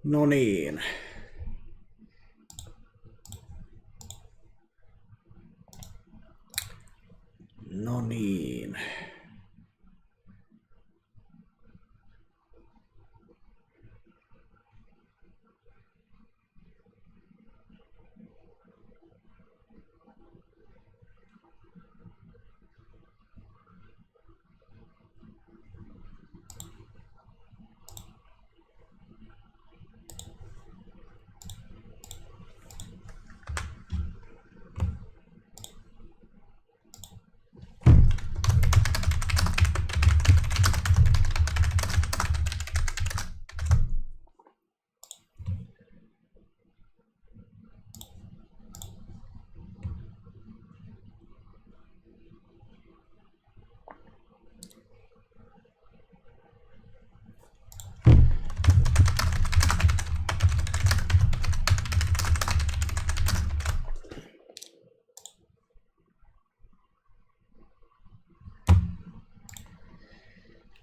No niin. No niin.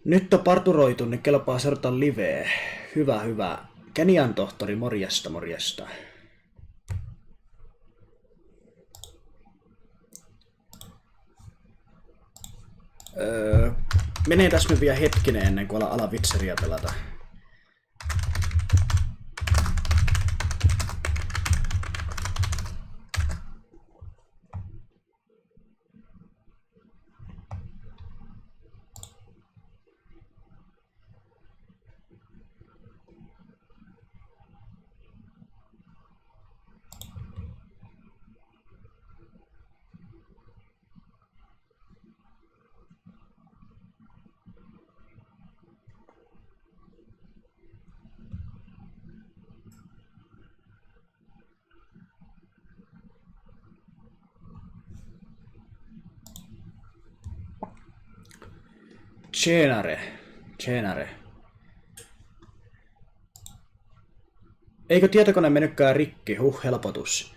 Nyt on parturoitu, niin kelpaa seurata liveä. Hyvä, hyvä. Kenian tohtori, morjesta, morjesta. Menee tässä nyt vielä hetkinen ennen kuin ala Witcheria pelata. Tjenare. Eikö tietokone mennytkään rikki? Helpotus.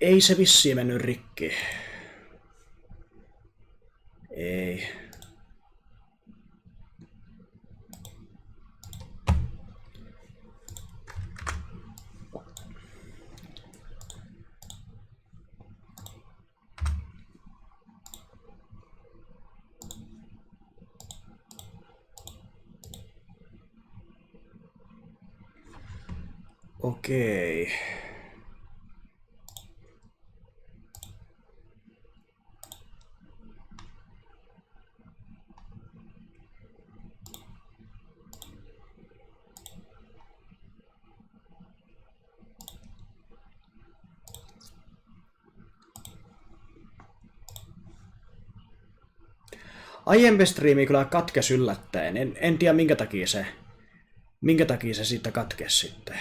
Ei se vissiin mennyt rikki. Ei. Okei. Aiempi striimi kyllä katkesi yllättäen. En tiedä minkä takia se siitä katkesi sitten.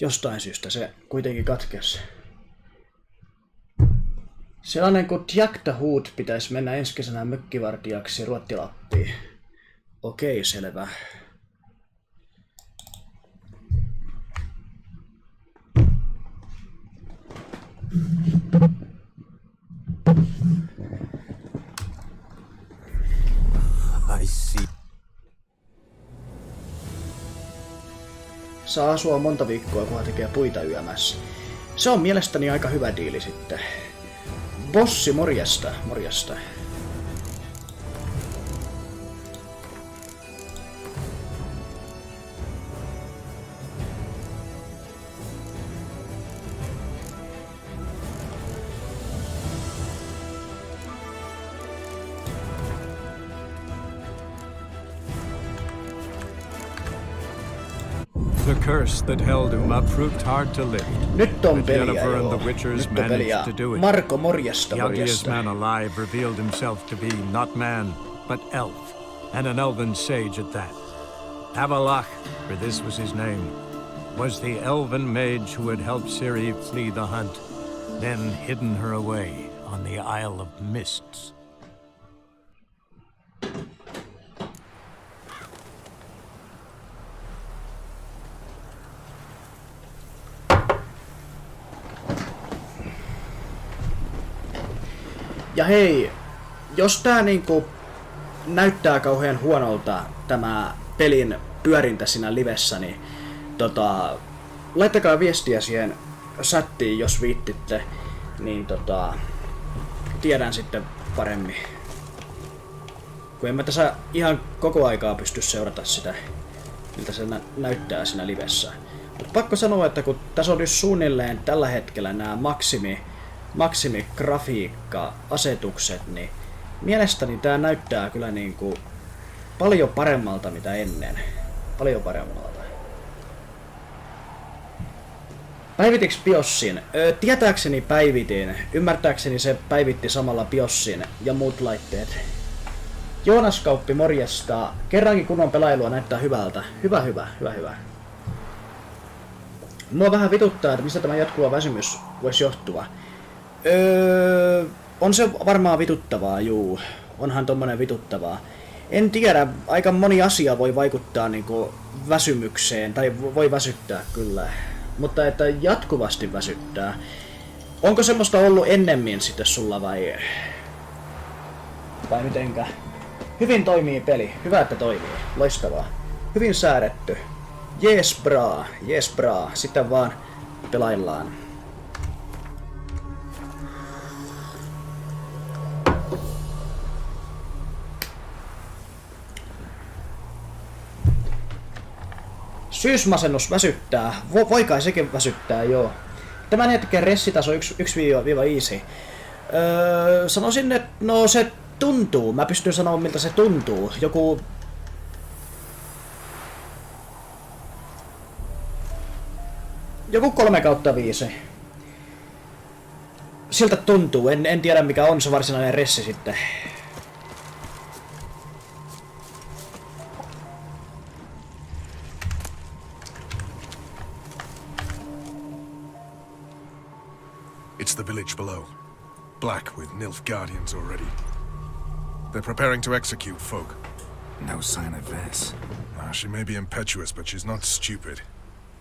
Jostain syystä se kuitenkin katkesi. Sellainen kuin Jack the Hood pitäisi mennä ensi kesänä mökkivartijaksi Ruottilappiin. Okei, selvä. I see. Saa asua monta viikkoa, kunhan tekee puita yömässä. Se on mielestäni aika hyvä diili sitten. Bossi, morjesta, morjesta. The curse that held him up proved hard to lift. Nyt on But peliä, Yennefer and joo. the Witchers Nyt on peliä. managed to do it. Marko, morjesta, The ugliest morjesta. man alive revealed himself to be not man, but elf, and an elven sage at that. Avalach, for this was his name, was the elven mage who had helped Ciri flee the hunt, then hidden her away on the Isle of Mists. Ja hei, jos tää niinku näyttää kauhean huonolta tämä pelin pyörintä siinä livessä, niin laittakaa viestiä siihen chattiin, jos viittitte, niin tiedän sitten paremmin. Kun en mä tässä ihan koko aikaa pysty seurata sitä, miltä se näyttää siinä livessä. Mutta pakko sanoa, että kun tässä on nyt suunnilleen tällä hetkellä nämä maksimigrafiikka-asetukset, niin mielestäni tää näyttää kyllä niinku paljon paremmalta mitä ennen. Paljon paremmalta. Päivitiks BIOSin? Tietääkseni päivitin. Ymmärtääkseni se päivitti samalla BIOSin ja muut laitteet. Joonas Kauppi, morjesta. Kerrankin kunnon pelailua näyttää hyvältä. Hyvä. Mua vähän vituttaa, että mistä tämä jatkuva väsymys voisi johtua. On se varmaan vituttavaa, juu. Onhan tommonen vituttavaa. En tiedä, aika moni asia voi vaikuttaa niinku väsymykseen, tai voi väsyttää kyllä. Mutta että jatkuvasti väsyttää. Onko semmoista ollut ennemmin sitten sulla vai mitenkä? Hyvin toimii peli. Hyvä, että toimii. Loistavaa. Hyvin säädetty. Jees braa. Sitten vaan pelaillaan. Syysmasennus väsyttää. Voi kai sekin väsyttää, joo. Tämän hetken ressitaso 1-5. Sanoisin, että no se tuntuu. Mä pystyn sanomaan miltä se tuntuu. Joku 3/5. Siltä tuntuu. En tiedä mikä on se varsinainen ressi sitten. It's the village below. Black with Nilfgaardians already. They're preparing to execute folk. No sign of Vess. She may be impetuous, but she's not stupid.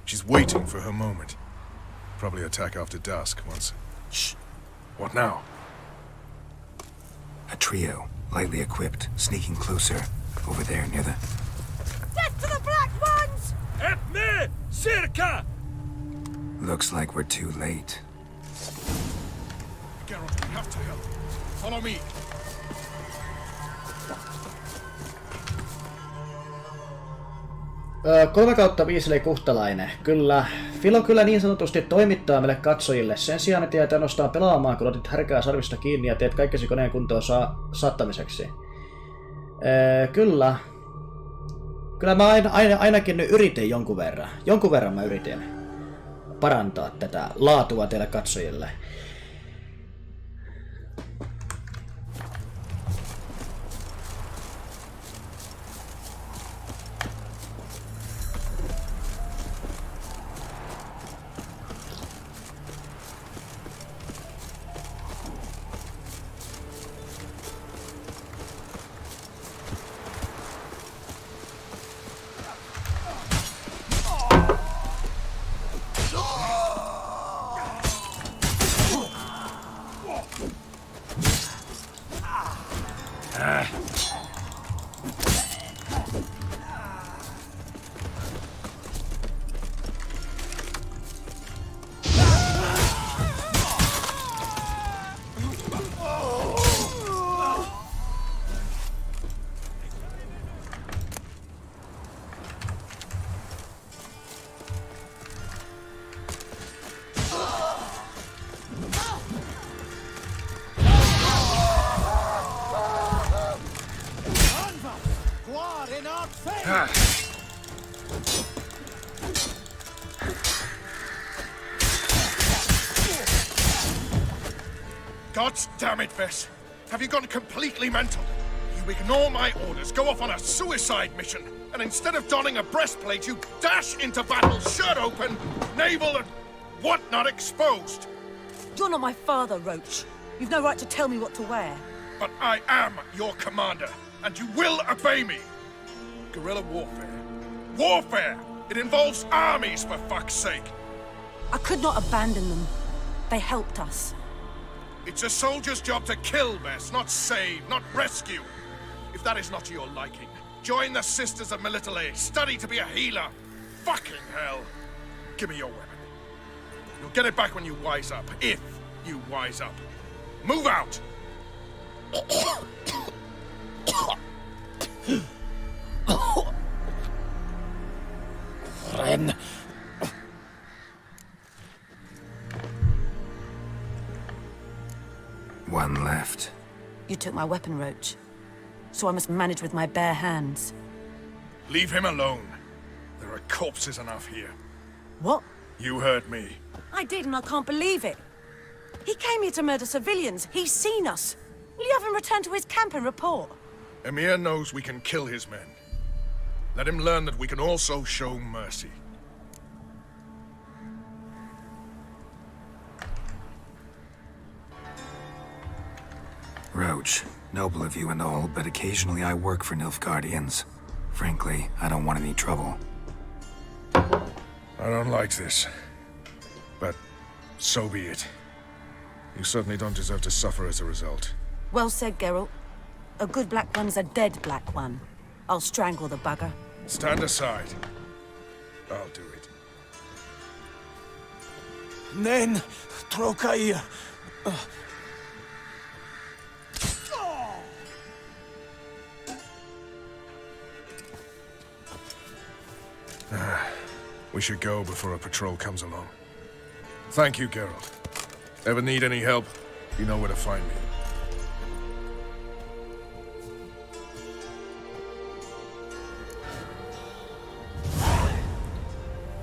She's waiting for her moment. Probably attack after dusk once. Shh. What now? A trio, lightly equipped, sneaking closer. Over there, near the... Death to the Black Ones! At me! Circa! Looks like we're too late. Geralt, we have to help. Follow me. 3/5 eli kuhtalainen. Kyllä. Filo kyllä niin sanotusti toimittaa meille katsojille. Sen sijaan, että jäitä nostaa pelaamaan, kun otit härkää sarvista kiinni ja teet kaikkesi koneen kuntoon saattamiseksi. Kyllä. Kyllä mä ainakin yritin jonkun verran. Jonkun verran mä yritin parantaa tätä laatua teille katsojille. God damn it, Vess. Have you gone completely mental? You ignore my orders, go off on a suicide mission, and instead of donning a breastplate, you dash into battle, shirt open, navel and whatnot exposed. You're not my father, Roach. You've no right to tell me what to wear. But I am your commander, and you will obey me. Guerrilla warfare. Warfare! It involves armies, for fuck's sake. I could not abandon them. They helped us. It's a soldier's job to kill, Vess, not save, not rescue. If if that is not to your liking. Join the Sisters of Melitele. Study to be a healer. Fucking hell. Give me your weapon. You'll get it back when you wise up. If you wise up. Move out! Ren. One left. You took my weapon, Roach. So I must manage with my bare hands. Leave him alone. There are corpses enough here. What? You heard me. I did, and I can't believe it. He came here to murder civilians. He's seen us. Will you have him return to his camp and report? Emir knows we can kill his men. Let him learn that we can also show mercy. Roach, noble of you and all, but occasionally I work for Nilfgaardians. Frankly, I don't want any trouble. I don't like this. But so be it. You certainly don't deserve to suffer as a result. Well said, Geralt. A good black one's a dead black one. I'll strangle the bugger. Stand aside. I'll do it. Nen. Trokaia. We should go before a patrol comes along. Thank you, Geralt. Ever need any help, you know where to find me.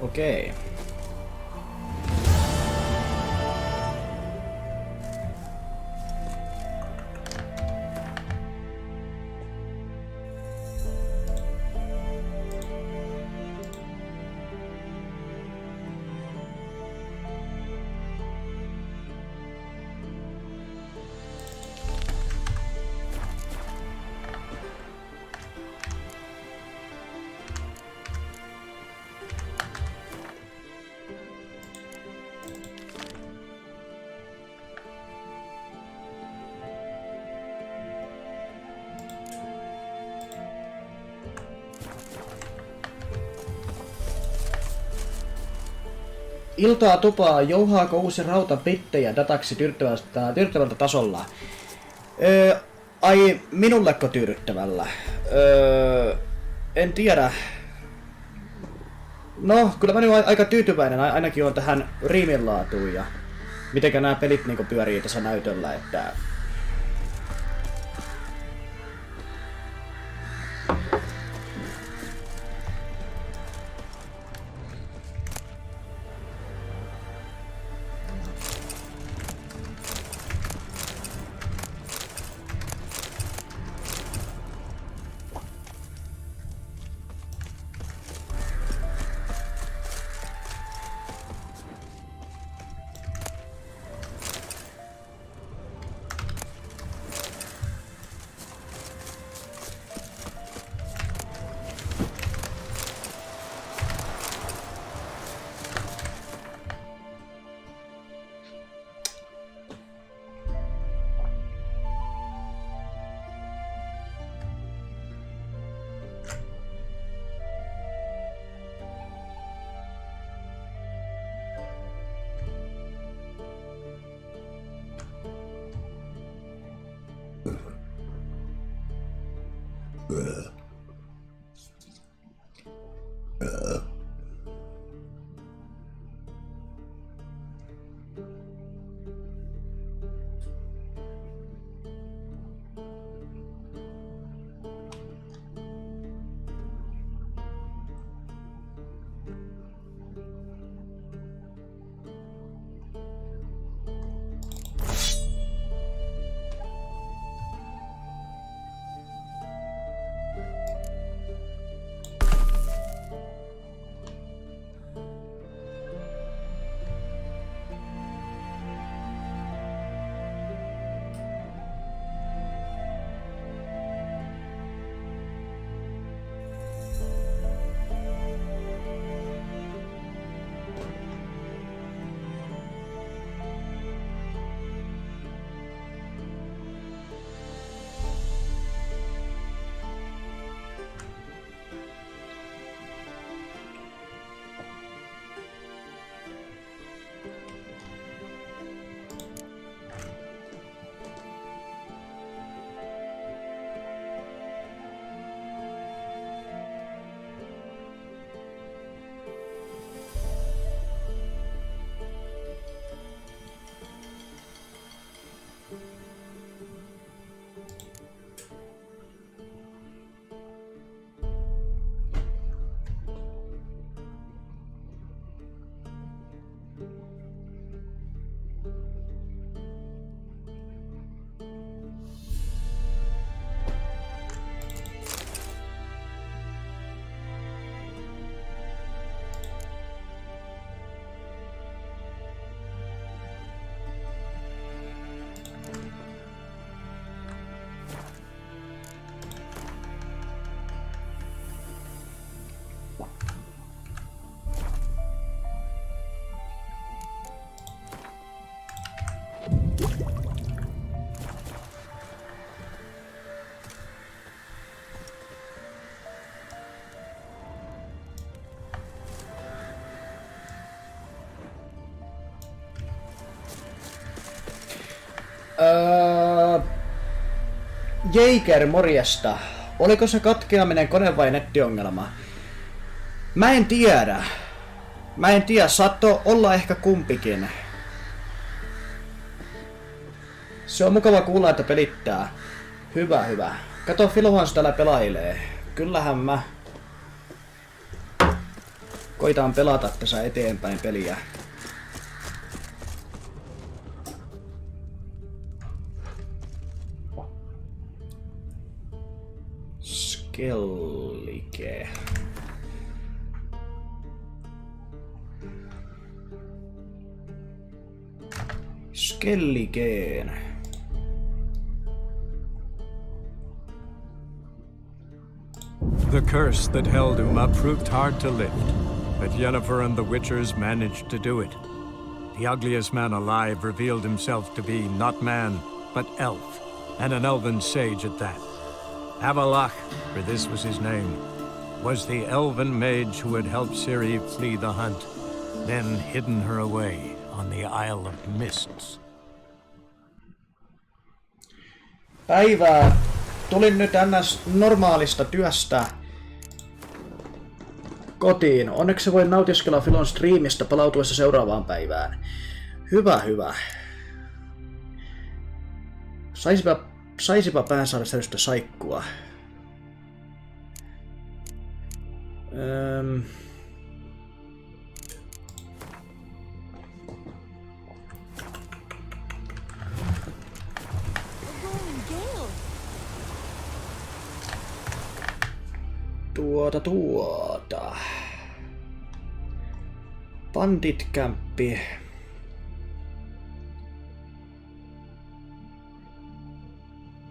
Okei. Iltaa tupaa, jouhaako uusi rauta bittejä dataksi tyydyttävältä tasolla? Ai, minulleko tyydyttävällä? En tiedä. No, kyllä mä nyt aika tyytyväinen ainakin on tähän riiminlaatuun ja mitenkä nämä pelit niinku pyörii tässä näytöllä, että... Jeiker, morjesta. Oliko se katkeaminen kone- vai nettiongelma? Mä en tiedä. Saattoi olla ehkä kumpikin. Se on mukava kuulla, että pelittää. Hyvä. Kato, Filohan täällä pelailee. Kyllähän mä koitaan pelata tässä eteenpäin peliä. Skellike. Skellikeen. The curse that held Uma proved hard to lift, but Yennefer and the Witchers managed to do it. The ugliest man alive revealed himself to be not man, but elf, and an elven sage at that. Avalach, for this was his name, was the elven mage who had helped Ciri flee the hunt, then hidden her away on the Isle of Mists. Päivää. Tulin nyt ns. Normaalista työstä kotiin. Onneksi voin nautiskella Filon striimistä palautuessa seuraavaan päivään. Hyvä. Saisipa pään saada sellaista saikkua. Bandit-kämppi.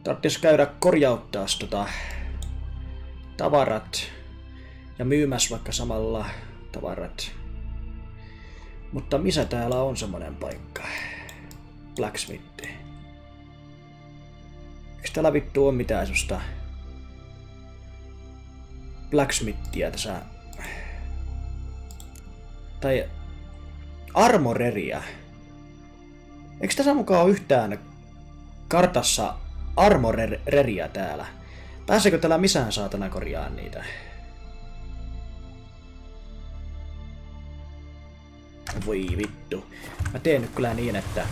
Tarvitsisi käydä korjauttaa tavarat ja myymässä vaikka samalla tavarat. Mutta missä täällä on semmonen paikka? Blacksmith. Eikö täällä vittu on mitään semmoista blacksmithia tässä? Tai armoreria. Eikö tässä mukaan ole yhtään kartassa armoreria täällä? Pääseekö täällä missään saatana korjaan niitä? Voi vittu. Mä teen nyt kyllä niin, että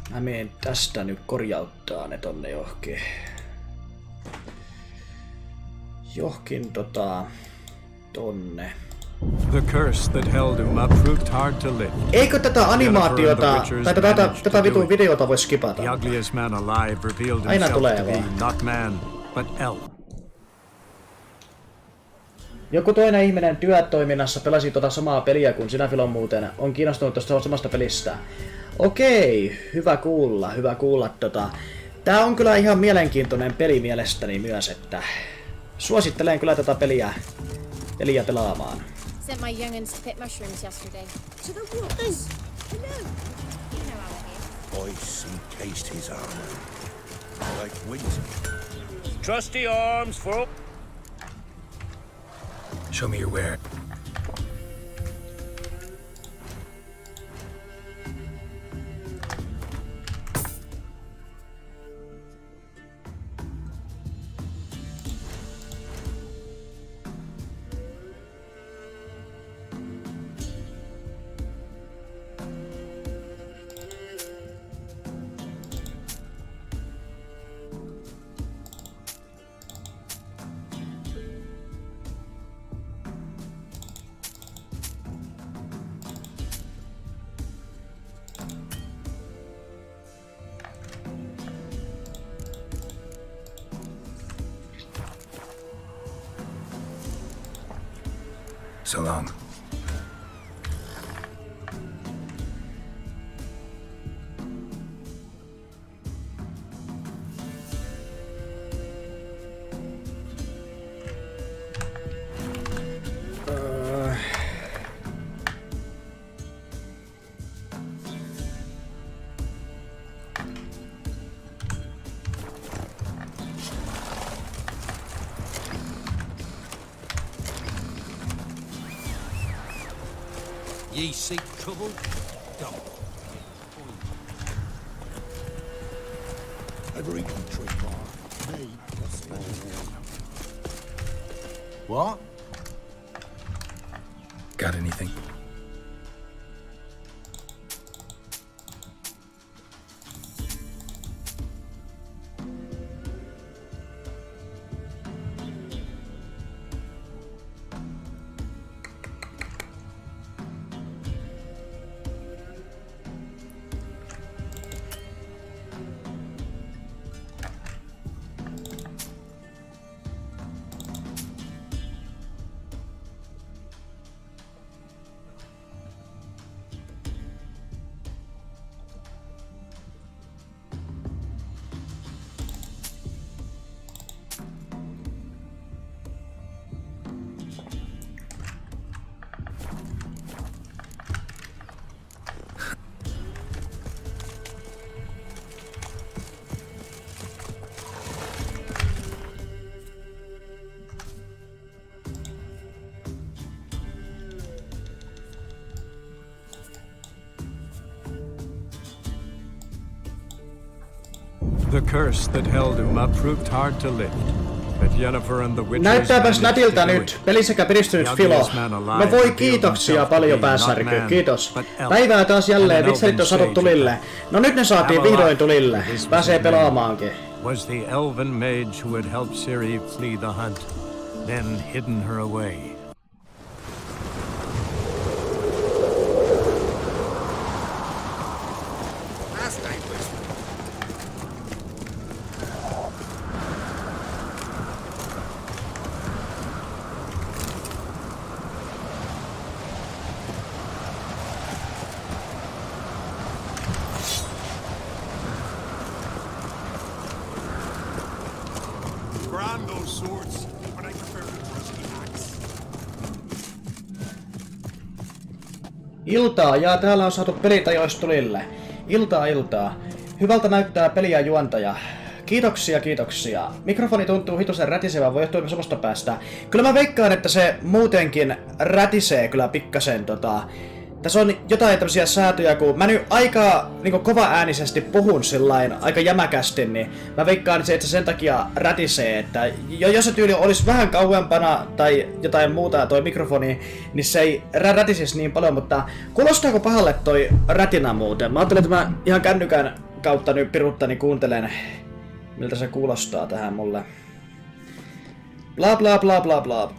mä menen tästä nyt korjauttaa ne tonne johonkin tonne. The curse that held Uma proved hard to lift. Eikö tätä animaatiota tai tätä vitun videota voi skipata? The ugliest man alive revealed Aina himself tulee to be vaan. not man, but elf. Joku toinen ihminen työtoiminnassa pelasi samaa peliä kuin sinä, Filon, muuten on kiinnostunut tuosta samasta pelistä. Okei, hyvä kuulla. Tää on kyllä ihan mielenkiintoinen peli mielestäni myös, että suosittelen kyllä tätä peliä pelaamaan. Sent my young'uns to pick mushrooms yesterday. To the woods? Hello. You know how it is. Ice and taste his armor. Like winter. Trusty arms for... Show me your where. So long. Ye seek trouble? Don't. Every country bar. They must What? Got anything? The curse that held Uma proved hard to lift, but Jennifer and the witches Näyttääpäs managed nätiltä to do nyt. it. Peli sekä piristynyt Filo. No voi kiitoksia paljon pääsärky. Kiitos. Päivää taas jälleen. Vitserit on saatu tulille. No nyt ne saatiin vihdoin tulille. Pääsee pelaamaankin. Was the elven mage who had helped Ciri flee the hunt, then hidden her away. Grand those swords, but I prefer the rusty axe. Iltaa, ja täällä on saatu pelitajoista tulille. Iltaa. Hyvältä näyttää peliä juontaja. Kiitoksia. Mikrofoni tuntuu hitusen rätisevän, voi johtua myös omasta päästä. Kyllä mä veikkaan, että se muutenkin rätisee kyllä pikkasen Tässä on jotain tämmösiä säätöjä, kun mä nyt aika kova äänisesti puhun sillain aika jämäkästi, niin mä veikkaan, että se sen takia rätisee, että jos se tyyli olisi vähän kauempana tai jotain muuta toi mikrofoni, niin se ei rätisisi niin paljon, mutta kuulostaako pahalle toi rätinä muuten? Mä ajattelin, että mä ihan kännykän kautta nyt piruttani kuuntelen, miltä se kuulostaa tähän mulle. Bla bla bla bla bla.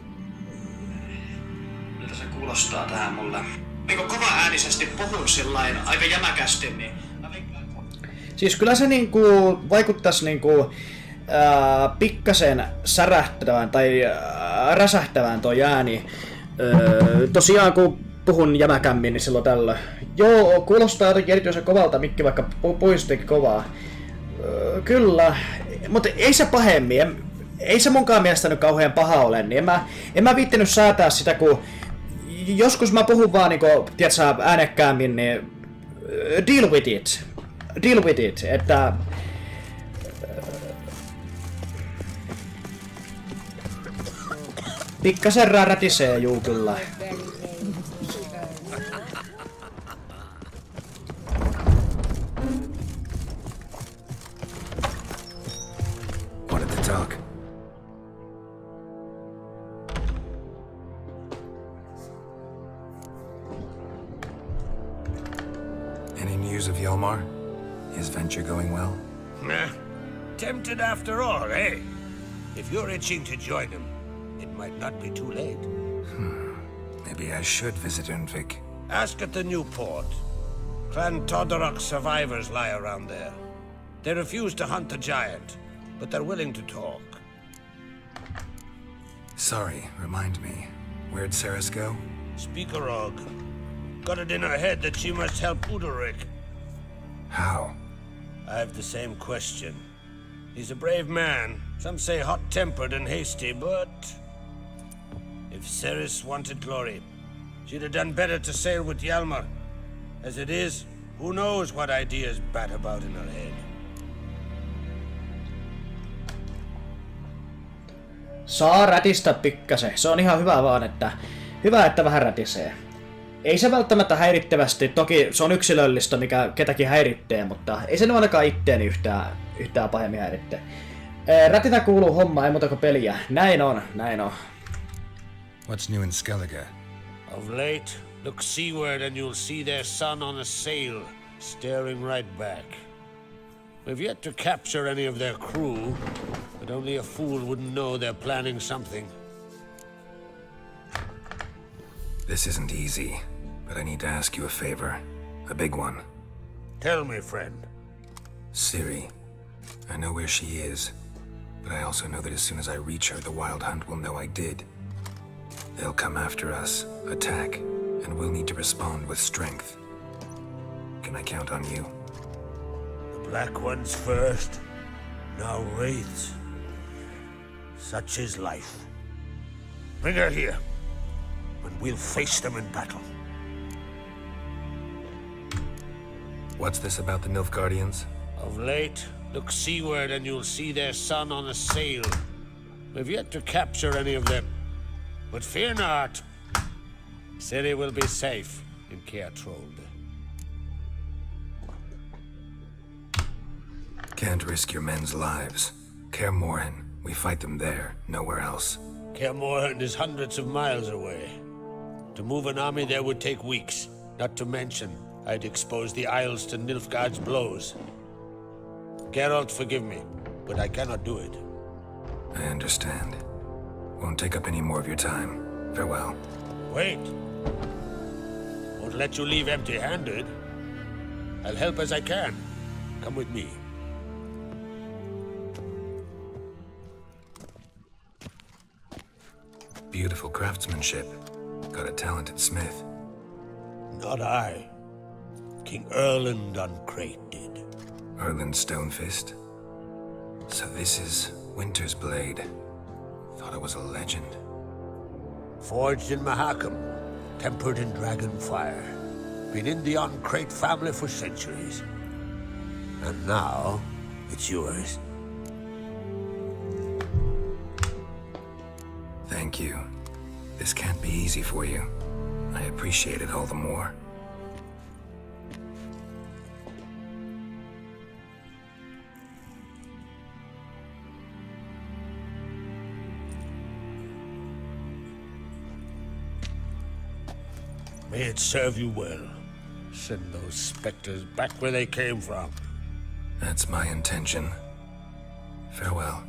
Miltä se kuulostaa tähän mulle? Kova äänisesti puhun sillain aika jämäkästi, niin siis kyllä se vaikuttais pikkasen särähtävän tai räsähtävän toi ääni. Tosiaan kun puhun jämäkämmin, niin silloin tällöin. Joo, kuulostaa jotenkin erityisen kovalta, mikki vaikka puhuisikin kovaa. Kyllä, mutta ei se pahemmin. Ei se munkaan mielestä nyt kauhean paha ole, niin en mä viittinyt säätää sitä, kun joskus mä puhun vaan tiedätkö, äänekkäämmin, niin deal with it, että pikkasen rätisee juu kyllä. Wanted to talk. Any news of Yelmar? His venture going well? Nah. Tempted after all, eh? If you're itching to join him, it might not be too late. Maybe I should visit Undvik. Ask at the new port. Clan Todorok survivors lie around there. They refuse to hunt the giant, but they're willing to talk. Sorry, remind me. Where'd Ceres go? Speakerog. Got it in her head that she must help Udalric. How? I've the same question. He's a brave man. Some say hot-tempered and hasty, but if Ceres wanted glory, she'd have done better to sail with Hjalmar. As it is, who knows what ideas bat about in her head. Saa rätistä pikkasen. Se on ihan hyvä vaan, että hyvä, että vähän rätisee. ei se välttämättä häirittävästi, toki se on yksilöllistä, mikä ketäkin häiritsee, mutta ei se nyt ainakaan itteeni yhtään pahemmin häiritsee. Rätitä kuuluu homma, ei muuta kuin peliä. Näin on. What's new in Skellige? Of late, look seaward and you'll see their son on a sail, staring right back. We've yet to capture any of their crew, but only a fool wouldn't know they're planning something. This isn't easy, but I need to ask you a favor. A big one. Tell me, friend. Ciri. I know where she is, but I also know that as soon as I reach her, the Wild Hunt will know I did. They'll come after us, attack, and we'll need to respond with strength. Can I count on you? The Black Ones first, now Wraiths. Such is life. Bring her here, and we'll face them in battle. What's this about the Nilfgaardians? Of late, look seaward and you'll see their son on a sail. We've yet to capture any of them. But fear not. Ciri will be safe in Keatrold. Can't risk your men's lives. Kaer Morhen, we fight them there, nowhere else. Kaer Morhen is hundreds of miles away. To move an army there would take weeks. Not to mention, I'd expose the Isles to Nilfgaard's blows. Geralt, forgive me, but I cannot do it. I understand. Won't take up any more of your time. Farewell. Wait. Won't let you leave empty-handed. I'll help as I can. Come with me. Beautiful craftsmanship. Got a talented smith. Not I. King Erland Uncrate did. Erland Stonefist. So this is Winter's blade. Thought it was a legend. Forged in Mahakam, tempered in dragon fire. Been in the Uncrate family for centuries. And now, it's yours. Thank you. This can't be easy for you. I appreciate it all the more. May it serve you well. Send those specters back where they came from. That's my intention. Farewell.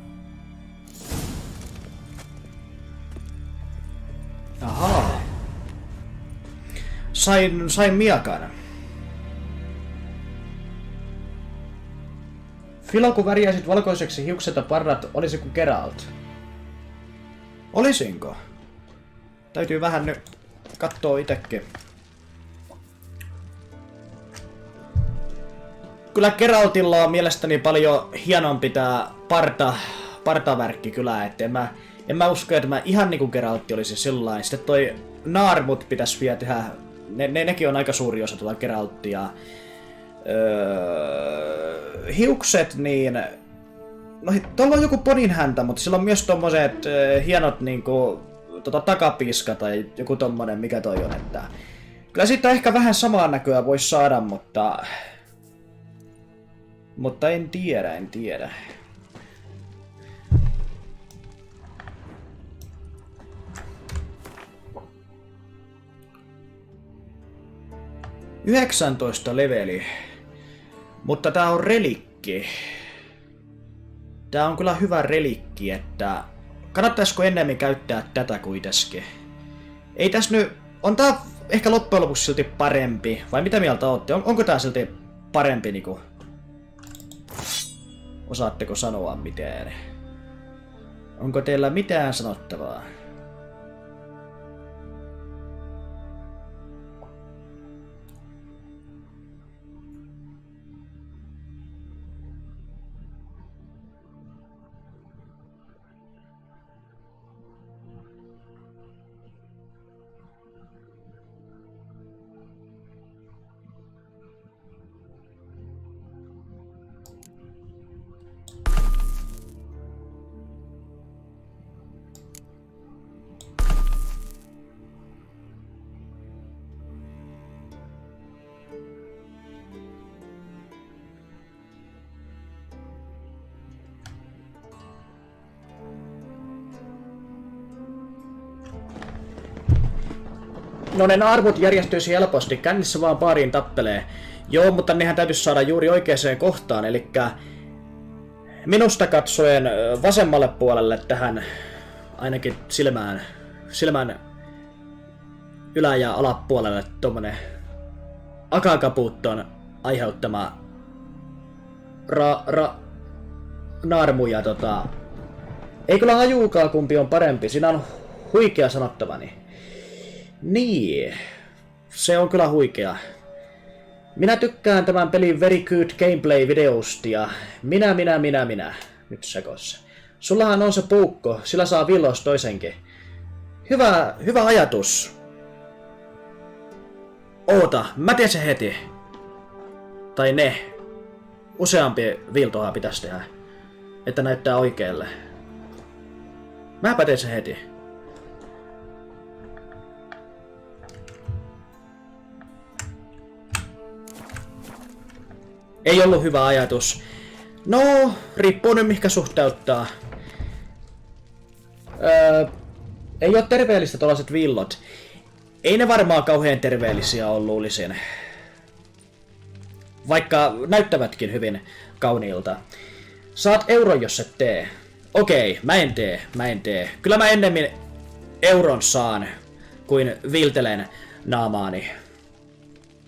Ahaa. Sain miakan. Filo, kun värjäisit valkoiseksi hiukset ja parrat, olisiko Geralt? Olisinko? Täytyy vähän nyt kattoo itekin. Kyllä Geraltilla on mielestäni paljon hienompi tää partavärkki kyllä, että en mä usko, että mä ihan niinku Geraltti olisi sillain. Sitten toi naarmut pitäis vielä tehdä, nekin on aika suuri osa tuolla Geralttia. Hiukset niin, no tuolla on joku ponin häntä, mutta sillä on myös tommoset hienot niinku takapiska tai joku tommonen, mikä toi on, että kyllä siitä ehkä vähän samaa näköä voisi saada, mutta en tiedä. ...19 leveli. Mutta tää on relikki. Tää on kyllä hyvä relikki, että... Kannattaisiko ennemmin käyttää tätä kuitenkin? Ei tässä nyt... On tää ehkä loppujen lopuksi silti parempi. Vai mitä mieltä ootte? Onko tää silti parempi niinku? Osaatteko sanoa mitään? Onko teillä mitään sanottavaa? No ne arvot järjestyisi helposti, kännissä vaan pariin tappelee. Joo, mutta nehän täytyisi saada juuri oikeaan kohtaan, eli minusta katsoen vasemmalle puolelle tähän ainakin silmän ylä- ja alapuolelle tommonen akakapuutton aiheuttama naarmu ja ei kyllä hajuukaan kumpi on parempi, siinä on huikea sanottavani. Niin, se on kyllä huikea. Minä tykkään tämän pelin Very Good Gameplay-videosta ja minä. Nyt sekossa. Sullahan on se puukko, sillä saa villos toisenkin. Hyvä ajatus. Oota, mä teen se heti. Tai ne. Useampi viltoa pitäisi tehdä. Että näyttää oikealle. Mäpä teen se heti. Ei ollut hyvä ajatus. No, riippuu nyt mihinkä suhteuttaa. Ei ole terveellistä tuollaiset villot. Ei ne varmaan kauhean terveellisiä ole, luulisin. Vaikka näyttävätkin hyvin kauniilta. Saat euron, jos et tee. Okei, mä en tee. Kyllä mä ennemmin euron saan, kuin viltelen naamaani.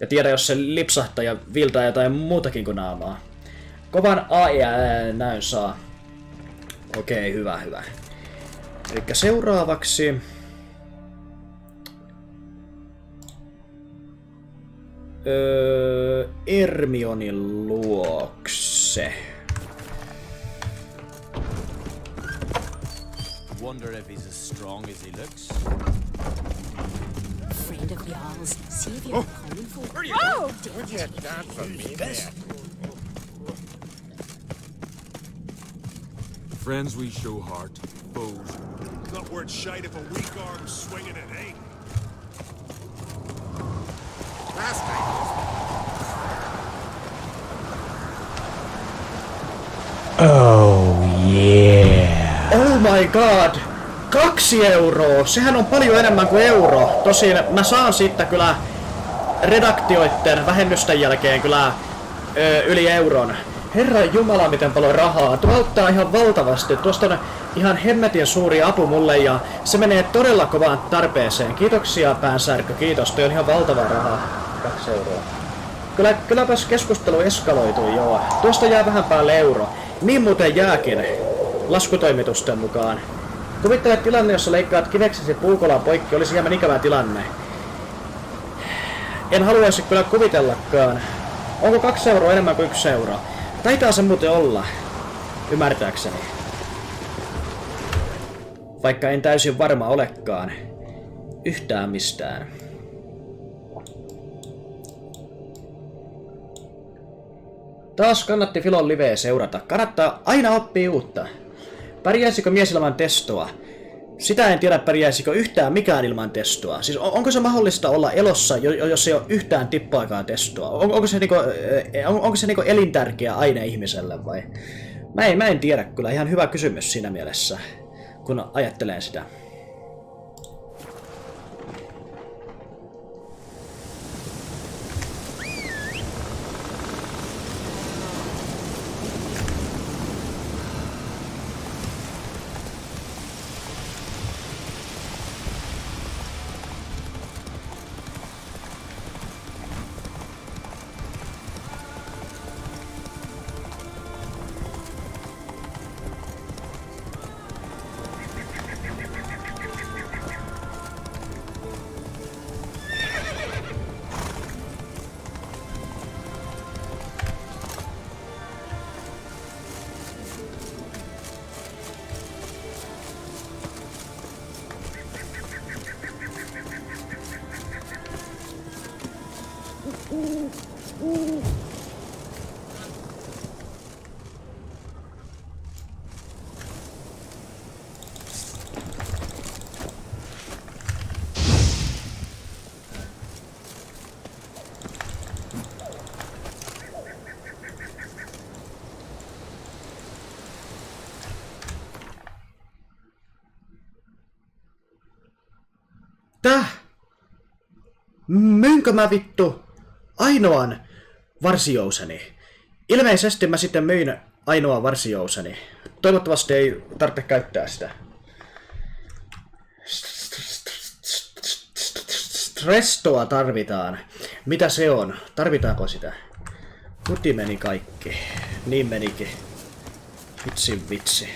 Ja tiedä, jos se lipsahtaa ja viltaa jotain muutakin kuin naamaa. Kovan näyn saa. Okei, hyvä. Elikkä seuraavaksi... Ermionin luokse. Wonder if he's as strong as he looks. Friend of yours, see if you're coming for. Oh! Would you that from me there? Friends we show heart, foes. Not worth shite if a weak arm's swinging it, eh? Last night. Oh yeah. Oh my god. 2 euroa. Sehän on paljon enemmän kuin euro. Tosin mä saan siitä kyllä redaktioitten vähennysten jälkeen kyllä yli euron. Herran jumala, miten paljon rahaa. Tuo auttaa ihan valtavasti. Tuosta on ihan hemmetin suuri apu mulle ja se menee todella kovaan tarpeeseen. Kiitoksia päänsärkö, kiitos. Toi on ihan valtava raha. 2 euroa. Kylläpäs keskustelu eskaloitui, joo. Tuosta jää vähän päälle euro. Niin muuten jääkin. Laskutoimitusten mukaan. Kuvittele tilanne, jossa leikkaat kiveksesi puukolaan poikki, olisi hieman ikävä tilanne. En haluaisi kyllä kuvitellakaan. Onko 2 euroa enemmän kuin 1 euro? Taitaa se muuten olla. Ymmärtääkseni. Vaikka en täysin varma olekaan. Yhtään mistään. Taas kannatti Filon liveä seurata. Kannattaa aina oppia uutta. Pärjäisikö mies ilman testoa? Sitä en tiedä, pärjäisikö yhtään mikään ilman testoa. Siis onko se mahdollista olla elossa, jos ei ole yhtään tippaakaan testoa? Onko se niinku elintärkeä aine ihmiselle vai? Mä en tiedä kyllä. Ihan hyvä kysymys siinä mielessä, kun ajattelen sitä. Myynkö mä vittu ainoan varsijouseni? Ilmeisesti mä sitten myin ainoa varsijouseni. Toivottavasti ei tarvitse käyttää sitä. Stresstoa tarvitaan. Mitä se on? Tarvitaanko sitä? Kuti meni kaikki. Niin menikin. Vitsi.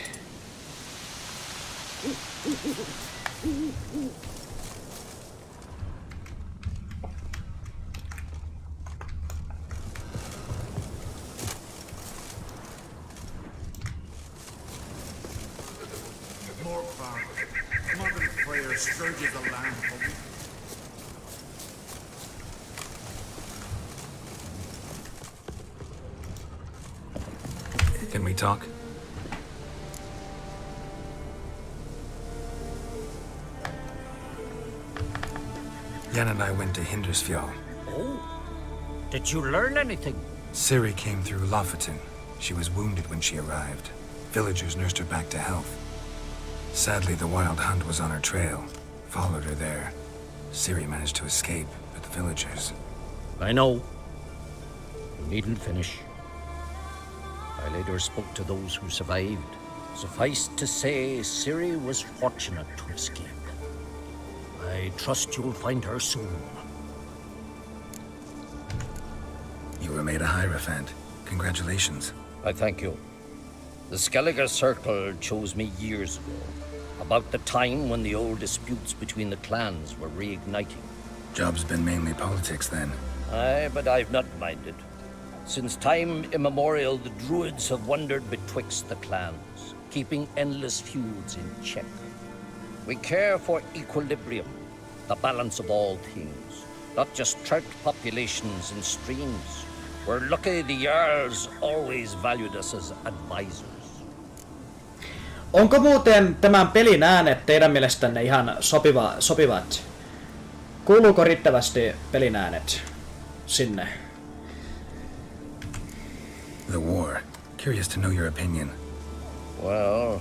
Can we talk? Jan and I went to Hindersfjall. Oh? Did you learn anything? Ciri came through Lofoten. She was wounded when she arrived. Villagers nursed her back to health. Sadly, the Wild Hunt was on her trail. Followed her there. Ciri managed to escape, but the villagers... I know. You needn't finish. I later spoke to those who survived. Suffice to say, Ciri was fortunate to escape. I trust you'll find her soon. You were made a Hierophant. Congratulations. I thank you. The Skellige Circle chose me years ago, about the time when the old disputes between the clans were reigniting. Job's been mainly politics then. Aye, but I've not minded. Since time immemorial, the Druids have wandered betwixt the clans, keeping endless feuds in check. We care for equilibrium, the balance of all things, not just trout populations and streams. We're lucky the Jarls always valued us as advisors. Onko muuten tämän pelin äänet teidän mielestänne ihan sopivat? Kuuluuko riittävästi pelin äänet sinne? The war. Curious to know your opinion. Well,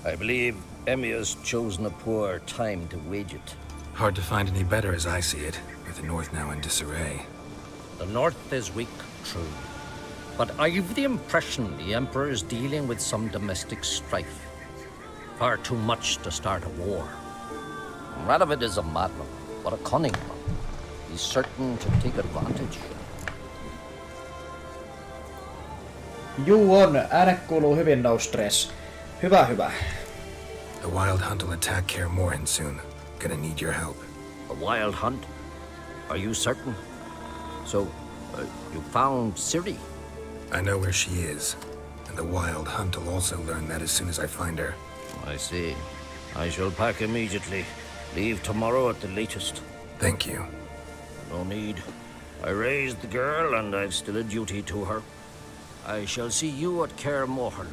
I believe Emmir's chosen a poor time to wage it. Hard to find any better as I see it, with the North now in disarray. The North is weak, true. But I've the impression the Emperor is dealing with some domestic strife. Far too much to start a war. Radovid is a madman, but a cunning one. He's certain to take advantage. Juu on, ääne kuuluu hyvin, no stress. Hyvä. The Wild Hunt will attack Kaer Morhen soon. Gonna need your help. A wild hunt? Are you certain? So, you found Ciri? I know where she is, and the Wild Hunt will also learn that as soon as I find her. I see. I shall pack immediately. Leave tomorrow at the latest. Thank you. No need. I raised the girl, and I've still a duty to her. I shall see you at Kaer Morhen.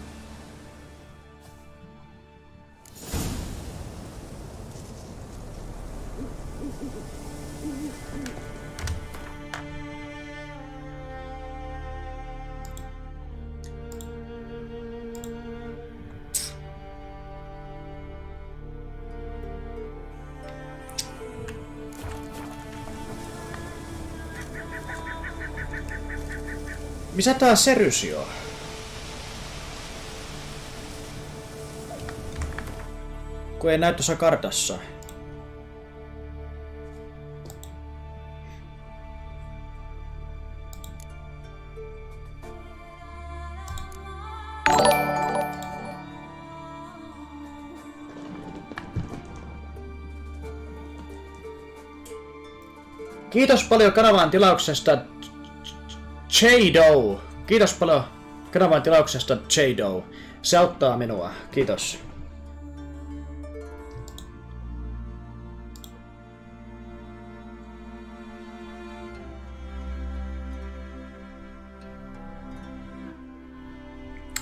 Missä tää Serysio? Kun ei näy tuossa kartassa. Kiitos paljon kanavan tilauksesta, Jado. Kiitos paljon kanavan tilauksesta, Jado. Se auttaa minua. Kiitos.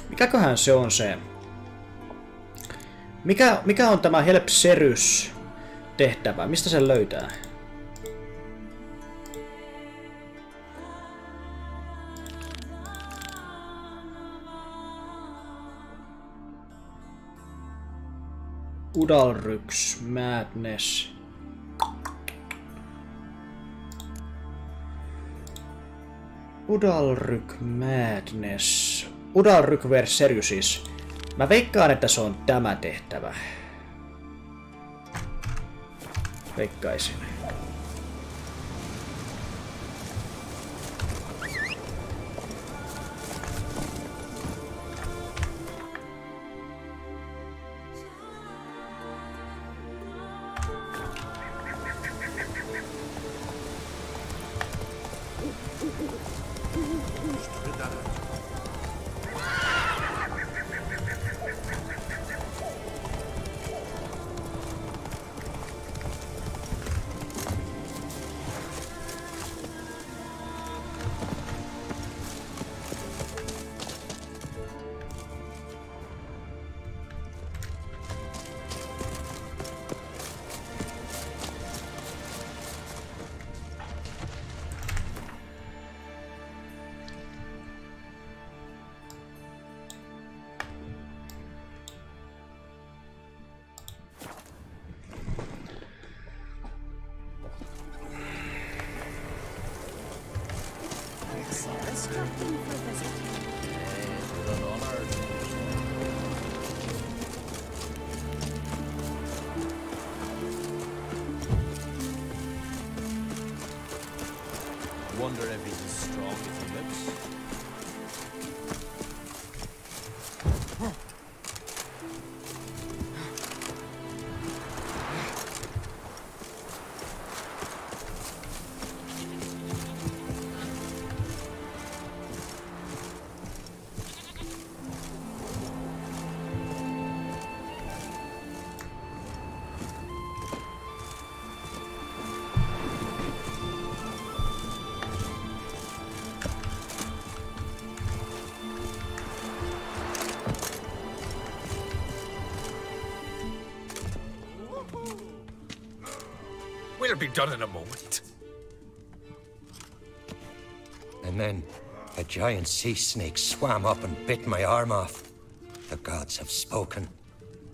Mikäköhän se on se? Mikä on tämä Help Serys tehtävä? Mistä sen löytää? Udalryks, Madness. Udalryk Madness. Udalryk vs. Seriusis. Mä veikkaan, että se on tämä tehtävä. Veikkaisin. Wonder if he's as strong as he looks. We'll be done in a moment. And then a giant sea snake swam up and bit my arm off. The gods have spoken.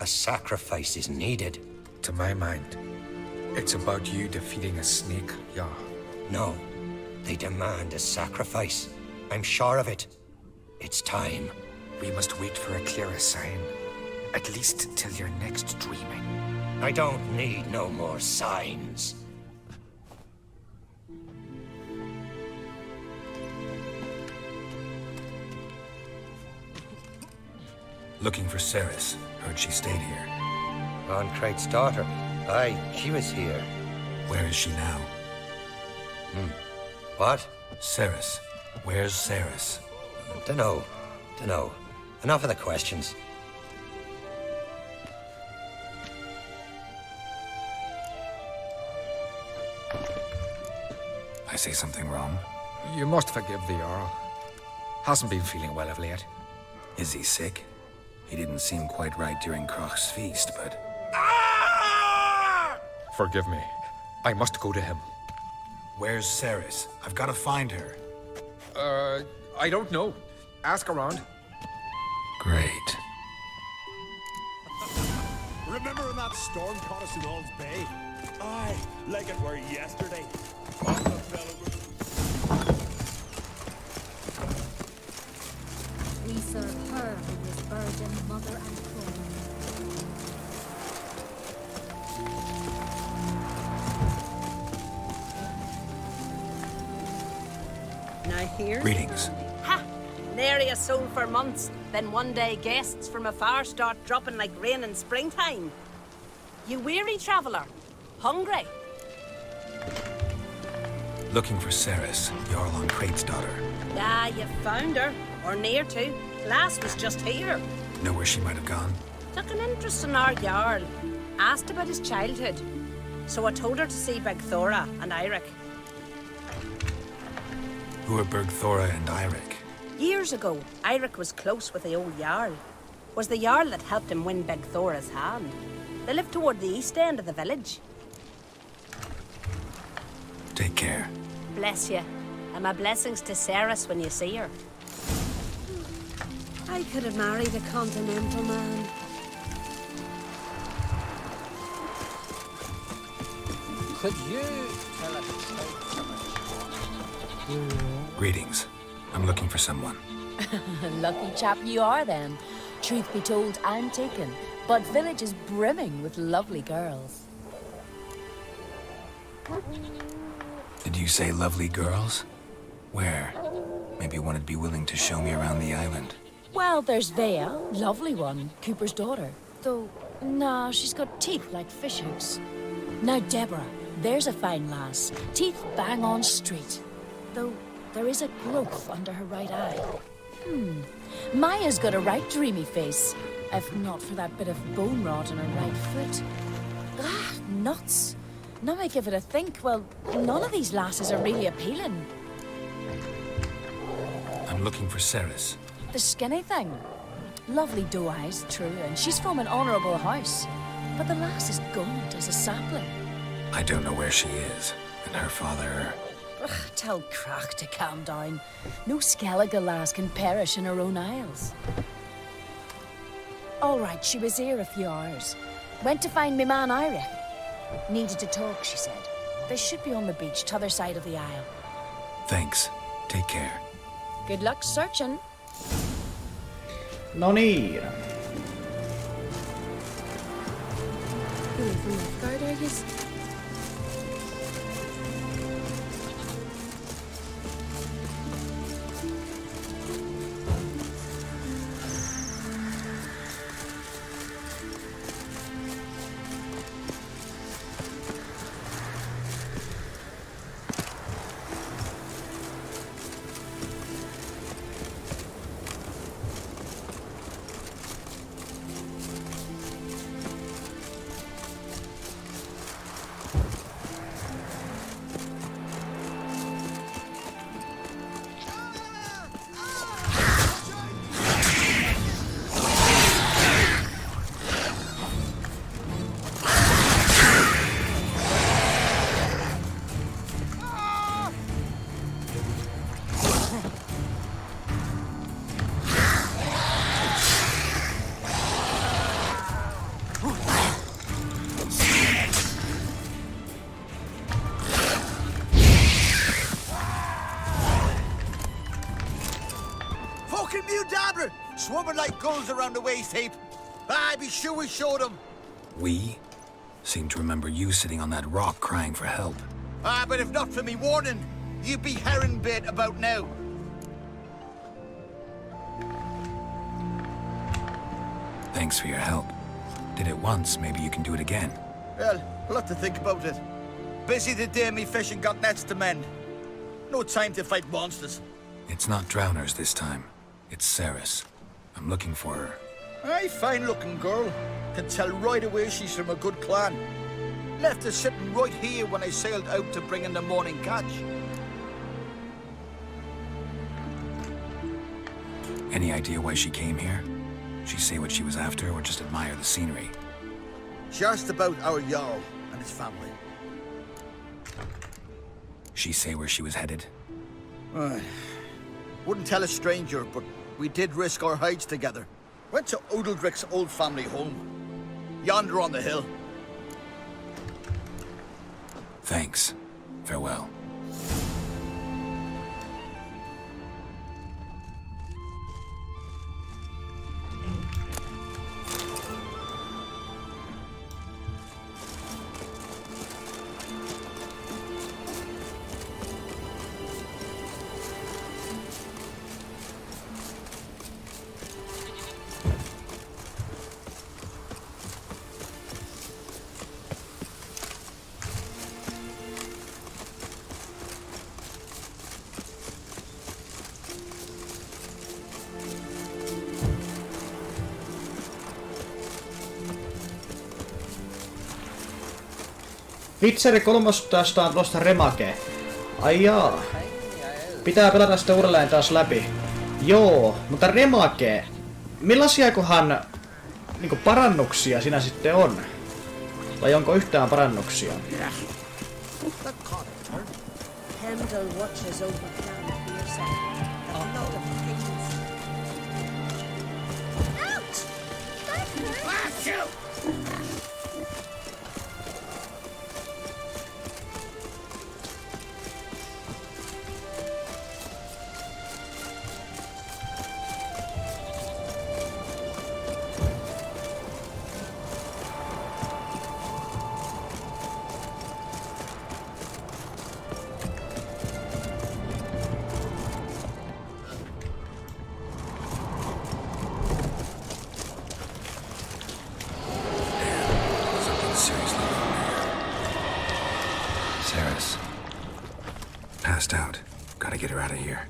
A sacrifice is needed. To my mind, it's about you defeating a snake, yeah. No, they demand a sacrifice. I'm sure of it. It's time. We must wait for a clearer sign. At least till your next dreaming. I don't need no more signs. Looking for Ceres. Heard she stayed here. Ron Craig's daughter. Aye, she was here. Where is she now? What? Ceres. Where's Ceres? Dunno. Enough of the questions. I say something wrong? You must forgive the Earl. Hasn't been feeling well of late. Is he sick? He didn't seem quite right during Kroch's feast, but... Forgive me. I must go to him. Where's Ceres? I've got to find her. I don't know. Ask around. Great. Remember when that storm caught us in All's Bay? Aye, like it were yesterday. We serve her who is virgin, mother, and queen. Now here? Greetings. Ha! Nary a soul for months. Then one day guests from afar start dropping like rain in springtime. You weary traveller? Hungry? Looking for Ceres, Jarl on Crate's daughter. Ah, you found her. Or near to. Lass was just here. Know where she might have gone? Took an interest in our Jarl. Asked about his childhood. So I told her to see Bergthora and Eirik. Who are Bergthora and Eirik? Years ago, Eirik was close with the old Jarl. Was the Jarl that helped him win Bergthora's hand. They lived toward the east end of the village. Take care. Bless you. And my blessings to Ceres when you see her. I could have married a continental man. Could you tell us how much? Greetings. I'm looking for someone. Lucky chap you are then. Truth be told, I'm taken, but village is brimming with lovely girls. Did you say lovely girls? Where? Maybe one would be willing to show me around the island. Well, there's Vea, lovely one, Cooper's daughter. Though, nah, she's got teeth like fish hooks. Now Deborah, there's a fine lass, teeth bang on straight. Though, there is a growth under her right eye. Maya's got a right dreamy face, if not for that bit of bone rot in her right foot. Ah, nuts. Now I give it a think, well, none of these lasses are really appealing. I'm looking for Ceres. The skinny thing. Lovely doe eyes, true, and she's from an honourable house. But the lass is gaunt as a sapling. I don't know where she is, and her father... Ugh, tell Crach to calm down. No Skellige lass can perish in her own isles. All right, she was here a few hours. Went to find me man Ira. Needed to talk, she said. They should be on the beach, t'other side of the isle. Thanks. Take care. Good luck searching. No niin. Swarming like gulls around the waist heap. I'd be sure we showed them. We? Seem to remember you sitting on that rock crying for help. But if not for me warning, you'd be herring bait about now. Thanks for your help. Did it once, maybe you can do it again. Well, I'll have to think about it. Busy the day me fishing got nets to mend. No time to fight monsters. It's not drowners this time. It's Ceres. I'm looking for her. Aye, fine-looking girl. Can tell right away she's from a good clan. Left her sitting right here when I sailed out to bring in the morning catch. Any idea why she came here? She say what she was after or just admire the scenery? She asked about our Jarl and his family. She say where she was headed? Wouldn't tell a stranger, but we did risk our hides together. Went to Odeldrick's old family home. Yonder on the hill. Thanks. Farewell. Witcher 3 on tulosta remake. Ai jaa. Pitää pelata sitä uudelleen taas läpi. Joo, mutta remake. Millaisiakohan niinku parannuksia siinä sitten on? Tai onko yhtään parannuksia? Gotta get her out of here.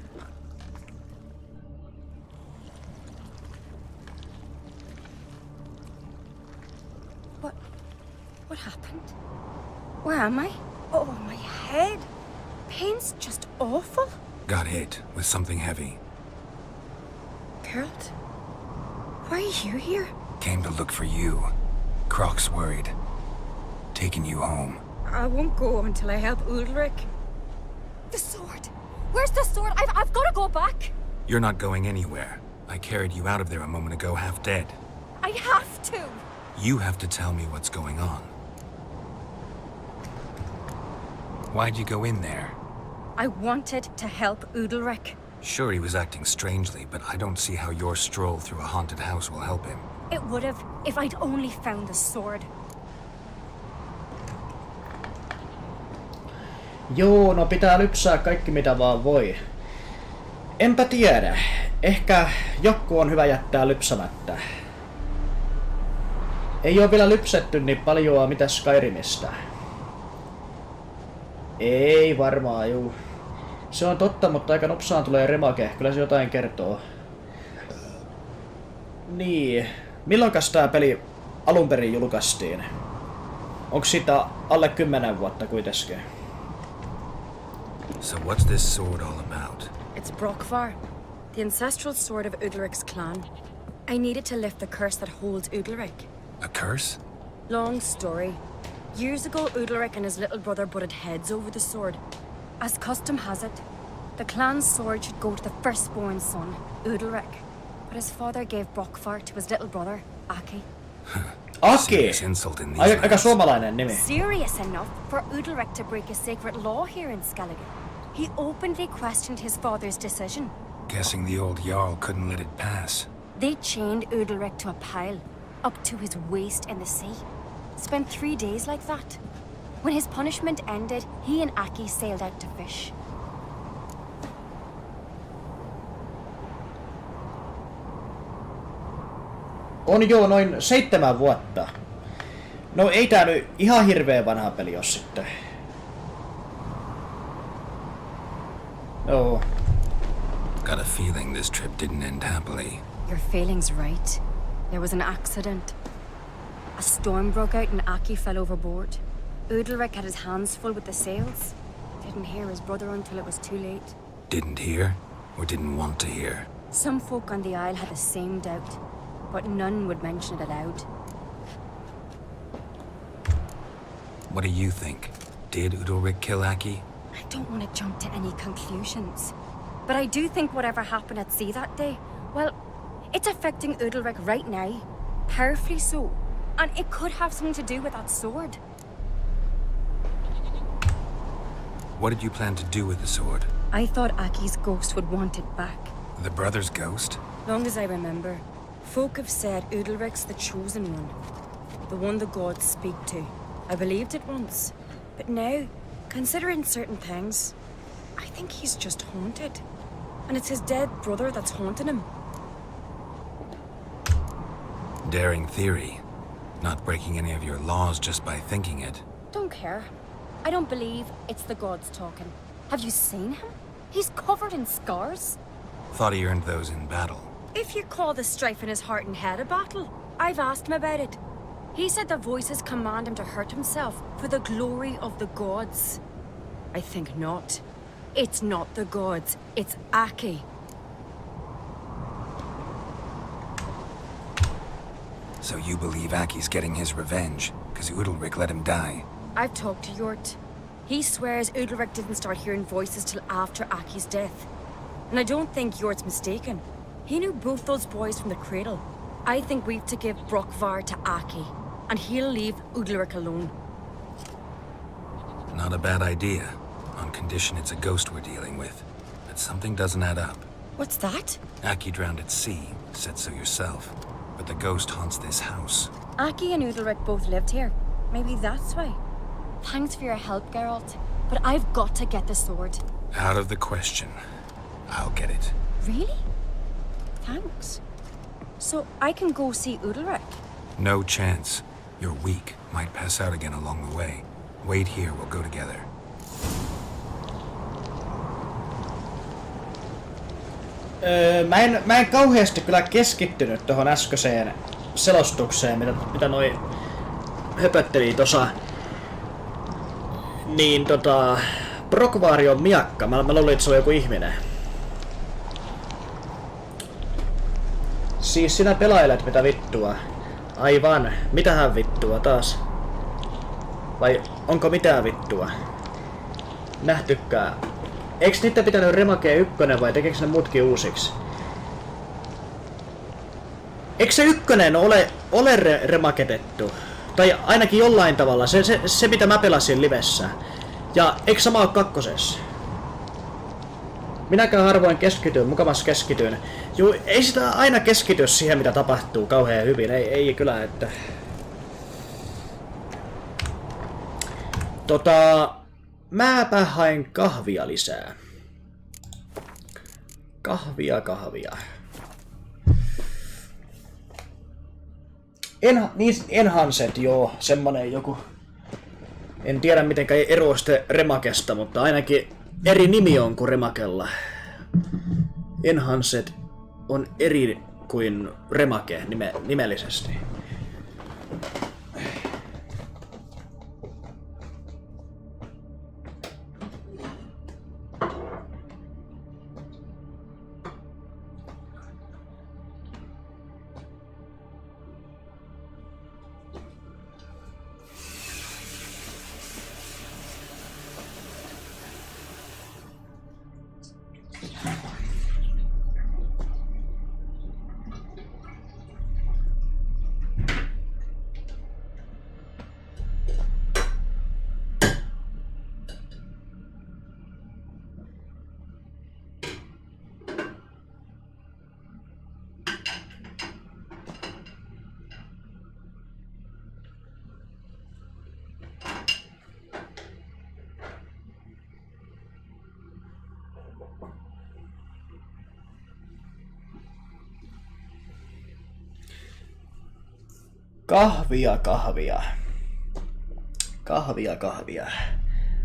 What happened? Where am I? Oh, my head. Pain's just awful. Got hit with something heavy. Geralt, why are you here? Came to look for you. Croc's worried. Taking you home. I won't go until I help Ulrich. The sword. Where's the sword? I've got to go back. You're not going anywhere. I carried you out of there a moment ago half dead. I have to. You have to tell me what's going on. Why'd you go in there? I wanted to help Ulrich. Sure, he was acting strangely, but I don't see how your stroll through a haunted house will help him. It would have if I'd only found the sword. Joo, no pitää lypsää kaikki mitä vaan voi. Enpä tiedä. Ehkä joku on hyvä jättää lypsämättä. Ei oo vielä lypsetty niin paljoa mitä Skyrimistä. Ei varmaan, juu. Se on totta, mutta aika nopsaan tulee remake. Kyllä se jotain kertoo. Niin. Milloinkas tää peli alun perin julkaistiin? Onks siitä alle 10 vuotta kuitenkin? So what's this sword all about? It's Brokvar, the ancestral sword of Ulrich's clan. I needed to lift the curse that holds Ulrich. A curse? Long story. Years ago, Ulrich and his little brother butted heads over the sword. As custom has it, the clan's sword should go to the firstborn son, Ulrich. But his father gave Brokvar to his little brother, Aki. Aki! Insult in these Aika suomalainen nimi. Serious enough for Ulrich to break a sacred law here in Skellige. He openly questioned his father's decision. Guessing the old Jarl couldn't let it pass. They chained Ulrich to a pile, up to his waist in the sea. Spent 3 days like that. When his punishment ended, he and Aki sailed out to fish. On joo noin 7 vuotta. No ei tää nyt ihan hirveä vanha peli oo sitten. No. Got a feeling this trip didn't end happily. Your feeling's right. There was an accident. A storm broke out and Aki fell overboard. Ulrich had his hands full with the sails. Didn't hear his brother until it was too late. Didn't hear? Or didn't want to hear? Some folk on the Isle had the same doubt, but none would mention it aloud. What do you think? Did Ulrich kill Aki? I don't want to jump to any conclusions. But I do think whatever happened at sea that day, well, it's affecting Ulrich right now. Powerfully so. And it could have something to do with that sword. What did you plan to do with the sword? I thought Aki's ghost would want it back. The brother's ghost? Long as I remember, folk have said Ulrich's the chosen one. The one the gods speak to. I believed it once. But now, considering certain things, I think he's just haunted. And it's his dead brother that's haunting him. Daring theory. Not breaking any of your laws just by thinking it. Don't care. I don't believe it's the gods talking. Have you seen him? He's covered in scars. Thought he earned those in battle. If you call the strife in his heart and head a battle, I've asked him about it. He said the voices command him to hurt himself for the glory of the gods. I think not. It's not the gods, it's Aki. So you believe Aki's getting his revenge, because Ulrich let him die? I've talked to Jort. He swears Ulrich didn't start hearing voices till after Aki's death. And I don't think Jort's mistaken. He knew both those boys from the cradle. I think we've to give Brokvar to Aki, and he'll leave Ulrich alone. Not a bad idea, on condition it's a ghost we're dealing with. But something doesn't add up. What's that? Aki drowned at sea, said so yourself. But the ghost haunts this house. Aki and Ulrich both lived here. Maybe that's why. Thanks for your help, Geralt. But I've got to get the sword. Out of the question. I'll get it. Really? Thanks. So I can go see Ulrich? No chance. You're weak. Might pass out again along the way. Wait here, we'll go together. Mä en kauheasti kyllä keskittynyt tuohon äskeiseen selostukseen, mitä noi höpötteli tossa. Niin Prokvaari on miakka. Mä luulin, että se oli joku ihminen. Siis sinä pelailet mitä vittua. Aivan. Mitähän vittua taas? Vai onko mitään vittua? Nähtykää. Eiks niitä pitänyt remakea 1 vai tekeekö ne muutkin uusiksi? Eikö se 1 ole remaketettu? Tai ainakin jollain tavalla. Se mitä mä pelasin livessä. Ja eikö sama ole 2? Minäkään harvoin keskityn, mukavasti keskityn. Juu, ei sitä aina keskity siihen mitä tapahtuu kauhean hyvin. Ei kyllä, että... Mäpä hain kahvia lisää. Kahvia. Enhanced, joo, semmonen joku. En tiedä mitenkä eroa sitten remakesta, mutta ainakin eri nimi on kuin remakella. Enhanced on eri kuin remake nimellisesti.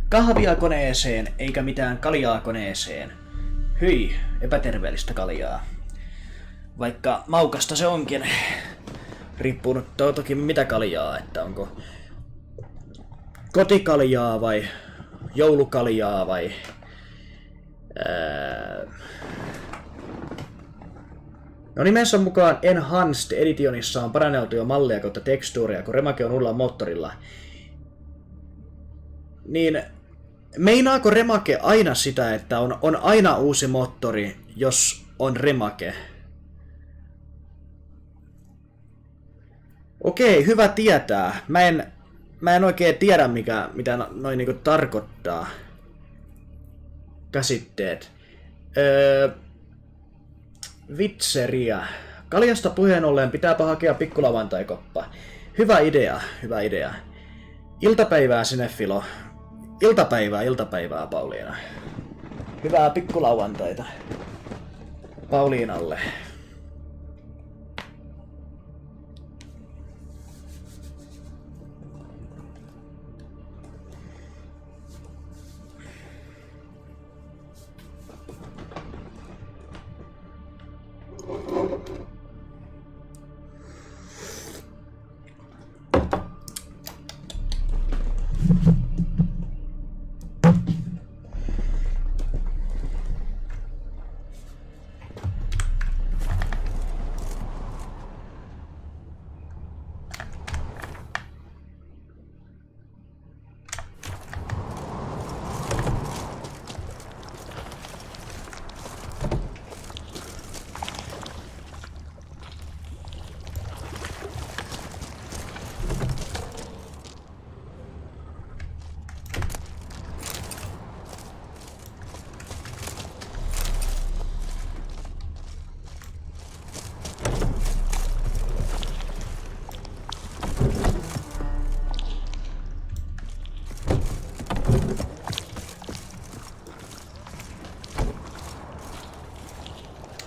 Kahvia koneeseen, eikä mitään kaljaa koneeseen. Hyi, epäterveellistä kaljaa. Vaikka maukasta se onkin. Riippuu nyt toki mitä kaljaa, että onko kotikaljaa vai joulukaljaa vai... No nimensä mukaan Enhanced Editionissa on paranneltuja mallia kautta tekstuuria, kun remake on uudella moottorilla. Niin meinaako remake aina sitä, että on aina uusi moottori, jos on remake? Okei, hyvä tietää. Mä en oikein tiedä mitä noin niinku tarkoittaa. Käsitteet. Witcheria. Kaljasta puheen ollen pitääpä hakea pikkulauantaikoppa. Hyvä idea. Iltapäivää sinne, Filo. Iltapäivää, Pauliina. Hyvää pikkulauantaita Pauliinalle.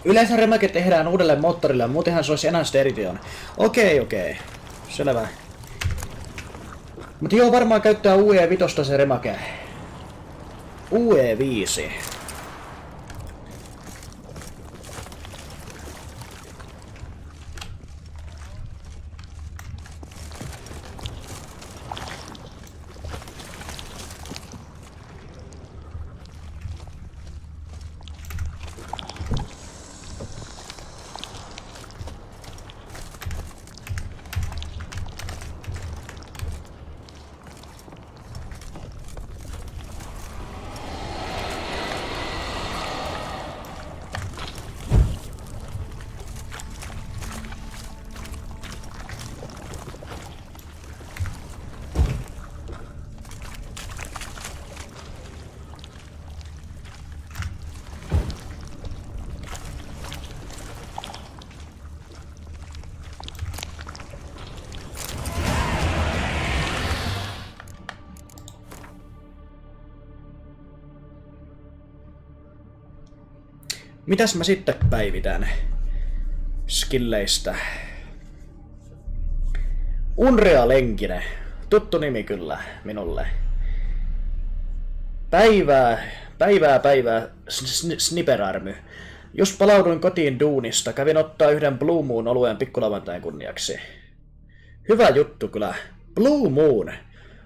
Yleensä remake tehdään uudelle moottorille, muutenhan se olisi Enhanced Edition. Okei. Selvä. Mutta joo, varmaan käyttää UE5 se remake. UE5. Mitäs mä sitten päivitän skilleistä? Unreal-lenkinen. Tuttu nimi kyllä minulle. Päivää, sniperarmy. Just palauduin kotiin duunista, kävin ottaa yhden Blue Moon -oluen pikkulauantain kunniaksi. Hyvä juttu kyllä. Blue Moon.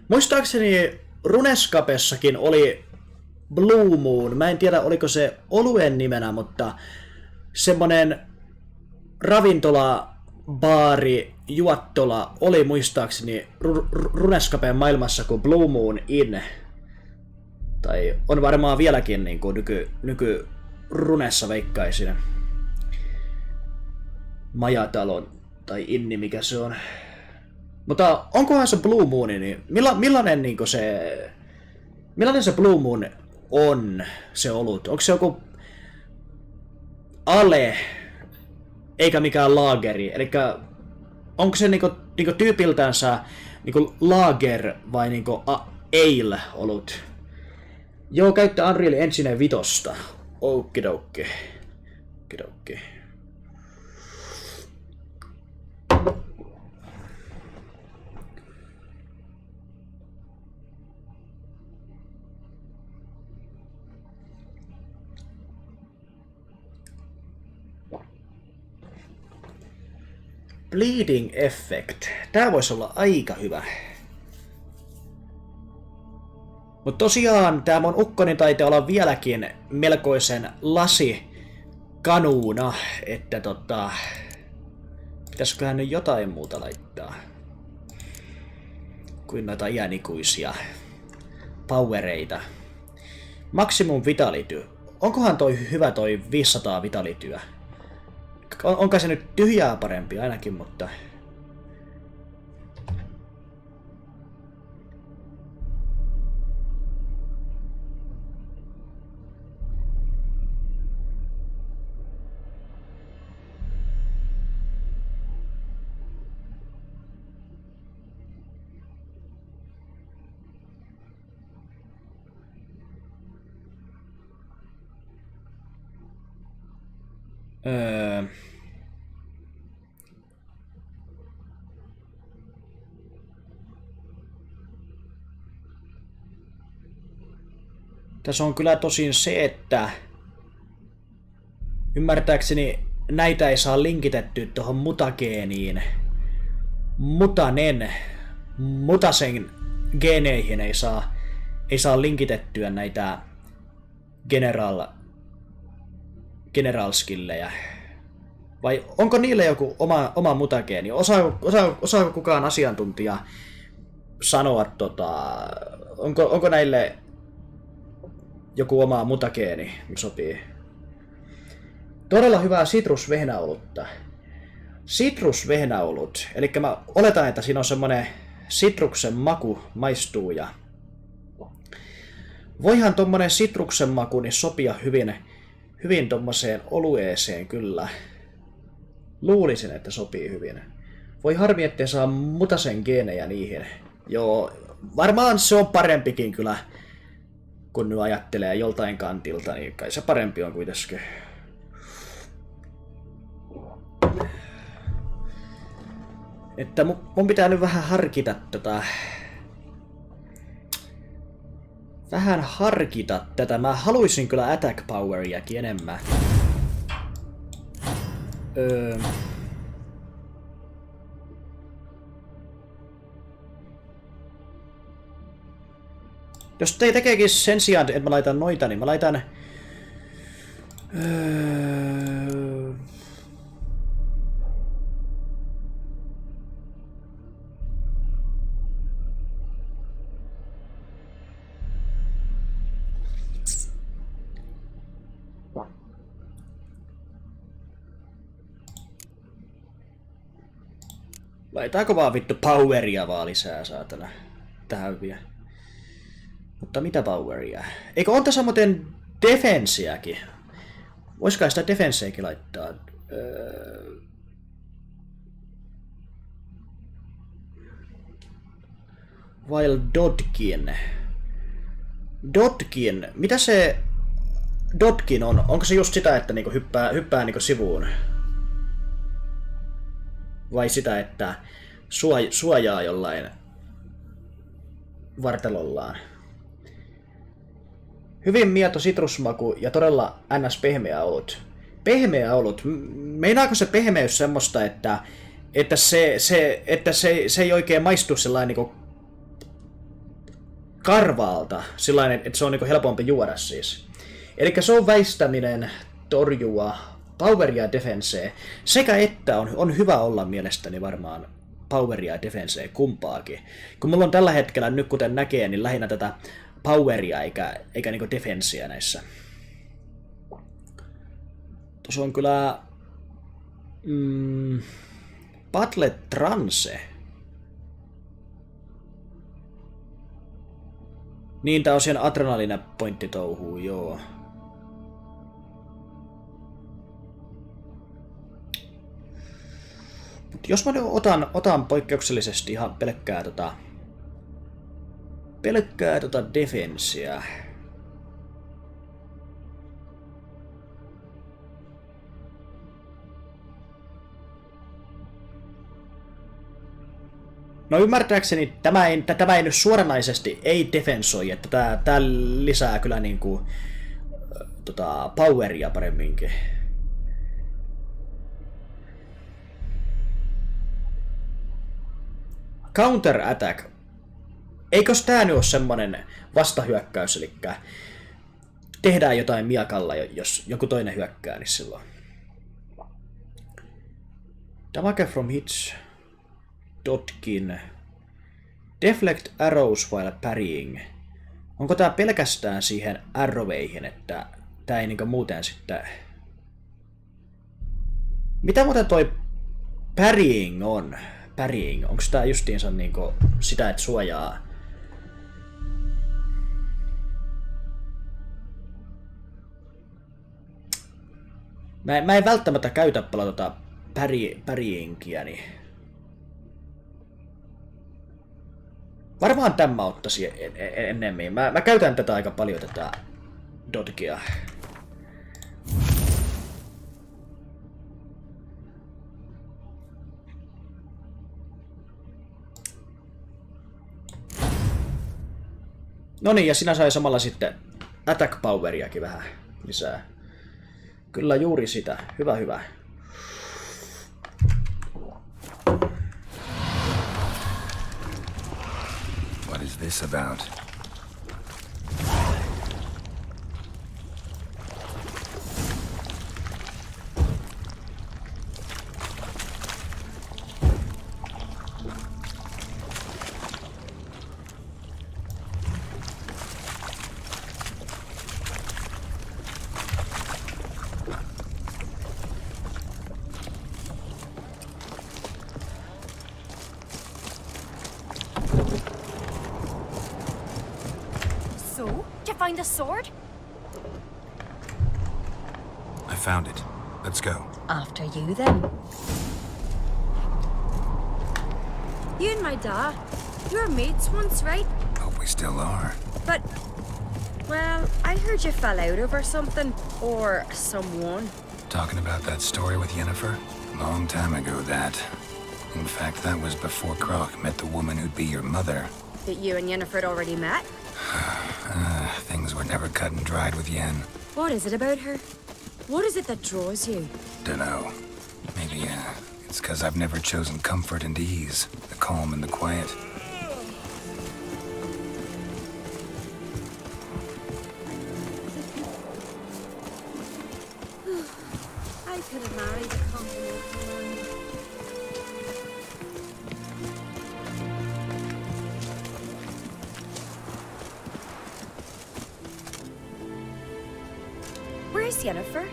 Muistaakseni Runescapessakin oli Blue Moon. Mä en tiedä oliko se oluen nimenä, mutta semmonen ravintola, baari, juottola oli muistaakseni Runescapen maailmassa kuin Blue Moon Inn. Tai on varmaan vieläkin niin kuin nyky Runessa veikkaisin. Majatalon tai inni, mikä se on. Mutta onkohan se Blue Moon, niin millainen niinku millainen se Blue Moon on, se olut? Onko se joku ale, eikä mikään laageri? Elikkä onko se niinku tyypiltänsä niinku lager vai niinku ale olut? Joo, käyttää Unreal Engine 5. Okidoki. Bleeding Effect. Tää voisi olla aika hyvä. Mutta tosiaan tää mun ukkonen taitaa olla vieläkin melkoisen lasikanuuna, että pitäisiköhän nyt jotain muuta laittaa kuin noita iänikuisia powereita. Maximum vitality. Onkohan toi hyvä toi 500 vitalityä? Onko se nyt tyhjää parempi ainakin, mutta... Tässä on kyllä tosin se, että ymmärtääkseni näitä ei saa linkitettyä tuohon mutageeniin. Mutasen geeneihin ei saa linkitettyä näitä general skillejä. Vai onko niille joku oma mutageeni? Osaako kukaan asiantuntija sanoa, onko näille joku oma mutageeni sopii? Todella hyvää sitrusvehnäolutta. Sitrusvehnäolut. Eli mä oletan, että siinä on semmonen sitruksen maku maistuu ja voihan tommonen sitruksen maku niin sopia hyvin tommoseen olueeseen kyllä. Luulisin, että sopii hyvin. Voi harmi, ettei saa mutasen geenejä niihin. Joo, varmaan se on parempikin kyllä, kun nyt ajattelee joltain kantilta, niin kai se parempi on kuitenkin. Että mun pitää nyt vähän harkita tätä. Mä haluaisin kyllä attack poweriakin enemmän. Jos te tekeekin sen sijaan, että mä laitan noita, niin mä laitan... Laitaanko vaan vittu poweria vaan lisää, saatana, tähän vielä. Mutta mitä poweria? Eikö on tässä muuten defensiäkin? Voisiko sitä defenseäkin laittaa? While Dodkin. Mitä se dotkin on? Onko se just sitä, että niinku hyppää niinku sivuun? Vai sitä, että suojaa jollain vartalollaan? Hyvin mieto sitrusmaku ja todella ns. Pehmeä olut. Pehmeä olut. Meinaako se pehmeys semmoista, että se ei oikein maistu sellainen niinku karvaalta, sellainen, että se on niinku helpompi juoda siis. Eli se on väistäminen, torjua, poweria ja defensee, sekä että on hyvä olla mielestäni varmaan poweria ja defensee kumpaakin. Kun mulla on tällä hetkellä nyt kuten näkee, niin lähinnä tätä poweria eikä niinku defensiä näissä. Tuossa on kyllä Battle Trance. Niin, tää on siihen adrenalina pointti touhuu, joo. Mut jos mä nyt otan poikkeuksellisesti ihan pelkkää defensiä. No ymmärtääkseni tämä ei nyt suoranaisesti ei defensoi, että tää lisää kyllä niinku poweria paremminkin. Counter attack. Eikös tää nyt ole semmonen vastahyökkäys, eli tehdään jotain miakalla, jos joku toinen hyökkää, niin silloin. Damage from hits. Dotkin. Deflect arrows while parrying. Onko tää pelkästään siihen arroweihin, että tää ei niinku muuten sitten... Mitä muuten toi parrying on? Parrying. Onko tää justiinsa niinku sitä, että suojaa? Mä en välttämättä käytä paljon parryingia, niin... Varmaan tämä ottaisi ennemmin. Mä käytän tätä aika paljon, tätä dodgia. Noniin, ja sinä sai samalla sitten attack poweriakin vähän lisää. Kyllä juuri sitä. Hyvä, hyvä. What is this about? Find a sword? I found it. Let's go. After you, then. You and my dad, you were mates once, right? Hope we still are. But, well, I heard you fell out over something, or someone. Talking about that story with Yennefer? Long time ago, that. In fact, that was before Croc met the woman who'd be your mother. That you and Yennefer had already met? Things were never cut and dried with Yen. What is it about her? What is it that draws you? Dunno. Maybe, it's 'cause I've never chosen comfort and ease, the calm and the quiet. I could have married a compliment man. Where's Yennefer?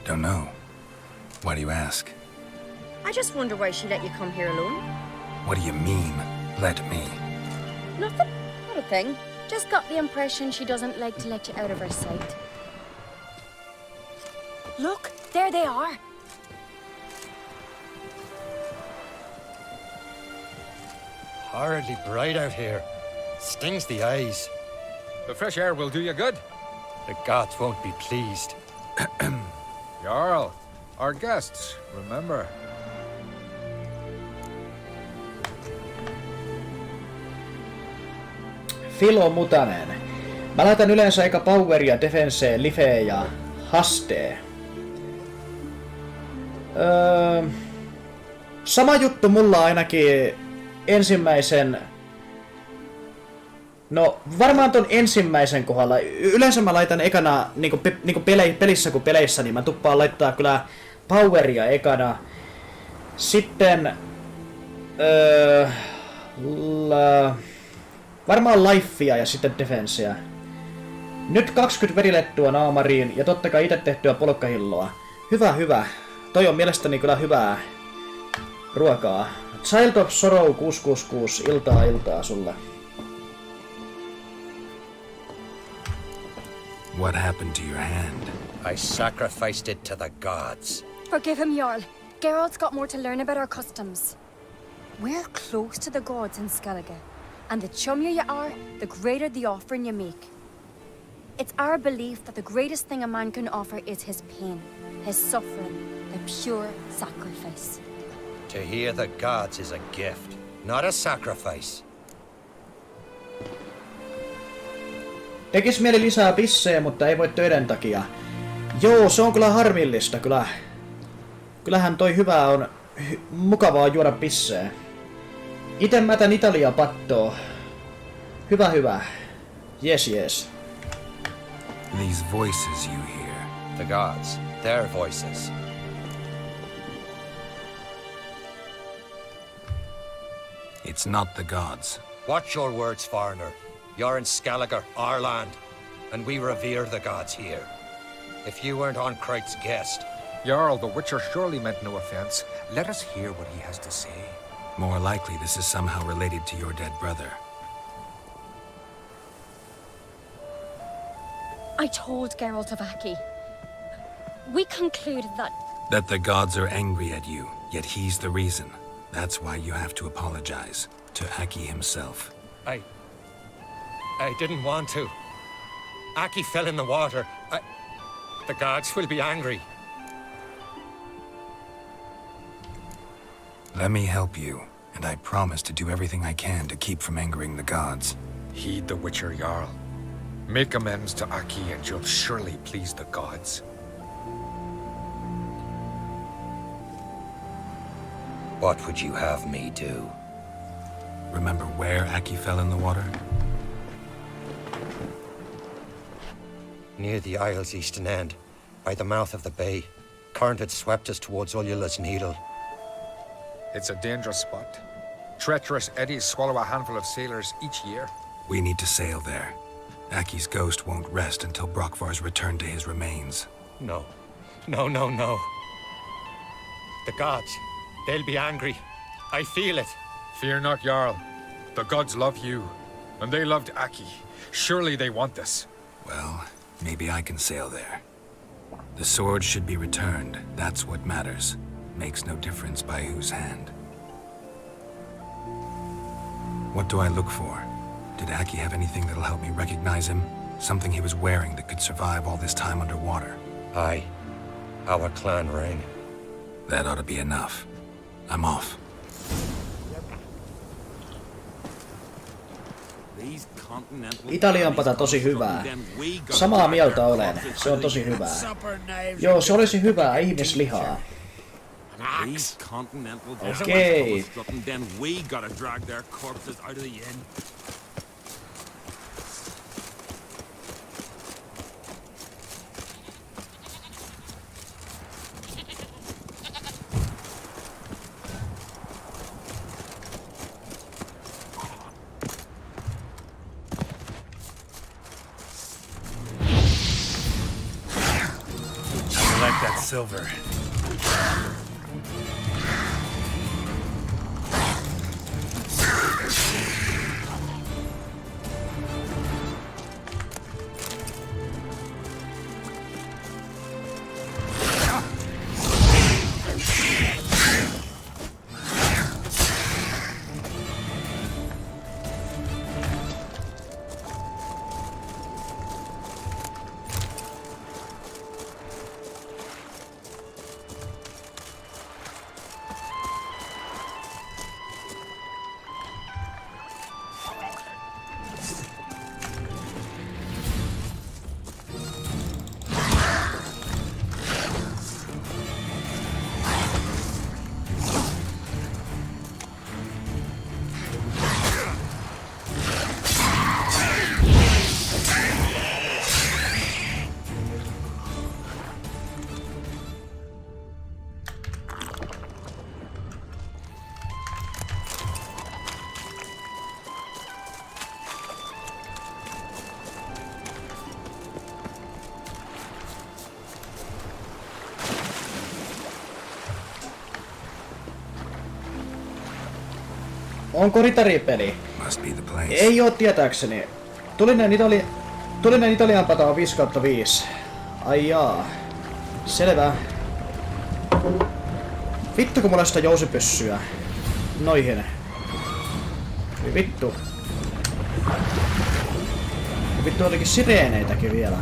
Don't know. Why do you ask? I just wonder why she let you come here alone. What do you mean, let me? Nothing. Not a thing. Just got the impression she doesn't like to let you out of her sight. Look, there they are. Horridly bright out here. Stings the eyes. The fresh air will do you good. The gods won't be pleased. Jarl, our guests, remember. Filo Mutanen. Mä laitan yleensä eka poweria, defenseen, lifee ja hastee. Sama juttu mulla ainakin ensimmäisen... No, varmaan ton ensimmäisen kohdalla. Yleensä mä laitan ekana, niinku pelissä kuin peleissä, niin mä tuppaan laittaa kyllä poweria ekana. Sitten... varmaan lifea ja sitten defenseä. Nyt 20 verilettua naamariin ja totta kai itse tehtyä polkkahilloa. Hyvä. Toi on mielestäni kyllä hyvää ruokaa. Child of Sorrow 666, iltaa sulle. What happened to your hand? I sacrificed it to the gods. Forgive him, Jarl. Geralt's got more to learn about our customs. We're close to the gods in Skellige, and the chummier you are, the greater the offering you make. It's our belief that the greatest thing a man can offer is his pain, his suffering, a pure sacrifice. To hear the gods is a gift, not a sacrifice. Tekis mieli lisää pissejä, mutta ei voi töiden takia. Joo, se on kyllä harmillista, kyllä. Kyllähän toi hyvää on mukavaa juoda pissejä. Ite mä tän Italia pattoo. Hyvä. Yes. These voices you hear. The gods, their voices. It's not the gods. Watch your words, foreigner. You're in Skellige, our land, and we revere the gods here. If you weren't on Kright's guest... Jarl, the Witcher surely meant no offense. Let us hear what he has to say. More likely this is somehow related to your dead brother. I told Geralt of Aki. We concluded that... That the gods are angry at you, yet he's the reason. That's why you have to apologize. To Aki himself. I didn't want to. Aki fell in the water. The gods will be angry. Let me help you, and I promise to do everything I can to keep from angering the gods. Heed the Witcher, Jarl. Make amends to Aki and you'll surely please the gods. What would you have me do? Remember where Aki fell in the water? Near the isle's eastern end, by the mouth of the bay. Current had swept us towards Ullula's Needle. It's a dangerous spot. Treacherous eddies swallow a handful of sailors each year. We need to sail there. Aki's ghost won't rest until Brokvar's returned to his remains. No. The gods, they'll be angry. I feel it. Fear not, Jarl. The gods love you, and they loved Aki. Surely they want this. Well, maybe I can sail there. The sword should be returned. That's what matters. Makes no difference by whose hand. What do I look for? Did Aki have anything that'll help me recognize him? Something he was wearing that could survive all this time underwater? Aye. Our clan ring. That ought to be enough. I'm off. Italianpata tosi hyvää. Samaa mieltä olen. Se on tosi hyvää. Joo, se olisi hyvää ihmislihaa. Okei. Silver. Onko ritaripeli? Ei oo tietääkseni. Tulinen Italian pata on 5/5. Ai jaa. Selvä. Vittu kun mulla on sitä jousipyssyä. Noihin. Vittu. Vittu olikin sireeneitäkin vielä.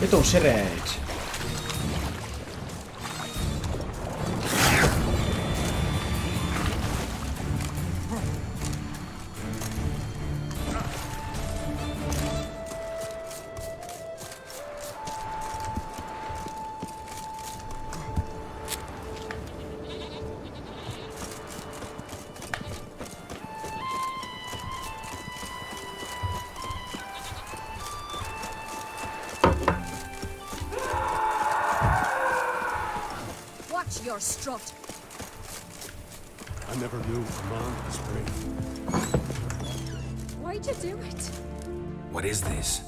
Vitun sireenit. Your strut. I never knew a man was brave. Why'd you do it? What is this?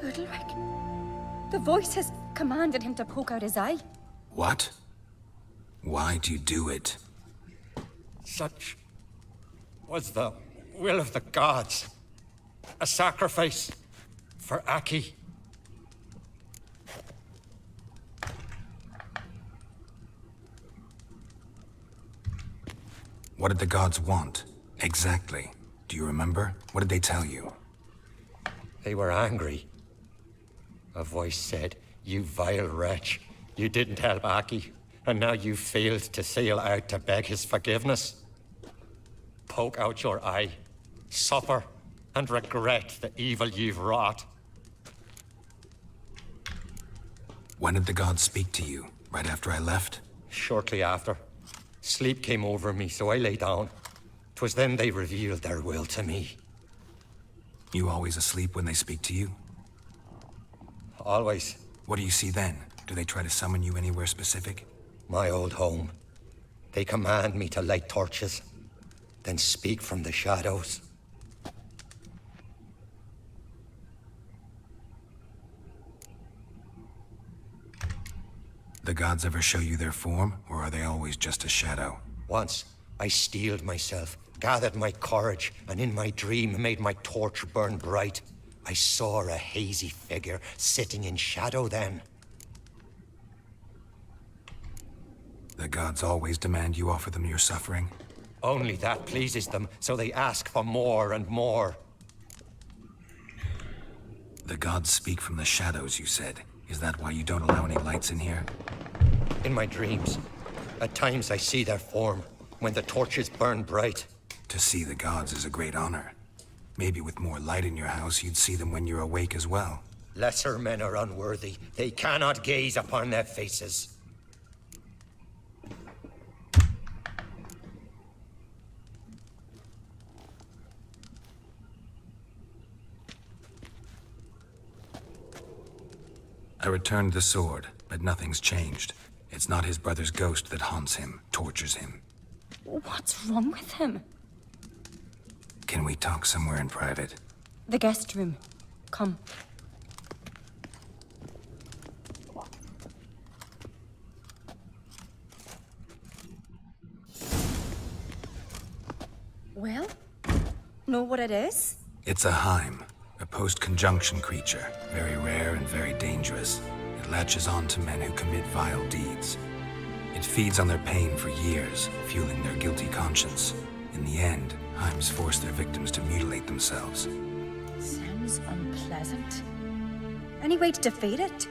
Udalric. The voice has commanded him to poke out his eye. What? Why'd you do it? Such was the will of the gods. A sacrifice for Aki. What did the gods want? Exactly. Do you remember? What did they tell you? They were angry. A voice said, "You vile wretch. You didn't help Aki, and now you failed to sail out to beg his forgiveness. Poke out your eye, suffer, and regret the evil you've wrought." When did the gods speak to you? Right after I left? Shortly after. Sleep came over me, so I lay down. 'Twas then they revealed their will to me. You always asleep when they speak to you? Always. What do you see then? Do they try to summon you anywhere specific? My old home. They command me to light torches, then speak from the shadows. The gods ever show you their form, or are they always just a shadow? Once, I steeled myself, gathered my courage, and in my dream made my torch burn bright. I saw a hazy figure sitting in shadow then. The gods always demand you offer them your suffering? Only that pleases them, so they ask for more and more. The gods speak from the shadows, you said. Is that why you don't allow any lights in here? In my dreams, at times I see their form, when the torches burn bright. To see the gods is a great honor. Maybe with more light in your house, you'd see them when you're awake as well. Lesser men are unworthy. They cannot gaze upon their faces. I returned the sword, but nothing's changed. It's not his brother's ghost that haunts him, tortures him. What's wrong with him? Can we talk somewhere in private? The guest room. Come. Well, know what it is? It's a Heim, a post-conjunction creature, very rare and very dangerous. It latches on to men who commit vile deeds. It feeds on their pain for years, fueling their guilty conscience. In the end, Heims force their victims to mutilate themselves. Sounds unpleasant. Any way to defeat it?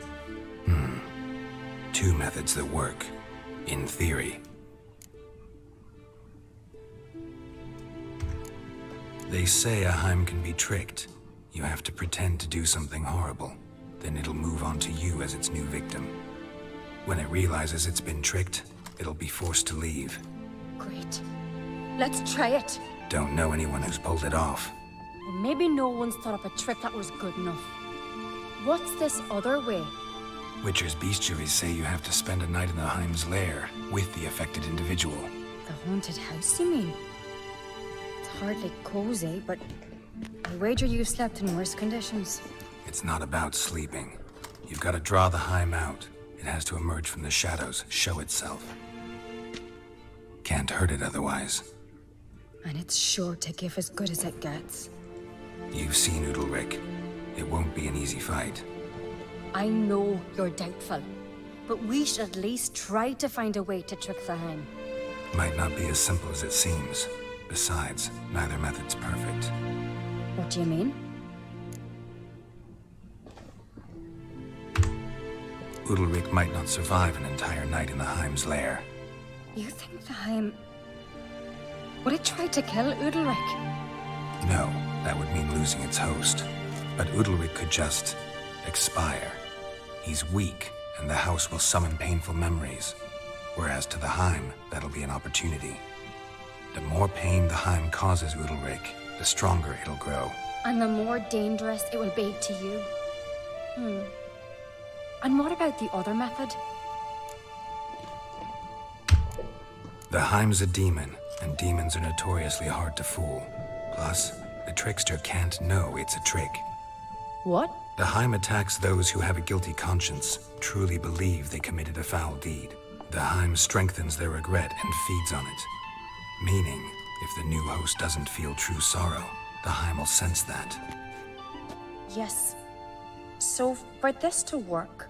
Two methods that work, in theory. They say a Heim can be tricked. You have to pretend to do something horrible. Then it'll move on to you as its new victim. When it realizes it's been tricked, it'll be forced to leave. Great. Let's try it. Don't know anyone who's pulled it off. Or maybe no one's thought up a trick that was good enough. What's this other way? Witcher's bestiaries say you have to spend a night in the Heim's lair with the affected individual. The haunted house, you mean? It's hardly cozy, but I wager you slept in worse conditions. It's not about sleeping. You've got to draw the Heim out. It has to emerge from the shadows, show itself. Can't hurt it otherwise. And it's sure to give as good as it gets. You've seen Udalric. It won't be an easy fight. I know you're doubtful, but we should at least try to find a way to trick the Heim. Might not be as simple as it seems. Besides, neither method's perfect. What do you mean? Udalric might not survive an entire night in the Heim's lair. You think the Heim... would it try to kill Udalric? No, that would mean losing its host. But Udalric could just... expire. He's weak, and the house will summon painful memories. Whereas to the Heim, that'll be an opportunity. The more pain the Heim causes Udalric, the stronger it'll grow. And the more dangerous it will be to you. And what about the other method? The Heim's a demon, and demons are notoriously hard to fool. Plus, the trickster can't know it's a trick. What? The Heim attacks those who have a guilty conscience, truly believe they committed a foul deed. The Heim strengthens their regret and feeds on it. Meaning, if the new host doesn't feel true sorrow, the Heim will sense that. Yes. So, for this to work,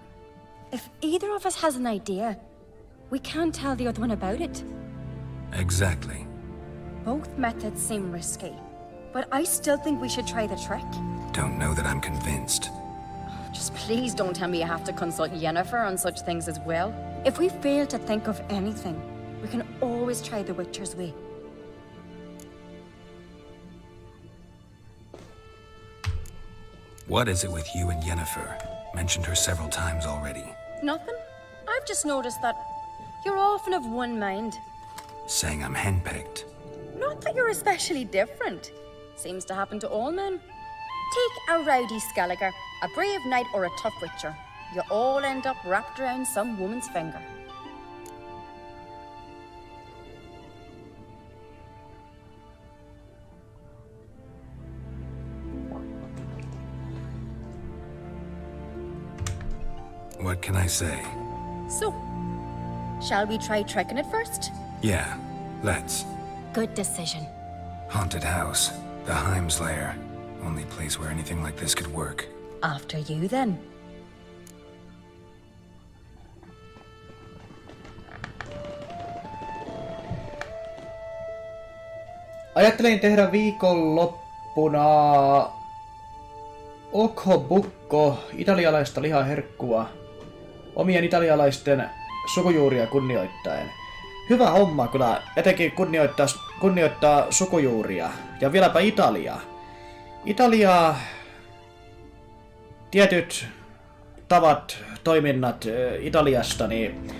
if either of us has an idea, we can't tell the other one about it. Exactly. Both methods seem risky, but I still think we should try the trick. Don't know that I'm convinced. Just please don't tell me you have to consult Yennefer on such things as well. If we fail to think of anything, we can always try the Witcher's way. What is it with you and Yennefer? Mentioned her several times already. Nothing. I've just noticed that you're often of one mind. Saying I'm henpecked. Not that you're especially different. Seems to happen to all men. Take a rowdy Skelliger, a brave knight, or a tough witcher. You all end up wrapped around some woman's finger. What can I say? So, shall we try tricking it first? Yeah, let's. Good decision. Haunted house. The Heim's lair. Only place where anything like this could work. After you, then. Ajattelin tehdä viikonloppuna okobukko, italialaista lihaherkkua, omien italialaisten sukujuuria kunnioittaen. Hyvä homma kyllä, etenkin kunnioittaa sukujuuria. Ja vieläpä Italiaa. Italia, tietyt tavat, toiminnat Italiasta, niin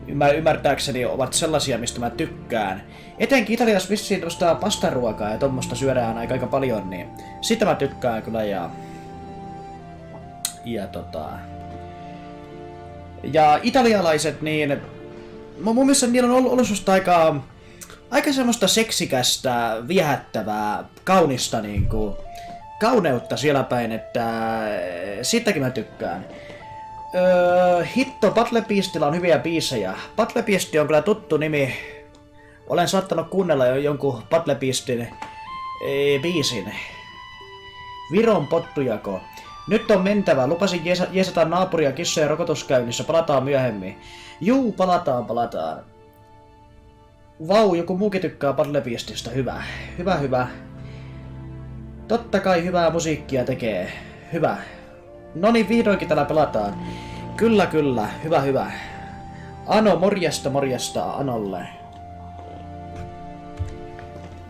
ymmärtääkseni ovat sellaisia, mistä mä tykkään. Etenkin Italiassa vissiin tuosta pastaruokaa ja tommosta syödään aika paljon, niin sitä mä tykkään kyllä ja italialaiset, niin mun mielestä niillä on ollut semmoista aika semmoista seksikästä, viehättävää, kaunista niinku kauneutta siellä päin, että siitäkin mä tykkään. Hitto, Battle Beastilla on hyviä biisejä. Battle Beast on kyllä tuttu nimi. Olen saattanut kuunnella jo jonkun Battle Beastin biisin. Viron pottujako. Nyt on mentävä. Lupasin jeesata naapuria kissojen rokotuskäynnissä. Palataan myöhemmin. Juu, palataan. Vau, joku muukin tykkää Battle Beastista. Hyvä. Totta kai hyvää musiikkia tekee. Hyvä. Noniin, vihdoinkin täällä pelataan. Kyllä. Hyvä. Ano, morjesta Anolle.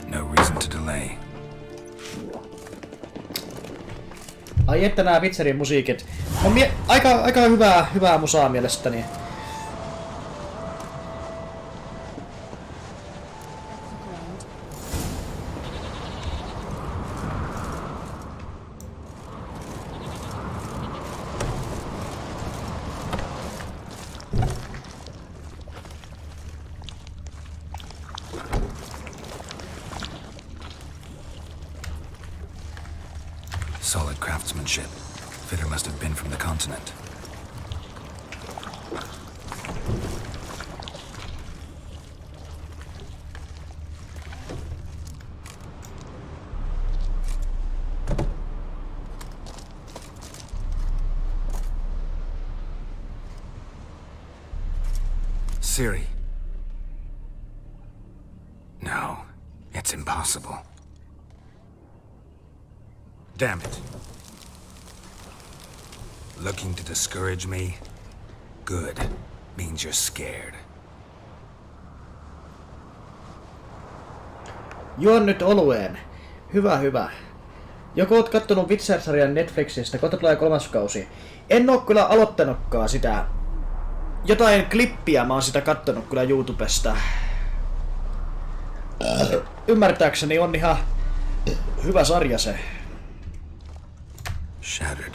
No reason to delay. Ai että nää Witcherin musiikit. On aika hyvää musaa mielestäni. Solid craftsmanship. Fitter must have been from the continent. Ciri. No, it's impossible. Damn it. Looking to discourage me? Good. Means you're scared. Juon nyt olueen. Hyvä. Joko oot kattonut Witcher-sarjan Netflixistä, kohta tulee 3. kausi. En oo kyllä aloittanutkaan sitä. Jotain klippiä mä oon sitä kattonut kyllä YouTubesta. Ymmärtääkseni on ihan hyvä sarja se. Shattered.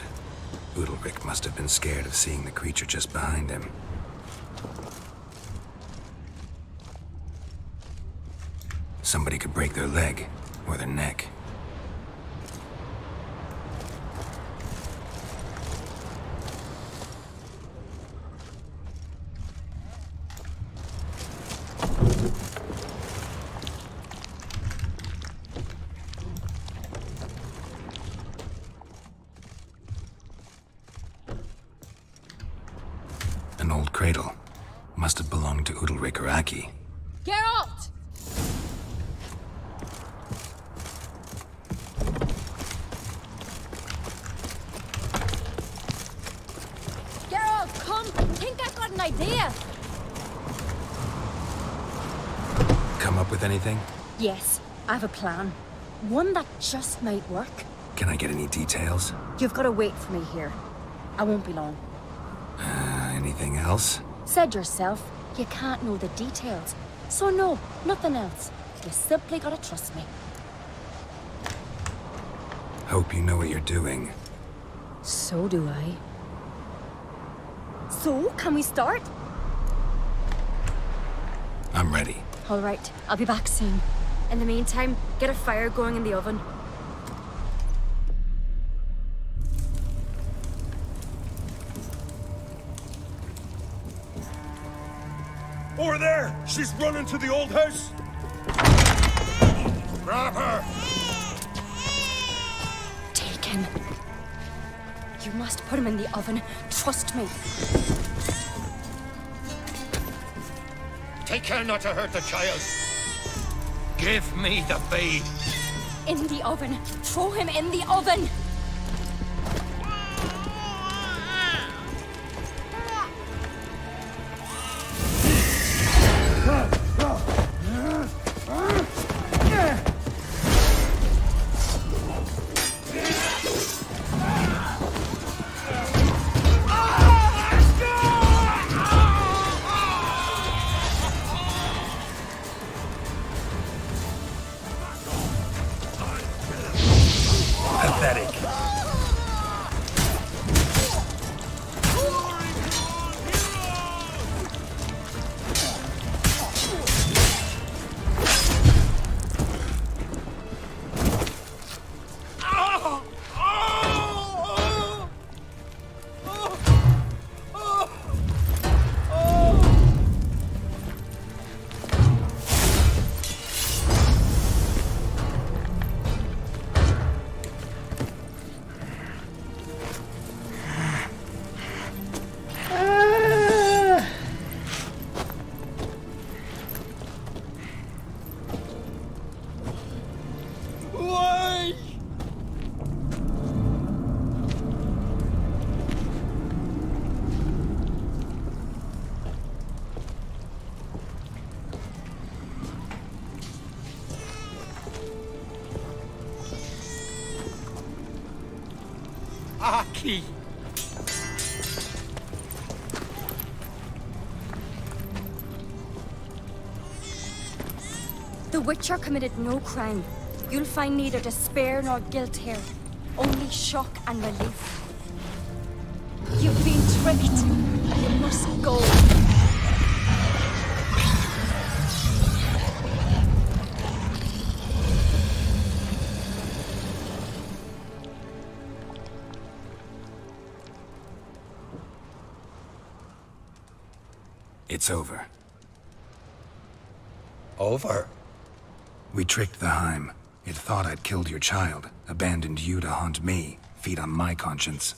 Udalric must have been scared of seeing the creature just behind him. Somebody could break their leg or their neck. An old cradle. Must have belonged to Udalric or Aki. Geralt! Geralt, come! Think I've got an idea! Come up with anything? Yes, I have a plan. One that just might work. Can I get any details? You've got to wait for me here. I won't be long. Anything else? Said yourself, you can't know the details. So no, nothing else. You simply gotta trust me. Hope you know what you're doing. So do I. So, can we start? I'm ready. All right, I'll be back soon. In the meantime, get a fire going in the oven. Over there! She's running to the old house! Grab her! Take him. You must put him in the oven. Trust me. Take care not to hurt the child. Give me the babe. In the oven. Throw him in the oven. Aki! The Witcher committed no crime. You'll find neither despair nor guilt here. Only shock and relief. You've been tricked. You must go. It's over. Over? We tricked the Heim. It thought I'd killed your child, abandoned you to haunt me, feed on my conscience.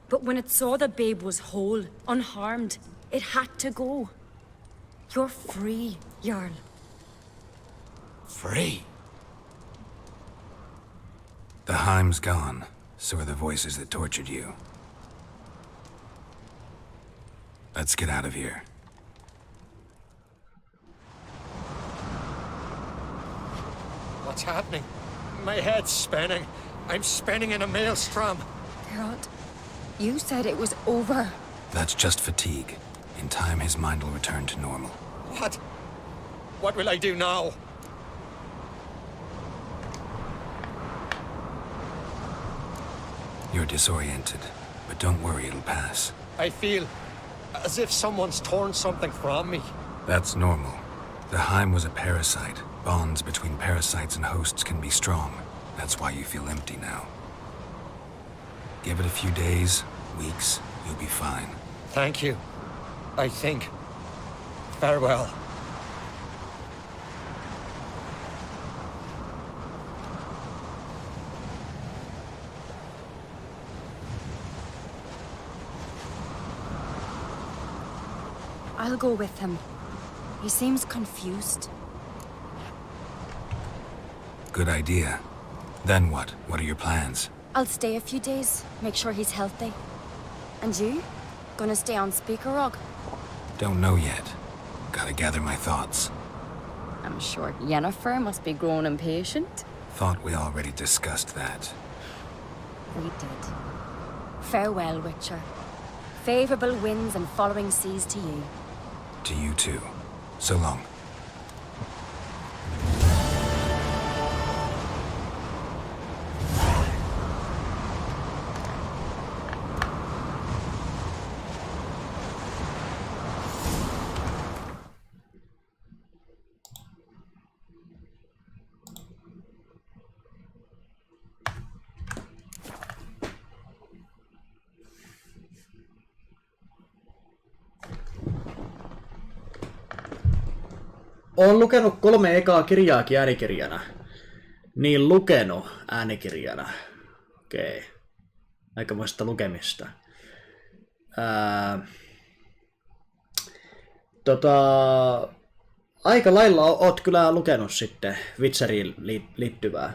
But when it saw the babe was whole, unharmed, it had to go. You're free, Jarl. Free? The Heim's gone, so are the voices that tortured you. Let's get out of here. What's happening? My head's spinning. I'm spinning in a maelstrom. Geralt, you said it was over. That's just fatigue. In time, his mind will return to normal. What? What will I do now? You're disoriented, but don't worry, it'll pass. I feel as if someone's torn something from me. That's normal. The Heim was a parasite. Bonds between parasites and hosts can be strong. That's why you feel empty now. Give it a few days, weeks, you'll be fine. Thank you. I think. Farewell. I'll go with him. He seems confused. Good idea. Then what? What are your plans? I'll stay a few days, make sure he's healthy. And you? Gonna stay on Speaker Rog? Don't know yet. Gotta gather my thoughts. I'm sure Yennefer must be growing impatient. Thought we already discussed that. We did. Farewell, Witcher. Favorable winds and following seas to you. To you too. So long. Olen lukenut 3 ekaa kirjaakin äänikirjana. Niin lukenut äänikirjana. Okei. Aikamoista lukemista. Aika lailla oot kyllä lukenut sitten Witcheriin liittyvää.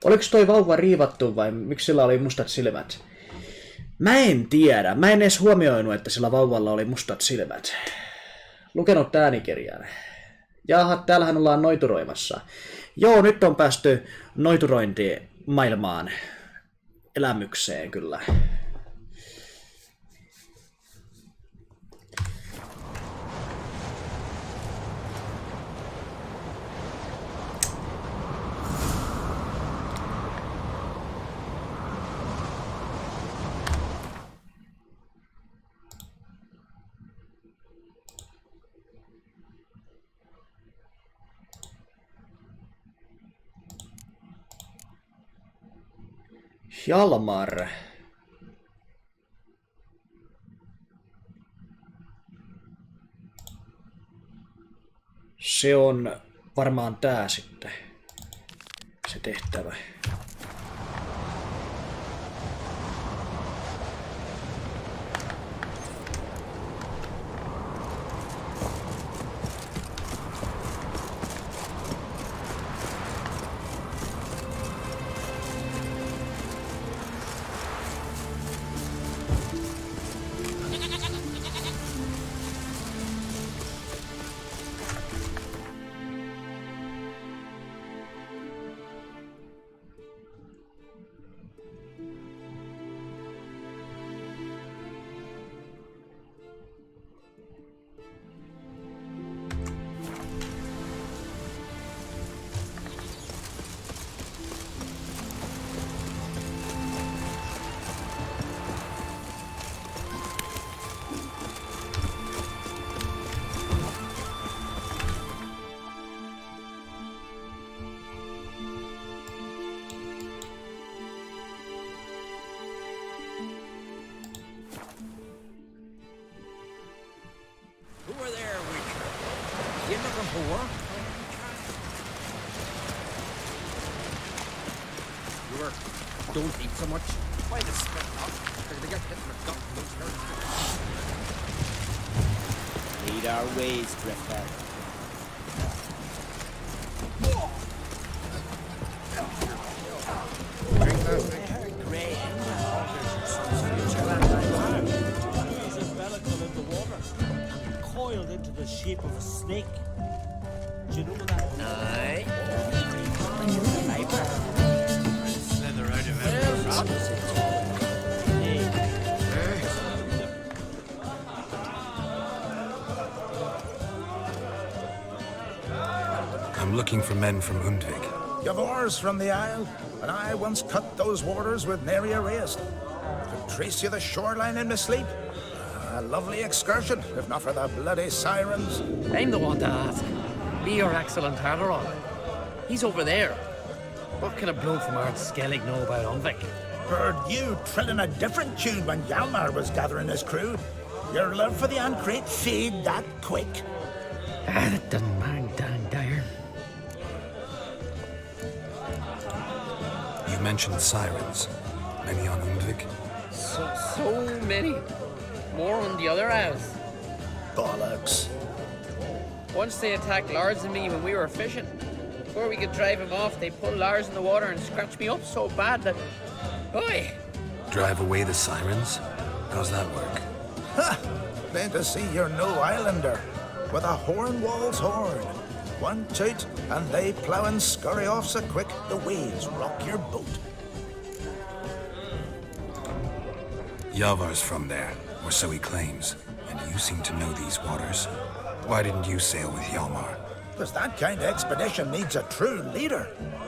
Oliko toi vauva riivattu vai miksi sillä oli mustat silmät? Mä en tiedä. Mä en edes huomioinut, että sillä vauvalla oli mustat silmät. Lukenut äänikirjan. Jaha, täällähän ollaan noituroimassa. Joo, nyt on päästy noiturointimaailmaan. Elämykseen kyllä. Hjalmar. Se on varmaan tää sitten. Se tehtävä. whore. Don't eat so much. Why the spit out? They're gonna get hit in the gut. Need our ways, Drifter. He's umbilical in the water and coiled into the shape of a snake. Do you know that? Aye. Slither out of I'm looking for men from Undvik. You've oars from the Isle, and I once cut those waters with nary a raist. Could trace you the shoreline in my sleep. A lovely excursion, if not for the bloody sirens. I'm the one to ask. Be your excellent Harderon. He's over there. What can a bloke from Ard Skellig know about Undvik? Heard you trilling a different tune when Hjalmar was gathering his crew. Your love for the Ancrate fade that quick. That doesn't mind dang dire. You mentioned sirens. Many on Undvik? So many. More on the other house. Bollocks. Once they attacked Lars and me when we were fishing. Before we could drive him off, they pulled Lars in the water and scratched me up so bad that... Oi! Drive away the sirens? How's that work? Ha! Plain to see you're no islander. With a horn wall's horn. One toot, and they plough and scurry off so quick the waves rock your boat. Yavar's from there, or so he claims. And you seem to know these waters. Why didn't you sail with Hjalmar? Because that kind of expedition needs a true leader.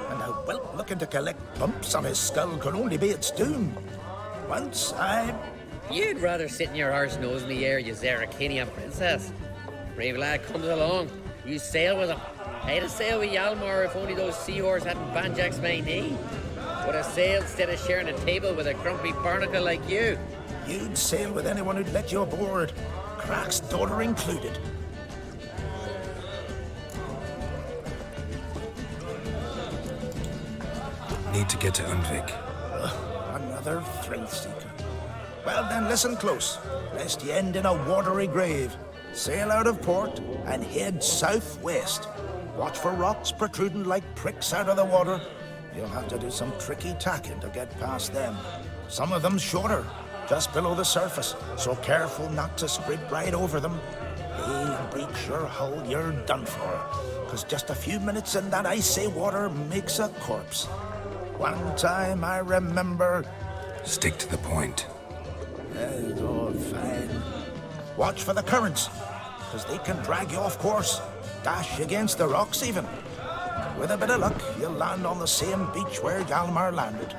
And a whelp looking to collect bumps on his skull can only be its doom. Once I... You'd rather sit in your arse nose in the air, you Zaracanian princess. Brave lad comes along. You sail with him. I'd have sailed with Hjalmar if only those seahorses hadn't banjaxed my knee. Would have sailed instead of sharing a table with a grumpy barnacle like you. You'd sail with anyone who'd let you aboard. Crack's daughter included. Need to get to Undvik. Another thrill seeker. Well then, listen close, lest you end in a watery grave. Sail out of port and head southwest. Watch for rocks protruding like pricks out of the water. You'll have to do some tricky tacking to get past them. Some of them shorter, just below the surface, so careful not to scrape right over them. Hey, breach your hull, you're done for. 'Cause just a few minutes in that icy water makes a corpse. One time I remember... Stick to the point. Oh, fine. Watch for the currents, 'cause they can drag you off course. Dash against the rocks even. With a bit of luck, you'll land on the same beach where Hjalmar landed.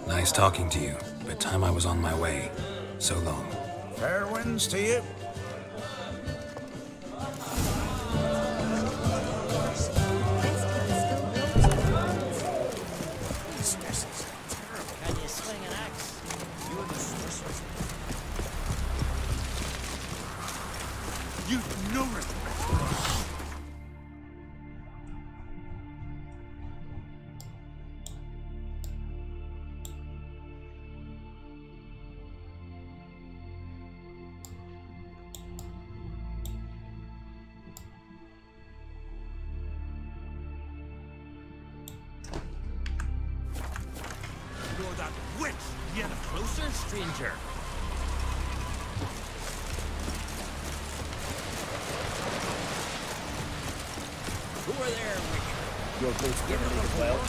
Nice talking to you, but time I was on my way. So long. Fair winds to you. Can you swing an axe? You and the sorceress. You've no respect for us. You're that witch! Get closer, stranger! Who are there, Witcher? Your boat's getting ready as well.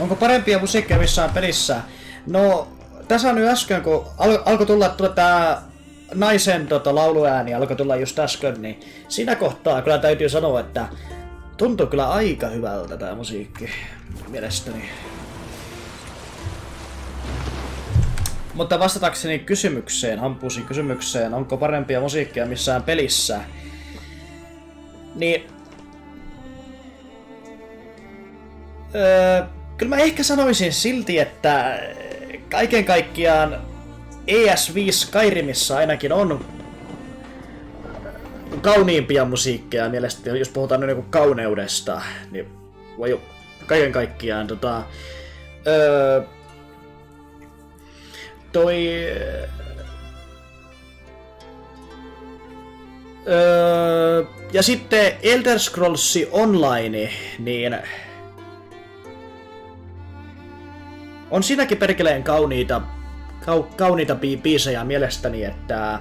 Onko parempia musiikkia missään pelissä? No, tässä on nyt äsken, kun alkoi tulla tää naisen lauluääni, alkoi tulla just äsken, niin siinä kohtaa kyllä täytyy sanoa, että tuntuu kyllä aika hyvältä tää musiikki, mielestäni. Mutta vastatakseni kysymykseen, Hampusin kysymykseen, onko parempia musiikkia missään pelissä, niin kyllä mä ehkä sanoisin silti, että kaiken kaikkiaan ES5 Skyrimissa ainakin on kauniimpia musiikkeja mielestäni, jos puhutaan niin kuin kauneudesta, niin voi kaiken kaikkiaan ja sitten Elder Scrolls Online, niin on siinäkin perkeleen kauniita biisejä mielestäni, että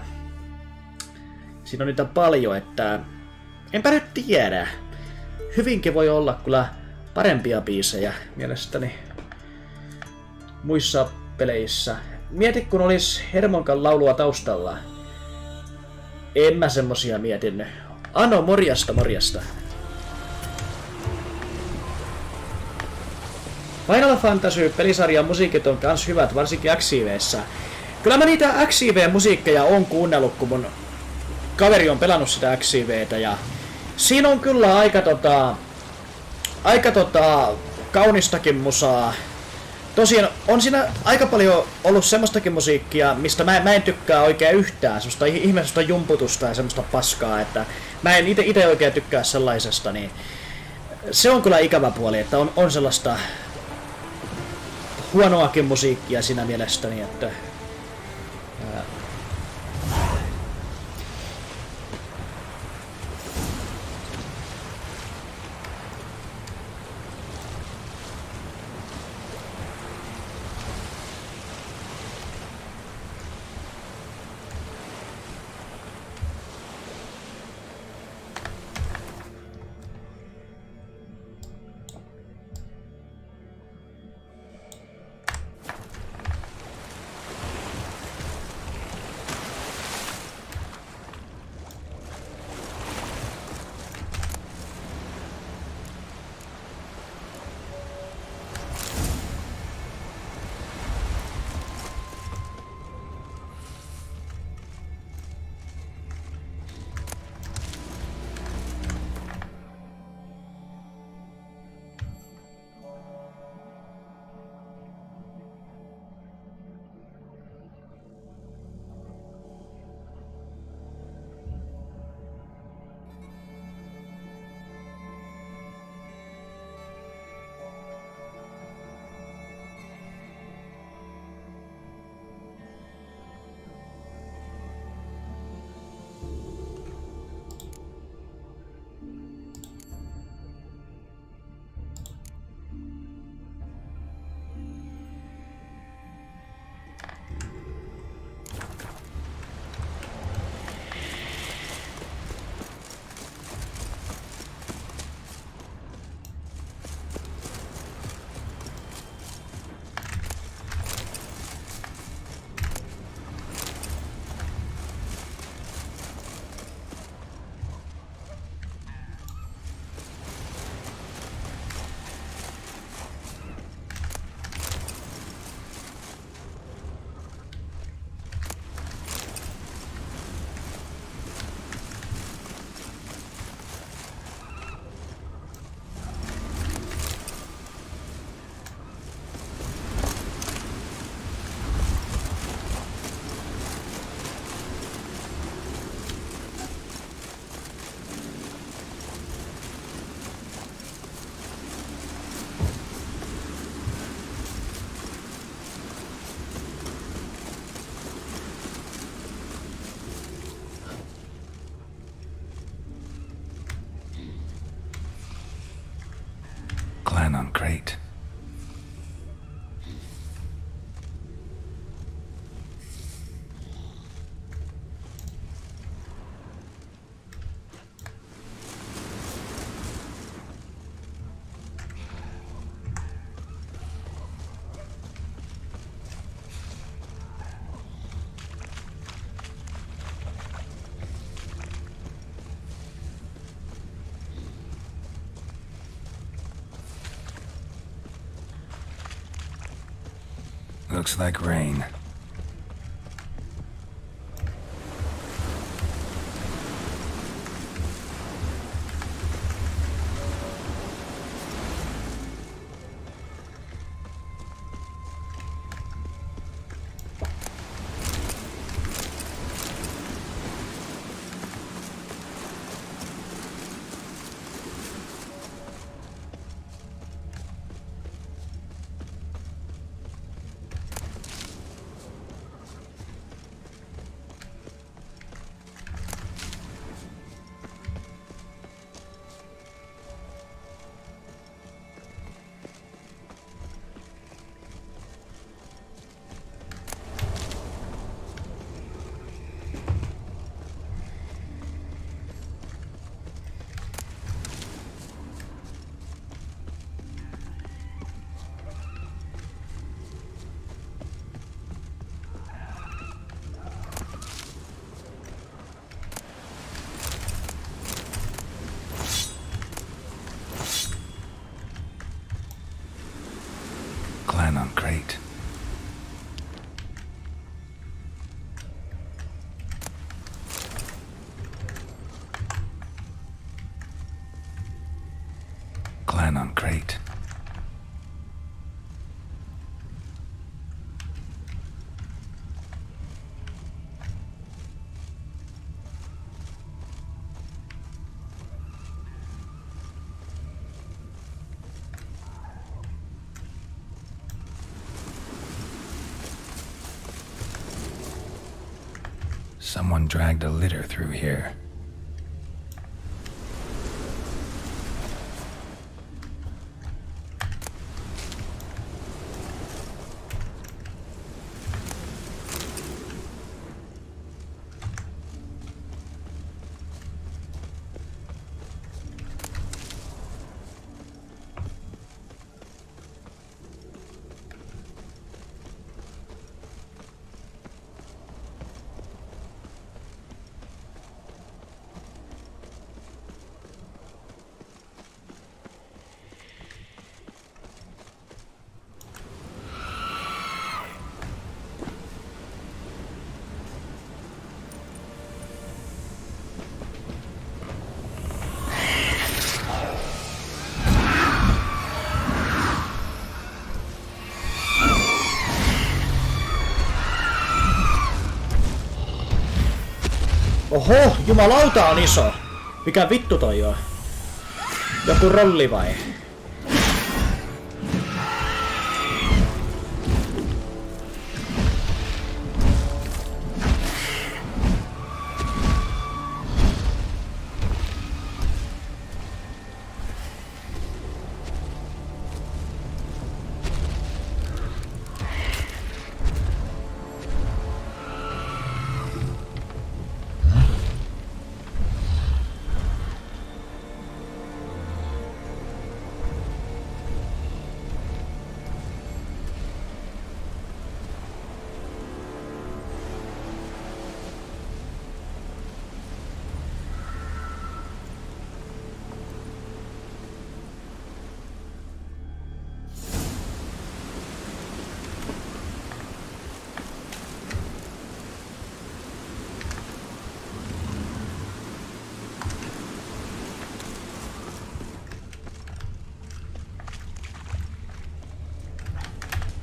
siinä on niitä paljon, että enpä nyt tiedä. Hyvinkin voi olla kyllä parempia biisejä mielestäni muissa peleissä. Mieti, kun olis Hermonkan laulua taustalla. En mä semmosia mietin. Ano, morjesta. Final Fantasy-pelisarjan musiikit on kans hyvät, varsinkin XIV:ssä. Kyllä mä niitä XIV-musiikkeja on kuunnellut, kun mun kaveri on pelannut sitä XIV:tä, ja siinä on kyllä aika kaunistakin musaa. Tosiaan on siinä aika paljon ollut semmoistakin musiikkia, mistä mä en tykkää oikein yhtään, semmoista ihmeellistä jumputusta ja semmoista paskaa, että mä en ite oikein tykkää sellaisesta, niin se on kyllä ikävä puoli, että on sellaista huonoakin musiikkia siinä mielestäni, että Looks like rain. Clan on crate. Clan on crate. Someone dragged a litter through here. Oho, jumalauta on iso. Mikä vittu toi on? Joku rolli vai?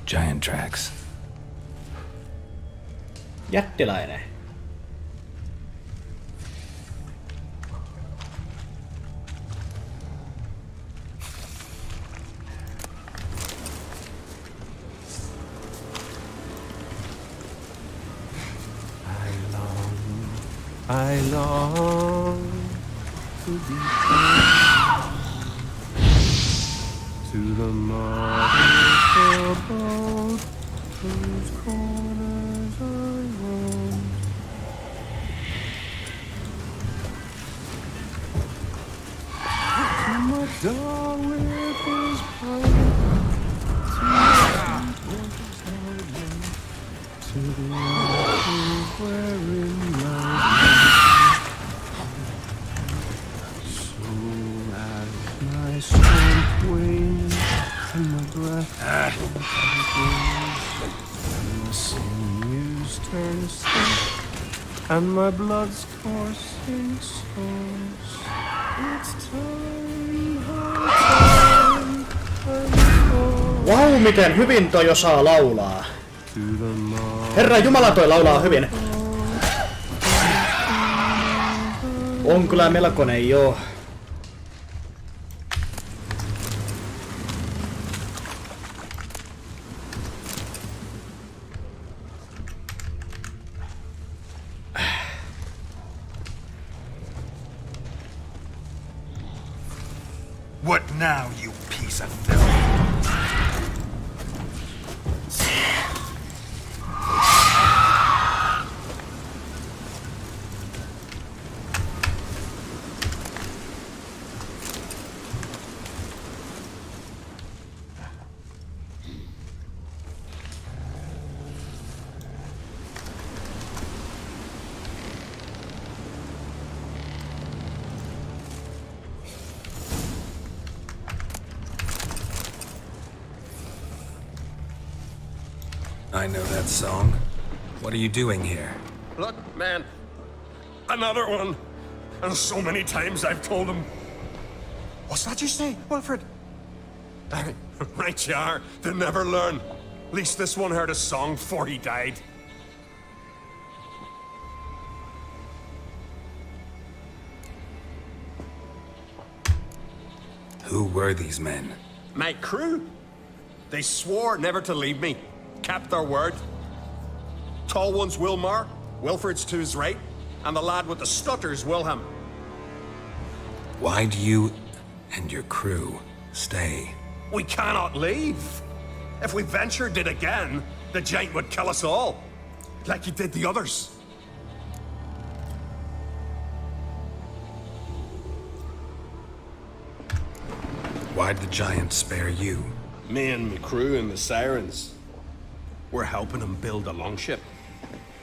Giant tracks. Jättiläinen. I long to be to the marble boat whose corners I roam. To my dog with his pipe, to the apples wherein lies so as my strength wanes and my breath My sinews turn stiff, and my blood's coursing souls. It's time, Vau, miten hyvin toi osaa laulaa. Herra Jumala, toi laulaa hyvin. On kyllä melkoinen, joo. What now, you piece of filth? I know that song. What are you doing here? Look, man. Another one. And so many times I've told him. What's that you say, Wilfred? Right you are. They never learn. At least this one heard a song before he died. Who were these men? My crew. They swore never to leave me. Kept their word. Tall one's Wilmar, Wilfred's to his right, and the lad with the stutter's Wilhelm. Why do you and your crew stay? We cannot leave. If we ventured it again, the giant would kill us all, like he did the others. Why'd the giant spare you? Me and my crew and the sirens. We're helping him build a longship.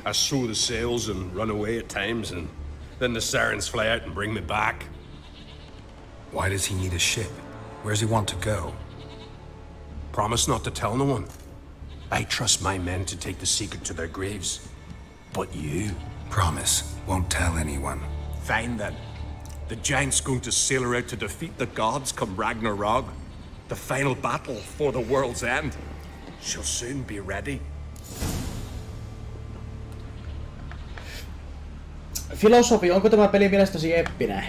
I sew the sails and run away at times, and then the sirens fly out and bring me back. Why does he need a ship? Where's he want to go? Promise not to tell no one. I trust my men to take the secret to their graves. But you? Promise, won't tell anyone. Fine then. The giant's going to sail her out to defeat the gods come Ragnarok. The final battle for the world's end. She'll soon be ready. Filosofi, onko tämä peli mielestäsi eeppinen?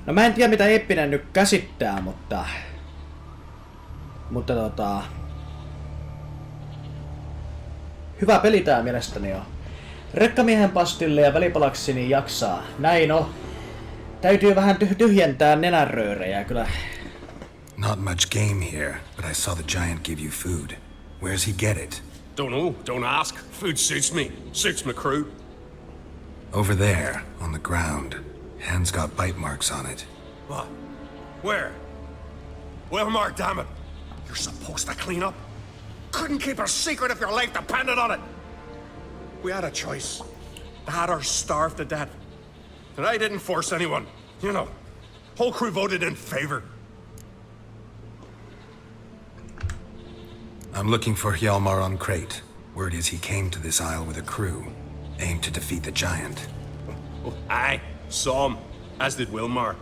No mä en tiedä mitä eeppinen nyt käsittää, mutta hyvä peli tää mielestäni on. Rekkamiehen pastille ja välipalaksini jaksaa. Näin on. Täytyy vähän tyhjentää nenänröörejä kyllä. Not much game here, but I saw the giant give you food. Where's he get it? Don't know, don't ask. Food suits me, suits my crew. Over there, on the ground. Hand's got bite marks on it. What? Where? Wilmar, damn it. You're supposed to clean up. Couldn't keep a secret if your life depended on it. We had a choice. The Hatters starved to death. And I didn't force anyone. You know, whole crew voted in favor. I'm looking for Hjalmar on Crate. Word is he came to this isle with a crew, aimed to defeat the giant. Oh, aye, saw him, as did Wilmar.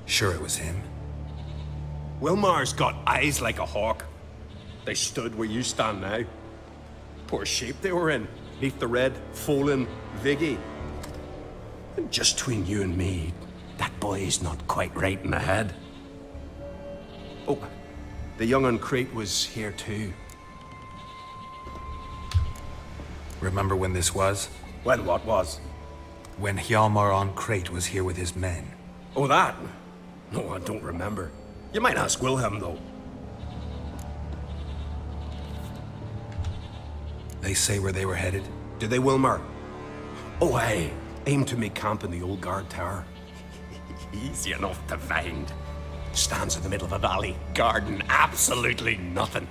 Sure it was him? Wilmar's got eyes like a hawk. They stood where you stand now. Poor shape they were in, neath the red, Folin, Viggy. And just between you and me, that boy's not quite right in the head. Oh, the young on Crate was here too. Remember when this was? When what was? When Hjalmar on Crate was here with his men. Oh, that? No, I don't remember. You might ask Wilhelm, though. They say where they were headed? Did they, Wilmar? Oh, aye. Aim to make camp in the old guard tower. Easy enough to find. Stands in the middle of a valley, guarding absolutely nothing.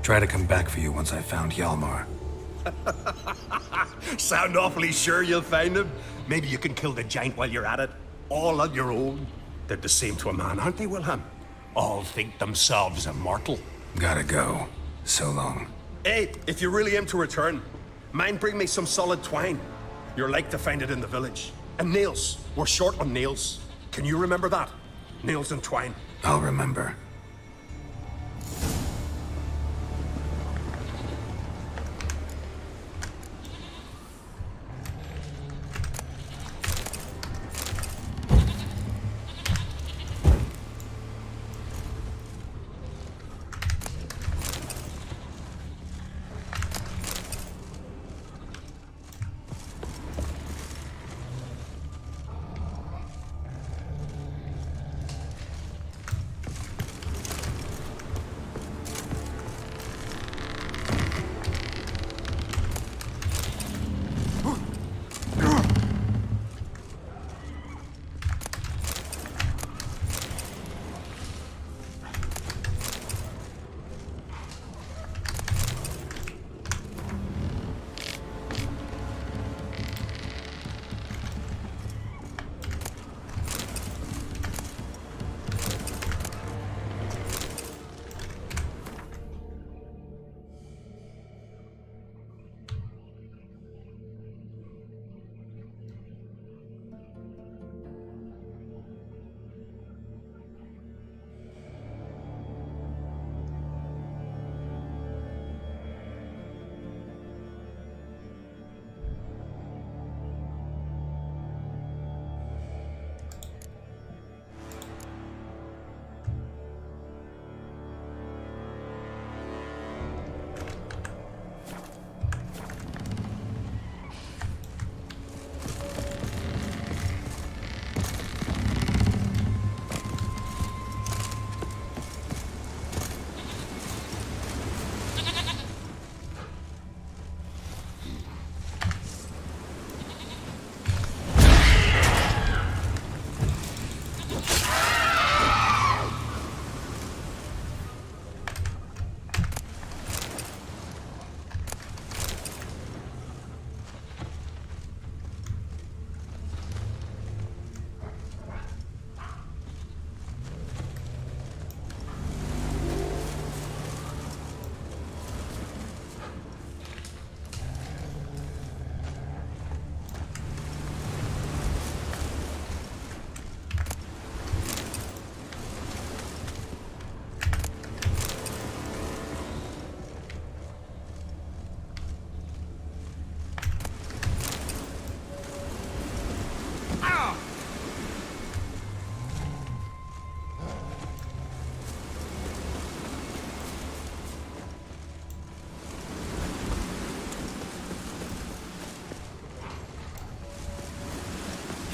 Try to come back for you once I found Hjalmar. Sound awfully sure you'll find him? Maybe you can kill the giant while you're at it. All on your own. They're the same to a man, aren't they, Wilhelm? all think themselves immortal. Gotta go. So long. Hey, if you really aim to return, mind bring me some solid twine. You're like to find it in the village. And nails. We're short on nails. Can you remember that? Nails and twine. I'll remember.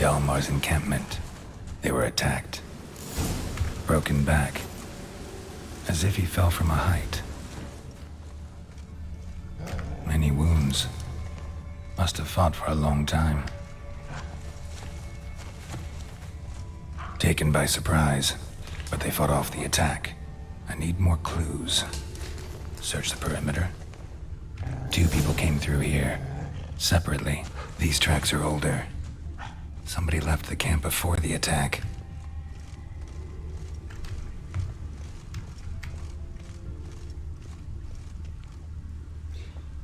Hjalmar's encampment. They were attacked. Broken back. As if he fell from a height. Many wounds. Must have fought for a long time. Taken by surprise, but they fought off the attack. I need more clues. Search the perimeter. 2 people came through here. Separately. These tracks are older. Somebody left the camp before the attack.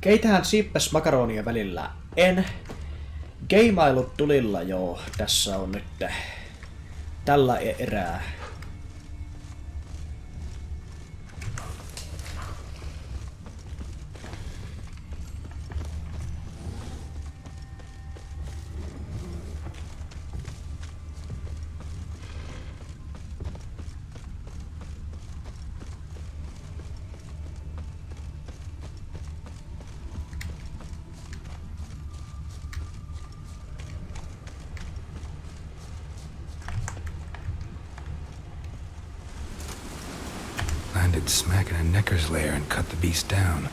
Keitähän siippes makaronia välillä? En. Geimailut tulilla joo. Tässä on nyt tällä erää. Landed smack in a necker's lair and cut the beast down.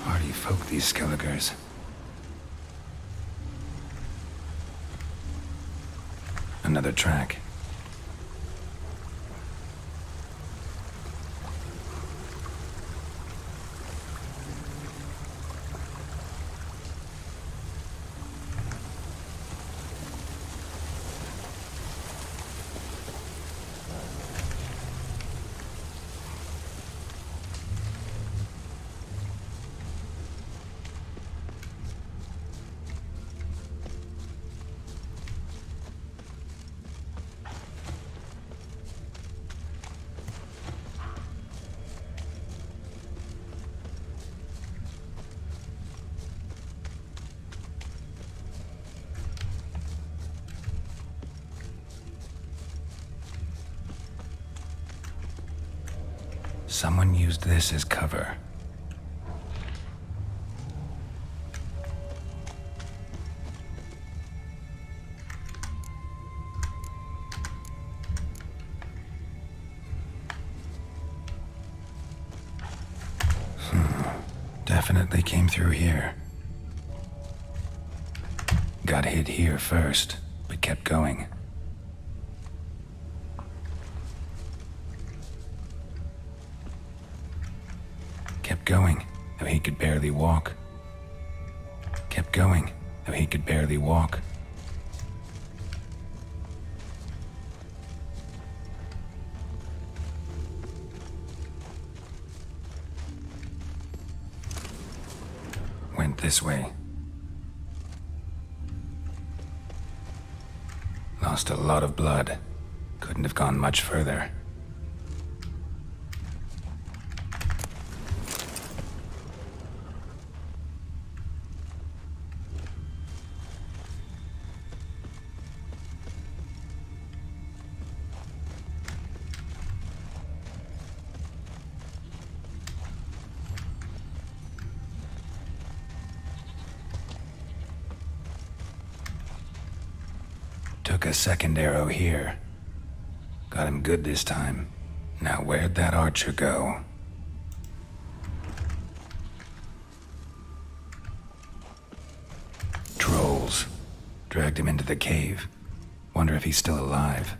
Hardy folk, these Skelligers. Another track. Someone used this as cover. Definitely came through here. Got hit here first, but kept going. Kept going, though he could barely walk. Kept going, though he could barely walk. Went this way. Lost a lot of blood. Couldn't have gone much further. Took a second arrow here. Got him good this time. Now where'd that archer go? Trolls. Dragged him into the cave. Wonder if he's still alive.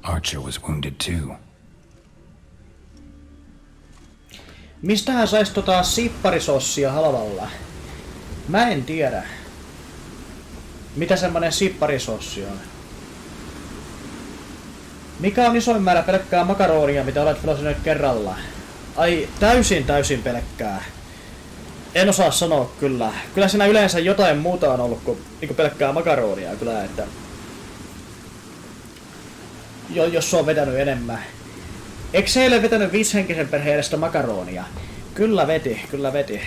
Archer was wounded too. Mistähän sais sipparisossia halvalla? Mä en tiedä. Mitä semmonen sipparisossi on? Mikä on isoin määrä pelkkää makaronia, mitä olet filosofinut kerralla? Ai, täysin pelkkää. En osaa sanoa kyllä. Kyllä siinä yleensä jotain muuta on ollut kuin niinku pelkkää makaronia kyllä, että... Jos se on vetänyt enemmän. Eikö se eilen vetänyt 5-henkisen perheen edestä makaronia? Kyllä veti.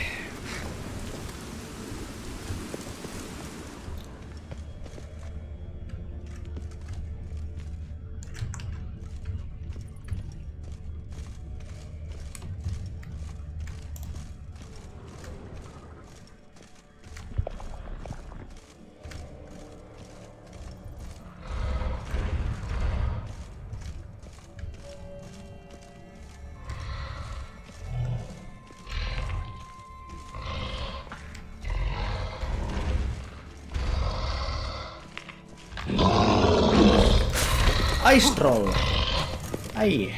Ice troll. Ai.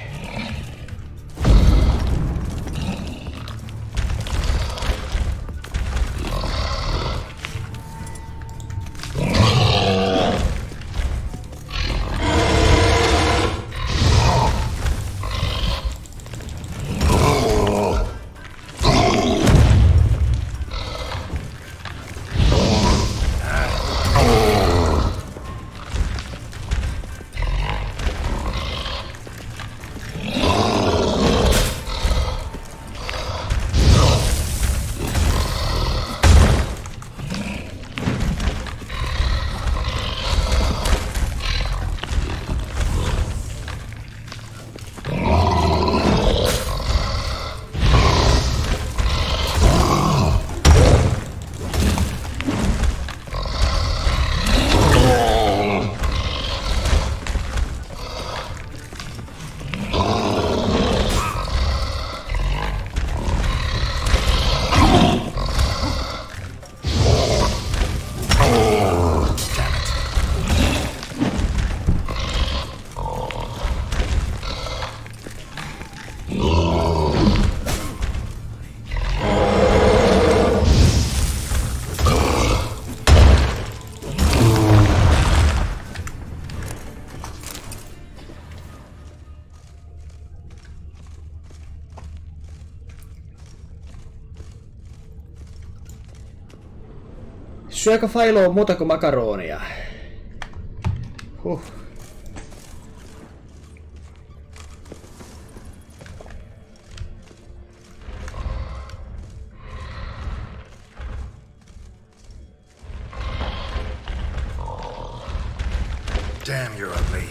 Syökö Failoa muuta kuin makaronia? Damn, you're ugly.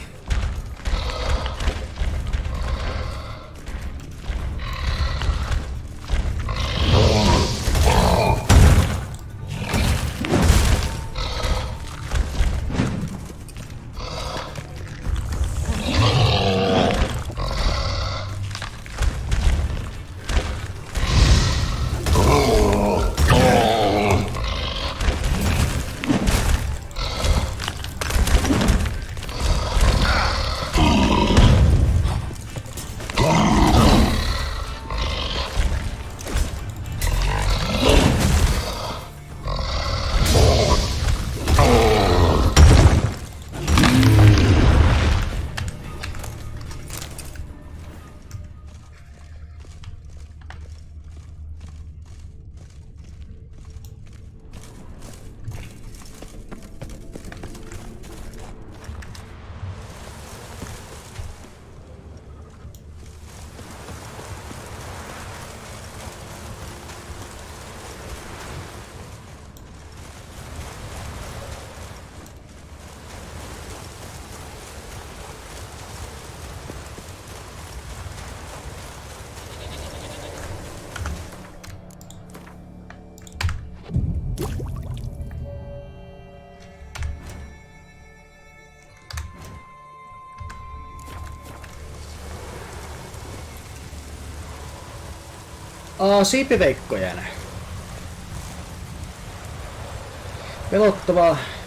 Siipiveikkojen.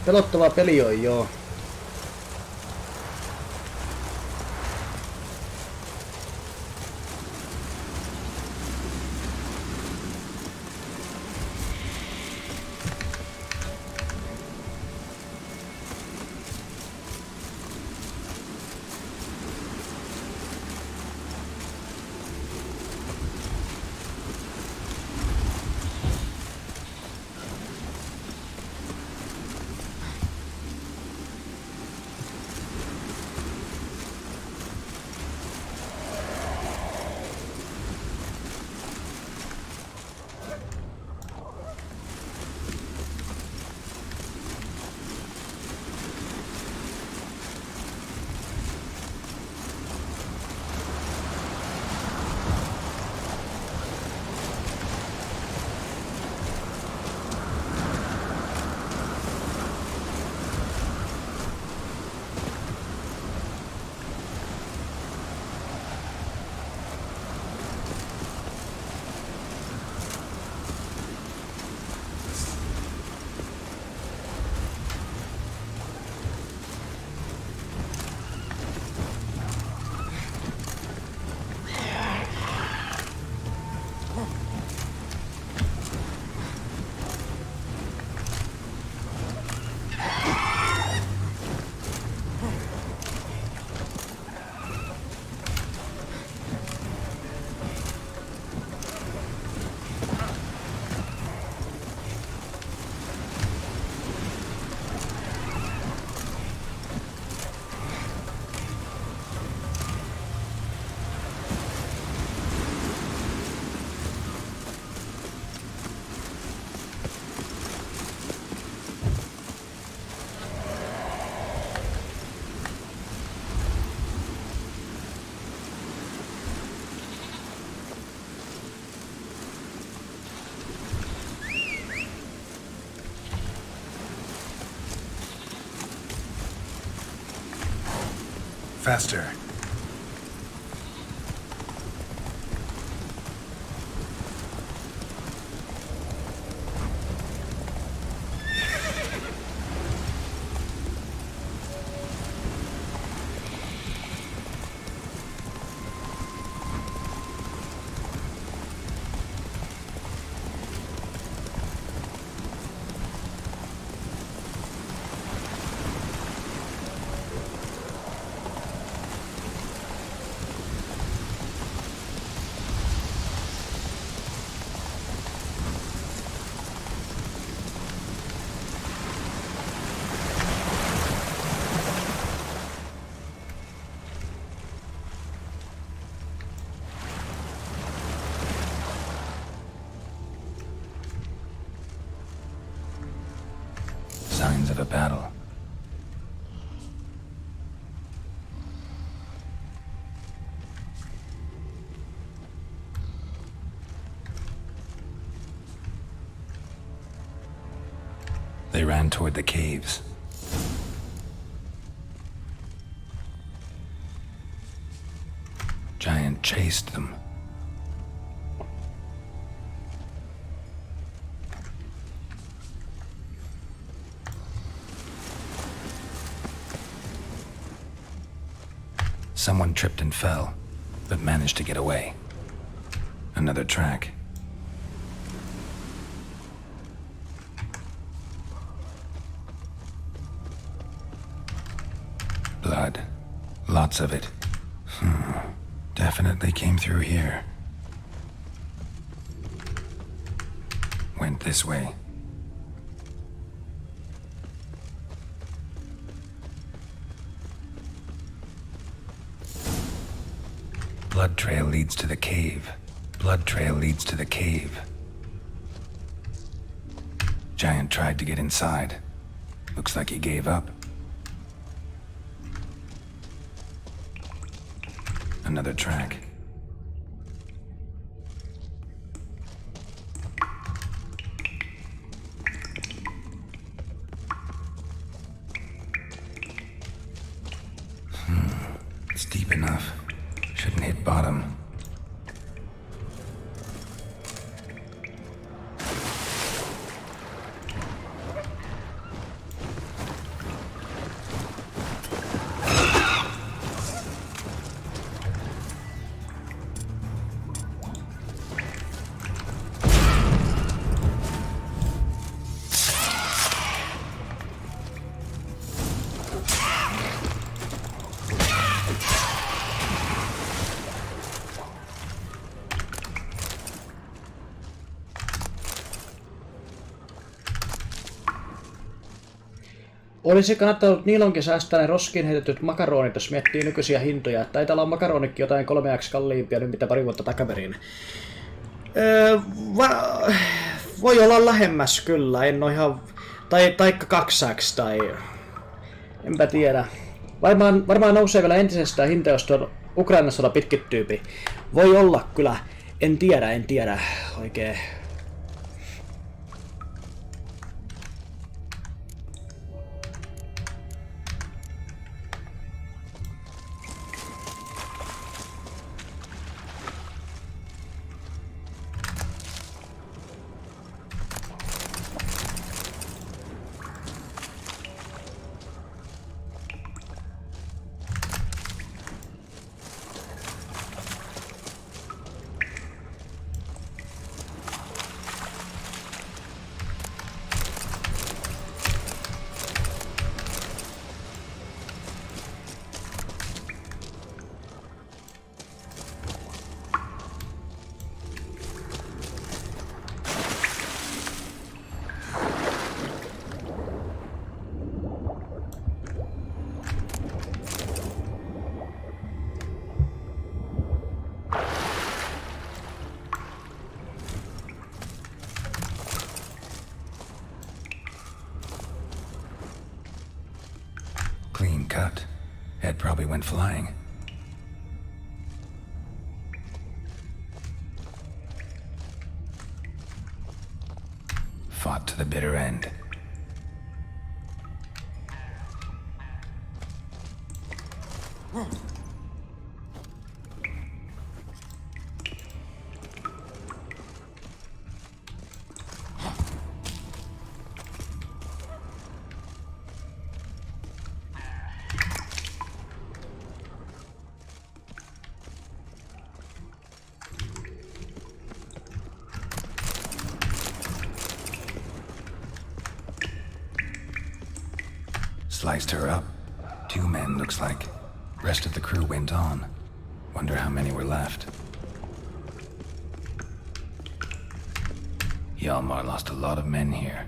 Pelottava peli on joo. Faster. Signs of a battle. They ran toward the caves. Giant chased them. Someone tripped and fell, but managed to get away. Another track. Blood. Lots of it. Definitely came through here. Went this way. Blood trail leads to the cave. Blood trail leads to the cave. Giant tried to get inside. Looks like he gave up. Another track. It's deep enough. Shouldn't hit bottom. Olisi kannattanut niilonkin säästää ne roskiin heitetyt makaronit, jos miettii nykyisiä hintoja. Taitaa olla makaronikin jotain 3x kalliimpia nyt mitä pari vuotta takaperin. Voi olla lähemmäs kyllä, en oo ihan... Taikka 2x tai... Enpä tiedä. Varmaan nousee vielä entisestään hinta, jos tuon Ukrainassa olla pitkittyypi. Voi olla kyllä. En tiedä oikein. Clean cut. Head probably went flying. Fought to the bitter end. Sliced her up. 2 men, looks like. Rest of the crew went on. Wonder how many were left. Hjalmar lost a lot of men here.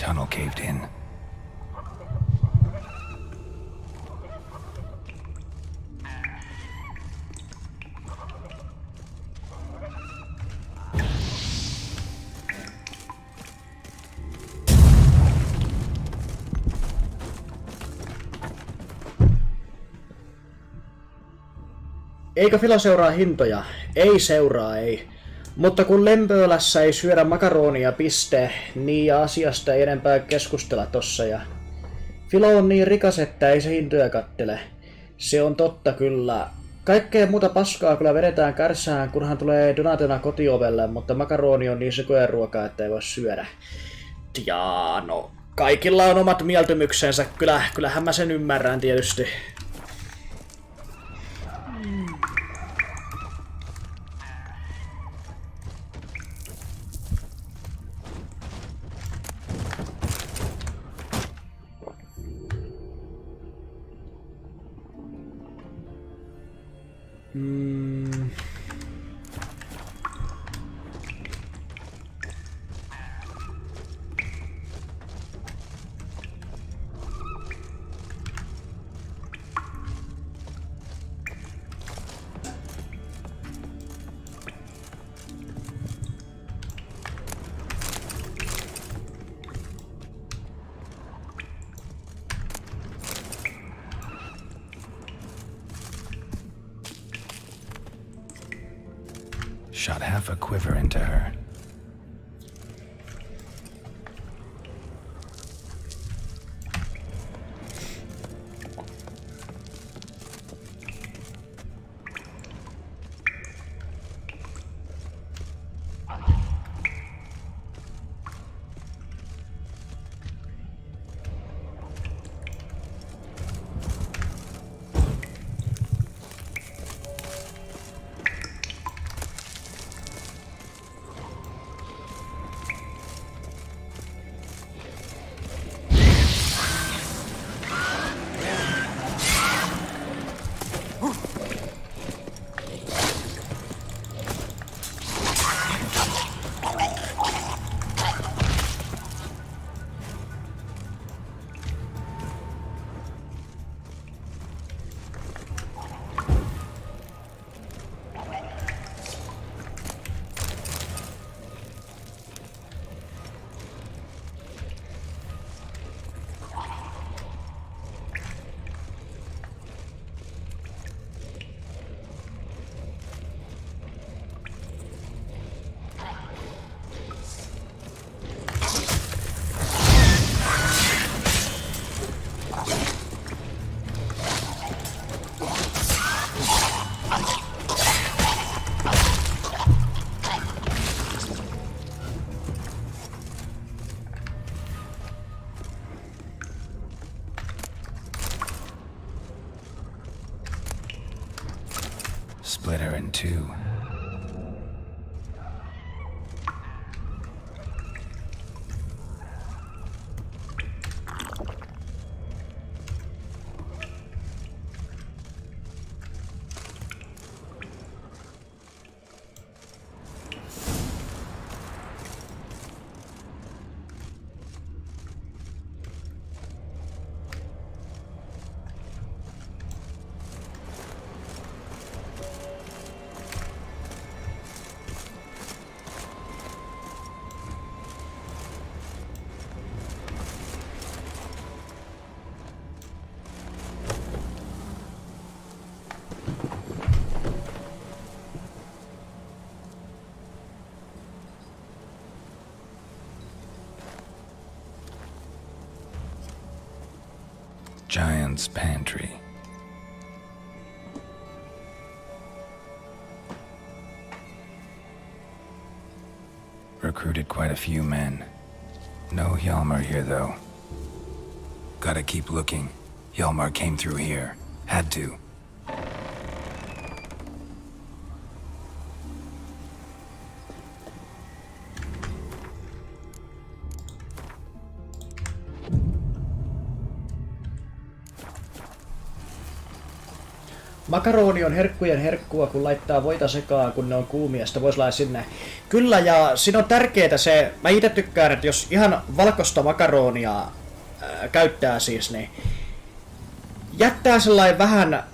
Tunnel caved in. Eikö Filo seuraa hintoja? Ei seuraa, ei. Mutta kun Lempöölässä ei syödä makaronia piste, niin ja asiasta ei enempää keskustella tossa ja... Filo on niin rikas, että ei se hintoja kattele. Se on totta kyllä. Kaikkea muuta paskaa kyllä vedetään kärsään, kunhan tulee Donatena kotiovelle, mutta makaroni on niin sekojen ruokaa, että ei voi syödä. Jaa, no... Kaikilla on omat mieltymyksensä, kyllähän mä sen ymmärrän tietysti. Shot half a quiver into her. Split her in two. Giant's pantry. Recruited quite a few men. No Hjalmar here, though. Gotta keep looking. Hjalmar came through here. Had to. Makaroni on herkkujen herkkua, kun laittaa voita sekaan, kun ne on kuumia, sitä voisi laittaa sinne. Kyllä, ja siinä on tärkeää se, mä itse tykkään, että jos ihan valkoista makaronia käyttää siis, niin jättää sellainen vähän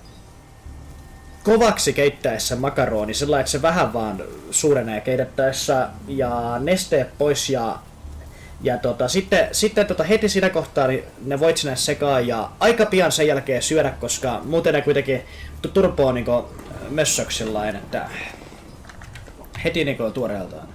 kovaksi keittäessä makaroni, sellainen, että se vähän vaan suurenee keitettäessä ja nesteet pois ja sitten heti siinä kohtaa niin ne voit sinne sekaan ja aika pian sen jälkeen syödä, koska muuten ne kuitenkin turpoo niinku mössöksi sellainen, että heti niinku tuoreeltaan.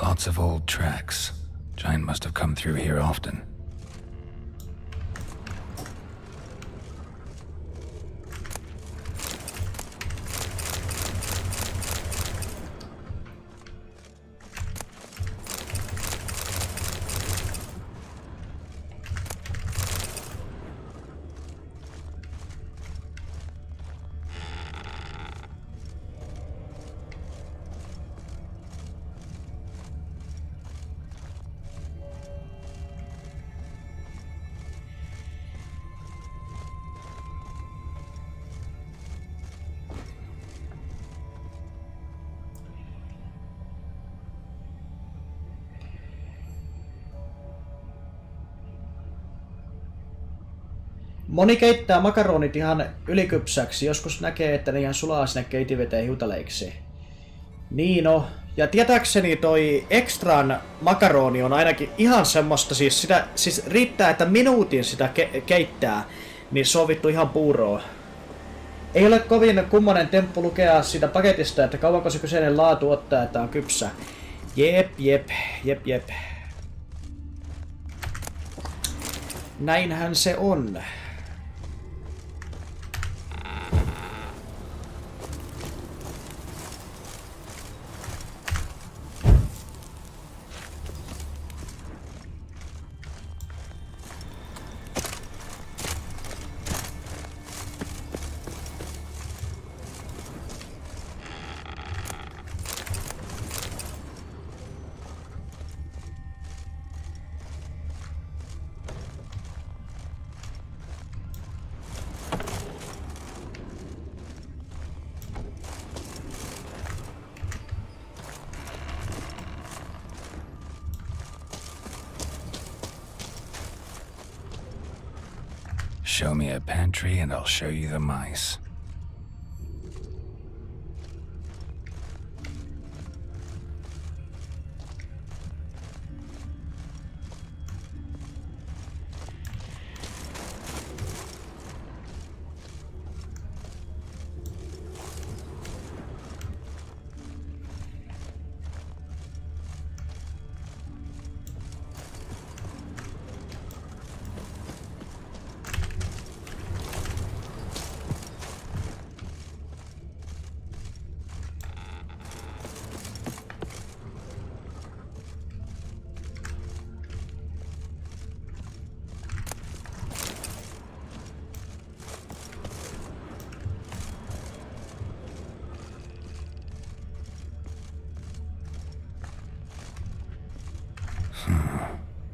Lots of old tracks. Giant must have come through here often. Moni keittää makaronit ihan ylikypsäksi, joskus näkee, että ne ihan sulaa sinne keitinveteen hiutaleiksi. Niin no, ja tietääkseni toi ekstran makaroni on ainakin ihan semmoista, siis riittää, että minuutin sitä keittää, niin se on vittu ihan puuroa. Ei ole kovin kummonen temppu lukea siitä paketista, että kauanko se kyseinen laatu ottaa, että on kypsä. Jep. Näinhän se on. Show me a pantry and I'll show you the mice.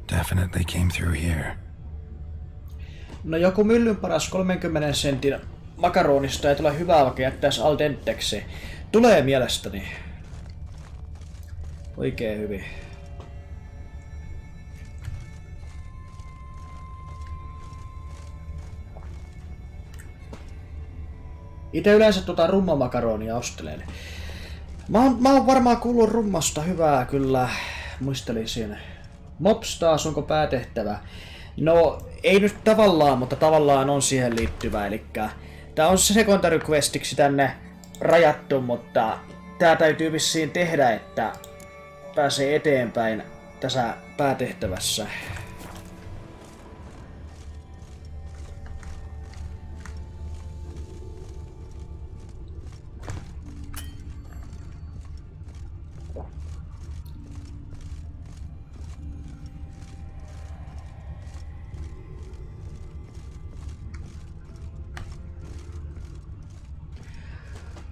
Definitely came through here. No joku myllyn paras 30 sentin makaronista ei tule hyvää, vaikka jättäisi al denteksi. Tulee mielestäni. Oikein hyvin. Itse yleensä rummamakaronia ostelen. Mä oon varmaan kuullut rummasta hyvää kyllä. Muistelisin. Mops taas, onko päätehtävä? No, ei nyt tavallaan, mutta tavallaan on siihen liittyvä. Elikkä tää on secondary questiksi tänne rajattu, mutta tää täytyy vissiin tehdä, että pääsee eteenpäin tässä päätehtävässä.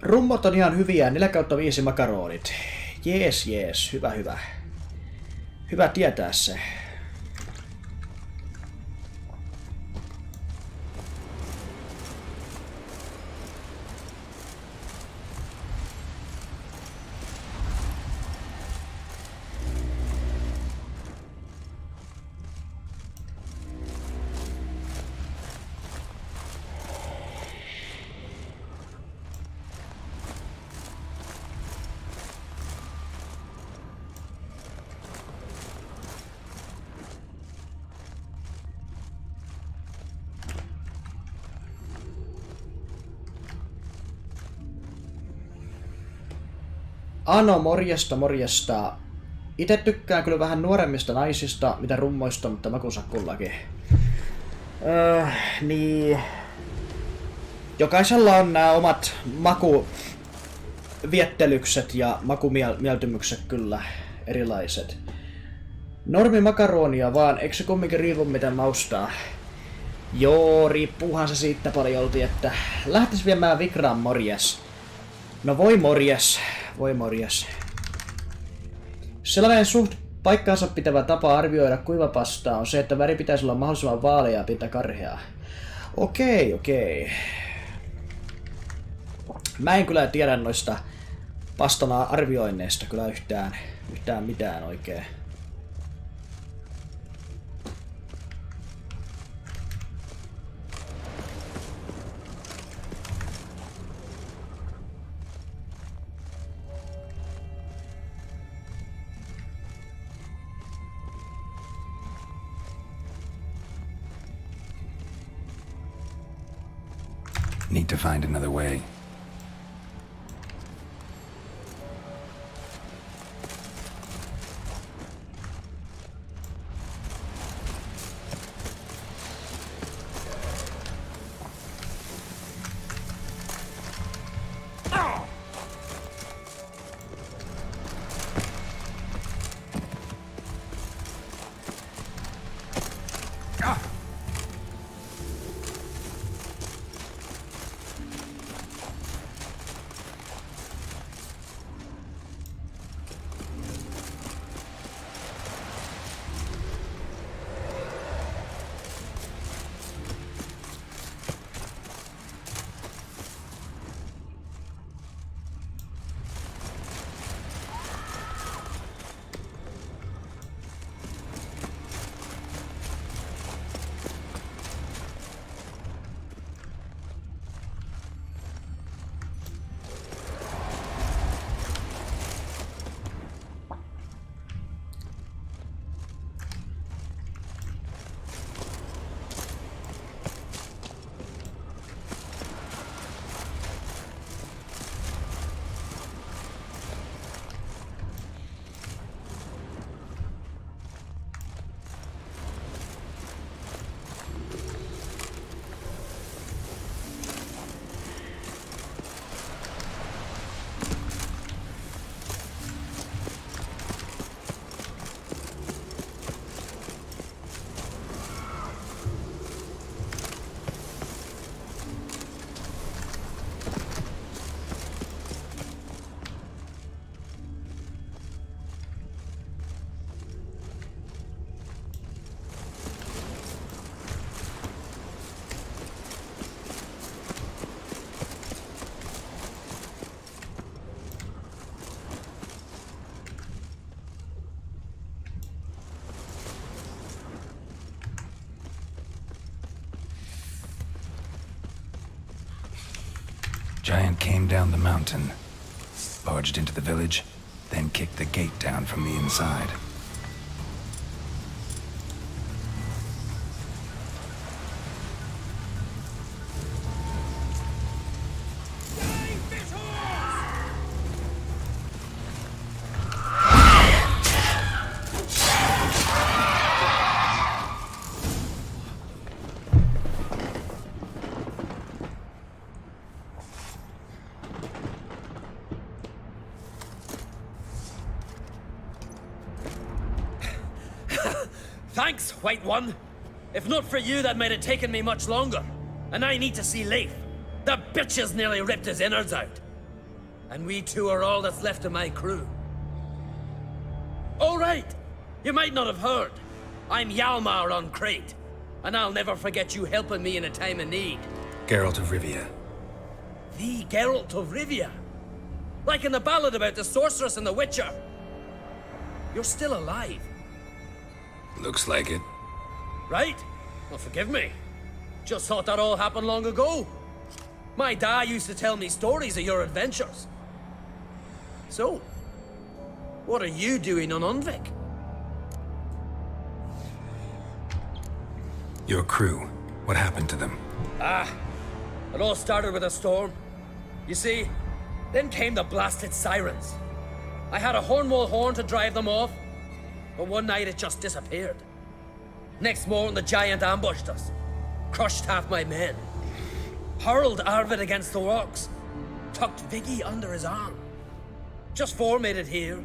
Rummot on ihan hyviä, 4/5 makaronit. Jees, hyvä. Hyvä tietää se. Ano, morjesta. Itse tykkään kyllä vähän nuoremmista naisista, mitä rummoista, mutta makunsa kullakin. Niin. Jokaisella on nämä omat makuviettelykset ja makumieltymykset kyllä erilaiset. Normi makaronia vaan, eikö se kumminkin riipu miten maustaa? Joo, riippuuhan se siitä paljolti, että lähtis viemään Vikraan morjes. No voi morjes. Sellainen suht paikkaansa pitävä tapa arvioida kuivapastaa on se, että väri pitäisi olla mahdollisimman vaalea ja pinta karheaa. Okei. Mä en kyllä tiedä noista pastana arvioinneista kyllä yhtään mitään oikein. Need to find another way. Giant came down the mountain, barged into the village, then kicked the gate down from the inside. Thanks, White One. If not for you, that might have taken me much longer. And I need to see Leif. The bitch has nearly ripped his innards out. And we two are all that's left of my crew. All right. You might not have heard. I'm Hjalmar on Crete. And I'll never forget you helping me in a time of need. Geralt of Rivia. The Geralt of Rivia? Like in the ballad about the sorceress and the Witcher. You're still alive. Looks like it. Right? Well, forgive me. Just thought that all happened long ago. My dad used to tell me stories of your adventures. So, what are you doing on Undvik? Your crew. What happened to them? It all started with a storm. You see, then came the blasted sirens. I had a Hornwall horn to drive them off, but one night it just disappeared. Next morning the giant ambushed us, crushed half my men, hurled Arvid against the rocks, tucked Viggy under his arm. Just four made it here.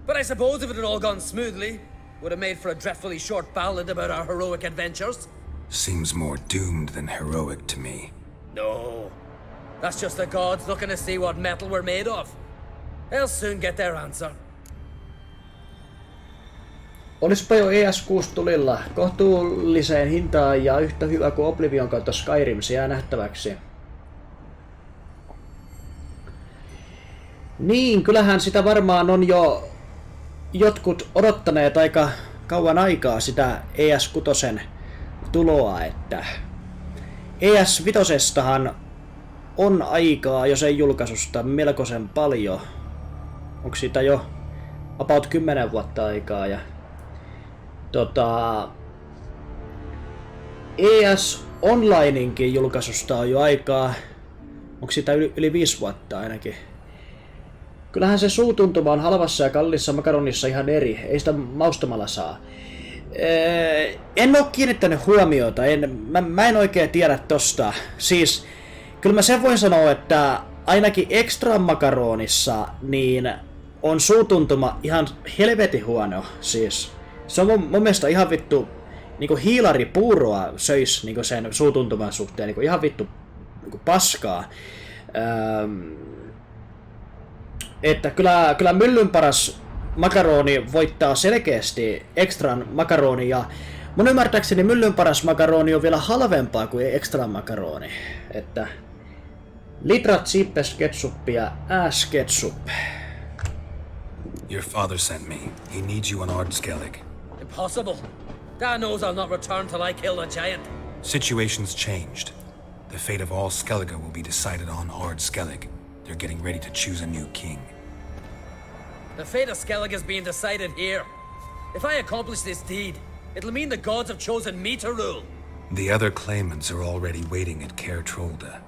But I suppose if it had all gone smoothly, would have made for a dreadfully short ballad about our heroic adventures. Seems more doomed than heroic to me. No. That's just the gods looking to see what metal we're made of. They'll soon get their answer. Olispa jo ES6 tulilla kohtuulliseen hintaan ja yhtä hyvä kuin Oblivion kautta Skyrim, se jää nähtäväksi. Niin, kyllähän sitä varmaan on jo jotkut odottaneet aika kauan aikaa sitä ES6 tuloa, että ES5:stahan on aikaa jo sen julkaisusta melkoisen paljon. Onko siitä jo about 10 vuotta aikaa ja ES Onlineinkin julkaisusta on jo aikaa. Onko siitä yli 5 vuotta ainakin? Kyllähän se suutuntuma on halvassa ja kallissa makaronissa ihan eri. Ei sitä maustamalla saa. En oo kiinnittänyt huomiota. Mä en oikein tiedä tosta. Siis, kyllä mä sen voin sanoa, että ainakin extra makaronissa niin on suutuntuma ihan helvetin huono. Siis, se on mun mielestä ihan vittu niinku hiilaripuuroa söis niinku sen suutuntuman suhteen. Niinku ihan vittu niinku paskaa. Että kyllä myllyn paras makaroni voittaa selkeästi extran makaroni ja mun ymmärtääkseni myllyn paras makaroni on vielä halvempaa kuin extran makaroni. Että litrat sippes ketsuppia ass ketsup. Your father sent me. He needs you on Ardskellig. Impossible. Dad knows I'll not return till I kill the giant. Situation's changed. The fate of all Skellige will be decided on Ardskellig. They're getting ready to choose a new king. The fate of Skellig is being decided here. If I accomplish this deed, it'll mean the gods have chosen me to rule. The other claimants are already waiting at Caer Trolda.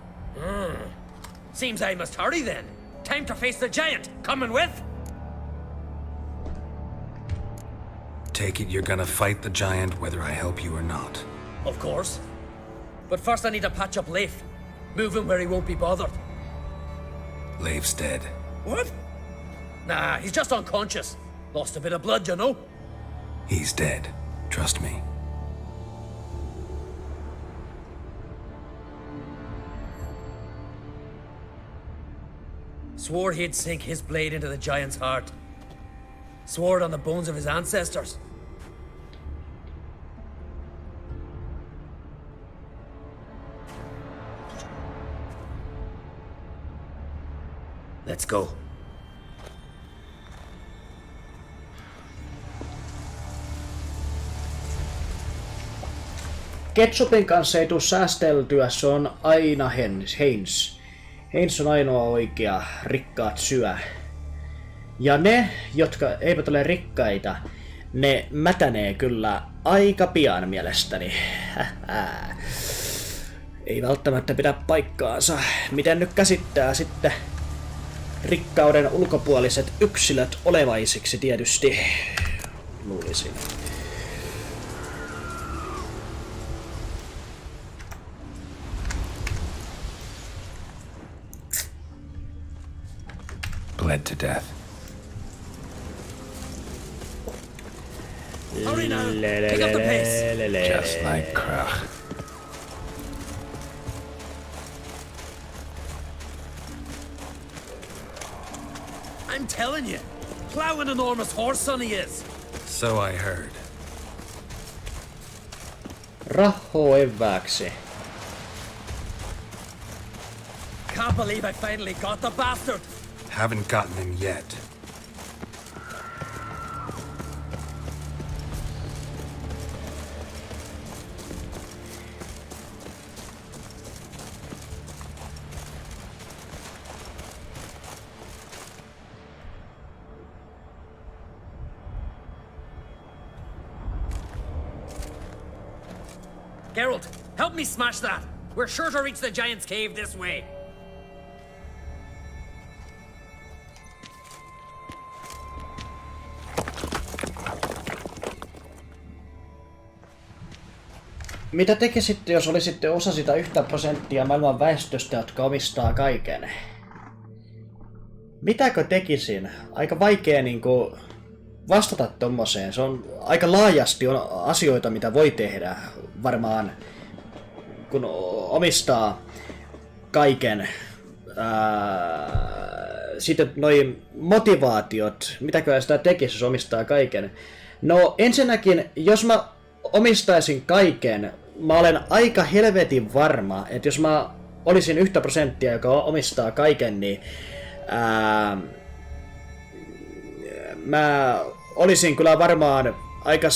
Seems I must hurry then. Time to face the giant. Coming with? Take it you're gonna fight the giant whether I help you or not. Of course. But first I need to patch up Leif. Move him where he won't be bothered. Leif's dead. What? Nah, he's just unconscious. Lost a bit of blood, you know. He's dead. Trust me. Swore he'd sink his blade into the giant's heart. Swore it on the bones of his ancestors. Let's go. Ketchupin kanssa ei tule säästeltyä, se on aina Heinz. Heinz on ainoa oikea, rikkaat syö. Ja ne, jotka eivät ole rikkaita, ne mätänee kyllä aika pian mielestäni. Ei välttämättä pidä paikkaansa. Miten nyt käsittää sitten rikkauden ulkopuoliset yksilöt olevaisiksi tietysti, luulisin. Bled to death. Hurry now! Pick up the pace! Just like Krach. I'm telling you, plow an enormous horse son he is. So I heard. Raho evääksi. Can't believe I finally got the bastard. Haven't gotten him yet. Geralt, help me smash that. We're sure to reach the giant's cave this way. Mitä tekisitte, jos olisitte osa sitä 1% maailman väestöstä, jotka omistaa kaiken? Mitäkö tekisin? Aika vaikea niinku vastata tommoseen. Se on aika laajasti on asioita, mitä voi tehdä varmaan, kun omistaa kaiken. Sitten noi motivaatiot, mitäkö sitä tekisi, jos omistaa kaiken? No ensinnäkin, jos mä omistaisin kaiken, mä olen aika helvetin varma, että jos mä olisin 1%, joka omistaa kaiken, niin mä olisin kyllä varmaan aika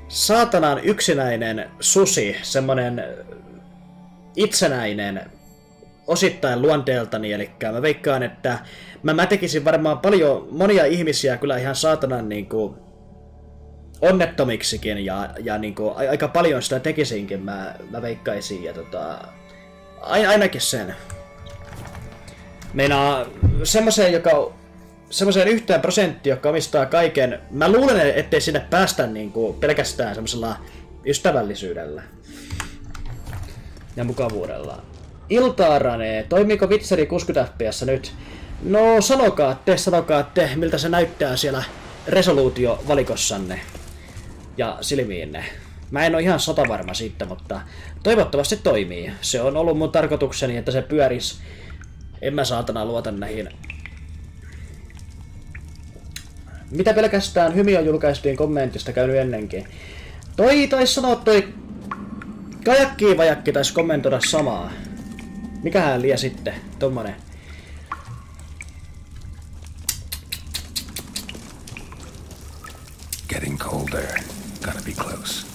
saatanan yksinäinen susi, semmonen itsenäinen osittain luonteeltani, eli mä veikkaan, että mä tekisin varmaan monia ihmisiä kyllä ihan saatanan niinku onnettomiksikin ja niinku aika paljon sitä tekisinkin mä veikkaisin ja ainakin sen. Meinaa semmoiseen 1%, joka omistaa kaiken, mä luulen, ettei sinne päästä niinku pelkästään semmoisella ystävällisyydellä ja mukavuudella. Iltaarane, toimiiko Witcheri 60 fps nyt? No sanokaa te, miltä se näyttää siellä resoluutiovalikossanne ja silmiinne. Mä en oo ihan satavarma siitä, mutta toivottavasti toimii. Se on ollut mun tarkoitukseni, että se pyöris. En mä saatana luota näihin. Mitä pelkästään Hymiö julkaistiin kommentista käynyt ennenkin? Taisi sanoa toi Kajakki taisi kommentoida samaa. Mikähän liian sitten, tommonen. Getting colder. Gotta be close.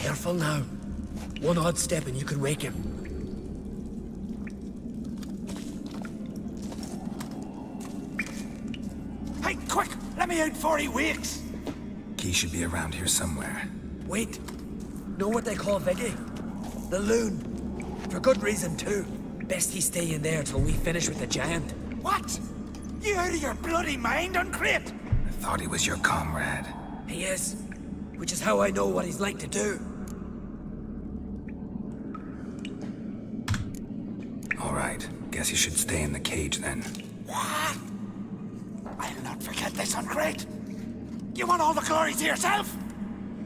Careful now. One odd step and you could wake him. Hey, quick! Let me out before he wakes! Key should be around here somewhere. Wait. Know what they call Viggy? The loon. For good reason too. Best he stay in there till we finish with the giant. What? You out of your bloody mind, Uncrate? I thought he was your comrade. He is. Which is how I know what he's like to do. Alright, guess you should stay in the cage then. What? I'll not forget this, Uncrate. You want all the glory to yourself?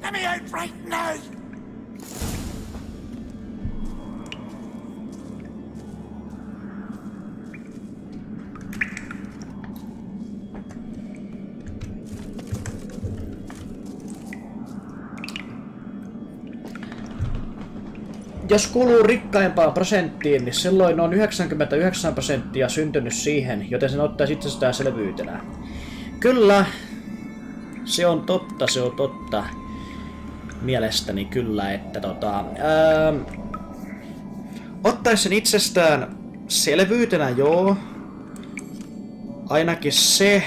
Let me out right now! jos kuuluu rikkaimpaan prosenttiin, niin silloin on 99% syntynyt siihen, joten sen ottaisi itsestäänselvyytenä. Kyllä, se on totta. Mielestäni kyllä, että ottaisi sen itsestään selvyytenä, joo. Ainakin se.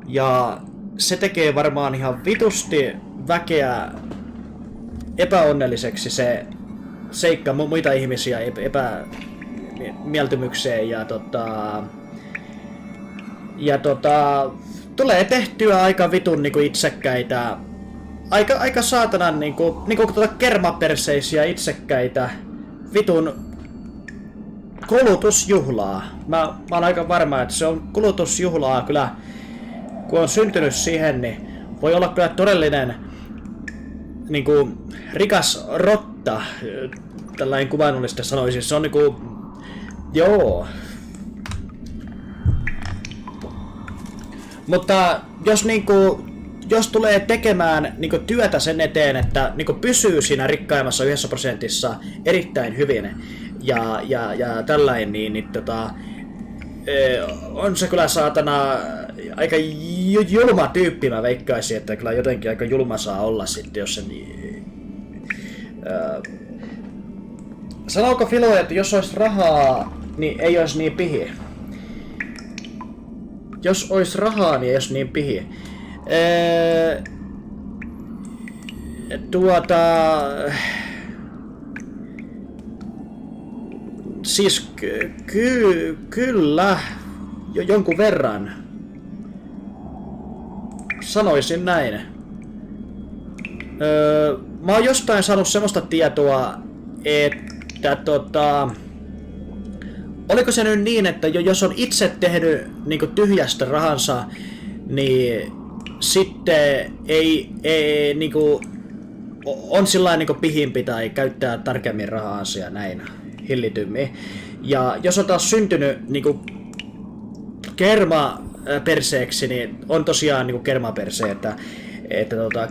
Ja se tekee varmaan ihan vitusti väkeä epäonnelliseksi se seikka muita ihmisiä epämieltymykseen ja tulee tehtyä aika vitun niinku itsekkäitä, aika saatanan niinku kermaperseisiä itsekkäitä vitun kulutusjuhlaa. Mä oon aika varma, että se on kulutusjuhlaa kyllä, kun on syntynyt siihen, niin voi olla kyllä todellinen niinku rikas rotta, tällainen kuvainnollisesti sanoisin. Se on niinku, joo. Mutta jos tulee tekemään työtä sen eteen, että pysyy siinä rikkaimmassa 1% erittäin hyvin ja tällainen, niin on se kyllä saatana aika julma tyyppi, mä veikkaisin, että kyllä jotenkin aika julma saa olla sitten, jos se sanooko Filo, että jos olisi rahaa, niin ei olisi niin pihi? Jos olisi rahaa, niin ei olisi niin pihi. Siis kyllä, jonkun verran. Sanoisin näin. Mä oon jostain saanut semmoista tietoa, että oliko se nyt niin, että jos on itse tehnyt niinku tyhjästä rahansa, niin sitten ei niinku on sillain niinku pihimpi tai käyttää tarkemmin rahansa ja näin hillitymmin. Ja jos on taas syntynyt niinku kermaperseeksi, niin on tosiaan niinku kermaperse, että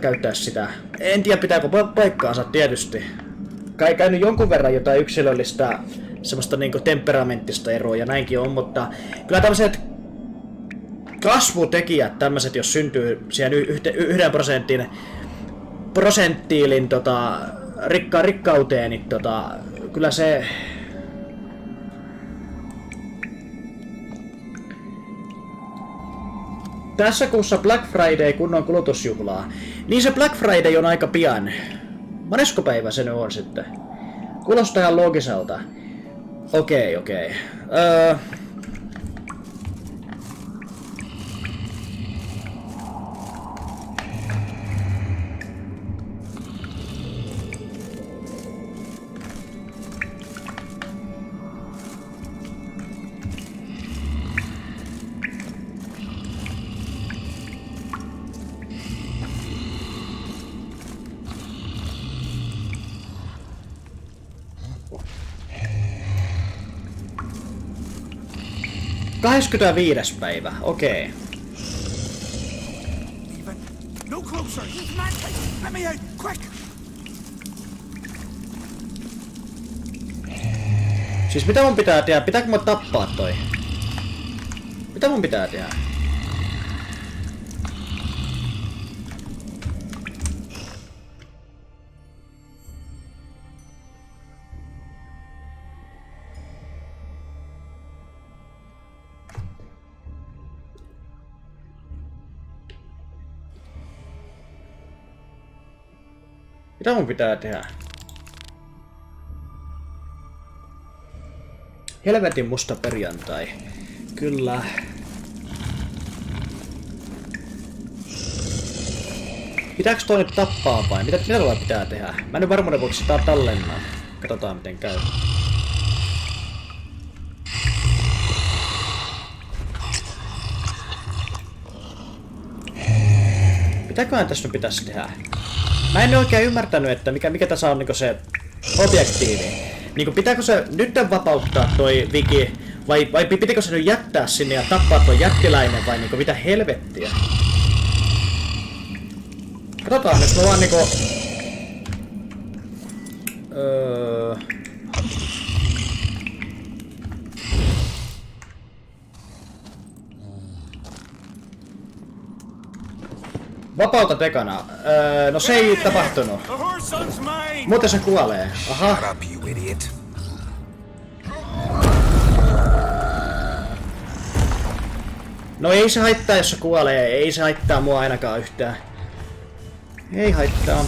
käyttää sitä. En tiedä pitääkö paikkaansa tietysti. Kai käynyt jonkun verran jotain yksilöllistä semmoista niinku temperamenttista eroa ja näinkin on, mutta kyllä tämmöiset kasvutekijät, tämmöiset jos syntyy siihen 1% prosenttiilin rikkauteen, niin kyllä se tässä kuussa Black Friday kunnon kulutusjuhlaa. Niin se Black Friday on aika pian. Monesko päivä se nyt on sitten? Kuulostaa ihan loogiselta. Okei. 25. päivä, okei. No closer! He's madly! Let me out, quick! Siis mitä mun pitää tehdä? Pitääkö mä tappaa toi? Mitä mun pitää tehdä? Mitä mun pitää tehdä? Helvetin musta perjantai. Kyllä. Pitääkö toi nyt tappaa vai? Mitä tuolla pitää tehdä? Mä nyt varmuuden vuoksi sitä tallennan. Katsotaan miten käy. Mitäköhän tässä nyt pitäisi tehdä? Mä en oikein ymmärtänyt, että mikä tässä on niinku se objektiivi. Niinku pitääkö se nyt vapauttaa toi Viki, vai pitäkö se nyt jättää sinne ja tappaa toi jättiläinen, vai niinku mitä helvettiä? Katsotaan nyt, mä vaan niinku... Vapauta Tekana. No se ei tapahtunut. Muuten se kuolee. Aha. Shut up, you idiot. No ei se haittaa, jos se kuolee. Ei se haittaa mua ainakaan yhtään. Ei haittaa.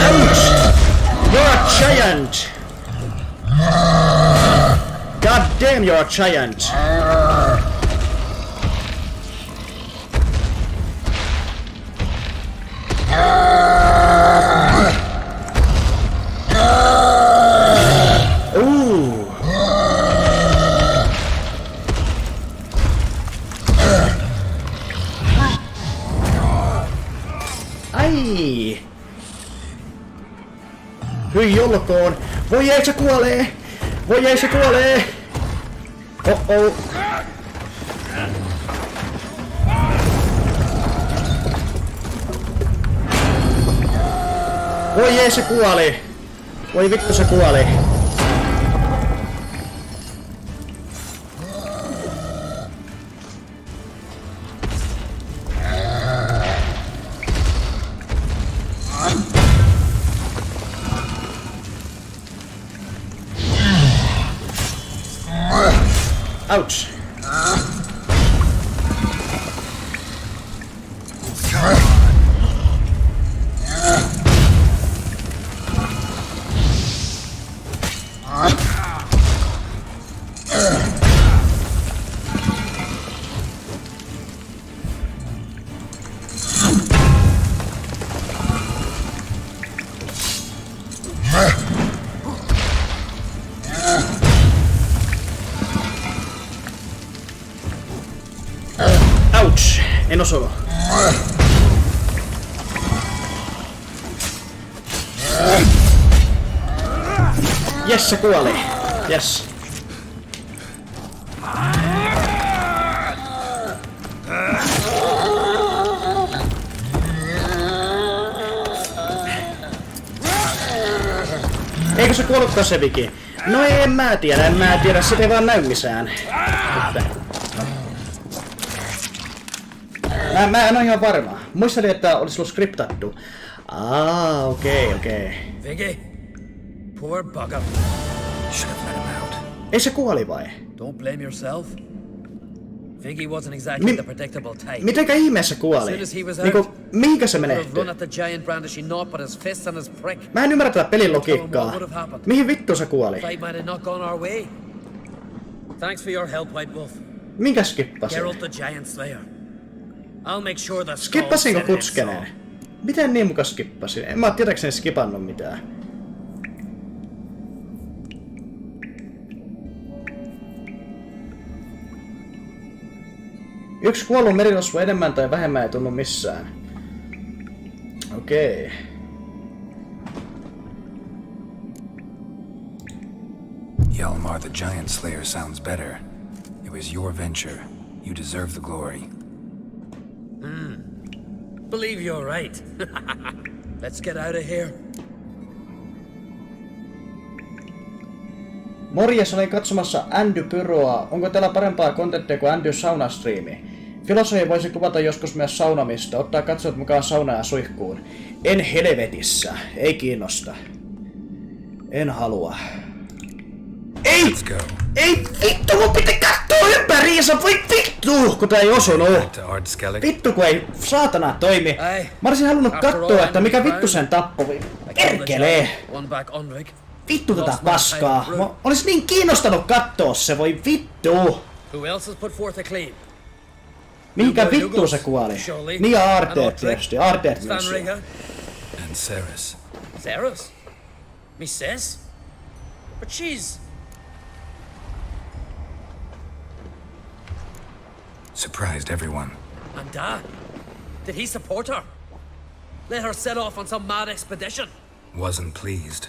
Ouch! You're a giant! God damn, you're a giant! Ai! Hyi jolkoon! Voi ei se kuolee! Voi ei se kuolee! Oh-oh! Voi ei se kuoli! Voi vittu se kuoli! Ouch! Ouch! En osunut. Jes, se kuoli. Jes. Eikö se kuollutkaan se viki? No en mä tiedä, se ei vaan näy missään. Mä en oo ihan varma. Muistelin, että olisi ollut skriptattu. Okei. Vicky, poor bugger. Should have let him out. Ei se kuoli vai? Don't blame yourself. Vicky wasn't exactly the predictable type. Mitenkä ihmeessä kuoli? Niinku, mihinkä se menehti? Mä en ymmärrä tätä pelin logiikkaa. Mihin vittu se kuoli? Thanks for your help, White Wolf. Minkä skippasin? Geralt the Giant Slayer. I'll make sure that Skippasinko kutskeneen? Miten niin muka skippasin? En mä oo tietääkseni skipannut mitään. Yksi kuollut merirosvo enemmän tai vähemmän ei tunnu missään. Okei. Hjalmar the Giant Slayer sounds better. It was your venture. You deserve the glory. Believe you're right. Let's get out of here. Morjes, olin katsomassa Andy-pyroa. Onko teillä parempaa kontenttia kuin Andyn saunastriimi? Filosofi voisi kuvata joskus myös saunamista. Ottaa katsojat mukaan saunaan ja suihkuun. En helvetissä. Ei kiinnosta. En halua. Ei! Ei vittu, mun piti kattoo ympäriinsä! Voi vittu! Kun tää ei osunut. Vittu kun ei saatana toimi. Mä olisin halunnut katsoa, että mikä vittu sen tappoi. Perkelee! Vittu tätä paskaa. Mä olis niin kiinnostanut kattoo se, voi vittu! Mihinkä vittu se kuoli? Niin ja aarteet tietysti, aarteet myös. And Ceres. Ceres? Misses? But she's... Surprised everyone. And Dad? Did he support her? Let her set off on some mad expedition? Wasn't pleased.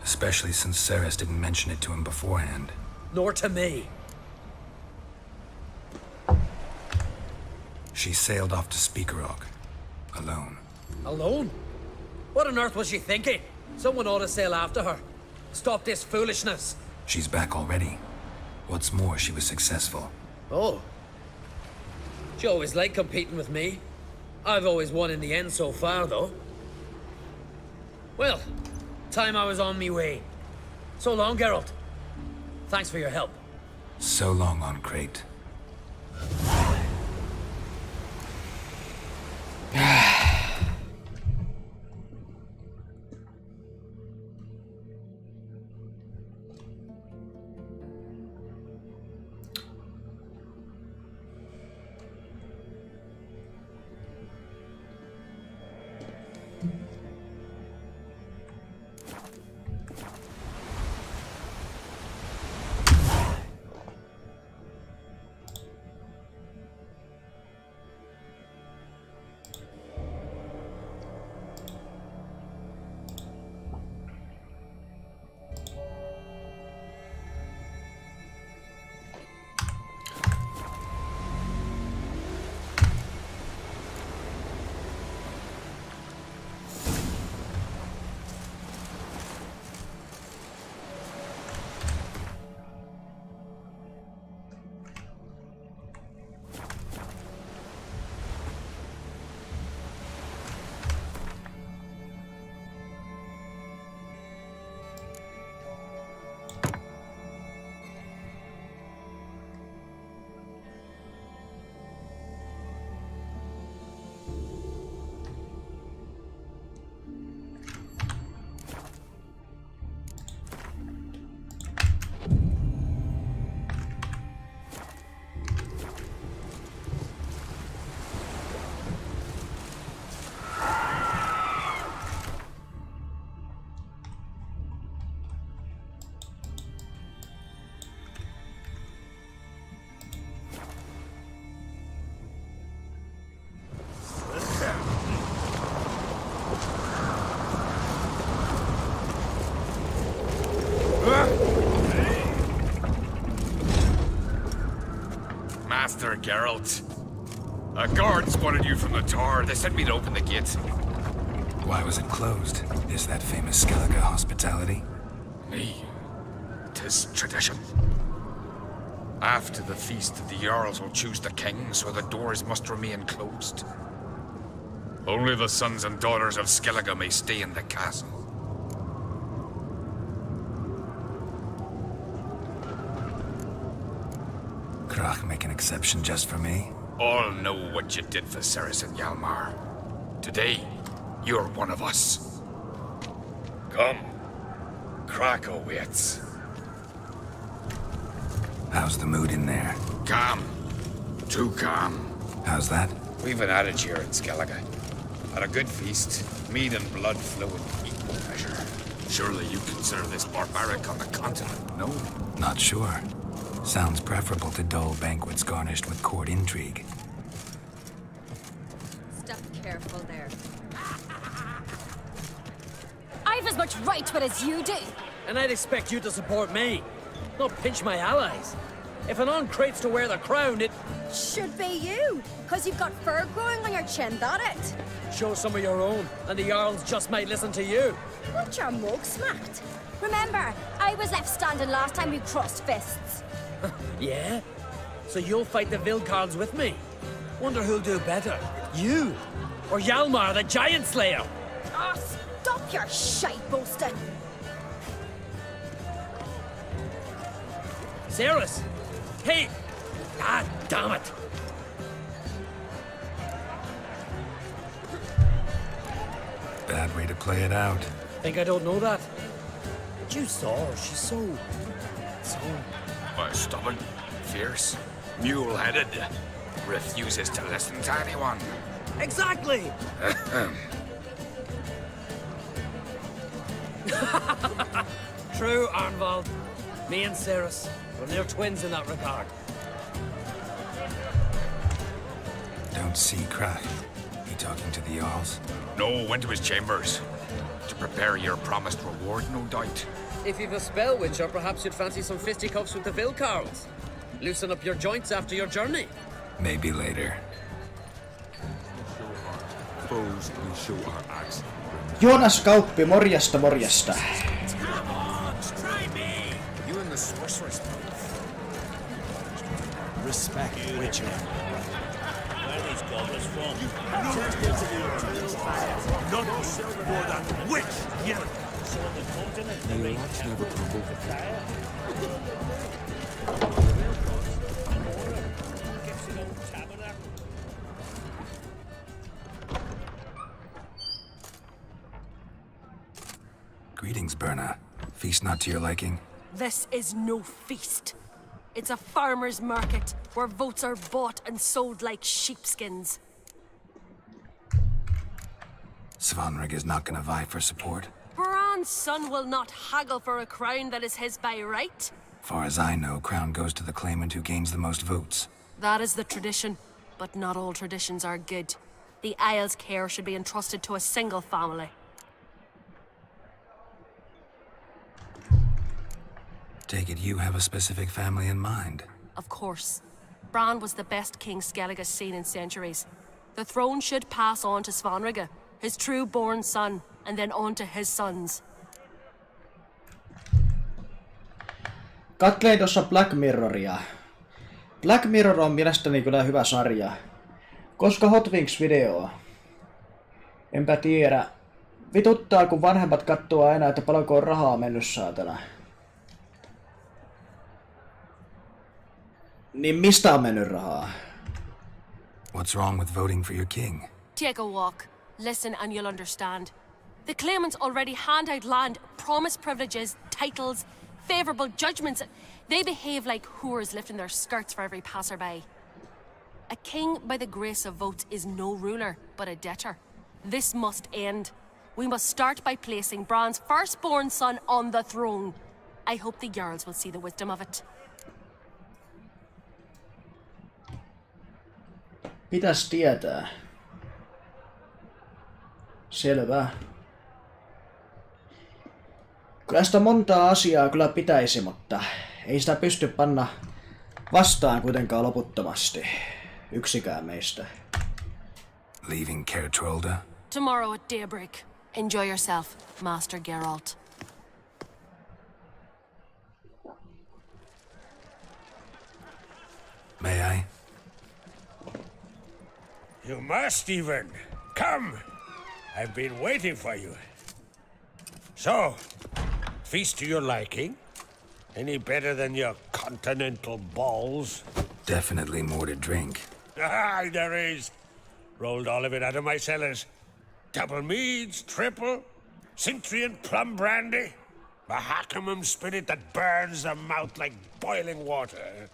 Especially since Ceres didn't mention it to him beforehand. Nor to me. She sailed off to Speakerog. Alone. Alone? What on earth was she thinking? Someone ought to sail after her. Stop this foolishness. She's back already. What's more, she was successful. Oh. She always liked competing with me. I've always won in the end so far, though. Well, time I was on me way. So long, Geralt. Thanks for your help. So long on Crate. Master Geralt. A guard spotted you from the tower. They sent me to open the gate. Why was it closed? Is that famous Skellige hospitality? Me. 'Tis tradition. After the feast, the Jarls will choose the king, so the doors must remain closed. Only the sons and daughters of Skellige may stay in the castle. Krach make an exception just for me? All know what you did for Ceres and Hjalmar. Today, you're one of us. Come. Krach awaits. How's the mood in there? Calm. Too calm. How's that? We've an adage here in Skellige. At a good feast, mead and blood flow in equal measure. Surely you consider this barbaric on the continent, no? Not sure. Sounds preferable to dull banquets garnished with court intrigue. Step careful there. I've as much right to it as you do. And I'd expect you to support me, not pinch my allies. If an on-crate's to wear the crown, it Should be you, because you've got fur growing on your chin, that it? show some of your own, and the Jarls just might listen to you. Got your mug smacked. Remember, I was left standing last time we crossed fists. Yeah? So you'll fight the Vilcards with me? Wonder who'll do better, you or Hjalmar the Giant Slayer? Ah, stop your shite boasting. Ceres! Hey! Ah, damn it! Bad way to play it out. Think I don't know that? But you saw her, she's so... Why, stubborn, fierce, mule-headed, refuses to listen to anyone. Exactly! True, Arnvald. Me and Ceres, we're near twins in that regard. Don't see Krach. He talking to the Jarls? No, went to his chambers. To prepare your promised reward, no doubt. If you've a spell, Witcher, perhaps you'd fancy some fisticuffs with the Vilcards. Loosen up your joints after your journey. Maybe later. foes, we show our axe. Joonas Kauppi, morjesta morjesta. You and the sorceress. Respect, Witcher. Where are these goblins from? Not more than witch yet. So on the continent, the The rain rocks never crumble. gets his own tabernacle. Greetings, Berna. Feast not to your liking? This is no feast. It's a farmer's market where votes are bought and sold like sheepskins. Svanrig is not gonna vie for support. Bran's son will not haggle for a crown that is his by right. Far as I know, crown goes to the claimant who gains the most votes. That is the tradition, but not all traditions are good. The Isle's care should be entrusted to a single family. Take it you have a specific family in mind. Of course. Bran was the best king Skellig has seen in centuries. The throne should pass on to Svanrige, his true-born son, and then on to his sons. Katselin tuossa Black Mirroria. Black Mirror on mielestäni kyllä hyvä sarja. Koska Hot Wings-videoa? Enpä tiedä. Vituttaa, kun vanhemmat katsoo aina, että paljonko on rahaa mennyt saatana. Niin mistä on mennyt rahaa? What's wrong with voting for your king? Take a walk. Listen and you'll understand. The claimants already hand out land, promise privileges, titles, favourable judgments. They behave like whores lifting their skirts for every passerby. A king by the grace of votes is no ruler, but a debtor. This must end. We must start by placing Bran's firstborn son on the throne. I hope the Jarls will see the wisdom of it. Pitäis tietää. Selvä. Kyllä sitä montaa asiaa kyllä pitäisi, mutta ei sitä pysty panna vastaan kuitenkaan loputtomasti. Yksikään meistä. Leaving Caer Trolda? Tomorrow at daybreak. Enjoy yourself, Master Geralt. May I? You must even. Come! I've been waiting for you. So, feast to your liking? Any better than your continental balls? Definitely more to drink. Ah, there is. Rolled all of it out of my cellars. Double meads, triple, Cintrian plum brandy, Mahakimum spirit that burns the mouth like boiling water.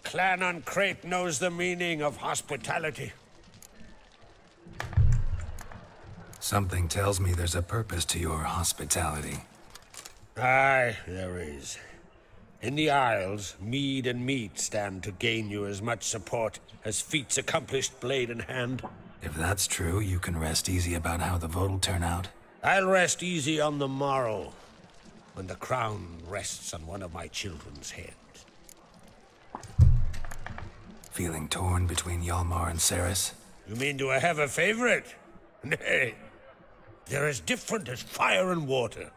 Clan on Crate knows the meaning of hospitality. Something tells me there's a purpose to your hospitality. Aye, there is. In the Isles, mead and meat stand to gain you as much support as feats accomplished blade in hand. If that's true, you can rest easy about how the vote'll turn out. I'll rest easy on the morrow, when the crown rests on one of my children's heads. Feeling torn between Hjalmar and Cerys? You mean do I have a favorite? Nay. They're as different as fire and water.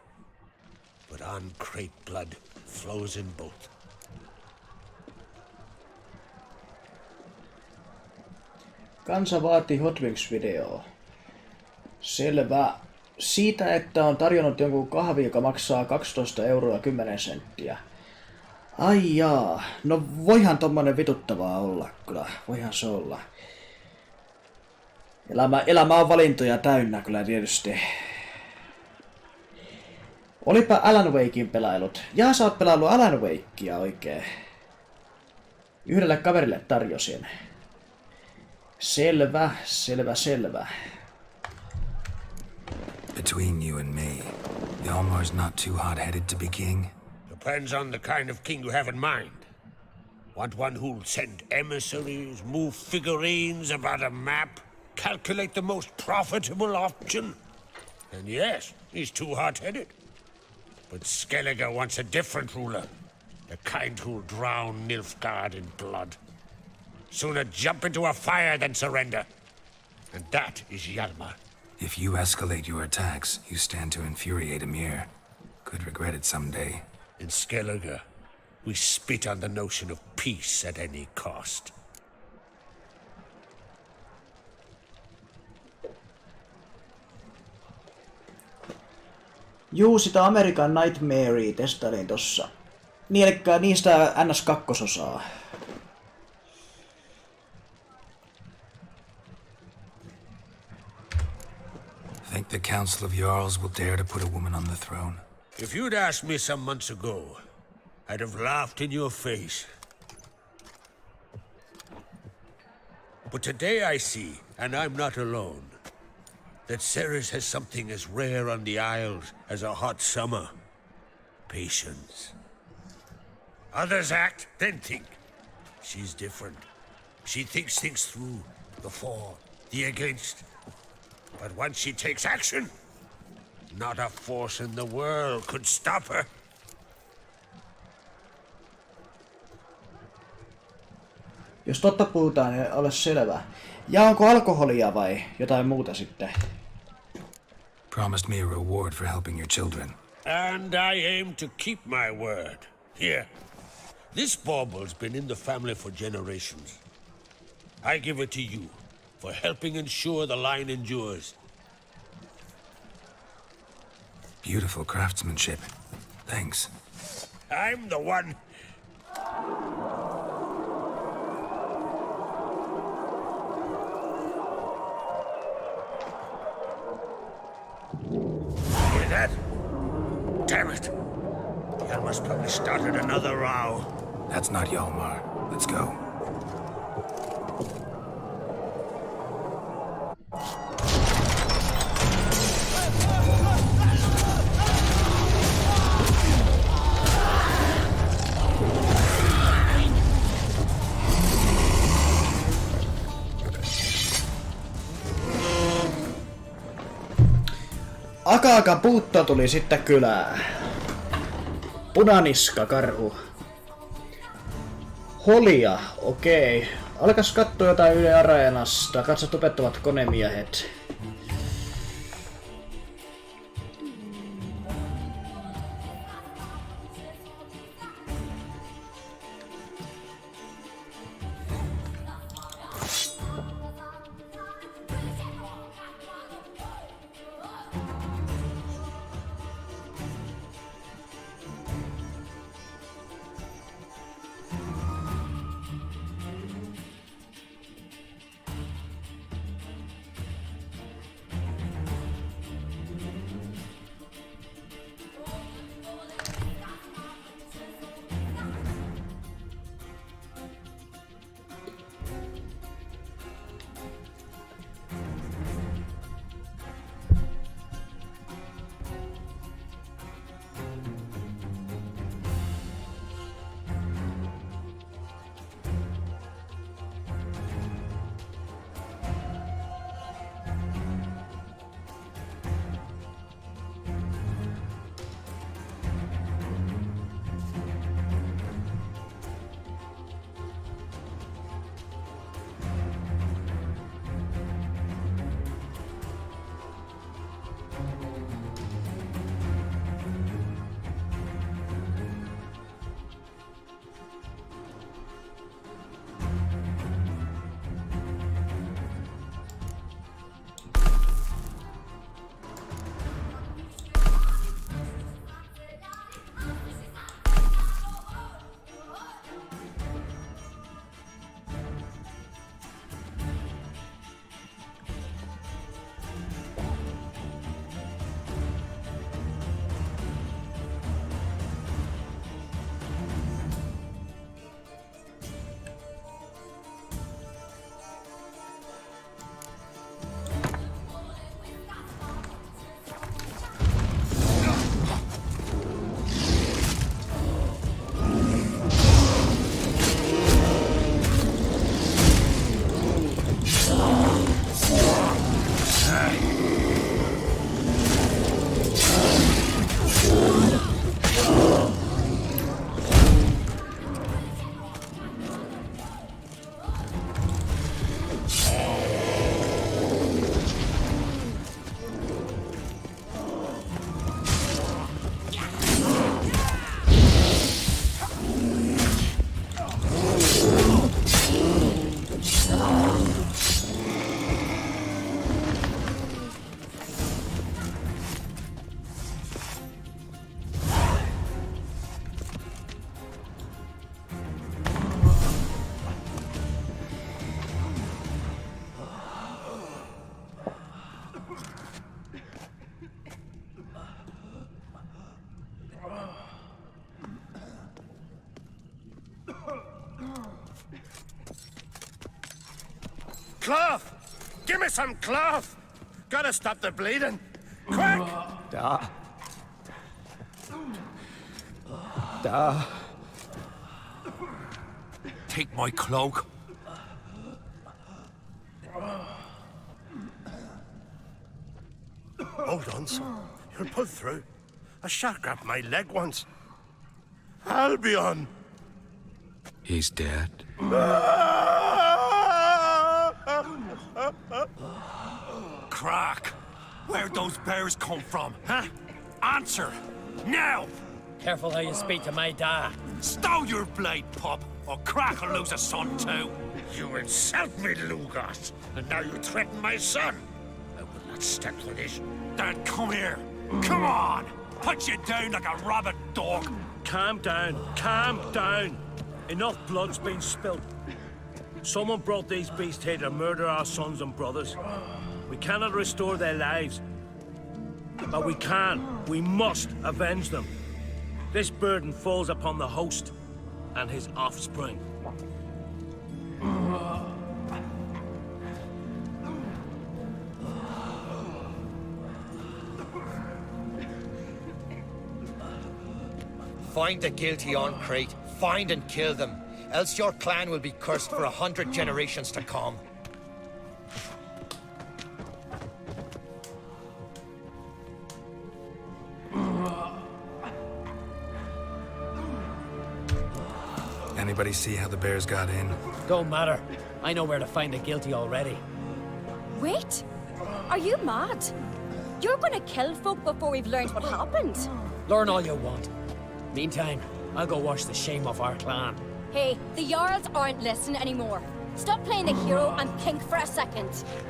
But on Crate blood flows in both. Kansa vaati Hot Wings-videoa. Selvä. Siitä, että on tarjonnut jonkun kahvi, joka maksaa 12 euroa 10 senttiä. Ai jaa. No voihan tommonen vituttavaa olla kyllä. Voihan se olla. Elämä on valintoja täynnä kyllä tietysti. Olipa Alan Wakein pelailut. Jaa, sä oot pelaillut Alan Wakea oikein. Yhdelle kaverille tarjosin. Selvä, selvä, selvä. Between you and me, Hjalmar's not too hot-headed to be king? Depends on the kind of king you have in mind. Want one who'll send emissaries, move figurines about a map, calculate the most profitable option? And yes, he's too hot-headed. But Skellige wants a different ruler. The kind who'll drown Nilfgaard in blood. Sooner jump into a fire than surrender. and that is Hjalmar. If you escalate your attacks, you stand to infuriate Emir. Could regret it someday. In Skellige, we spit on the notion of peace at any cost. Juu, sitä American Nightmarea testailin tossa. Niin, eli niistä NS2-osaa. Think the Council of Jarls will dare to put a woman on the throne? If you'd asked me some months ago, I'd have laughed in your face. But today I see, and I'm not alone, that Ceres has something as rare on the Isles as a hot summer. Patience. Others act, then think. She's different. She thinks things through, the for, the against. But once she takes action, not a force in the world could stop her. Jos totta puhutaan, niin ole selvä. Ja onko alkoholia vai jotain muuta sitten? Promised me a reward for helping your children. And I aim to keep my word. Here. This bauble's been in the family for generations. I give it to you for helping ensure the line endures. Beautiful craftsmanship. Thanks. I'm the one. Hear that? Damn it. Hjalmar's probably started another row. That's not Hjalmar. Let's go. Akaka puutto tuli sitten kylään. Punaniska karhu. Holia, okei. Alkas katsoa jotain Yle Areenasta. Katso tubettavat konemiehet. Cloth! Give me some cloth! Gotta stop the bleeding! Quick! Take my cloak. Hold on, son. You'll pull through. A shark grabbed my leg once. Albion! He's dead. Crack! Where'd those bears come from, huh? Answer! Now! Careful how you speak to my dad. Stow your blade, pup, or Crack will lose a son too. You insult me, Lugos, and now you threaten my son. I will not stand for this. Then come here. Come on! Put you down like a rabid dog. Calm down. Calm down. Enough blood's been spilled. Someone brought these beasts here to murder our sons and brothers. We cannot restore their lives. But we must avenge them. This burden falls upon the host and his offspring. Find the guilty on Crate. Find and kill them. Else your clan will be cursed for 100 generations to come. Anybody see how the bears got in? Don't matter. I know where to find the guilty already. Wait! Are you mad? You're gonna kill folk before we've learned what happened. Learn all you want. Meantime, I'll go wash the shame off our clan. Hey, the Jarls aren't listening anymore. Stop playing the hero and think for a second.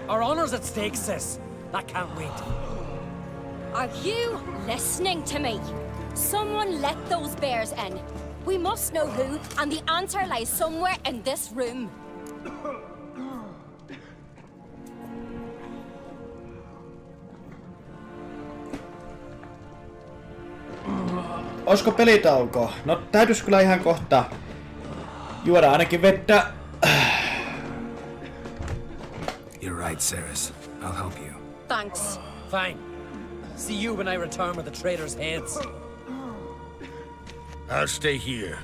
Our honor's at stake, sis. That can't wait. Are you listening to me? Someone let those bears in. We must know who, and the answer lies somewhere in this room. Olisiko pelitauko? No täytys kyllä ihan kohta juoda ainakin vettä. You're right, Ceres. I'll help you. Thanks. Fine. See you when I return with the traitors' heads. I'll stay here.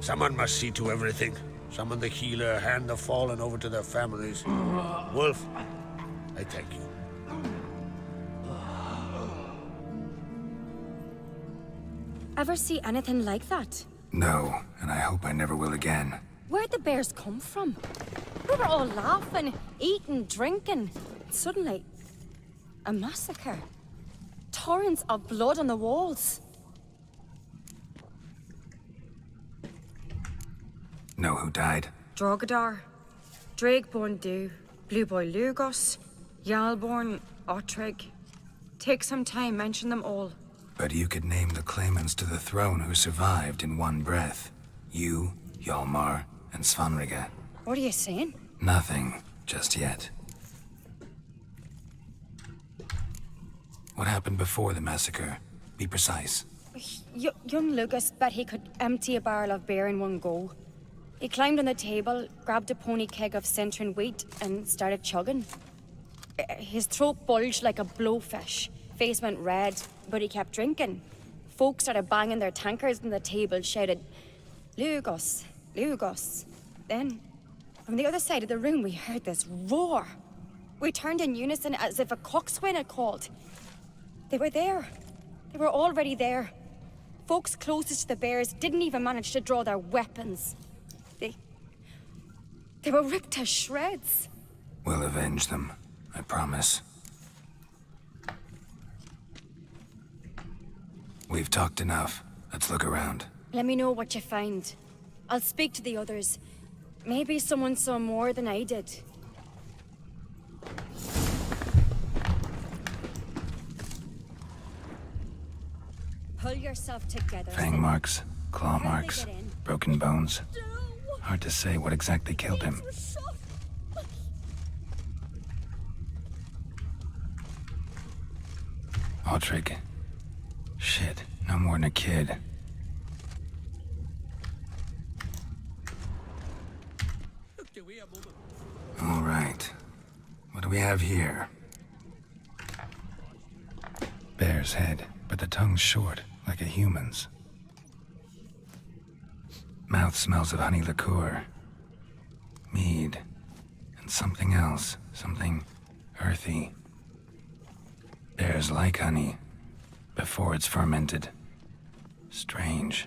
Someone must see to everything. Summon the healer, hand the fallen over to their families. Wolf, I thank you. Ever see anything like that? No, and I hope I never will again. Where'd the bears come from? We were all laughing, eating, drinking. Suddenly, a massacre. Torrents of blood on the walls. Know who died? Drogadar, Drakeborn Du, Blue Boy Lugos, Yalborn, Ottrig. Take some time, mention them all. But you could name the claimants to the throne who survived in one breath. You, Hjalmar, and Svanrige. What are you saying? Nothing, just yet. What happened before the massacre? Be precise. Young Lucas bet he could empty a barrel of beer in one go. He climbed on the table, grabbed a pony keg of Centron wheat, and started chugging. His throat bulged like a blowfish. Face went red, but he kept drinking. Folks started banging their tankards on the table, shouted, "Lugos, Lugos." Then, from the other side of the room, we heard this roar. We turned in unison as if a coxswain had called. They were there. They were already there. Folks closest to the bears didn't even manage to draw their weapons. They were ripped to shreds. We'll avenge them, I promise. We've talked enough. Let's look around. Let me know what you find. I'll speak to the others. Maybe someone saw more than I did. Pull yourself together. Fang marks, claw marks, broken bones. Hard to say what exactly killed him. Ottrig. Shit, no more than a kid. All right, we have here? Bear's head, but the tongue's short, like a human's. Mouth smells of honey liqueur, mead, and something else, something earthy. Bears like honey, before it's fermented. Strange.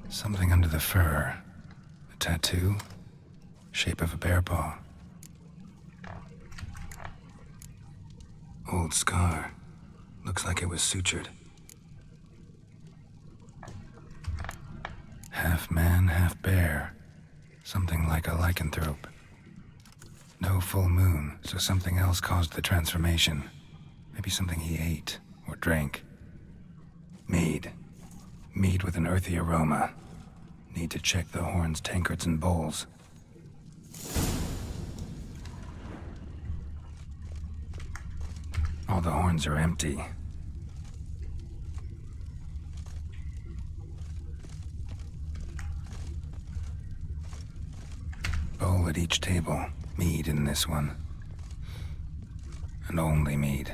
Something under the fur. A tattoo, shape of a bear paw. Old scar. Looks like it was sutured. Half man, half bear. Something like a lycanthrope. No full moon, so something else caused the transformation. Maybe something he ate or drank. Mead. Mead with an earthy aroma. Need to check the horns, tankards, and bowls. All the horns are empty. Bowl at each table. Mead in this one. And only mead.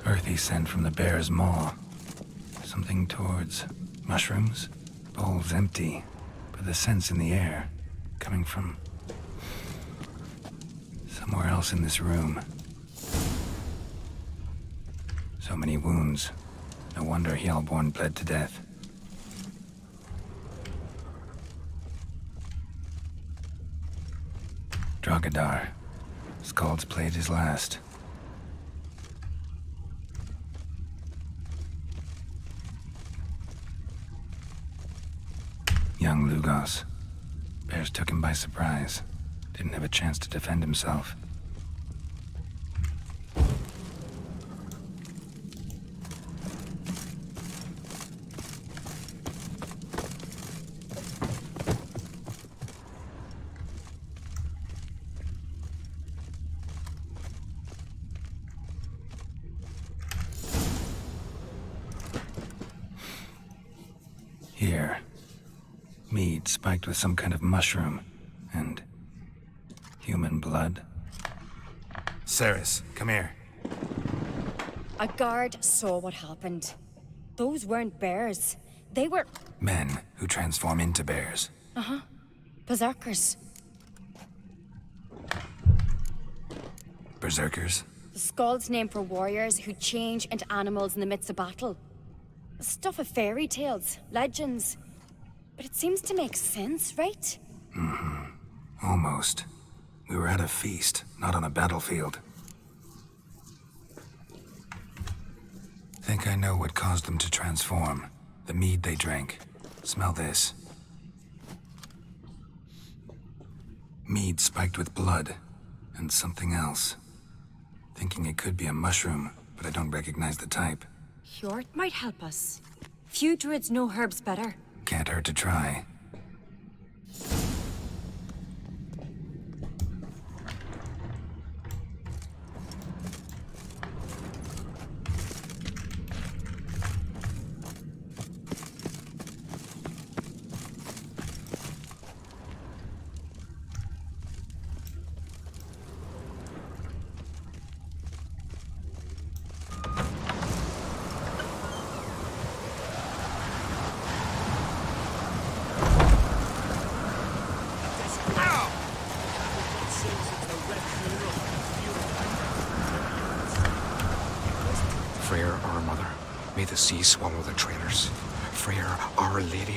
Earthy scent from the bear's maw. Something towards mushrooms. Bowl's empty, but the scent's in the air, coming from somewhere else in this room. So many wounds. No wonder Hjalborn bled to death. Drogadar. Skald's played his last. Young Lugos. Bears took him by surprise. Didn't have a chance to defend himself. Here. Mead spiked with some kind of mushroom. And human blood. Ceres, come here. A guard saw what happened. Those weren't bears. They were... Men who transform into bears. Uh-huh. Berserkers. Berserkers? The Skald's name for warriors who change into animals in the midst of battle. Stuff of fairy tales, legends. But it seems to make sense, right? Mm-hmm. Almost. We were at a feast, not on a battlefield. Think I know what caused them to transform. The mead they drank. Smell this. Mead spiked with blood. And something else. Thinking it could be a mushroom, but I don't recognize the type. Hjort might help us. Few druids know herbs better. Can't hurt to try. Freyr, our mother, may the sea swallow the traitors. Freyr, our lady.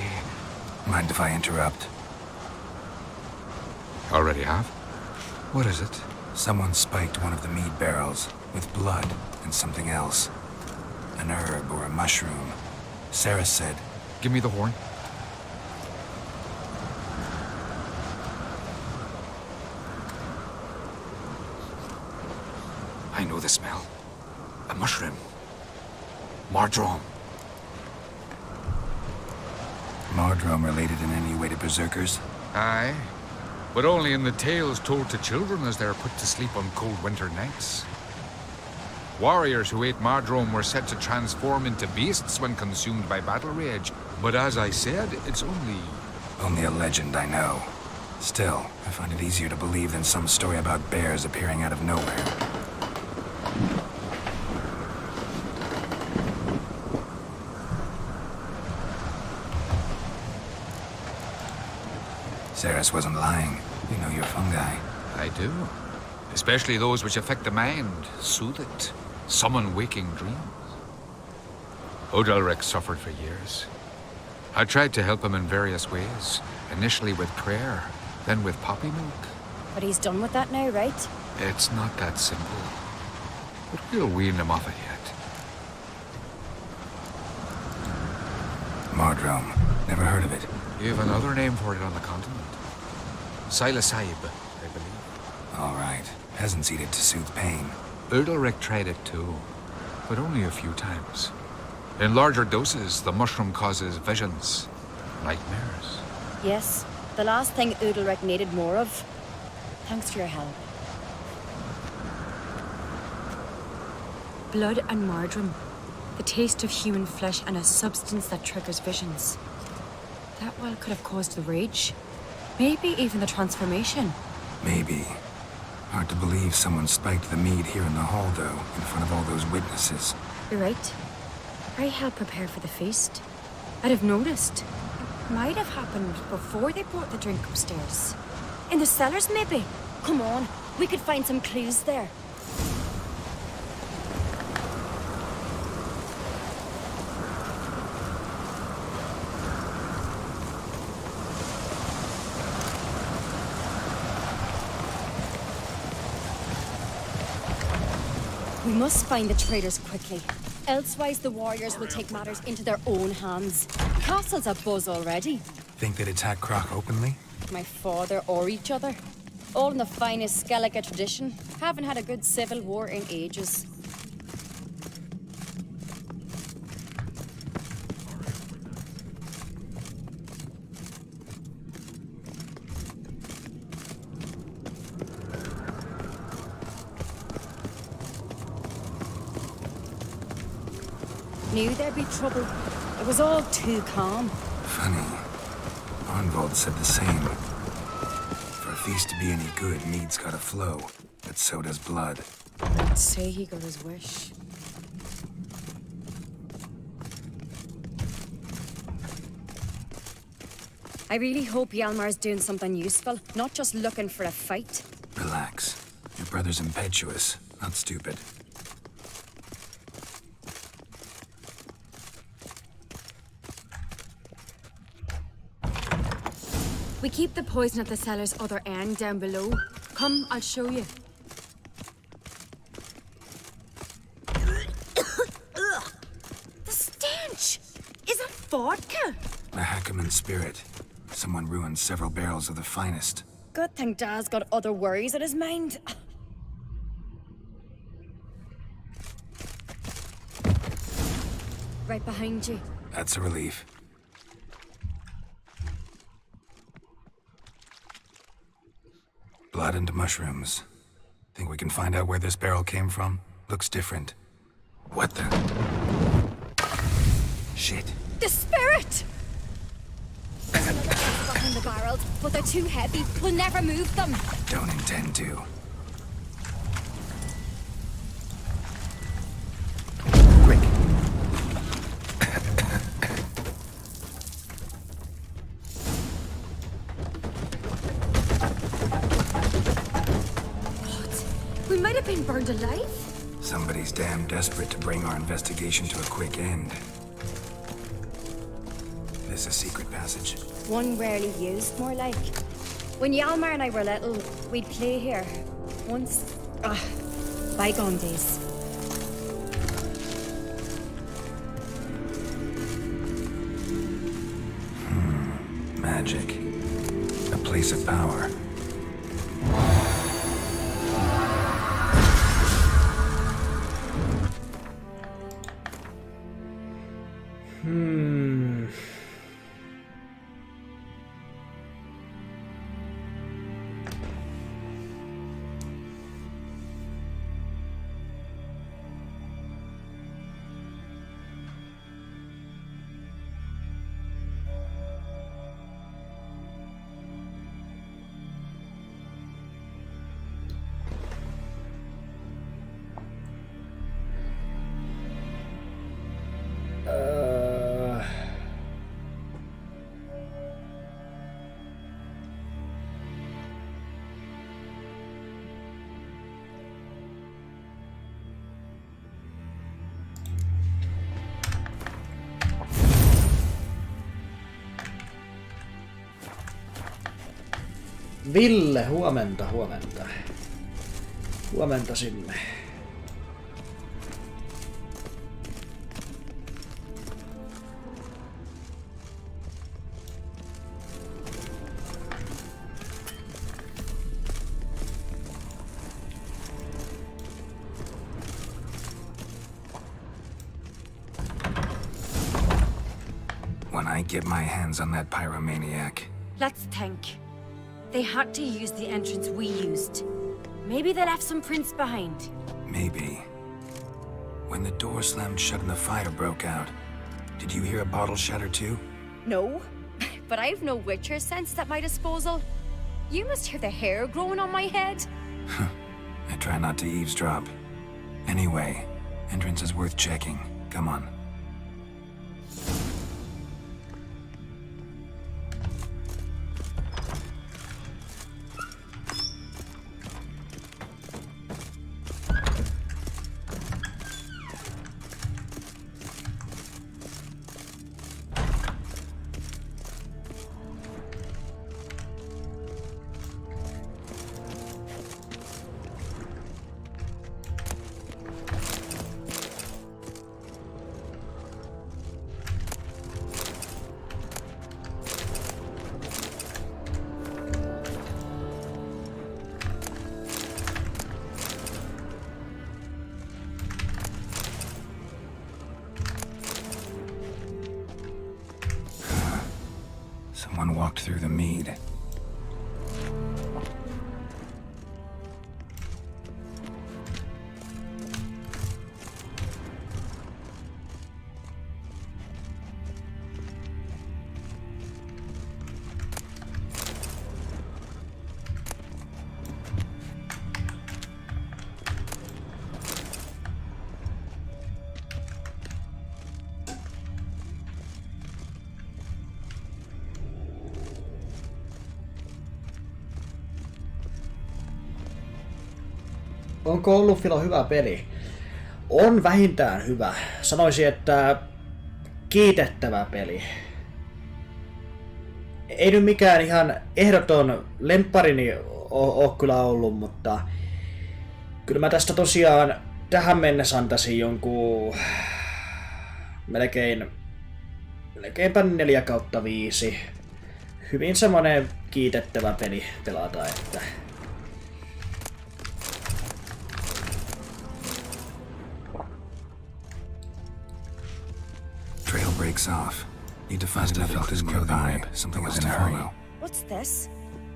Mind if I interrupt? Already have? What is it? Someone spiked one of the mead barrels with blood and something else. An herb or a mushroom. Sarah said... Give me the horn. I know the smell. A mushroom. Mardrome. Mardrome related in any way to berserkers? Aye, but only in the tales told to children as they are put to sleep on cold winter nights. Warriors who ate Mardrome were said to transform into beasts when consumed by battle rage, but as I said, it's Only a legend, I know. Still, I find it easier to believe than some story about bears appearing out of nowhere. Ceres wasn't lying. You know your fungi. I do. Especially those which affect the mind, soothe it, summon waking dreams. Odalric suffered for years. I tried to help him in various ways, initially with prayer, then with poppy milk. But he's done with that now, right? It's not that simple. But we'll wean him off it yet. Mardrome. Never heard of it. You have another name for it on the continent. Silasib, I believe. All right. Peasants eat it to soothe pain. Odalric tried it too, but only a few times. In larger doses, the mushroom causes visions, nightmares. Yes, the last thing Udalric needed more of. Thanks for your help. Blood and Mardrome. The taste of human flesh and a substance that triggers visions. That well could have caused the rage. Maybe even the transformation. Maybe. Hard to believe someone spiked the mead here in the hall, though, in front of all those witnesses. You're right. I helped prepare for the feast. I'd have noticed. It might have happened before they brought the drink upstairs. In the cellars, maybe? Come on, we could find some clues there. We must find the traitors quickly. Elsewise, the warriors will take matters into their own hands. The castle's abuzz already. Think they'd attack Croc openly? My father or each other. All in the finest Skellige tradition. Haven't had a good civil war in ages. Knew there'd be trouble. It was all too calm. Funny. Arnvold said the same. For a feast to be any good, mead's gotta flow. But so does blood. I'd say he got his wish. I really hope Hjalmar's doing something useful, not just looking for a fight. Relax. Your brother's impetuous, not stupid. We keep the poison at the cellar's other end down below. Come, I'll show you. The stench! Is it vodka? A Hackerman spirit. Someone ruined several barrels of the finest. Good thing Dad's got other worries on his mind. Right behind you. That's a relief. Blood and mushrooms. Think we can find out where this barrel came from? Looks different. What the? Shit. The spirit! There's another box behind the barrels, but they're too heavy. We'll never move them. Don't intend to. Quick. We might have been burned alive. Somebody's damn desperate to bring our investigation to a quick end. This a secret passage? One rarely used, more like. When Hjalmar and I were little, we'd play here. Once. Bygone days. Magic. A place of power. Ville, huomenta. Huomenta sinne. When I get my hands on that pyromaniac. Let's think. They had to use the entrance we used. Maybe they left some prints behind. Maybe. When the door slammed shut and the fire broke out, did you hear a bottle shatter too? No, but I've no Witcher senses at my disposal. You must hear the hair growing on my head. I try not to eavesdrop. Anyway, entrance is worth checking. Come on. Someone walked through the mead. Onko ollut Filo hyvä peli? On vähintään hyvä. Sanoisin, että kiitettävä peli. Ei nyt mikään ihan ehdoton lempparini ole kyllä ollut, mutta kyllä mä tästä tosiaan tähän mennessä antaisin jonkun melkeinpä 4/5. Hyvin semmonen kiitettävä peli pelata, että Trail breaks off. Need to find another clue nearby. Something else to follow. What's this?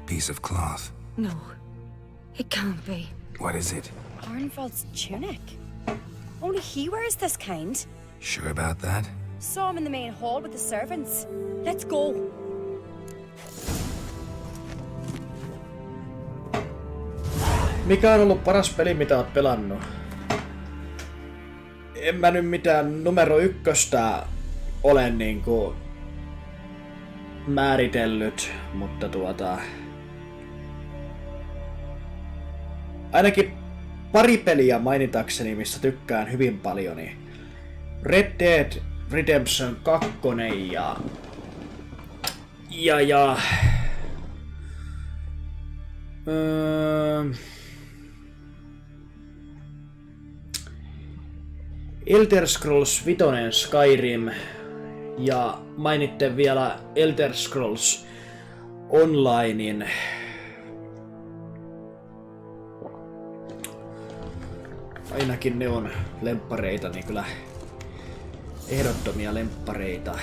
Piece of cloth. No, it can't be. What is it? Arnvald's tunic. Only he wears this kind. Sure about that? Saw him in the main hall with the servants. Let's go. Mikä on ollut paras peli, mitä oot pelannut? En mä nyt mitään numero 1 ole niinku määritellyt, mutta ainakin pari peliä mainitakseni, missä tykkään hyvin paljon, niin Red Dead Redemption 2 ja Elder Scrolls 5 Skyrim ja mainitte vielä Elder Scrolls Onlinein ainakin ne on lemppareita, niin kyllä ehdottomia lemppareita.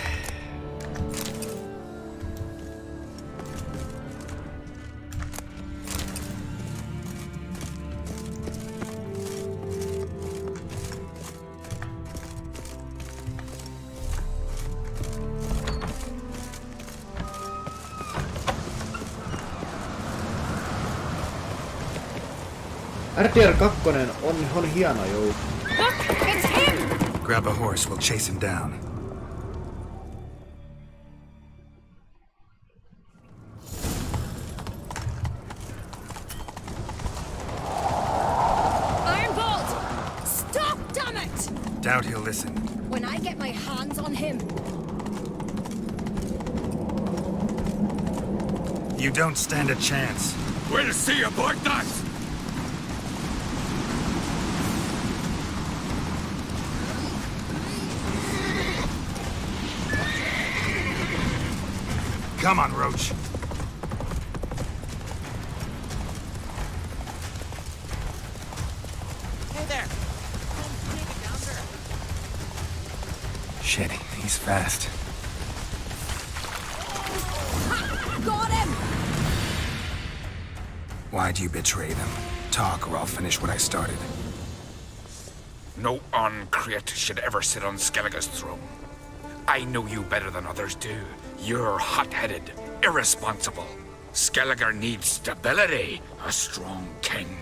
RDR 2 on hieno joukko. Grab a horse, we'll chase him down. Ironbolt! Stop, damn it! Doubt he'll listen. When I get my hands on him. You don't stand a chance. We'll see about that! Come on, Roach. Hey there. Shit, he's fast. Got him! Why'd you betray them? Talk, or I'll finish what I started. No uncreate should ever sit on Skellige's throne. I know you better than others do. You're hot-headed, irresponsible. Skellige needs stability, a strong king.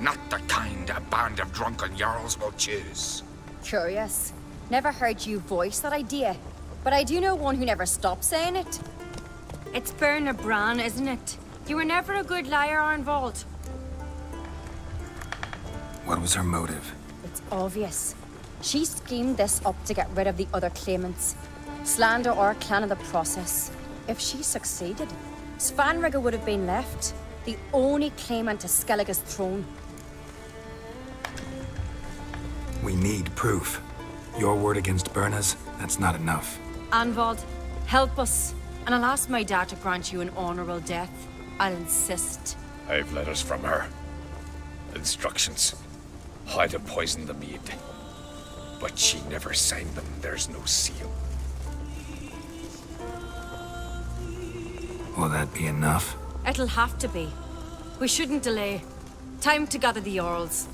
Not the kind a band of drunken jarls will choose. Curious. Never heard you voice that idea. But I do know one who never stops saying it. It's Berna Bran, isn't it? You were never a good liar, Arnvold. What was her motive? It's obvious. She schemed this up to get rid of the other claimants. Slander our clan in the process. If she succeeded, Svanrige would have been left, the only claimant to Skellige's throne. We need proof. Your word against Berna's, that's not enough. Arnvold, help us. And I'll ask my dad to grant you an honorable death. I'll insist. I've letters from her. Instructions. How to poison the mead. But she never signed them. There's no seal. Will that be enough? It'll have to be. We shouldn't delay. Time to gather the Jarls.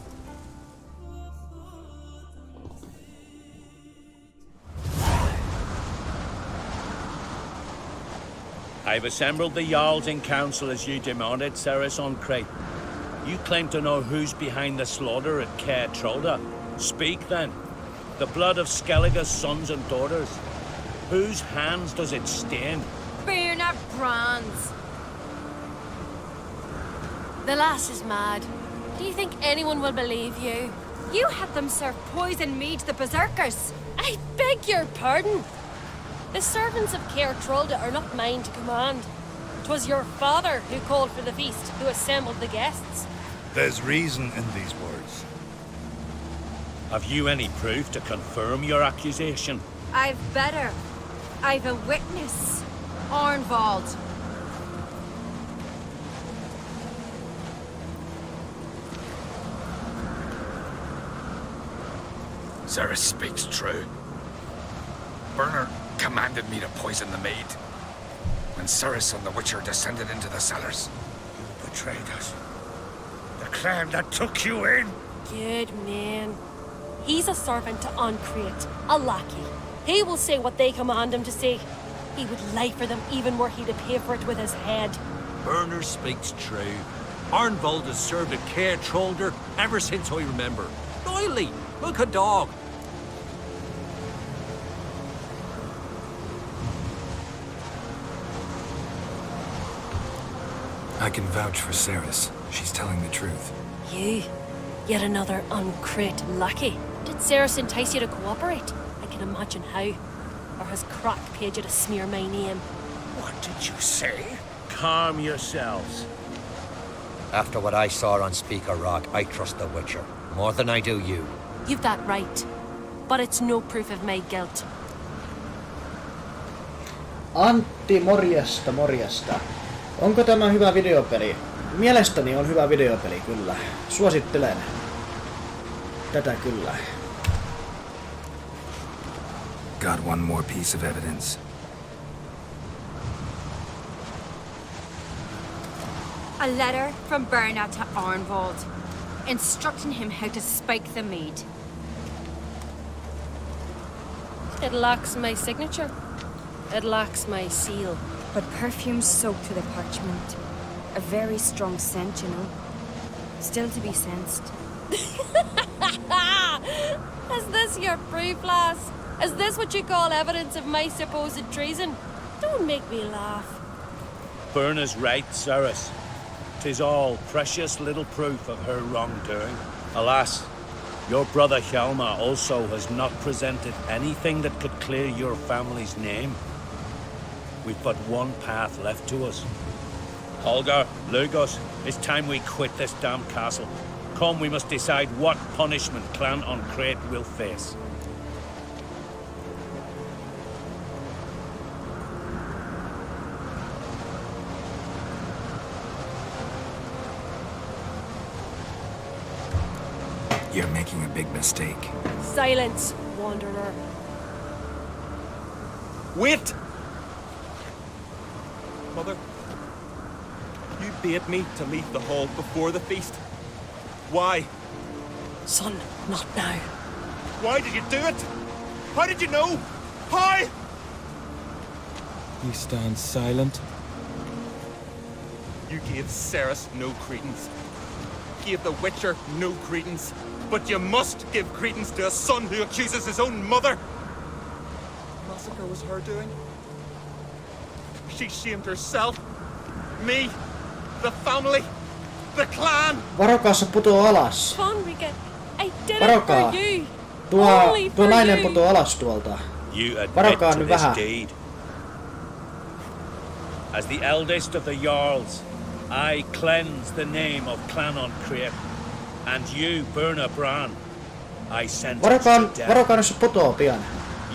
I've assembled the Jarls in council as you demanded, Ceres on Crate. You claim to know who's behind the slaughter at Caer Trolda. Speak then. The blood of Skellige's sons and daughters. Whose hands does it stain? Berna Bran's. The lass is mad. Do you think anyone will believe you? You had them serve poison mead to the berserkers. I beg your pardon. The servants of Caer Trolda are not mine to command. 'Twas your father who called for the feast, who assembled the guests. There's reason in these words. Have you any proof to confirm your accusation? I've better. I've a witness. Arnvold. Ceres speaks true. Berna commanded me to poison the maid. When Ceres and the Witcher descended into the cellars. You betrayed us. The clan that took you in. Good man. He's a servant to Uncreate, a lackey. He will say what they command him to say. He would lie for them even were he to pay for it with his head. Berner speaks true. Arnvold has served at Caer Trolda ever since I remember. Loyally, like a dog. I can vouch for Ceres. She's telling the truth. You? Yet another Uncreate lackey. Did Ceres entice you to cooperate? I can imagine how. Or has Crack paid you to smear my name? What did you say? Calm yourselves. After what I saw on Speaker Rock, I trust the Witcher. More than I do you. You've that right. But it's no proof of my guilt. Antti, morjesta, morjesta. Onko tämä hyvä videopeli? Mielestäni on hyvä videopeli, kyllä. Suosittelen. Tätä kyllä. Got one more piece of evidence. A letter from Berna to Arnvold, instructing him how to spike the mead. It lacks my signature. It lacks my seal. But perfume soaked through the parchment. A very strong scent, you know. Still to be sensed. Is this your proof, lass? Is this what you call evidence of my supposed treason? Don't make me laugh. Berna's right, Ceres. 'Tis all precious little proof of her wrongdoing. Alas, your brother Hjalmar also has not presented anything that could clear your family's name. We've but one path left to us. Olga, Lugos, it's time we quit this damn castle. Come, we must decide what punishment Clan on Crete will face. You're making a big mistake. Silence, wanderer. Wait! Mother, you bade me to leave the hall before the feast. Why? Son, not now. Why did you do it? How did you know? How? You stand silent. You gave Ceres no credence. Gave the Witcher no credence. But you must give credence to a son who accuses his own mother. Massacre was her doing. She shamed herself, me, the family, the clan. Varokaa, se putoo alas. Conrigan, I did it Varokaa. for you. Tuo nainen putoo alas tuolta. You admit Varokaa to nyt this vähän. deed. As the eldest of the Jarls, I cleanse the name of Clan on Crete, and you, Burna Bran, I sentence to death. Varokaa, nyt se putoo pian.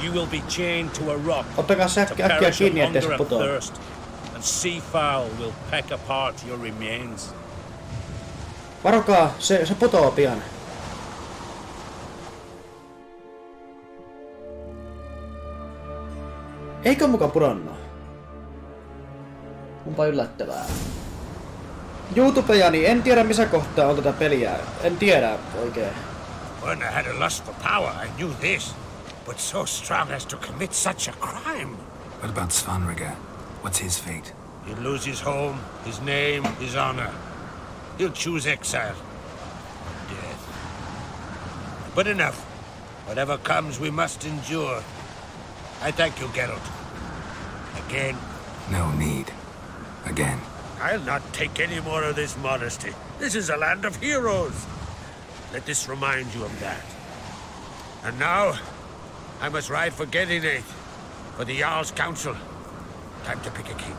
You will be chained to a rock Ottakaa to äkkiä perish of kiinni, ettei se hunger and putoo. thirst, and seafowl will peck apart your remains. Varokaa, se putoo pian. Eikö muka pudonnut? Onpa yllättävää. YouTubejani en tiedä missä kohtaa on tätä peliä. En tiedä oikein. When I had a lust for power, I knew this. But so strong as to commit such a crime. What about Svanrige? What's his fate? He'll lose his home, his name, his honor. He'll choose exile. Death. But enough. Whatever comes, we must endure. I thank you, Geralt. Again. No need. Again. I'll not take any more of this modesty. This is a land of heroes. Let this remind you of that. And now, I must ride for Gedinate, for the Jarl's Council. Time to pick a king.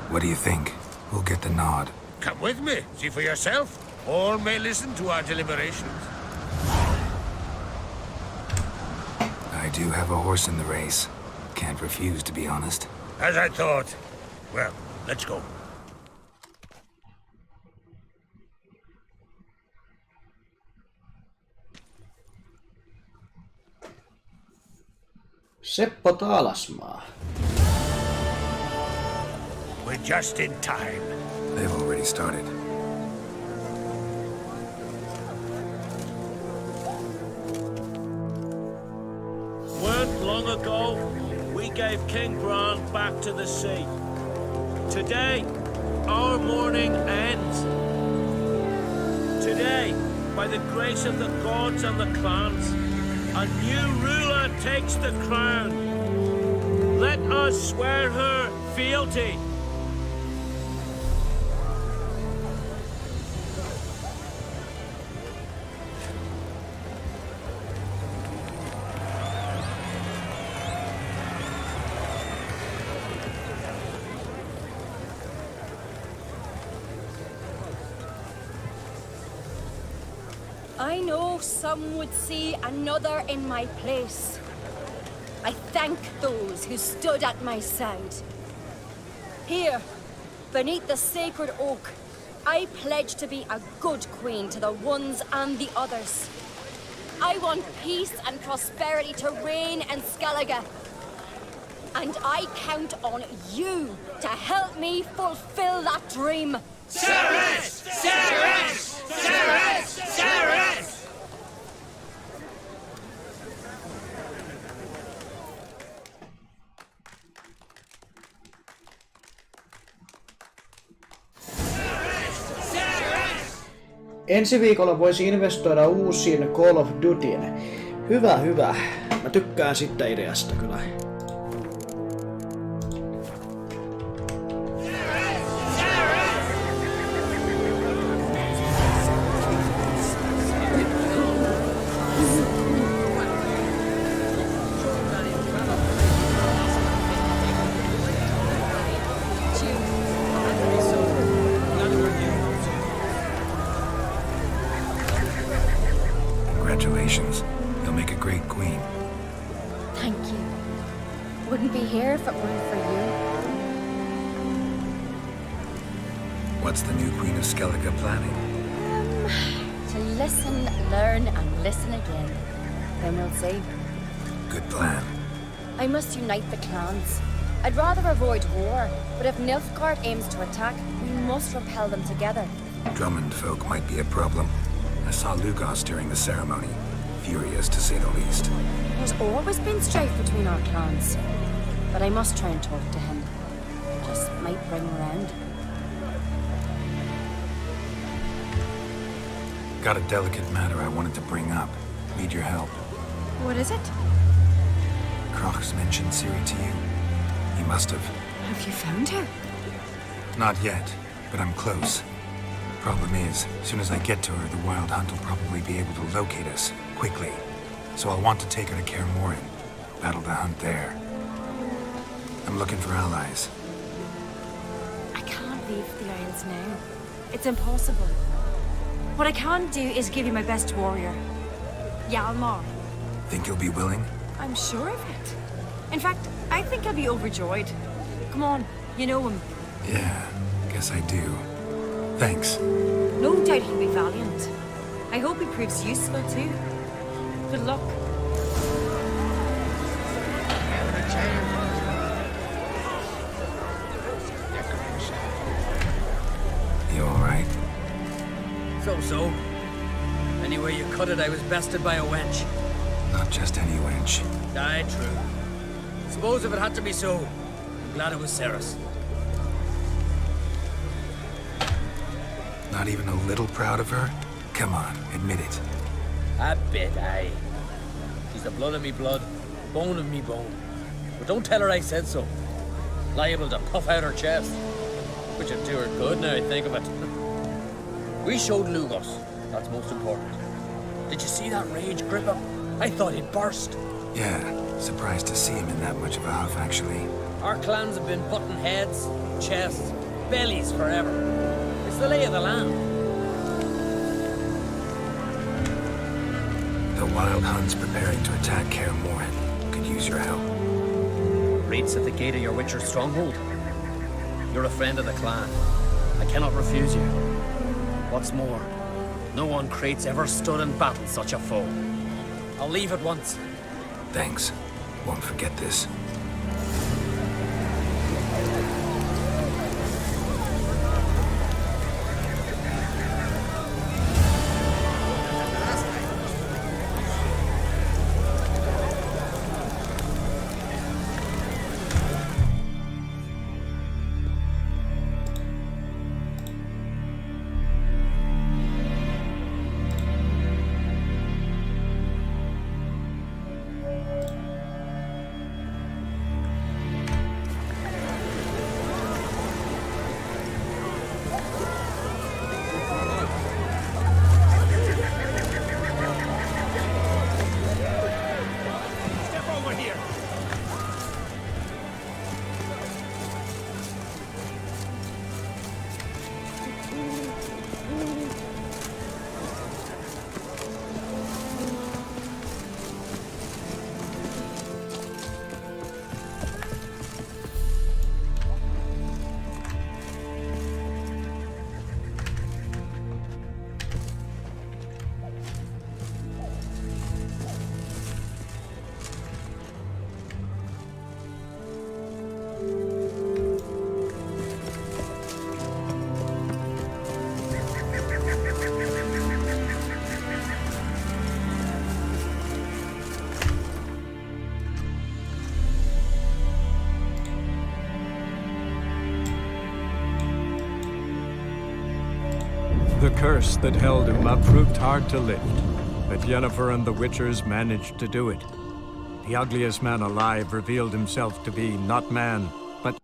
What do you think? Who'll get the nod? Come with me, see for yourself. All may listen to our deliberations. I do have a horse in the race. Can't refuse, to be honest. As I thought. Well, let's go. Seppo Taalasmaa. We're just in time. They've already started. Weren't long ago, we gave King Bran back to the sea. Today, our mourning ends. Today, by the grace of the gods and the clans, a new ruler takes the crown. Let us swear her fealty. I know some would see another in my place. I thank those who stood at my side. Here, beneath the sacred oak, I pledge to be a good queen to the ones and the others. I want peace and prosperity to reign in Skellige. And I count on you to help me fulfill that dream. Ceres! Ceres! Ceres! Ceres! Ensi viikolla voisi investoida uusiin Call of Dutyin. Hyvä, hyvä. Mä tykkään siitä ideasta kyllä. queen. Thank you. Wouldn't be here if it weren't for you. What's the new Queen of Skellige planning? To listen, learn, and listen again. Then we'll see. Good plan. I must unite the clans. I'd rather avoid war, but if Nilfgaard aims to attack, we must repel them together. Drummond folk might be a problem. I saw Lugos during the ceremony. Furious, to say the least. There's always been strife between our clans. But I must try and talk to him. Just might bring him around. Got a delicate matter I wanted to bring up. Need your help. What is it? Kroch's mentioned Ciri to you. He must have. Have you found her? Not yet, but I'm close. Problem is, as soon as I get to her, the Wild Hunt will probably be able to locate us, quickly. So I'll want to take her to Kaer Morhen. Battle the hunt there. I'm looking for allies. I can't leave the Isles now. It's impossible. What I can do is give you my best warrior, Hjalmar. Think you'll be willing? I'm sure of it. In fact, I think I'll be overjoyed. Come on, you know him. Yeah, guess I do. Thanks. No doubt he'll be valiant. I hope he proves useful too. Good luck. You alright? So. Anyway you cut it, I was bested by a wench. Not just any wench. Aye, true. Suppose if it had to be so, I'm glad it was Ceres. Not even a little proud of her? Come on, admit it. A bit, aye. She's the blood of me blood, bone of me bone. But don't tell her I said so. Liable to puff out her chest. Which would do her good now I think of it. We showed Lugos. That's most important. Did you see that rage grip him? I thought he'd burst. Yeah, surprised to see him in that much of a huff, actually. Our clans have been butting heads, chests, bellies forever. It's the lay of the land. The Wild Hunt's preparing to attack Kaer Morhen. Could use your help. Raids at the gate of your Witcher stronghold. You're a friend of the clan. I cannot refuse you. What's more, no one Crate's ever stood and battled such a foe. I'll leave at once. Thanks. Won't forget this. The curse that held Uma proved hard to lift, but Yennefer and the Witchers managed to do it. The ugliest man alive revealed himself to be not man, but...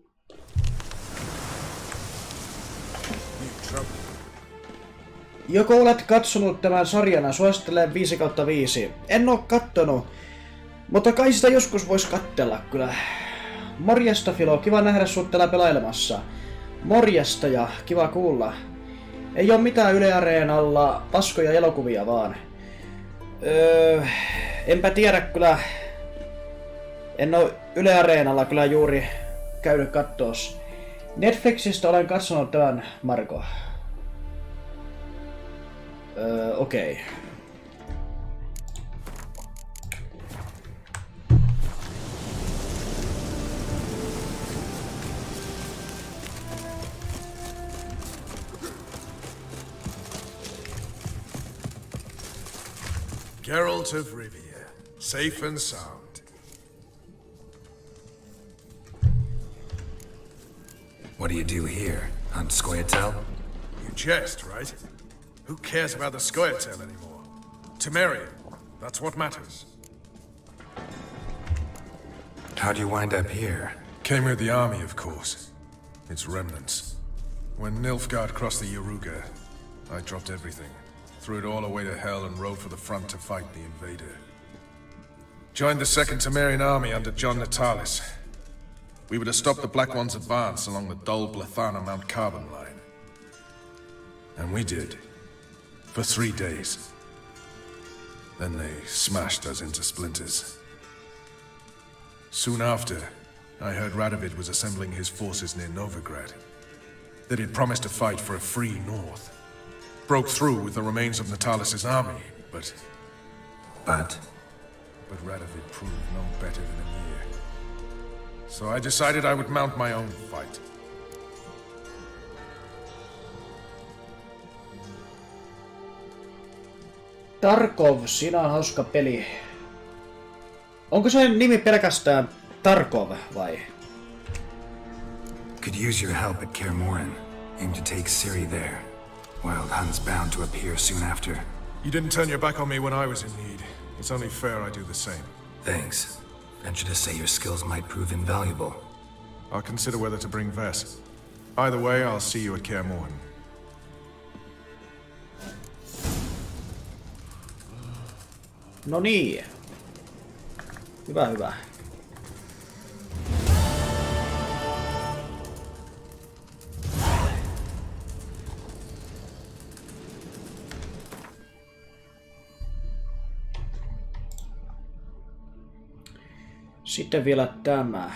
Joko olet katsonut tämän sarjana, suosittelen 5/5. En oo kattonut, mutta kai sitä joskus vois kattella kyllä. Morjesta Filo, kiva nähdä sut täällä pelailemassa. Morjesta ja kiva kuulla. Ei oo mitään Yle Areenalla, paskoja elokuvia vaan. Enpä tiedä kyllä. En oo Yle Areenalla kyllä juuri käynyt kattoos. Netflixistä olen katsonut tämän, Marko. Okei. Geralt of Rivia, safe and sound. What do you do here? Hunt Scoia'tael? You jest, right? Who cares about the Scoia'tael anymore? Temerian, that's what matters. How'd you wind up here? Came with the army, of course. Its remnants. When Nilfgaard crossed the Yaruga, I dropped everything. Threw it all away to hell and rode for the front to fight the invader. Joined the Second Temerian army under John Natalis. We were to stop the Black One's advance along the Dol Blathana Mount Carbon line. And we did. For 3 days. Then they smashed us into splinters. Soon after, I heard Radovid was assembling his forces near Novigrad. That he'd promised to fight for a free North. Broke through with the remains of Natalis' army, but Radovid proved no better than a mere. So I decided I would mount my own fight. Tarkov, siinä on hauska peli. Onko se nimi pelkästään Tarkov vai? Could use your help at Kaer Morhen. Aim to take Ciri there. Wild Hunt's bound to appear soon after. You didn't turn your back on me when I was in need. It's only fair I do the same. Thanks. Venture to say your skills might prove invaluable. I'll consider whether to bring Vess. Either way, I'll see you at Kaer Morhen. No niin. Hyvä, hyvä. Sitten vielä tämä.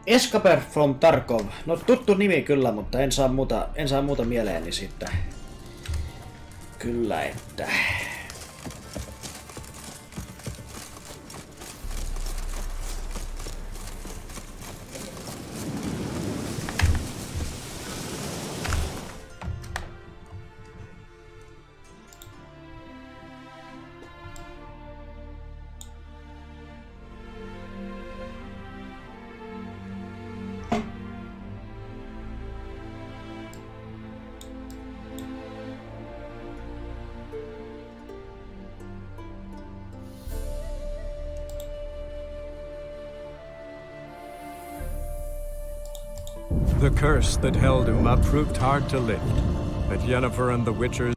Escape from Tarkov. No tuttu nimi kyllä, mutta en saa muuta mieleeni sitten. Kyllä että. The curse that held Uma proved hard to lift, but Yennefer and the Witchers...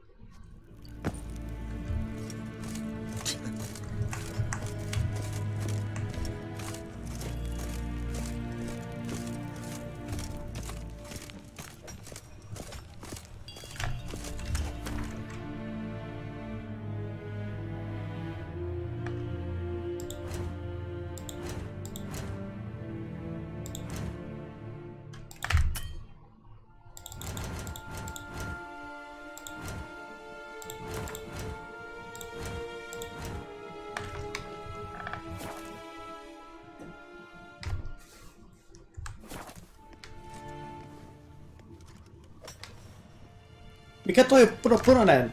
Mikä toi punainen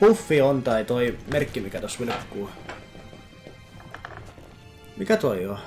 puffi on, tai toi merkki, mikä tossa vilkkuu? Mikä toi on?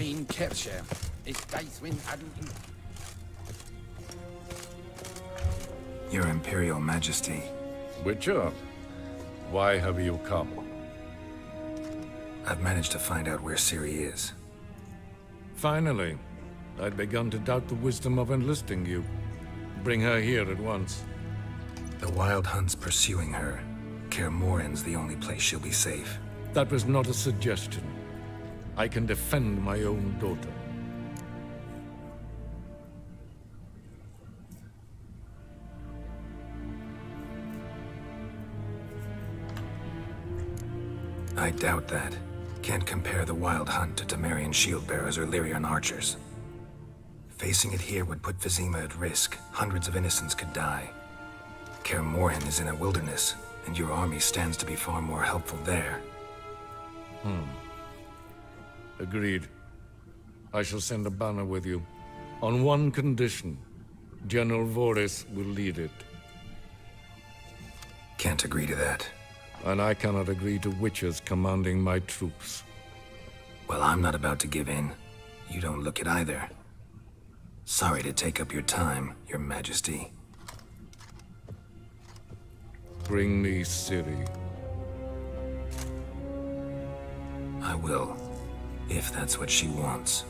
Ein Kirche ist Deiswin Aden. Your Imperial Majesty. Witcher, why have you come? I've managed to find out where Ciri is. Finally. I'd begun to doubt the wisdom of enlisting you. Bring her here at once. The Wild Hunt's pursuing her. Kaer Morhen's the only place she'll be safe. That was not a suggestion. I can defend my own daughter. I doubt that. Can't compare the Wild Hunt to Temerian shield-bearers or Lyrian archers. Facing it here would put Vizima at risk. Hundreds of innocents could die. Kaer Morhen is in a wilderness, and your army stands to be far more helpful there. Agreed. I shall send a banner with you. On one condition. General Voris will lead it. Can't agree to that. And I cannot agree to Witchers commanding my troops. Well, I'm not about to give in. You don't look it either. Sorry to take up your time, Your Majesty. Bring me Ciri. I will, if that's what she wants.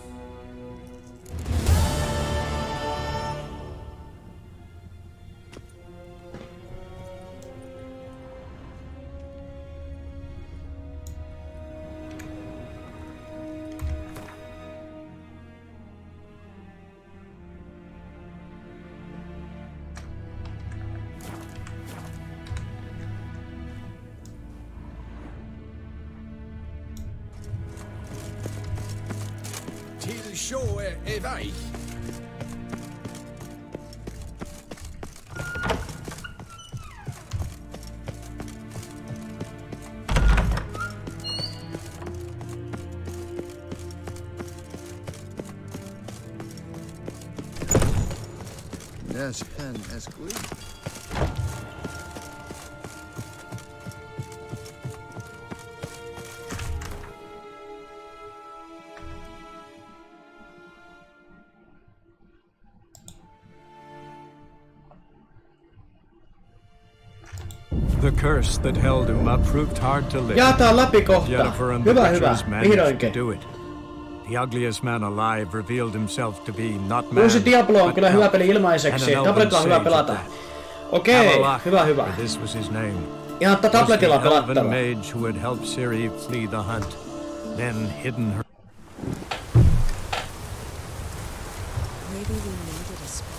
Till show är väg. Yes, pen as good. The curse that held Uma proved hard to lift. Jaetaan läpi kohta. Jennifer and the Hyvä, Witchers hyvä. managed Vihdoinkin. to do it. The ugliest man alive revealed himself to be not man, Uusi Diablo on but kyllä hyvä elf, peli ilmaiseksi. and an Tabletilla on elven hyvä sage at pelata. that. Okei, Avalach, hyvä, hyvä. for this was his name. Ihan Was the tabletilla elven pelattava. mage who had helped Ciri flee the hunt, then hidden her. Maybe we needed a spell.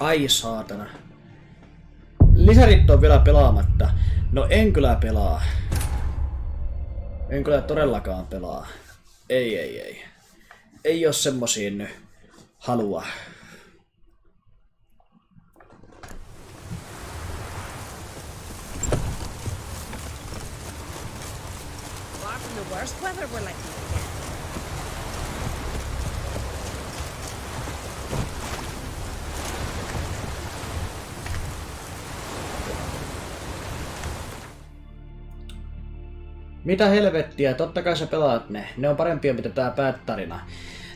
Ai saatana. Lisärit on vielä pelaamatta. No en kyllä pelaa. En kyllä todellakaan pelaa. Ei. Ei oo semmosiin nyt halua. Far from the worst weather we're likely to get. Mitä helvettiä, totta kai sä pelaat ne. Ne on parempia mitä tää päätarina.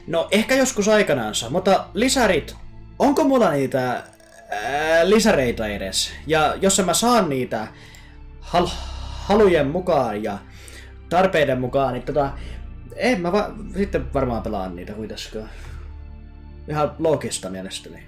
No ehkä joskus aikanaansa, mutta lisärit, onko mulla niitä lisäreitä edes? Ja jos mä saan niitä halujen mukaan ja tarpeiden mukaan, niin en mä sitten varmaan pelaan niitä kuitenkaan. Ihan loogista mielestäni.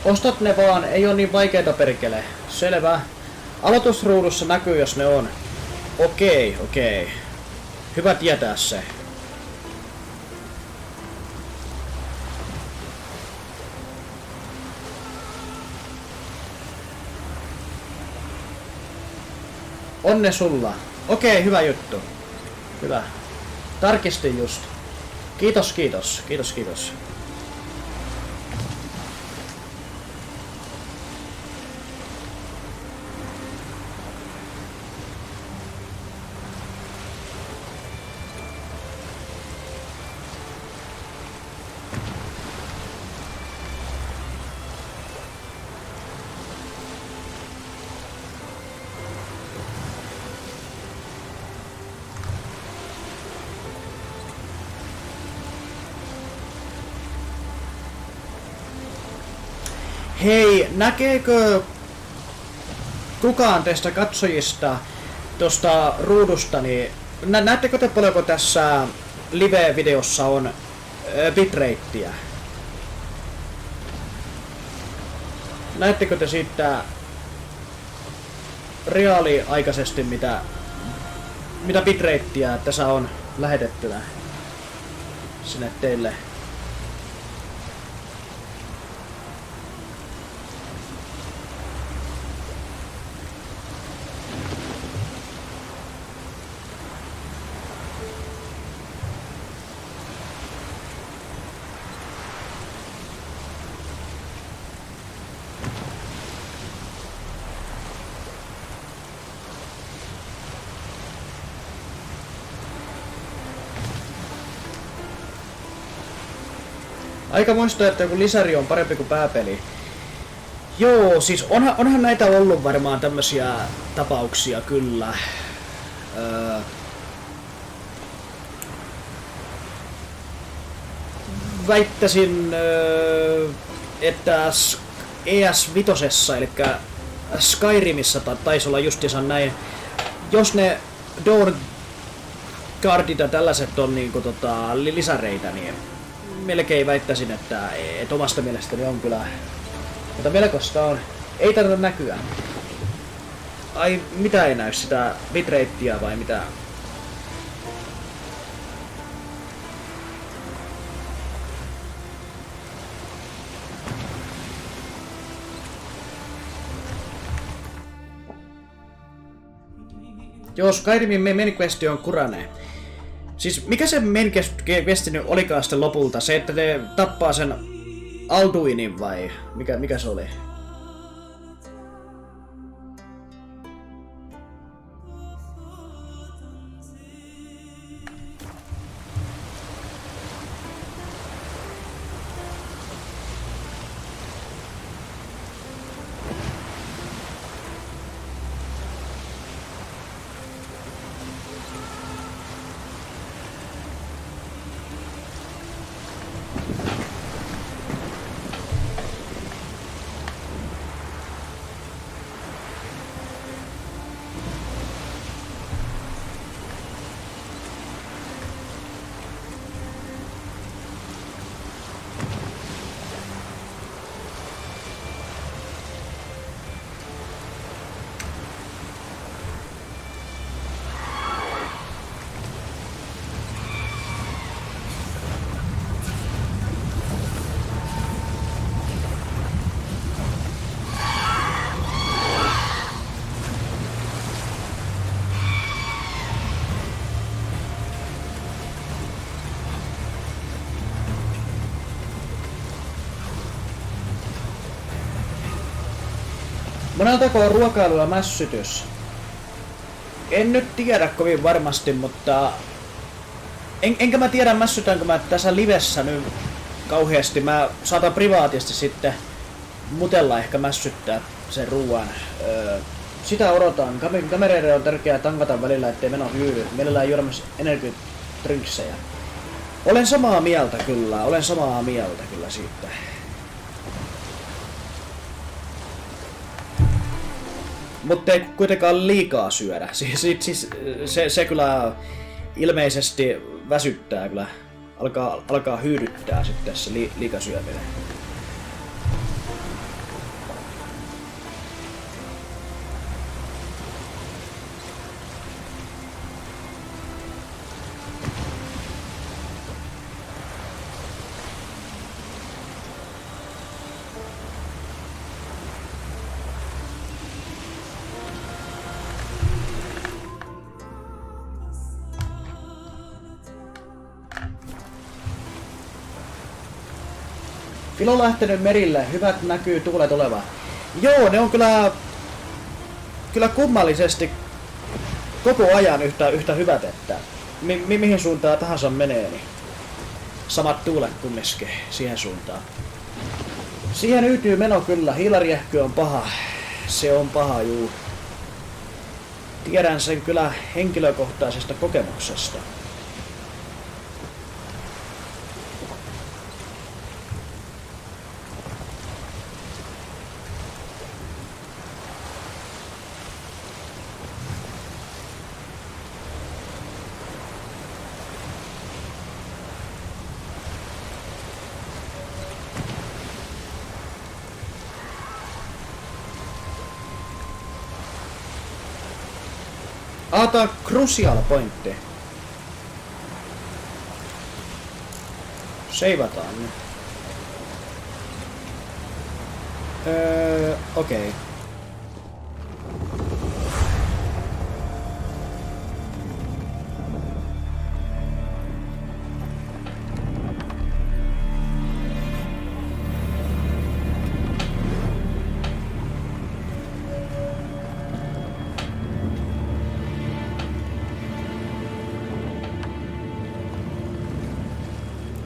Ostat ne vaan, ei oo niin vaikeeta perkele. Selvä. Aloitusruudussa näkyy, jos ne on. Okei. Hyvä tietää se. Onne sulla. Okei, hyvä juttu. Hyvä. Tarkistin just. Kiitos. Hei, näkeekö kukaan teistä katsojista tuosta ruudusta, niin näettekö te paljonko tässä live-videossa on bitrateä? Näettekö te siitä reaaliaikaisesti mitä bitrateä tässä on lähetettynä sinne teille? Aika muistaa, että joku lisäri on parempi kuin pääpeli. Joo, siis onhan näitä ollut varmaan tämmösiä tapauksia kyllä. Väittäisin, että ES5, eli Skyrimissä taisi olla justiinsa näin. Jos ne door guardit ja tällaiset on niinku lisäreitä, niin melkein väittäisin, että omasta mielestäni on kyllä, mutta melkoista on. Ei tarvitse näkyä. Ai, mitä ei näy? Sitä bitratea vai mitä? Joo, Skyrimin main quest on Kurane. Siis mikä se main quest olikaan sitten lopulta? Se, että ne tappaa sen Alduinin vai mikä se oli? Moneltako on ruokailu ja mässytys? En nyt tiedä kovin varmasti, mutta enkä mä tiedä mässytäänkö mä tässä livessä nyt kauheasti. Mä saatan privaatisti sitten mutella ehkä mässyttää sen ruuan. Sitä odotan. Kamereiden on tärkeää tankata välillä, ettei meno hyydy. Mielellään juoda myös energiadrinksejä. Olen samaa mieltä kyllä siitä. Mutta ei kuitenkaan liikaa syödä. Siis se kyllä ilmeisesti väsyttää kyllä. Alkaa hyydyttää sitten se liikasyöminen. Filo lähtenyt merille, hyvät näkyy, tuulet olevan. Joo, ne on kyllä kummallisesti koko ajan yhtä hyvät, että mihin suuntaan tahansa menee, niin samat tuulet kumminkin siihen suuntaan. Siihen yytyy meno kyllä, hiilariähky on paha. Se on paha, juu. Tiedän sen kyllä henkilökohtaisesta kokemuksesta. Tää on crucial pointti. Seivataan nyt. Okei.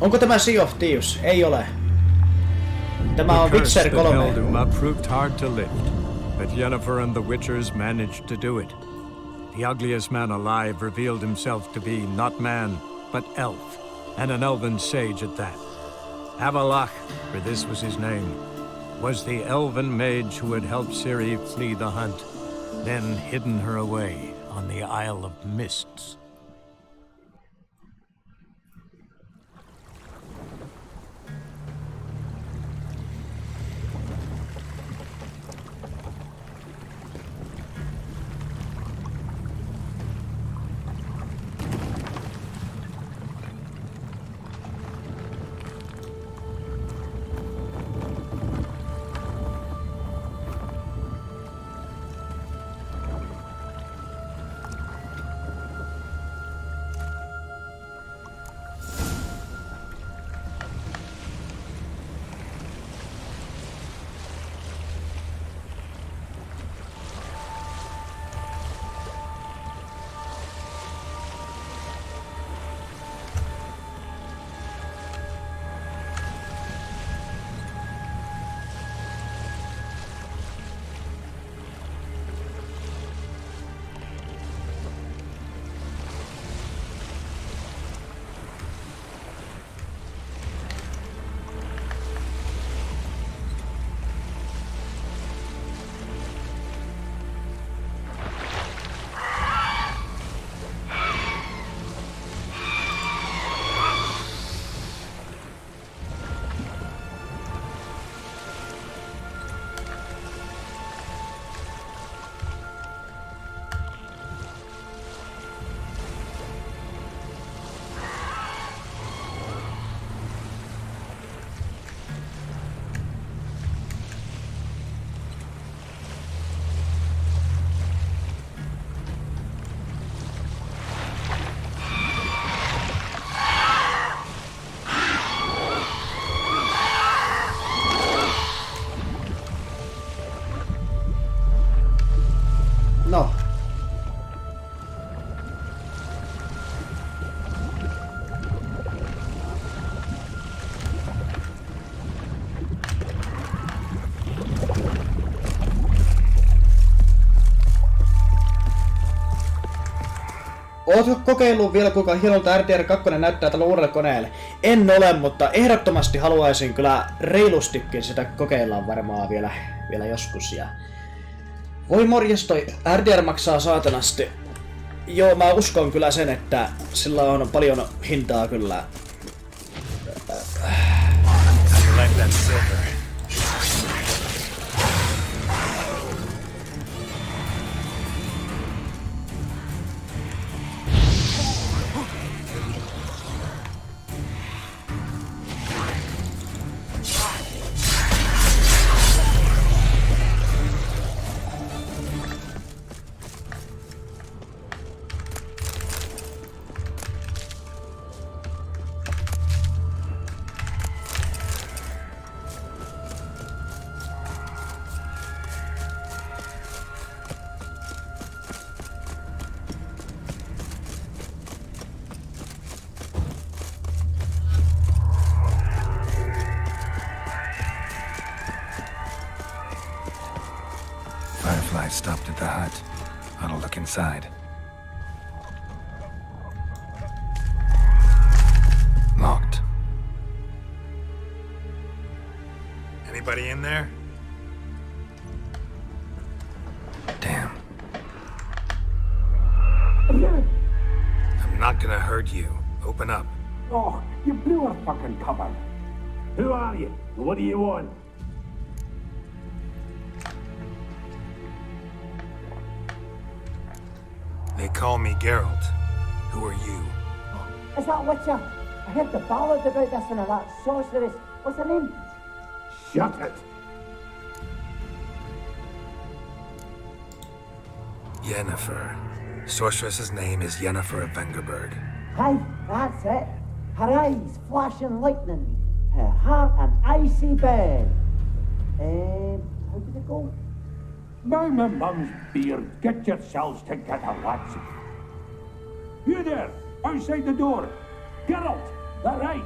Onko tämä Sea of Thieves? Ei ole. Tämä on Witcher 3. Proved hard to lift, but Yennefer and the Witchers managed to do it. The ugliest man alive revealed himself to be not man, but elf, and an elven sage at that. Avalach, for this was his name, was the elven mage who had helped Ciri flee the hunt, then hidden her away on the Isle of Mists. No. Ootko kokeillut vielä, kuinka hienolta RDR 2 näyttää tällä uudelle koneelle? En ole, mutta ehdottomasti haluaisin kyllä reilustikin sitä kokeillaan varmaan vielä joskus. Ja voi morjes, toi RDR maksaa saatanasti. Joo, mä uskon kyllä sen, että sillä on paljon hintaa kyllä. Firefly stopped at the hut. I'll look inside. Locked. Anybody in there? Damn. I'm not gonna hurt you. Open up. Oh, you blew our fucking cover. Who are you? What do you want? They call me Geralt. Who are you? Is that Witcher? I heard the ballad about this one of that sorceress. What's her name? Shut it! Yennefer. Sorceress's name is Yennefer of Vengerberg. Aye, that's it. Her eyes flashing lightning. Her heart an icy bed. How did it go? By my mum's beard, get yourselves together, lads. You there, outside the door. Geralt, that right?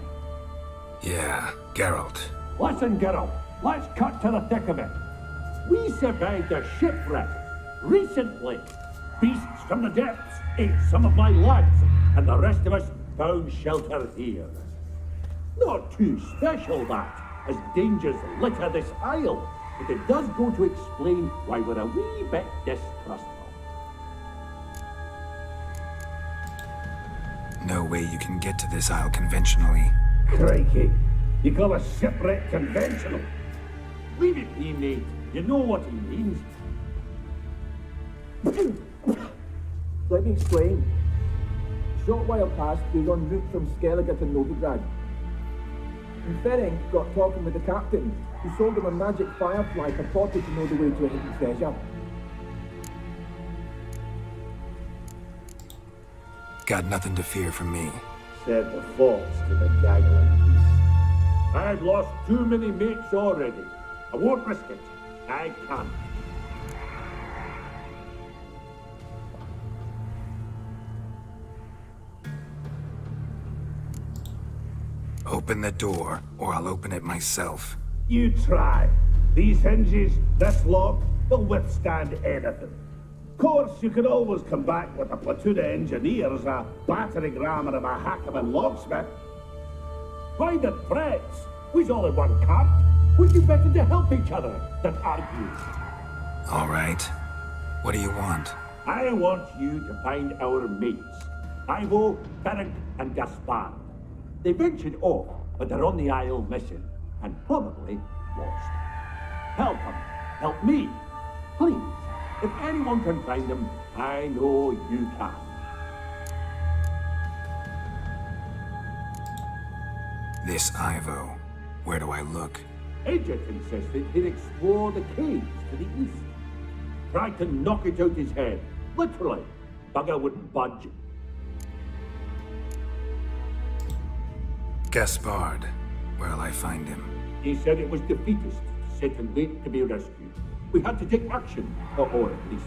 Yeah, Geralt. Listen, Geralt, let's cut to the thick of it. We survived a shipwreck recently. Beasts from the depths ate some of my lads, and the rest of us found shelter here. Not too special, that, as dangers litter this isle, but it does go to explain why we're a wee bit distrustful. No way you can get to this isle conventionally. Crikey, you call a shipwreck conventional? Leave it be, mate. You know what he means. Let me explain. A short while past, we were en route from Skellige to Novigrad. And Ferenc got talking with the captain, who sold him a magic firefly purported to know the way to a hidden treasure. Got nothing to fear from me. Said the fox to the gaggling beast. I've lost too many mates already. I won't risk it. I can't. Open the door, or I'll open it myself. You try. These hinges, this lock, they'll withstand anything. Of course, you could always come back with a platoon of engineers, a battering ram and a hackman locksmith. Why the threats? We's all in one cart. We'd be better to help each other than argue. All right. What do you want? I want you to find our mates. Ivo, Ferenc, and Gaspard. They ventured off, but they're on the Isle mission, and probably lost. Help them. Help me. Please. If anyone can find them, I know you can. This Ivo. Where do I look? Agent insisted he'd explore the caves to the east. Tried to knock it out his head. Literally. Bugger wouldn't budge. Gaspard. Where'll I find him? He said it was defeatist, sit and wait to be rescued. We had to take action, or at least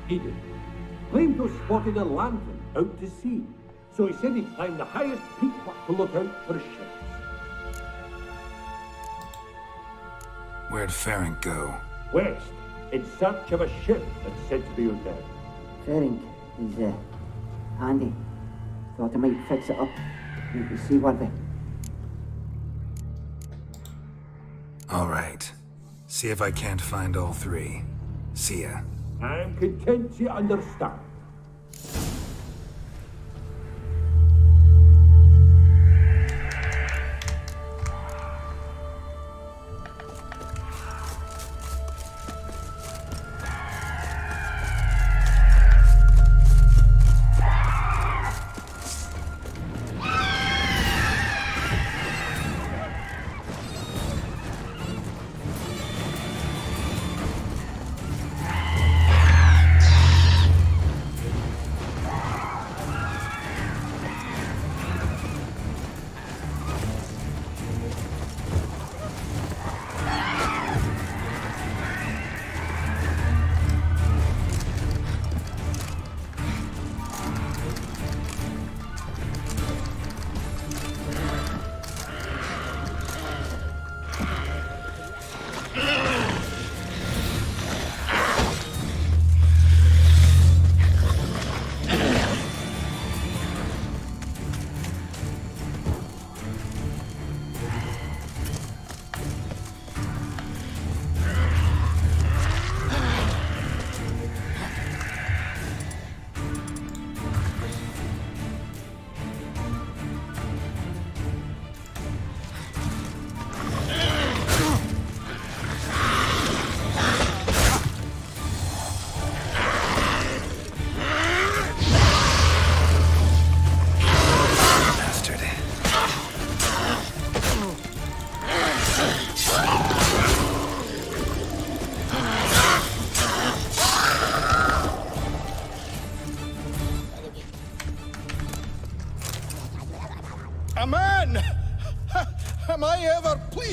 he did. Claimed to have spotted a lantern out to sea, so he said he'd climb the highest peak to look out for ships. Where'd Ferenc go? West, in search of a ship that's said to be out there. Ferenc is handy. Thought I might fix it up. You can see what they... All right. See if I can't find all three. See ya. I'm content you understand.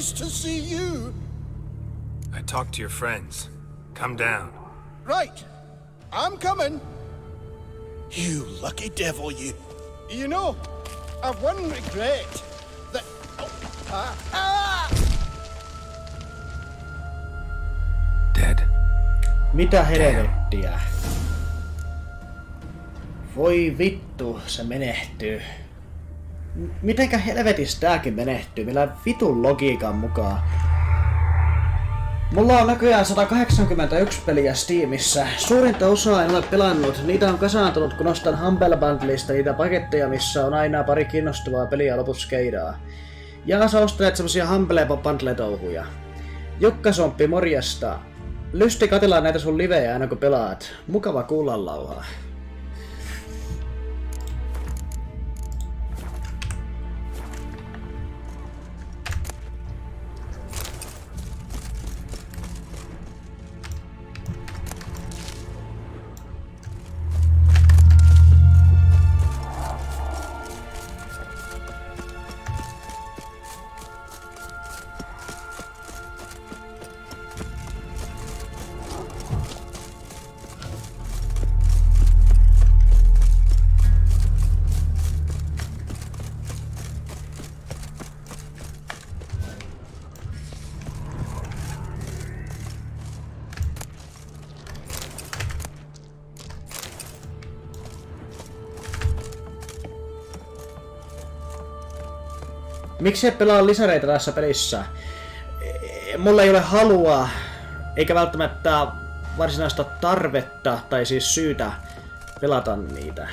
nice to see you. I talked to your friends. Come down. Right. I'm coming. You lucky devil, you. You know, I've one regret. That... Dead. Mitä helvettiä? Voi vittu, se menehtyy. Mitenkä helvetissä tääkin menehtyy? Millä vitun logiikan mukaan? Mulla on näköjään 181 peliä Steamissa. Suurinta osaa en ole pelannut. Niitä on kasaantunut, kun ostan Humble Bundleista niitä paketteja, missä on aina pari kiinnostavaa peliä loput skeidaa. Ja sä ostelet semmosia Humble Bundle-touhuja. Jukka Somppi, morjesta. Lysti katella näitä sun livejä aina kun pelaat. Mukava kuulla lauhaa. Miksi et pelaa lisäreitä tässä pelissä? Mulla ei ole halua, eikä välttämättä varsinaista tarvetta, tai siis syytä pelata niitä.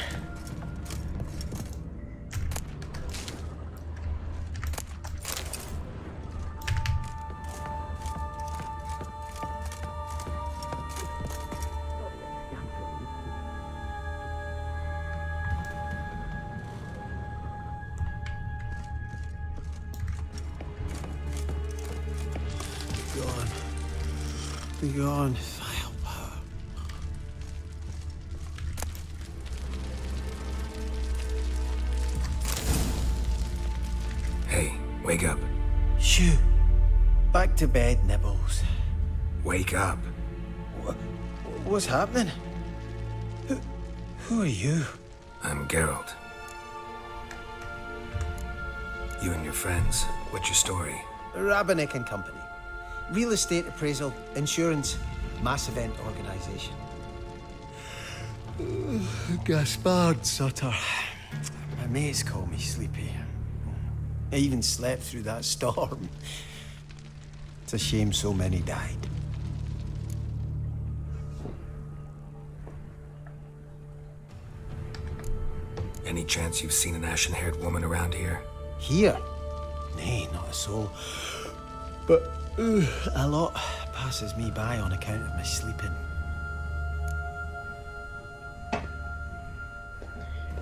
Begone, vile power. Hey, wake up. Shoo. Back to bed, Nibbles. Wake up. What's happening? Who are you? I'm Geralt. You and your friends, what's your story? Rabbinick and Company. Real estate appraisal, insurance, mass event organisation. Gaspard Sutter. My mates call me Sleepy. I even slept through that storm. It's a shame so many died. Any chance you've seen an ashen-haired woman around here? Here? Nay, not a soul. But a lot passes me by on account of my sleeping.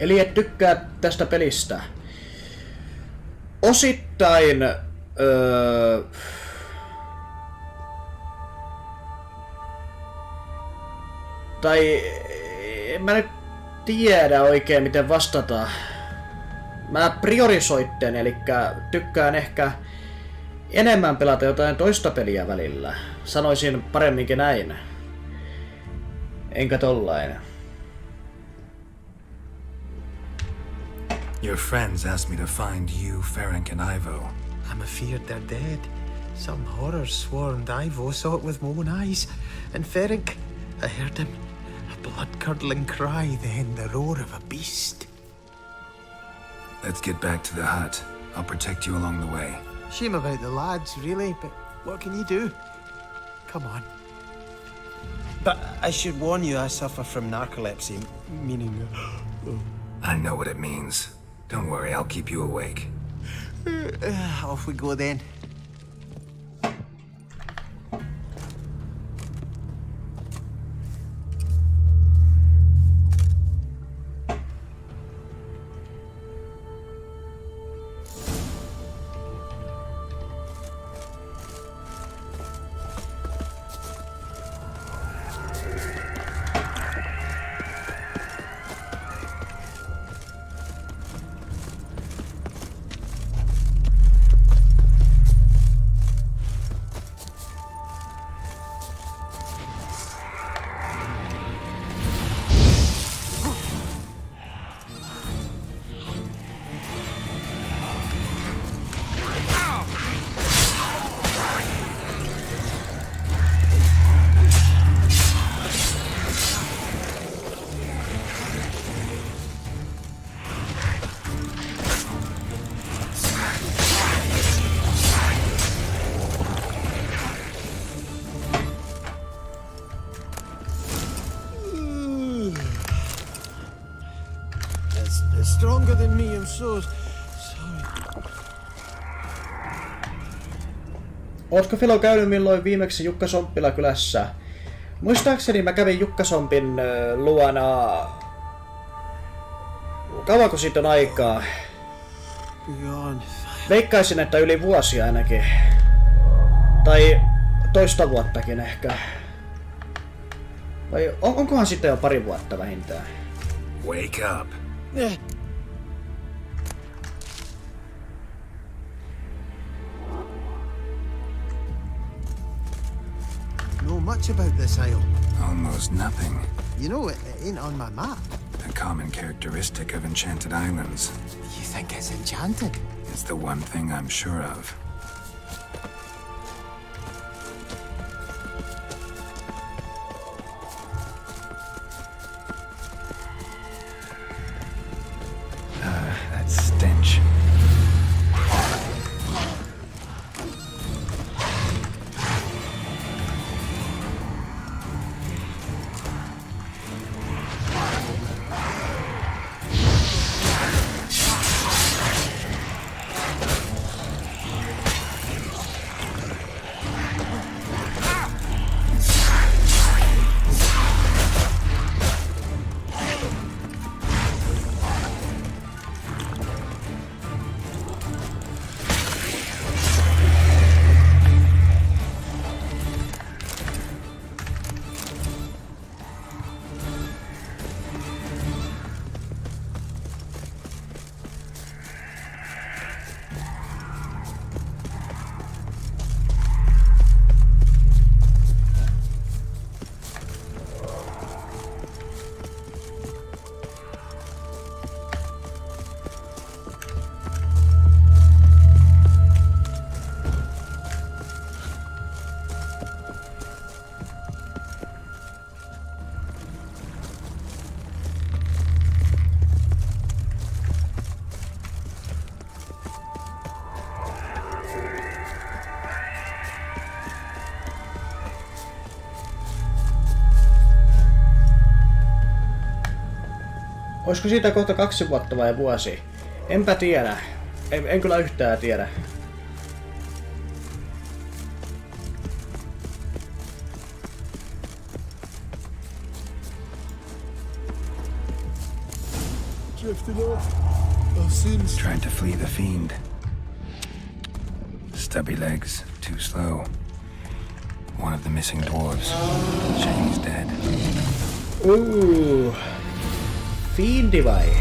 Eli et tykkää tästä pelistä? Osittain... Tai... En mä nyt tiedä oikein miten vastata. Mä priorisoitten, eli tykkään ehkä enemmän pelata jotain toista peliä välillä. Sanoisin paremminkin näin. Enkä tollain. Your friends asked me to find you, Ferenc and Ivo. I'm afeard they're dead. Some horrors swarmed Ivo, saw it with my own eyes. And Ferenc, I heard him. A blood-curdling cry, then the roar of a beast. Let's get back to the hut. I'll protect you along the way. Shame about the lads, really, but what can you do? Come on. But I should warn you, I suffer from narcolepsy, meaning... I know what it means. Don't worry, I'll keep you awake. Off we go then. so sorry. Ootko Filo käynyt milloin viimeksi Jukka Somppila kylässä? Muistaakseni mä kävin Jukka Sompin luona... Kauanko siitä on aikaa? Veikkaisin, että yli vuosia ainakin. Tai toista vuottakin ehkä. Vai onkohan sitten jo pari vuotta vähintään? Wake up. Know much about this isle? Almost nothing. You know, it ain't on my map. A common characteristic of enchanted islands. You think it's enchanted? It's the one thing I'm sure of. That stench. Olisiko siitä kohta 2 vuotta vai vuosi? Enpä tiedä. En kyllä yhtään tiedä. Tried to flee the fiend. Stubby legs, too slow. One of the missing dwarves. Shame he's dead. Ooh. Fiindi vai?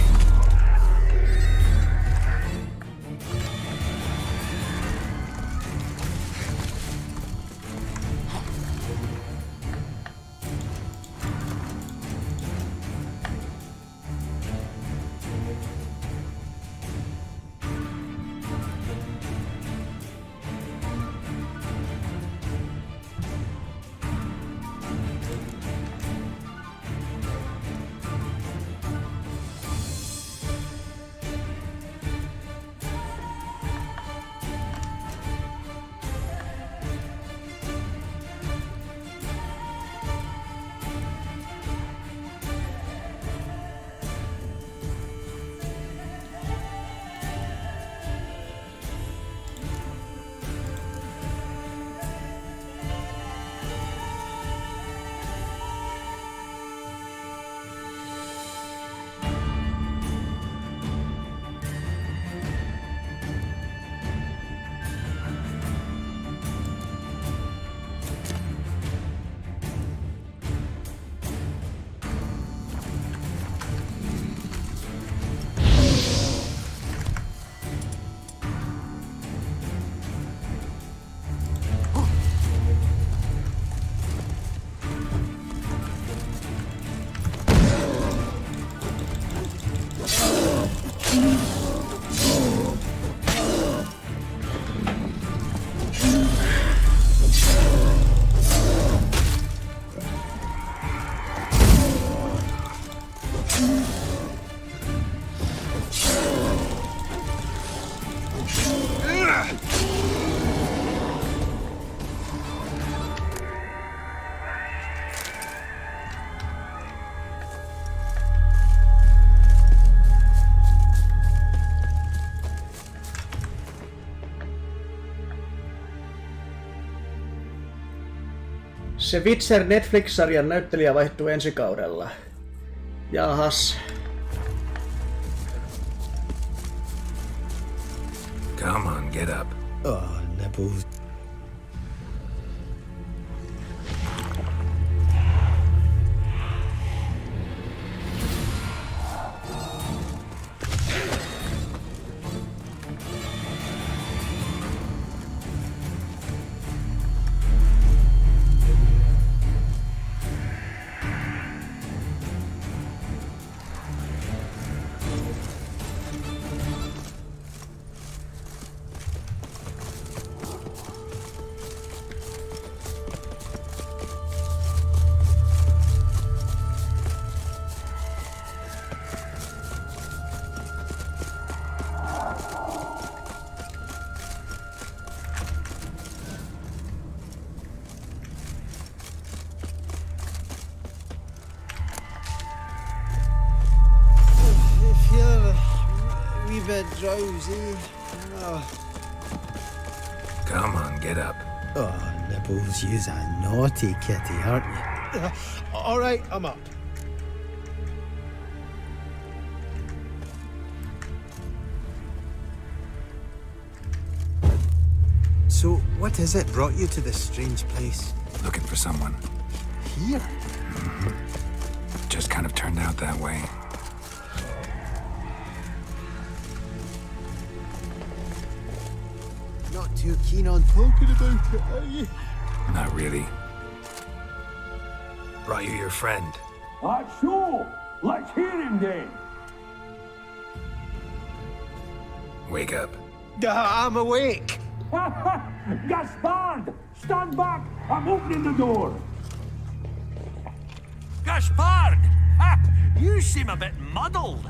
Se Witcher Netflix-sarjan näyttelijä vaihtuu ensi kaudella. Jahas. Come on, get up. Oh, nibbles. Drowsy. Oh. Come on, get up. Oh, Nibbles, you's a naughty kitty, aren't you? All right, I'm up. So, what is it brought you to this strange place? Looking for someone. Here? Just kind of turned out that way. Not too keen on talking about it, are you? Not really. Brought you your friend. So, let's hear him then. Wake up. I'm awake. Gaspard, stand back. I'm opening the door. Gaspard! Ha! You seem a bit muddled.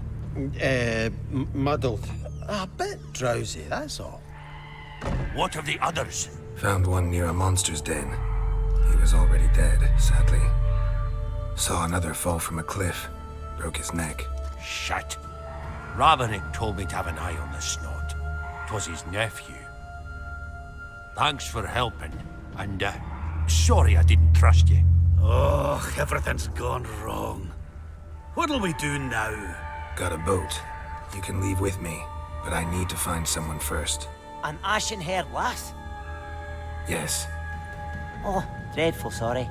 Muddled. A bit drowsy, that's all. What of the others? Found one near a monster's den. He was already dead, sadly. Saw another fall from a cliff. Broke his neck. Shit. Raverick told me to have an eye on the snot. 'Twas his nephew. Thanks for helping, and sorry I didn't trust you. Oh, everything's gone wrong. What'll we do now? Got a boat. You can leave with me, but I need to find someone first. An ashen-haired lass? Yes. Oh, dreadful sorry.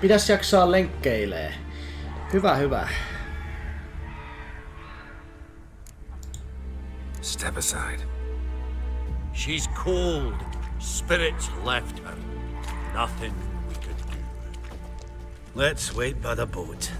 Pitäis jaksaa lenkkeilee. Hyvä, hyvä. Step aside. She's cold. Spirits left her. Nothing we could do. Let's wait by the boat.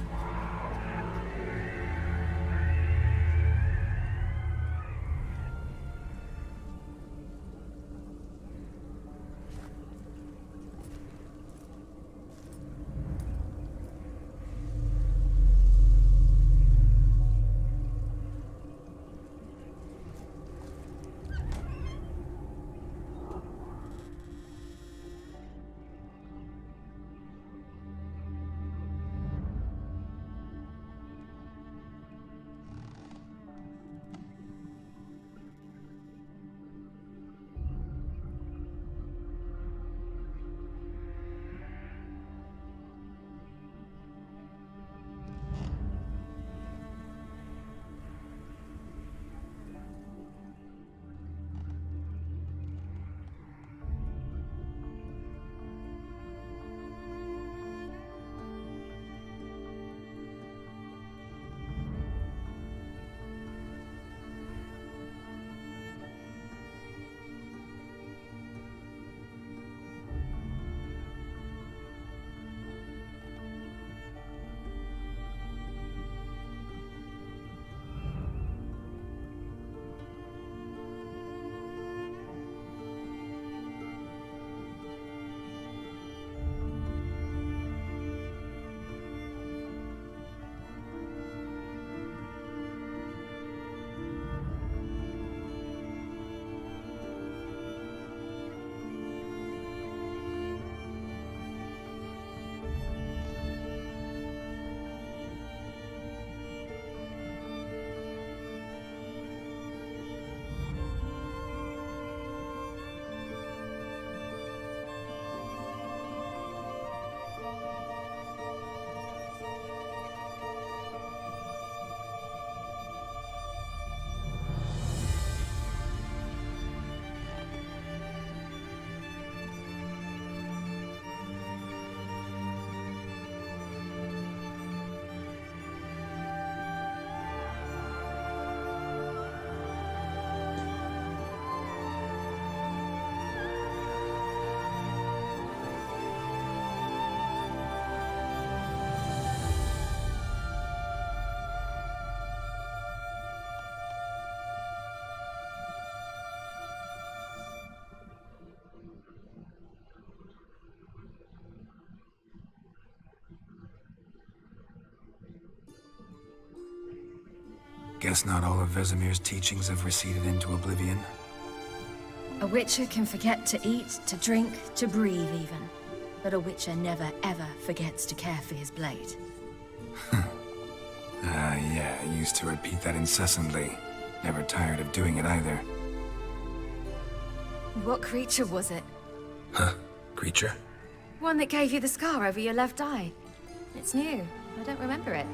guess not all of Vesemir's teachings have receded into oblivion. A Witcher can forget to eat, to drink, to breathe even. But a Witcher never ever forgets to care for his blade. Yeah, I used to repeat that incessantly. Never tired of doing it either. What creature was it? Huh? Creature? One that gave you the scar over your left eye. It's new. I don't remember it.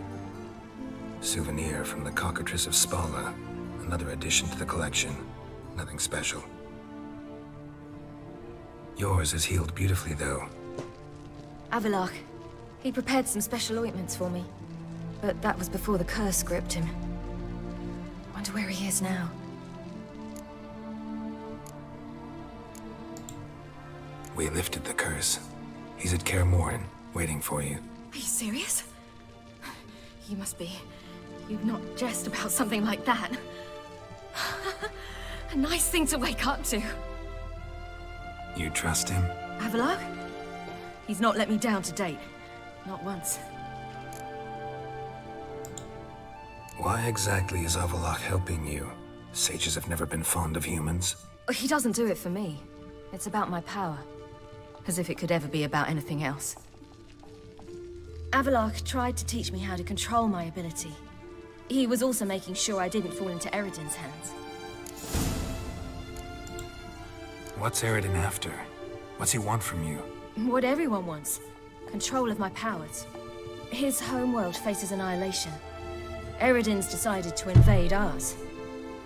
Souvenir from the cockatrice of Spala. Another addition to the collection. Nothing special. Yours is healed beautifully, though. Avalach. He prepared some special ointments for me. But that was before the curse gripped him. Wonder where he is now. We lifted the curse. He's at Kaer Morhen, waiting for you. Are you serious? You must be. You'd not jest about something like that. A nice thing to wake up to. You trust him? Avalach? He's not let me down to date. Not once. Why exactly is Avalach helping you? Sages have never been fond of humans. He doesn't do it for me. It's about my power. As if it could ever be about anything else. Avalach tried to teach me how to control my ability. He was also making sure I didn't fall into Eredin's hands. What's Eredin after? What's he want from you? What everyone wants. Control of my powers. His homeworld faces annihilation. Eredin's decided to invade ours.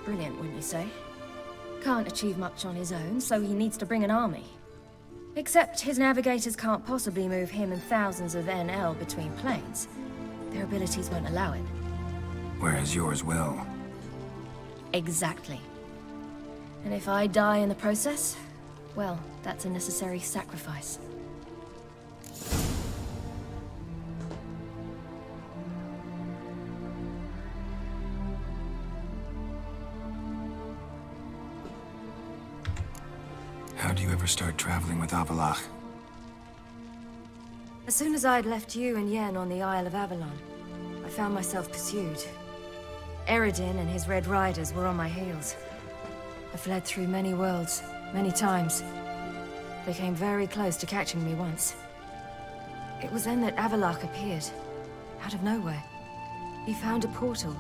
Brilliant, wouldn't you say? Can't achieve much on his own, so he needs to bring an army. Except his navigators can't possibly move him and thousands of NL between planes. Their abilities won't allow it. Whereas yours will. Exactly. And if I die in the process, well, that's a necessary sacrifice. How do you ever start traveling with Avalach? As soon as I'd left you and Yen on the Isle of Avalon, I found myself pursued. Eredin and his Red Riders were on my heels. I fled through many worlds, many times. They came very close to catching me once. It was then that Avalach appeared, out of nowhere. He found a portal,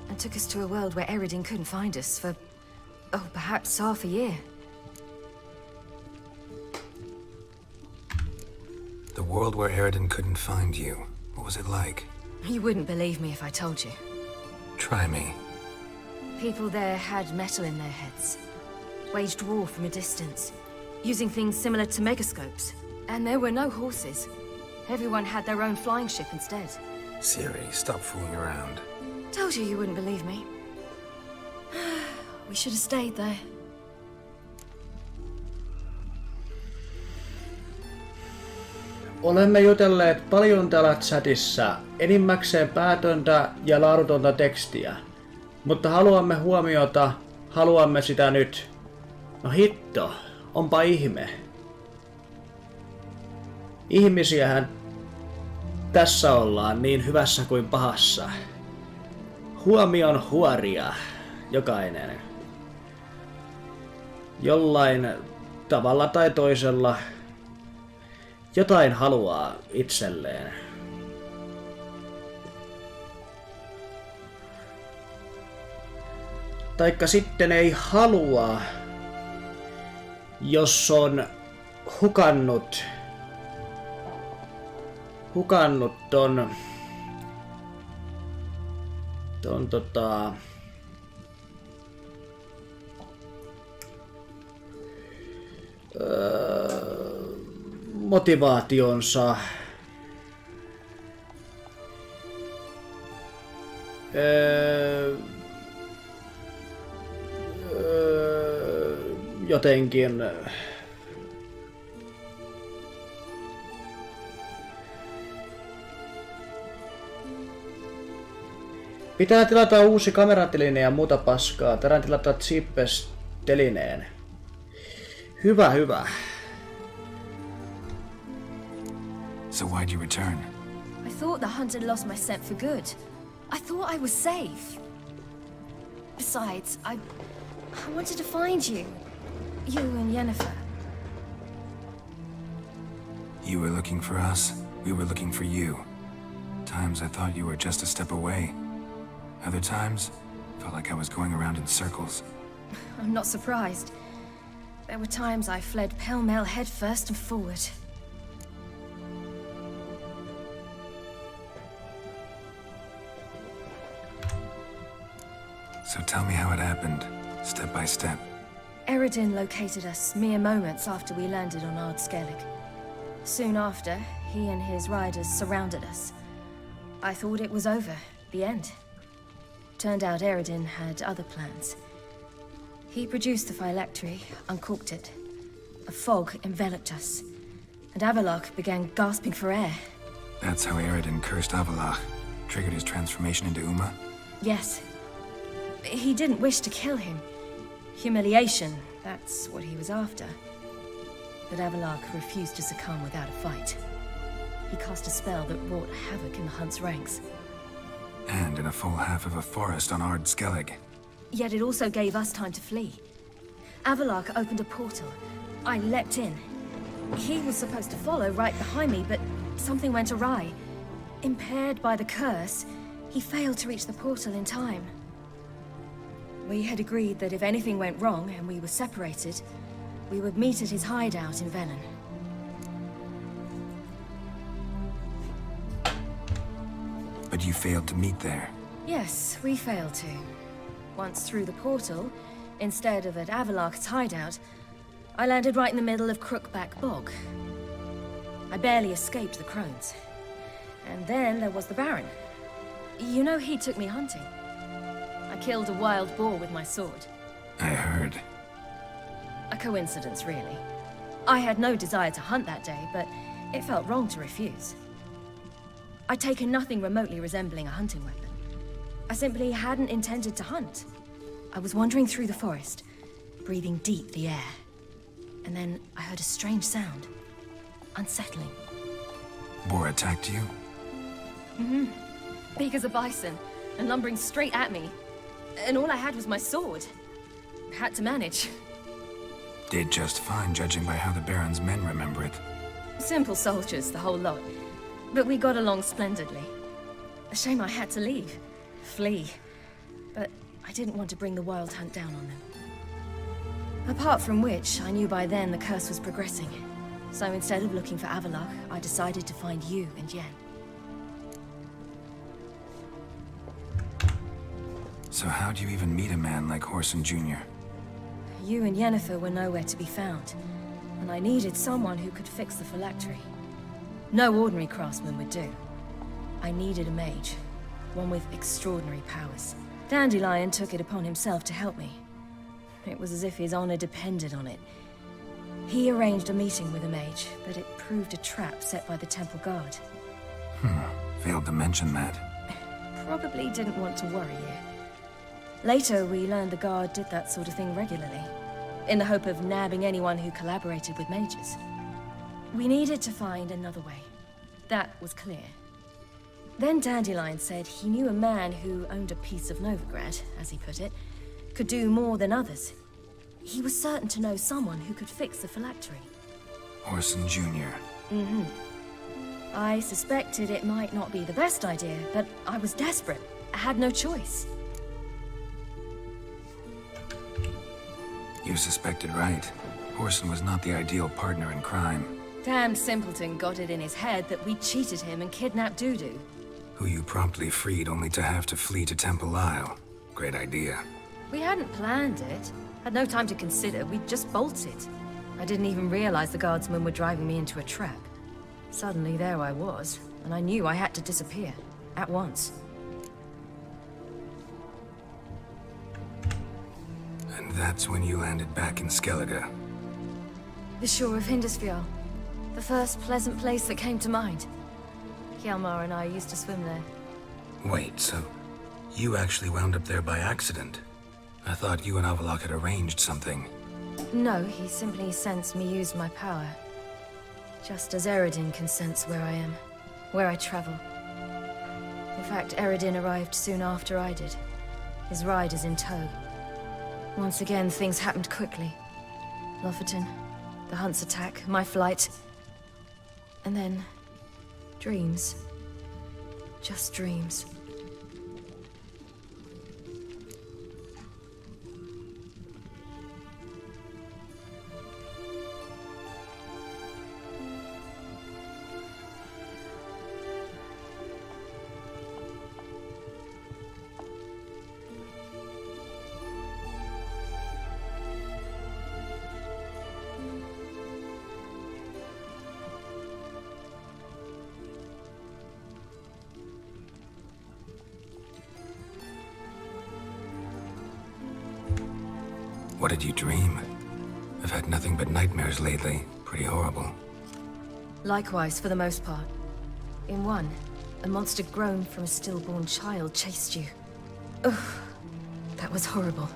and took us to a world where Eredin couldn't find us for, oh, perhaps half a year. The world where Eredin couldn't find you. What was it like? You wouldn't believe me if I told you. Try me. People there had metal in their heads. Waged war from a distance, using things similar to megascopes. And there were no horses. Everyone had their own flying ship instead. Ciri, stop fooling around. Told you wouldn't believe me. We should have stayed there. Olemme jutelleet paljon täällä chatissa, enimmäkseen päätöntä ja laadutonta tekstiä. Mutta haluamme huomiota, haluamme sitä nyt. No hitto, onpa ihme. Ihmisiähän tässä ollaan niin hyvässä kuin pahassa. Huomion huoria, jokainen. Jollain tavalla tai toisella jotain haluaa itselleen. Taikka sitten ei halua, jos on hukannut ton motivaationsa jotenkin pitää tilata uusi kameratiline ja muuta paskaa. Terään tilata Zippes-telineen. Hyvä, hyvä. So why'd you return? I thought the hunt had lost my scent for good. I thought I was safe. Besides, I wanted to find you. You and Yennefer. You were looking for us, we were looking for you. Times I thought you were just a step away. Other times, felt like I was going around in circles. I'm not surprised. There were times I fled pell-mell head first and forward. So tell me how it happened, step by step. Eredin located us mere moments after we landed on Ard Skellig. Soon after, he and his riders surrounded us. I thought it was over, the end. Turned out Eredin had other plans. He produced the phylactery, uncorked it. A fog enveloped us, and Avallac'h began gasping for air. That's how Eredin cursed Avallac'h, triggered his transformation into Uma? Yes. He didn't wish to kill him. Humiliation, that's what he was after. But Avallac'h refused to succumb without a fight. He cast a spell that wrought havoc in the Hunt's ranks. And in a full half of a forest on Ard Skellig. Yet it also gave us time to flee. Avallac'h opened a portal. I leapt in. He was supposed to follow right behind me, but something went awry. Impaired by the curse, he failed to reach the portal in time. We had agreed that if anything went wrong and we were separated, we would meet at his hideout in Velen. But you failed to meet there. Yes, we failed to. Once through the portal, instead of at Avallac'h's hideout, I landed right in the middle of Crookback Bog. I barely escaped the crones. And then there was the Baron. You know, he took me hunting. I killed a wild boar with my sword. I heard. A coincidence, really. I had no desire to hunt that day, but it felt wrong to refuse. I'd taken nothing remotely resembling a hunting weapon. I simply hadn't intended to hunt. I was wandering through the forest, breathing deep the air. And then I heard a strange sound. Unsettling. Boar attacked you? Mm-hmm. Big as a bison, and lumbering straight at me. And all I had was my sword. Had to manage. Did just fine, judging by how the Baron's men remember it. Simple soldiers, the whole lot. But we got along splendidly. A shame I had to leave. Flee. But I didn't want to bring the Wild Hunt down on them. Apart from which, I knew by then the curse was progressing. So instead of looking for Avallac'h, I decided to find you and Yen. So how'd you even meet a man like Whoreson Jr.? You and Yennefer were nowhere to be found, and I needed someone who could fix the phylactery. No ordinary craftsman would do. I needed a mage, one with extraordinary powers. Dandelion took it upon himself to help me. It was as if his honor depended on it. He arranged a meeting with a mage, but it proved a trap set by the temple guard. Failed to mention that. Probably didn't want to worry you. Later, we learned the guard did that sort of thing regularly, in the hope of nabbing anyone who collaborated with mages. We needed to find another way. That was clear. Then Dandelion said he knew a man who owned a piece of Novigrad, as he put it, could do more than others. He was certain to know someone who could fix the phylactery. Whoreson Jr. Mm-hmm. I suspected it might not be the best idea, but I was desperate. I had no choice. You suspected right. Whoreson was not the ideal partner in crime. Damned simpleton got it in his head that we cheated him and kidnapped Dudu. Who you promptly freed only to have to flee to Temple Isle. Great idea. We hadn't planned it. Had no time to consider. We just bolted. I didn't even realize the guardsmen were driving me into a trap. Suddenly there I was, and I knew I had to disappear. At once. And that's when you landed back in Skellige. The shore of Hindisfjall. The first pleasant place that came to mind. Hjalmar and I used to swim there. Wait, so you actually wound up there by accident? I thought you and Avallac'h had arranged something. No, he simply sensed me use my power. Just as Eredin can sense where I am, where I travel. In fact, Eredin arrived soon after I did. his riders in tow. Once again, things happened quickly. Lofferton, the Hunt's attack, my flight. And then... dreams. Just dreams. What did you dream? I've had nothing but nightmares lately. Pretty horrible. Likewise, for the most part. In one, a monster grown from a stillborn child chased you. Ugh, that was horrible.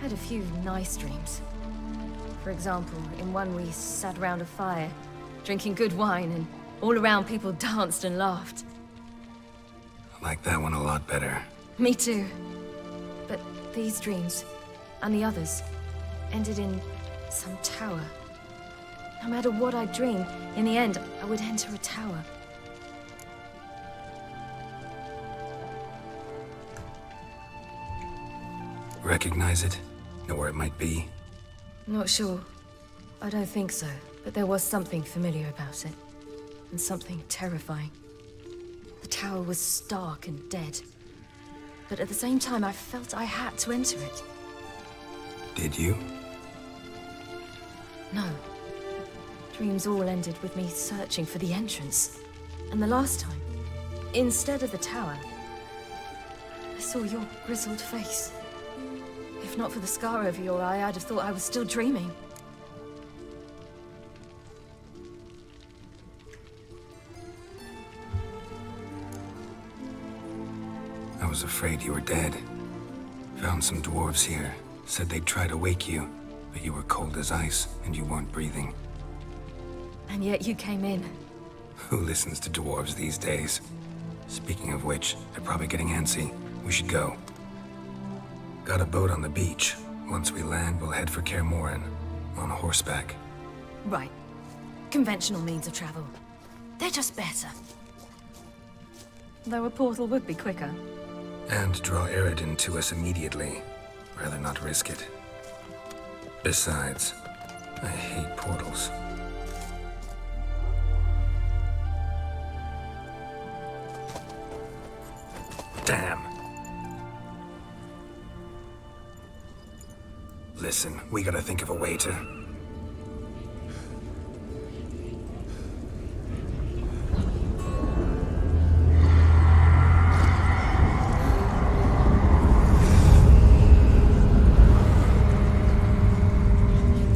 Had a few nice dreams. For example, in one we sat around a fire, drinking good wine, and all around people danced and laughed. I like that one a lot better. Me too. But these dreams, and the others, ended in some tower. No matter what I dream, in the end, I would enter a tower. Recognize it? Know where it might be? Not sure. I don't think so, but there was something familiar about it. And something terrifying. The tower was stark and dead. But at the same time, I felt I had to enter it. Did you? No. Dreams all ended with me searching for the entrance. And the last time, instead of the tower, I saw your grizzled face. If not for the scar over your eye, I'd have thought I was still dreaming. I was afraid you were dead. Found some dwarves here. Said they'd try to wake you, but you were cold as ice and you weren't breathing. And yet you came in. Who listens to dwarves these days? Speaking of which, they're probably getting antsy. We should go. Got a boat on the beach. Once we land, we'll head for Kaer Morhen. On horseback. Right. Conventional means of travel. They're just better. Though a portal would be quicker. And draw Eridan to us immediately. Rather not risk it. Besides, I hate portals. Damn. Listen, we gotta think of a way to...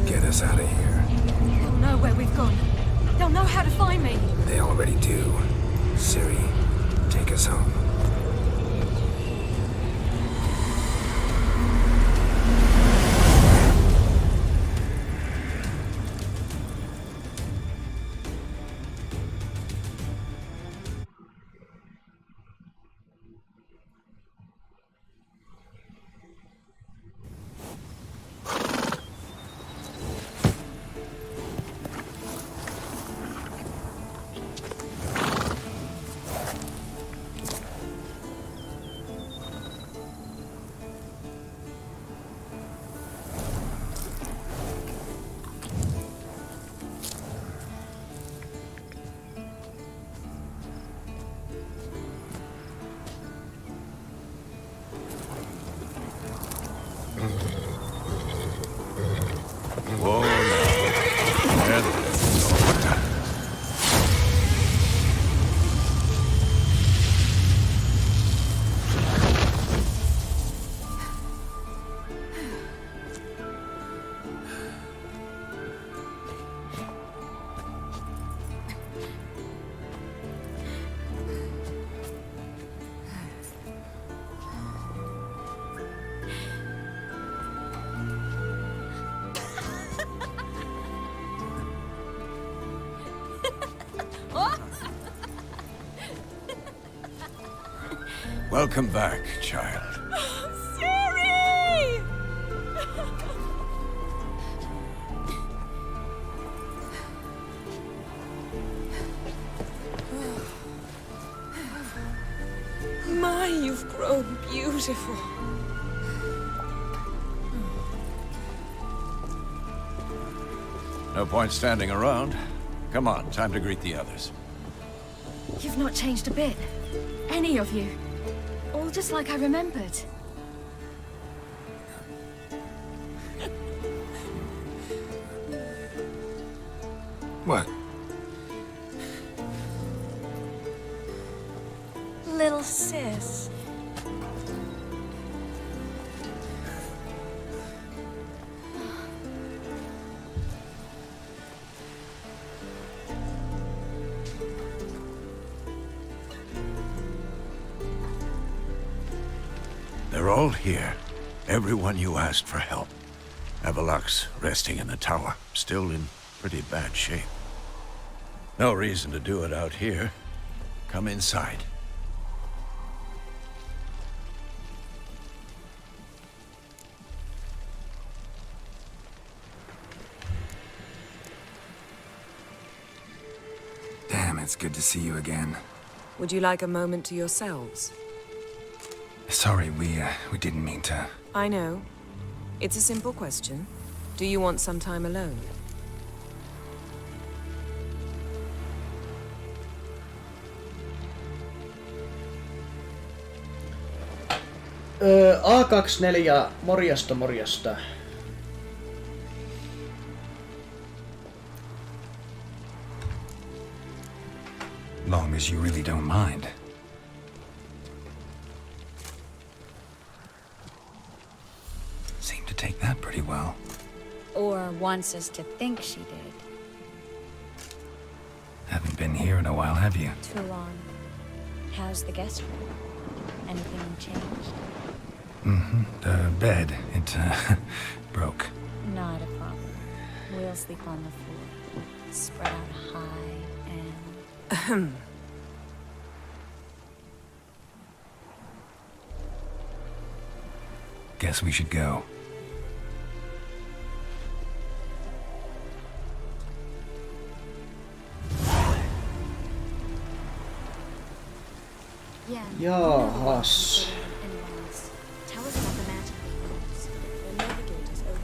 get us out of here. They'll know where we've gone. They'll know how to find me. They already do. Ciri, take us home. Welcome back, child. Siri! My, you've grown beautiful. No point standing around. Come on, time to greet the others. You've not changed a bit. Any of you. All just like I remembered. What? Little sis. They're all here. Everyone you asked for help. Avalok's resting in the tower, still in pretty bad shape. No reason to do it out here. Come inside. Damn, it's good to see you again. Would you like a moment to yourselves? Sorry, we didn't mean to. I know. It's a simple question. Do you want some time alone? A24, morjesta morjesta. Long as you really don't mind. Seemed to take that pretty well. Or wants us to think she did. Haven't been here in a while, have you? Too long. How's the guest room? Anything changed? Mm-hmm. The bed, it, broke. Not a problem. We'll sleep on the floor. Spread out high and... Guess we should go. Jaahas. Tell us about the magic rooms. The navigator's open.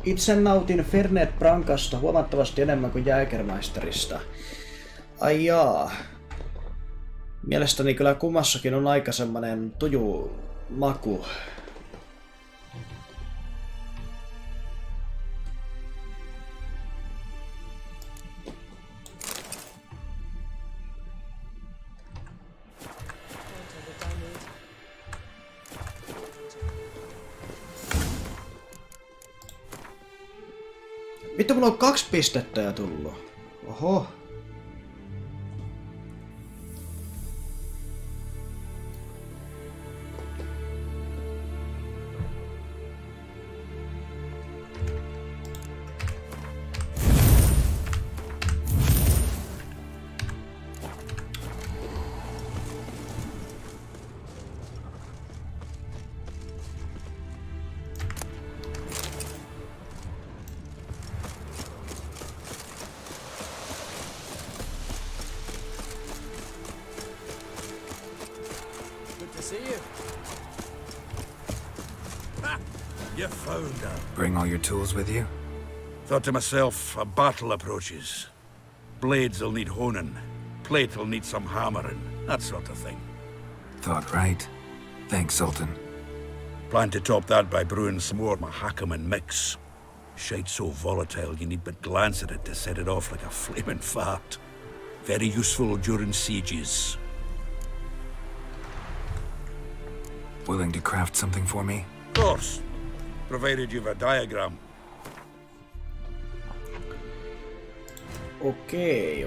Itse nautin Fernet Brancasta huomattavasti enemmän kuin Jägermeisteristä. Ai jaa. Mielestäni kyllä kummassakin on aika semmonen tuju maku. Vittu, mulla on 2 pistettä ja tullut. Oho. You found her. Bring all your tools with you? Thought to myself, a battle approaches. Blades'll need honing. Plate'll need some hammering. That sort of thing. Thought right. Thanks, Sultan. Plan to top that by brewing some more Mahakaman mix. Shite so volatile you need but glance at it to set it off like a flaming fart. Very useful during sieges. Willing to craft something for me? Of course, provided you've a diagram. Okei.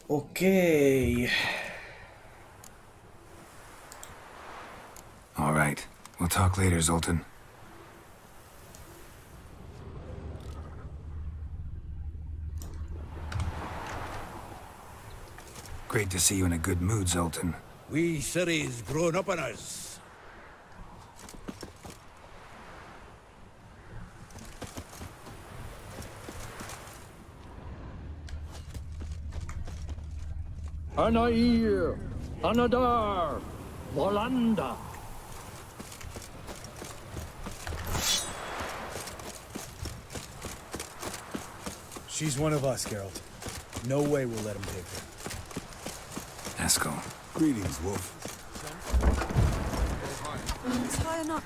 Okei. All right. We'll talk later, Zoltan. Great to see you in a good mood, Zoltan. We Ciri's grown up on us. Anair, Anadar, Volanda. She's one of us, Geralt. No way we'll let him take her. Eskel. Greetings, Wolf. It's high enough.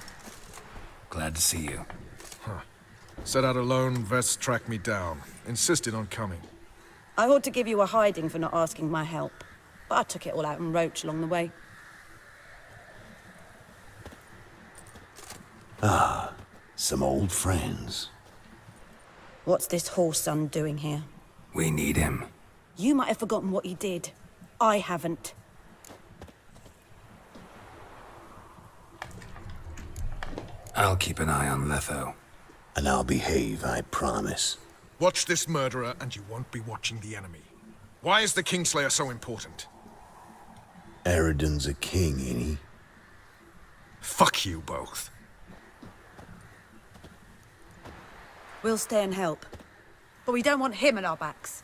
Glad to see you. Set out alone, Vest tracked me down. Insisted on coming. I ought to give you a hiding for not asking my help, but I took it all out in roach along the way. Ah, some old friends. What's this whoreson doing here? We need him. You might have forgotten what he did. I haven't. I'll keep an eye on Letho. And I'll behave, I promise. Watch this murderer and you won't be watching the enemy. Why is the Kingslayer so important? Eridan's a king, ain't he? Fuck you both. We'll stay and help. But we don't want him at our backs.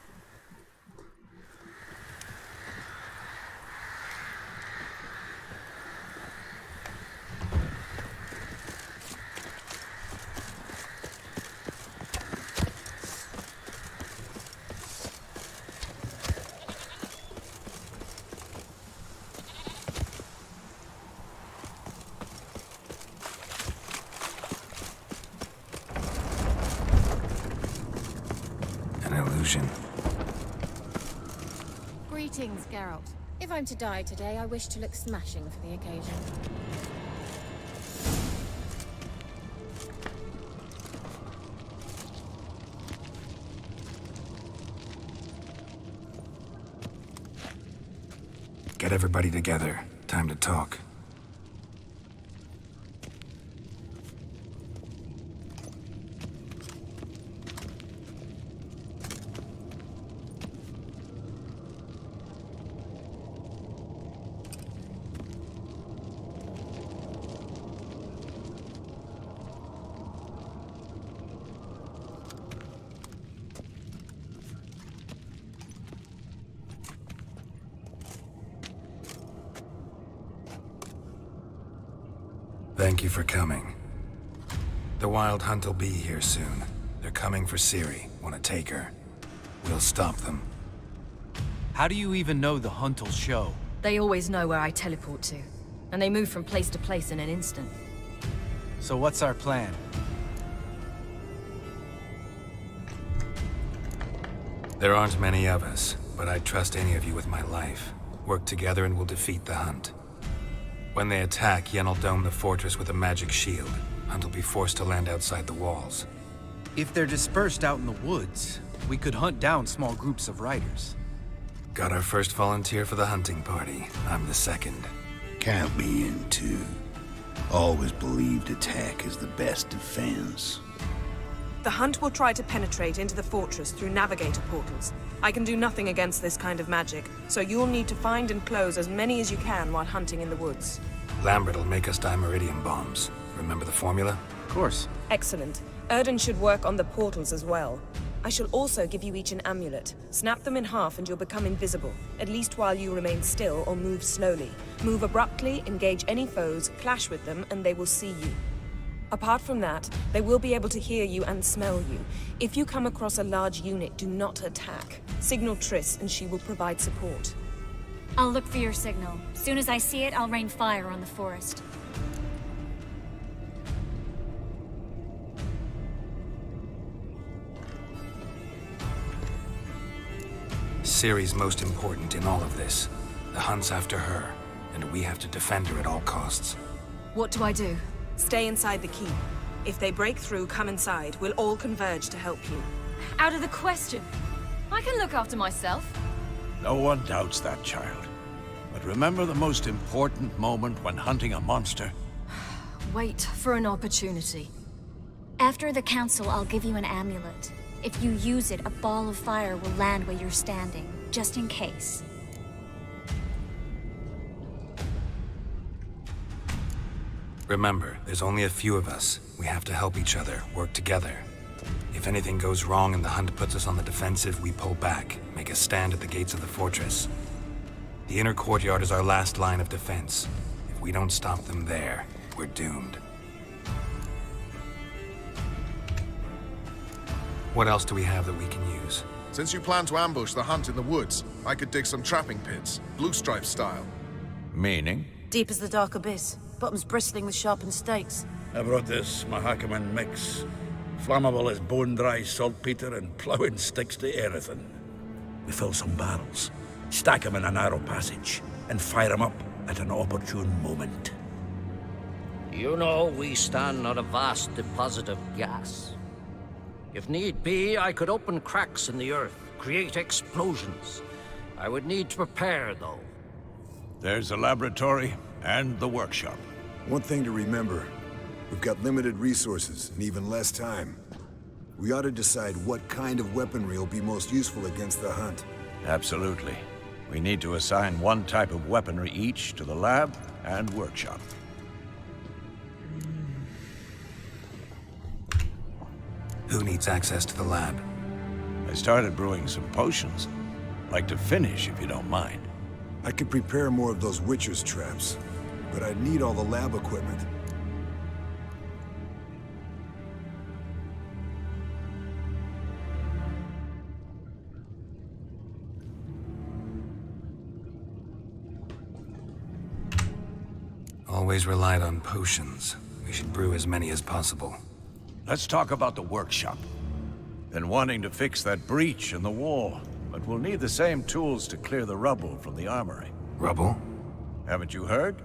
Greetings, Geralt. If I'm to die today, I wish to look smashing for the occasion. Get everybody together. Time to talk. Thank you for coming. The Wild Hunt will be here soon. They're coming for Ciri. Want to take her? We'll stop them. How do you even know the Hunt will show? They always know where I teleport to, and they move from place to place in an instant. So what's our plan? There aren't many of us, but I'd trust any of you with my life. Work together and we'll defeat the Hunt. When they attack, Yen'll dome the fortress with a magic shield. Hunt will be forced to land outside the walls. If they're dispersed out in the woods, we could hunt down small groups of riders. Got our first volunteer for the hunting party. I'm the second. Count me in too. Always believed attack is the best defense. The Hunt will try to penetrate into the fortress through navigator portals. I can do nothing against this kind of magic, so you'll need to find and close as many as you can while hunting in the woods. Lambert'll make us dimeridium bombs. Remember the formula? Of course. Excellent. Erden should work on the portals as well. I shall also give you each an amulet. Snap them in half and you'll become invisible, at least while you remain still or move slowly. Move abruptly, engage any foes, clash with them, and they will see you. Apart from that, they will be able to hear you and smell you. If you come across a large unit, do not attack. Signal Triss and she will provide support. I'll look for your signal. Soon as I see it, I'll rain fire on the forest. Ciri's most important in all of this. The Hunt's after her, and we have to defend her at all costs. What do I do? Stay inside the keep. If they break through, come inside. We'll all converge to help you. Out of the question. I can look after myself. No one doubts that, child. But remember the most important moment when hunting a monster? Wait for an opportunity. After the council, I'll give you an amulet. If you use it, a ball of fire will land where you're standing, just in case. Remember, there's only a few of us. We have to help each other, work together. If anything goes wrong and the Hunt puts us on the defensive, we pull back, make a stand at the gates of the fortress. The inner courtyard is our last line of defense. If we don't stop them there, we're doomed. What else do we have that we can use? Since you plan to ambush the Hunt in the woods, I could dig some trapping pits, blue stripe style. Meaning? Deep as the dark abyss. Bottoms bristling with sharpened stakes. I brought this Mahakaman mix. Flammable as bone-dry saltpeter and ploughing sticks to anything. We fill some barrels, stack them in a narrow passage, and fire them up at an opportune moment. You know, we stand on a vast deposit of gas. If need be, I could open cracks in the earth, create explosions. I would need to prepare, though. There's a laboratory and the workshop. One thing to remember, we've got limited resources and even less time. We ought to decide what kind of weaponry will be most useful against the Hunt. Absolutely. We need to assign one type of weaponry each to the lab and workshop. Who needs access to the lab? I started brewing some potions. Like to finish, if you don't mind. I could prepare more of those Witcher's traps, but I'd need all the lab equipment. Always relied on potions. We should brew as many as possible. Let's talk about the workshop. Been wanting to fix that breach in the wall, but we'll need the same tools to clear the rubble from the armory. Rubble? Haven't you heard?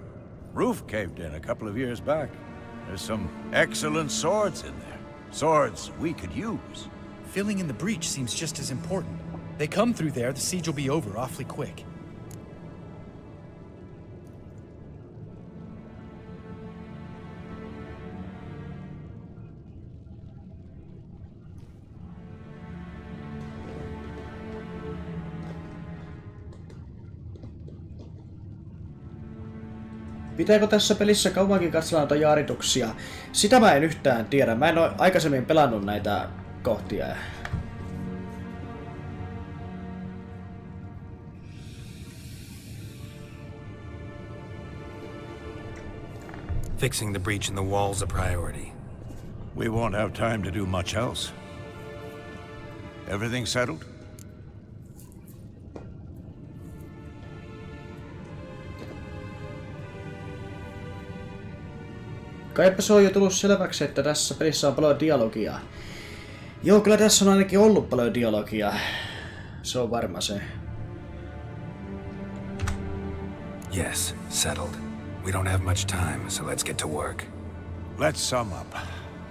Roof caved in a couple of years back. There's some excellent swords in there. Swords we could use. Filling in the breach seems just as important. They come through there, the siege will be over awfully quick. Pitääkö tässä pelissä kauankin katsella noita jaarituksia? Sitä mä en yhtään tiedä. Mä en ole aikaisemmin pelannut näitä kohtia. Fixing the breach in the wall's a priority. We won't have time to do much else. Everything settled? Kaipa se on jo tullut selväksi, että tässä pelissä on paljon dialogia. Joo, kyllä tässä on ainakin ollut paljon dialogia. Se on varma se. Yes, settled. We don't have much time, so let's get to work. Let's sum up.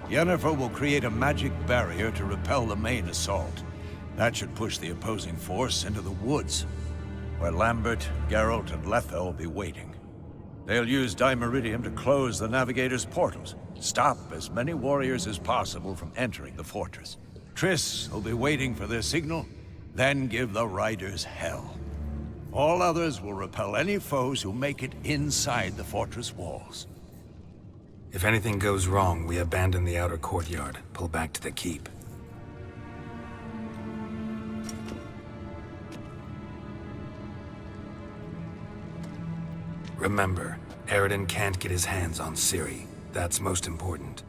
Yennefer will create a magic barrier to repel the main assault. That should push the opposing force into the woods, where Lambert, Geralt, and Letha will be waiting. They'll use Dimeridium to close the navigator's portals, stop as many warriors as possible from entering the fortress. Triss will be waiting for their signal, then give the riders hell. All others will repel any foes who make it inside the fortress walls. If anything goes wrong, we abandon the outer courtyard, pull back to the keep. Remember, Eridan can't get his hands on Ciri. That's most important.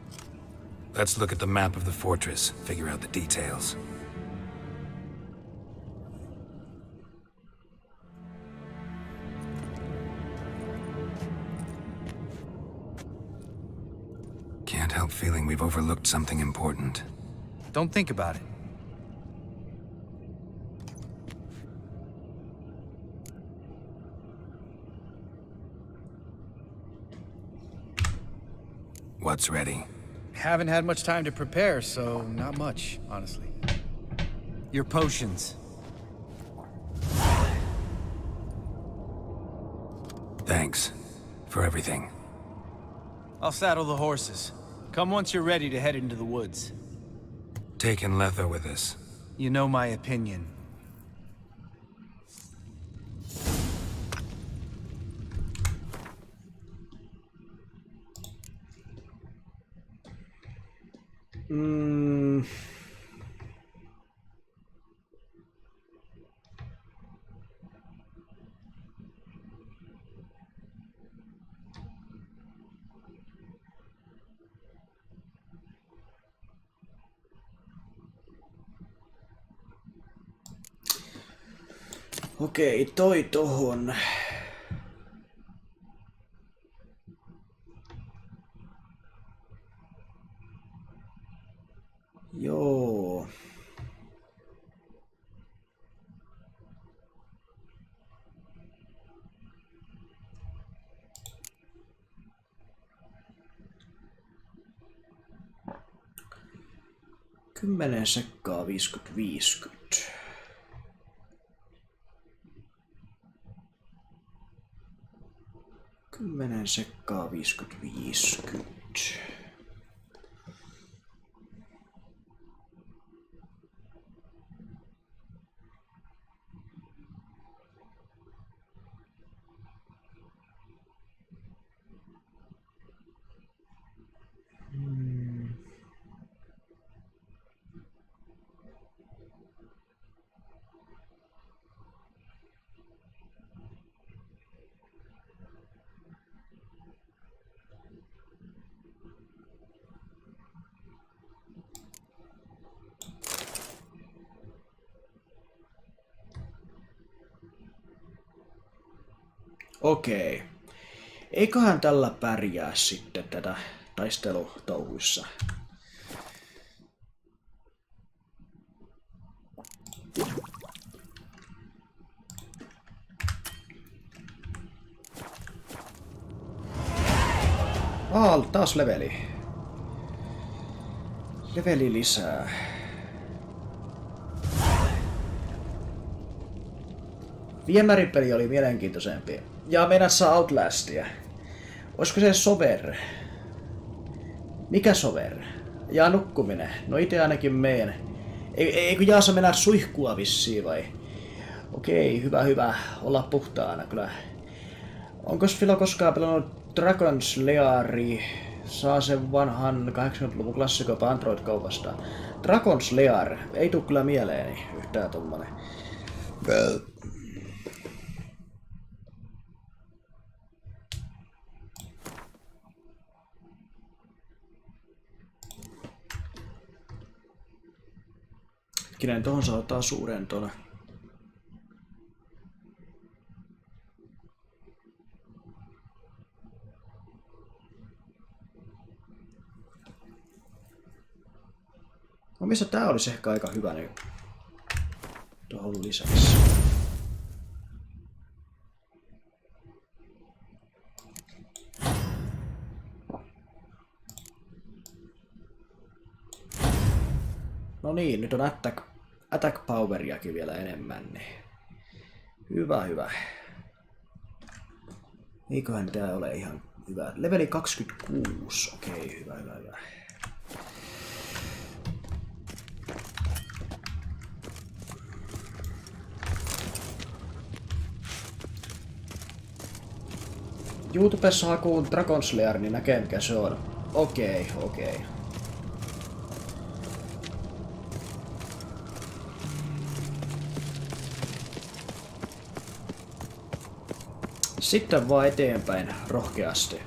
Let's look at the map of the fortress, figure out the details. Can't help feeling we've overlooked something important. Don't think about it. What's ready? Haven't had much time to prepare, so not much, honestly. Your potions. Thanks for everything. I'll saddle the horses. Come once you're ready to head into the woods. Taking Letha with us. You know my opinion. Okei, toi tohon. Joo. Kymmenen sekkaa 50-50. Kymmenen sekkaa 50-50. Okei. Eiköhän tällä pärjää sitten tätä taistelutouhuissa. Taas leveli. Leveli lisää. Viemäripeli oli mielenkiintoisempi. Ja meinassa Outlastia. Olisiko se Sover? Mikä Sover? Ja nukkuminen. No ite ainakin meen. Eikö Jaasa mennä suihkua vissiin vai? Okei, hyvä olla puhtaana kyllä. Onkos Filo koskaan pelannut Dragon Slayeria? Saa sen vanhan 80-luvun klassikko Android-kaupasta. Dragon Slayer. Ei tuu kyllä mieleeni yhtään tommonen. Hetkinen, tohon saa ottaa suuren tuolla. No missä tää olisi ehkä aika hyvä nyt? tuohon lisäksi. No niin, nyt on attack poweriakin vielä enemmän. Niin. Hyvä. Eiköhän tää ole ihan hyvä. Leveli 26. Okei, hyvä. YouTubessa hakuun Dragon Slayer, niin näkee mikä se on. Okei. Sitten vaan eteenpäin rohkeasti.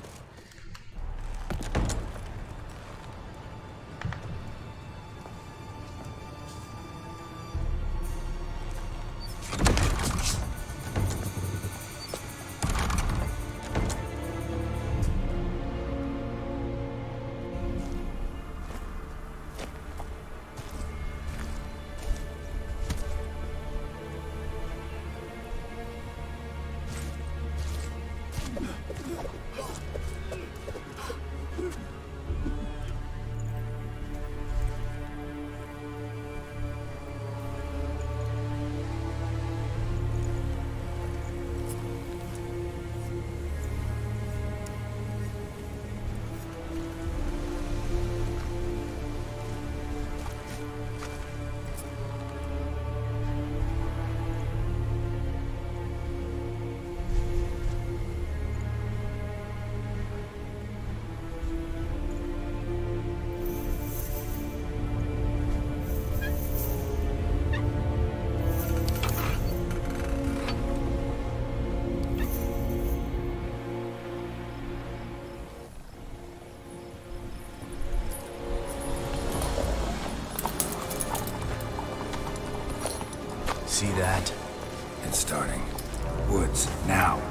See that? It's starting. Woods, now.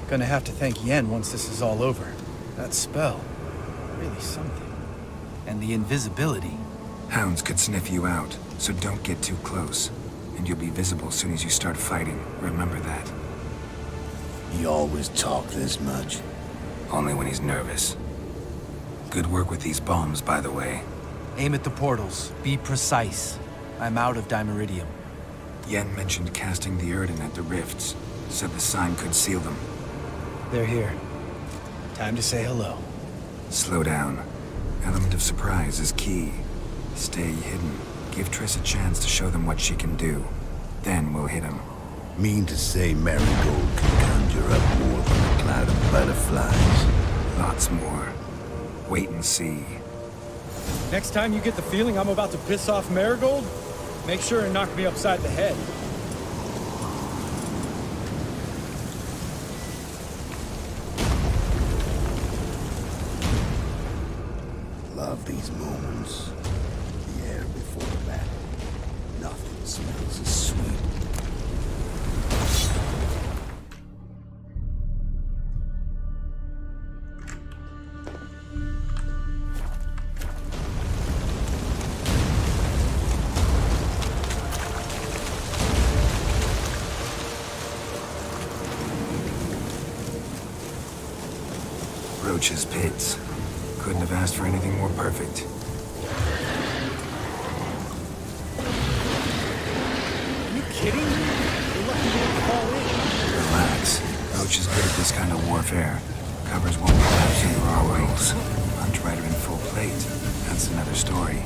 Gonna have to thank Yen once this is all over. That spell, really something. And the invisibility. Hounds could sniff you out, so don't get too close. And you'll be visible as soon as you start fighting. Remember that. He always talk this much? Only when he's nervous. Good work with these bombs, by the way. Aim at the portals. Be precise. I'm out of dimeridium. Yen mentioned casting the Erden at the rifts. Said the sign could seal them. They're here. Time to say hello. Slow down. Element of surprise is key. Stay hidden. Give Triss a chance to show them what she can do. Then we'll hit him. Mean to say Marigold can conjure up more than a cloud of butterflies? Lots more. Wait and see. Next time you get the feeling I'm about to piss off Marigold, make sure and knock me upside the head. Love these moments. The air before battle. Nothing smells as sweet. Roach's pits. Couldn't have asked for anything more perfect. Are you kidding me? You're lucky you didn't fall in. Relax. Roach is good at this kind of warfare. Covers won't collapse under our wings. Hunt Rider in full plate. That's another story.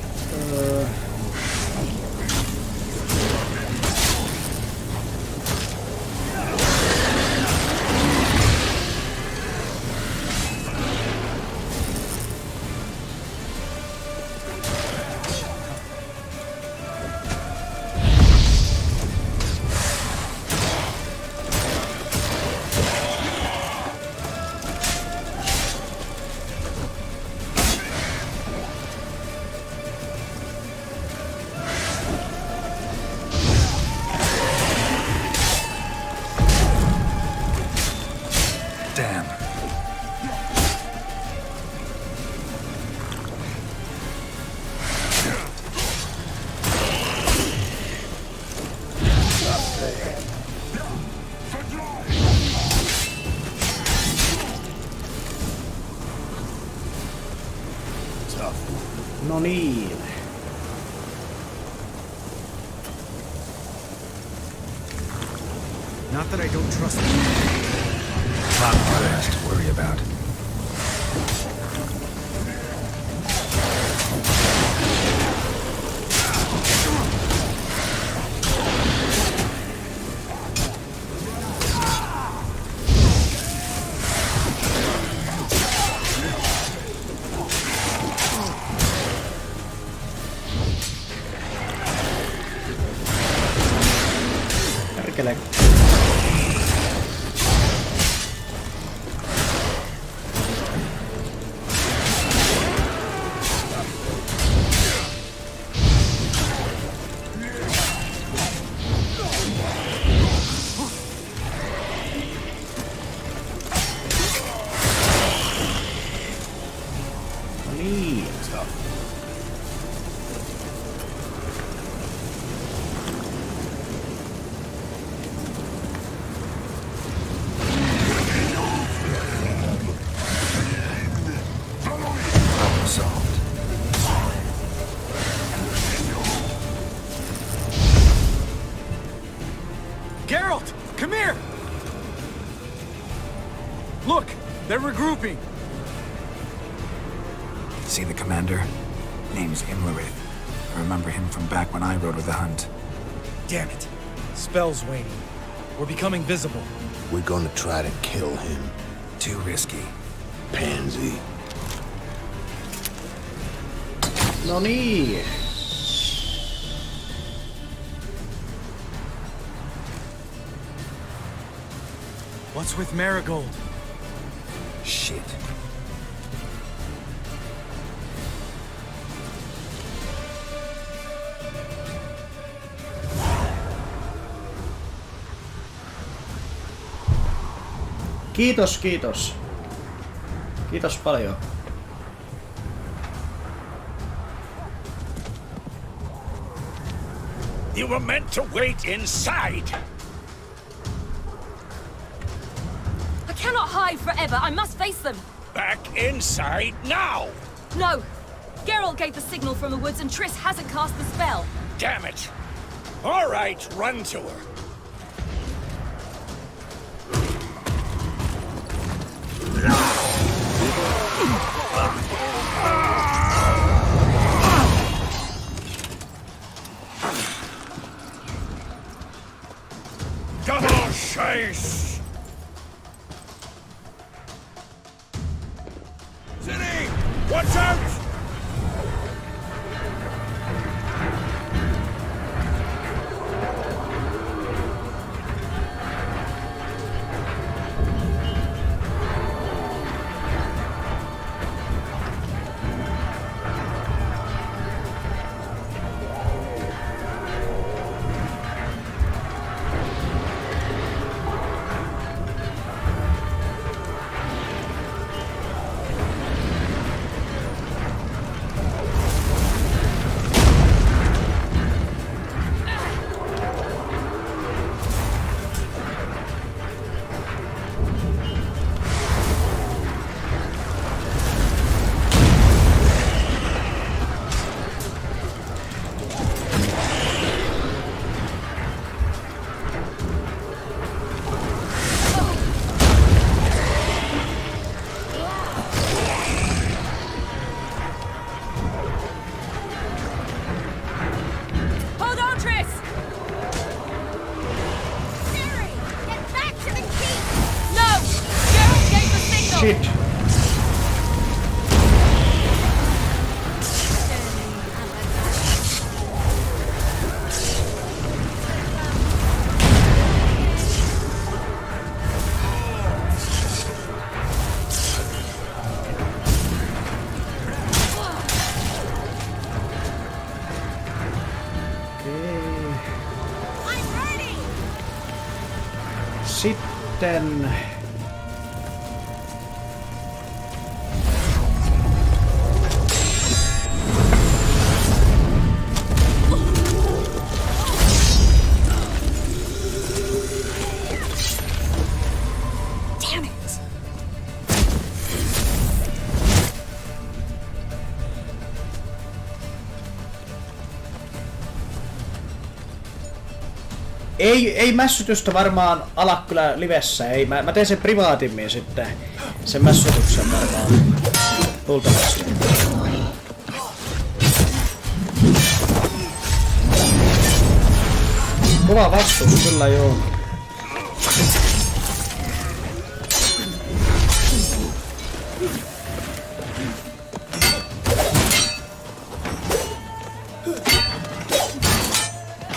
No niin. Not that I don't trust you. Lot more else to worry about. Perkele. Geralt, come here! Look, they're regrouping. See the commander? Name's Imlerith. I remember him from back when I rode with the hunt. Damn it. Spell's waning. We're becoming visible. We're gonna try to kill him. Too risky. Pansy. No niin. What's with Marigold? Shit. Kiitos, kiitos. Kiitos paljon. You were meant to wait inside. I cannot hide forever. I must face them. Back inside now. No. Geralt gave the signal from the woods and Triss hasn't cast the spell. Damn it. All right, run to her. Double chase! City! Watch out! shit. Sitten... Damn it! Ei mässytystä varmaan ala kyllä livessä, ei. Mä teen sen privaatimmin sitten. Sen mässytyksen varmaan. Luultavasti. Kova vastus kyllä joo.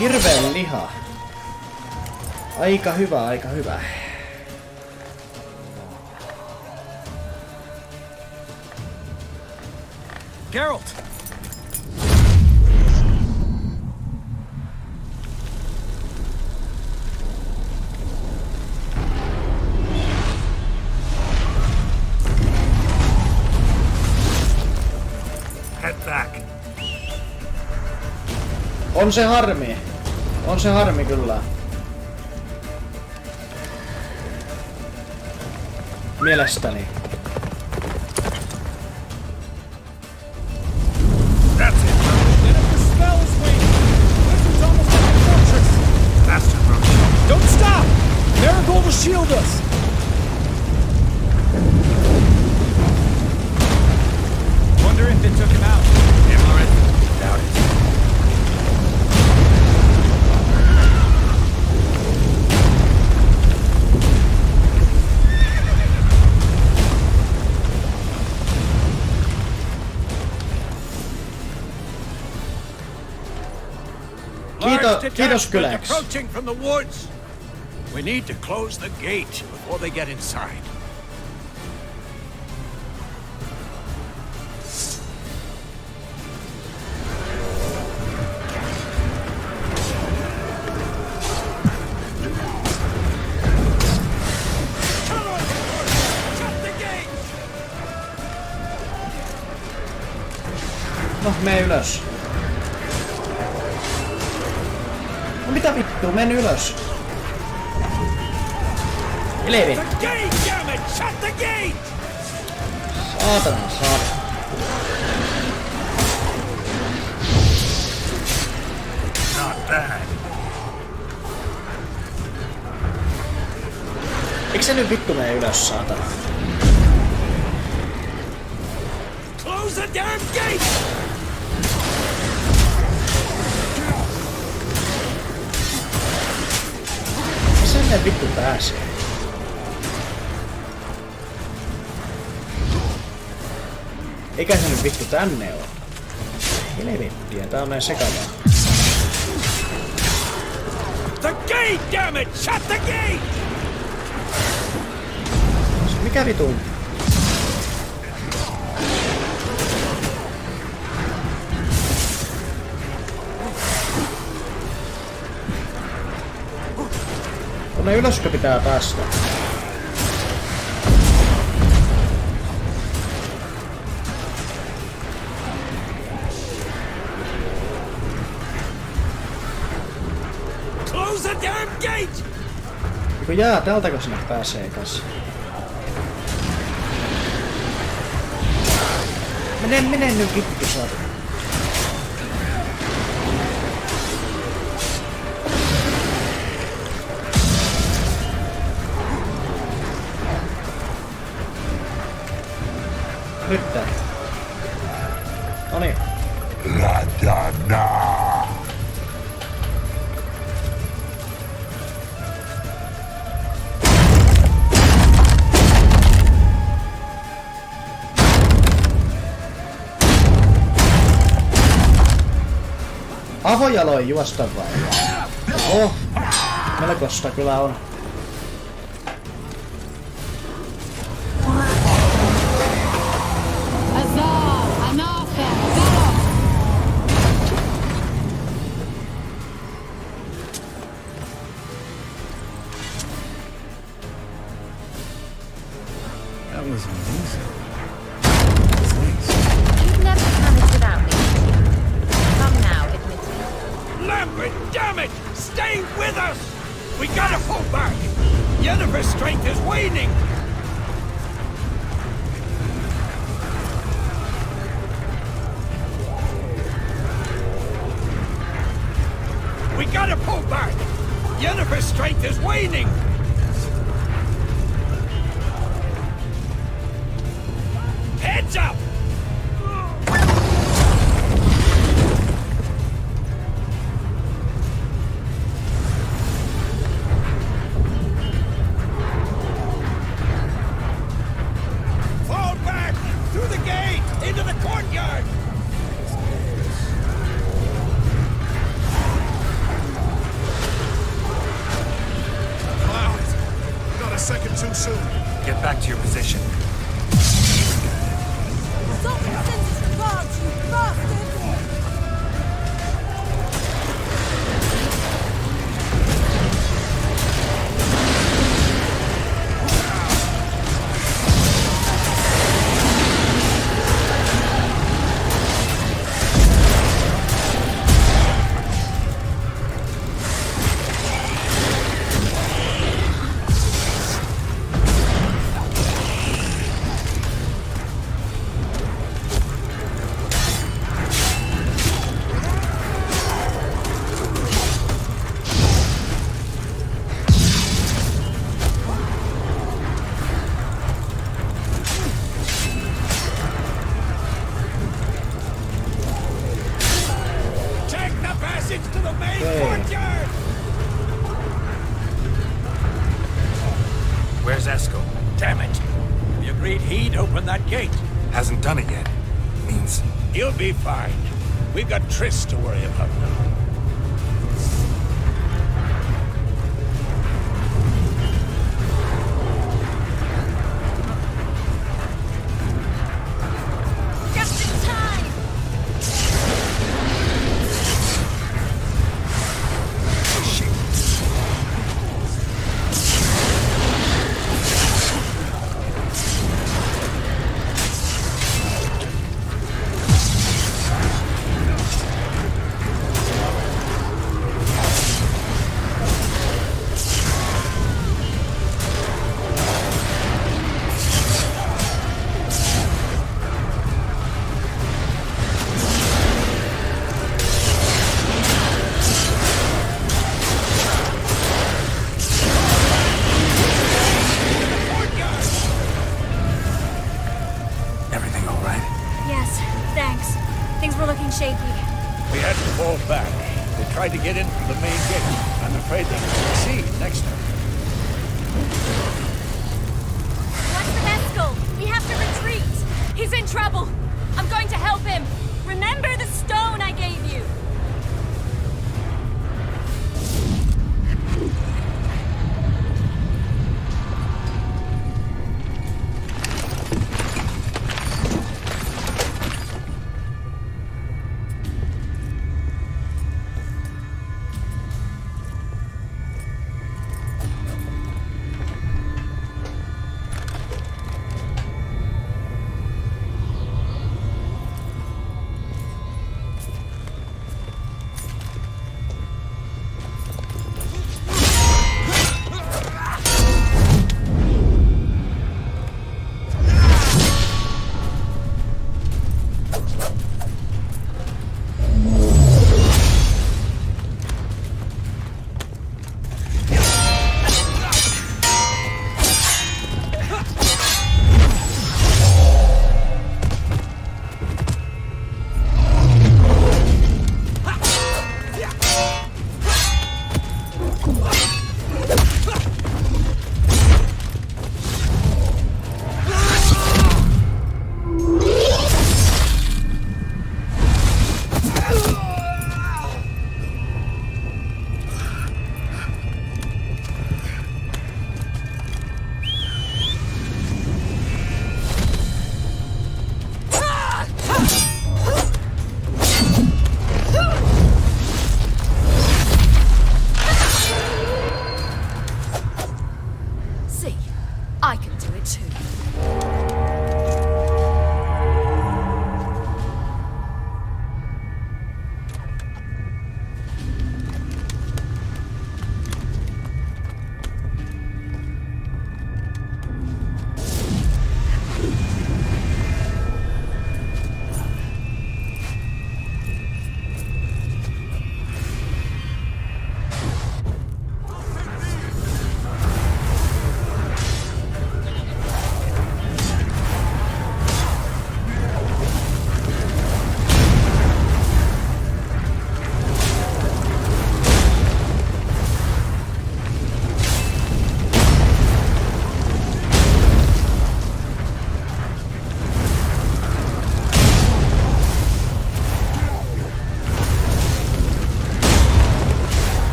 Hirveen liha. Aika hyvä, aika hyvä. Geralt! Head back. On se harmi. On se harmi kyllä. Mielestäni. That's it. The spell is waiting. This is almost like a fortress. Faster, Roach. Don't stop! Marigold will shield us. Wonder if they took him out. Immorit. Doubt it. Kiitos kyläks. Approaching from the woods. We need to close the gate before they get inside. No, mene ylös. No mitä vittua, men ylös. Elevi. Saatana, saatana. Not bad. Eikö se nyt vittu mene ylös, saatana? Close the damn gate! Sinne vittu pääsee. Eikä se nyt vittu tänne oo. Helvettiä, tää on näin sekavaa. The gate, damn it! Shut the gate! Mikä vitu? Tonne ylöskö pitää päästä? Close the damn gate! Kun jää, täältäkö sinne pääsee kanssa? Mene nyt vittu saatana. Nyt tää. Noniin. Pahojaloin juosta vai? Oho, melkoista kyllä on. That was amazing. You've never managed without me. Come now, admit it. Lambert, damn it! Stay with us! We gotta pull back! Yennefer's strength is waning! We gotta pull back! Yennefer's strength is waning! Heads up! Fall back! Through the gate! Into the courtyard! Cloud! Not a second too soon. Get back to your position. Something sends us guards, you bastard! To the main courtyard! Where's Esco? Damn it! We agreed he'd open that gate. Hasn't done it yet. Means He'll be fine. We've got Triss to worry about now. Just in time! shaky. We had to fall back. They tried to get in through the main gate. I'm afraid they will succeed next time. What's the Mescal? We have to retreat. He's in trouble. I'm going to help him. Remember the stone I gave you.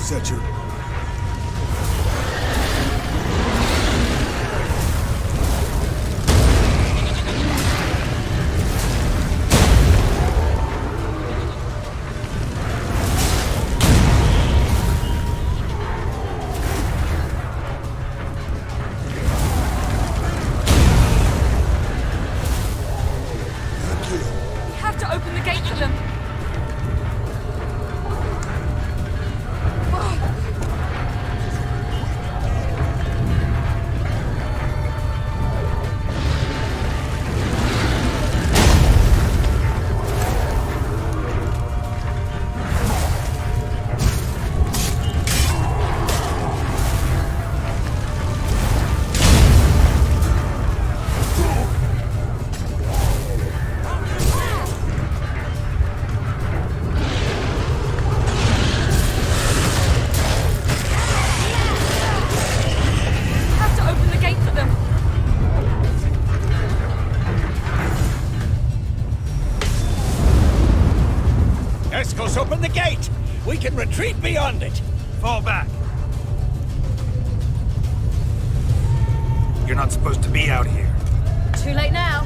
Set your... Open the gate! We can retreat beyond it! Fall back. You're not supposed to be out here. Too late now.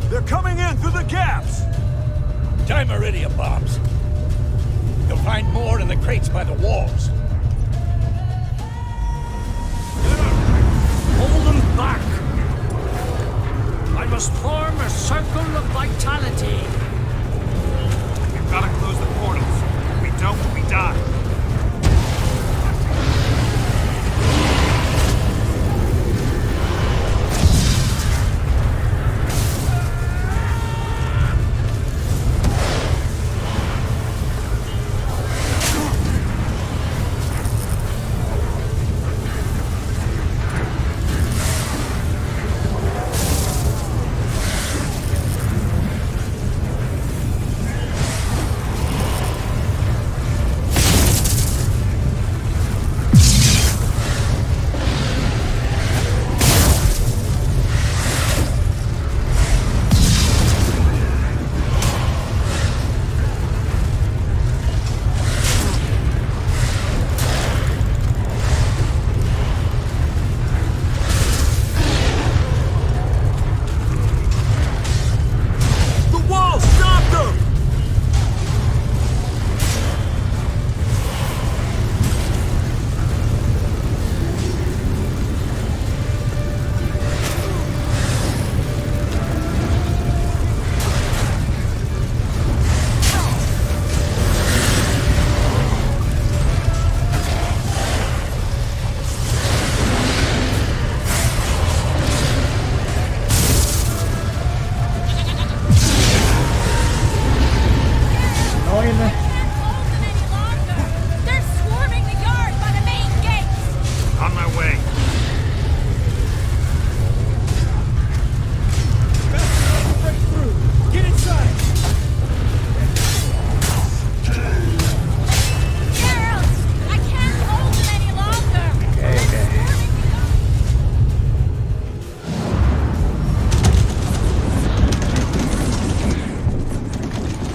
They're coming in through the gaps! Time iridium bombs. You'll find more in the crates by the walls. Hold them back! I must form a circle of vitality. We've got to close the portals. If we don't, we die.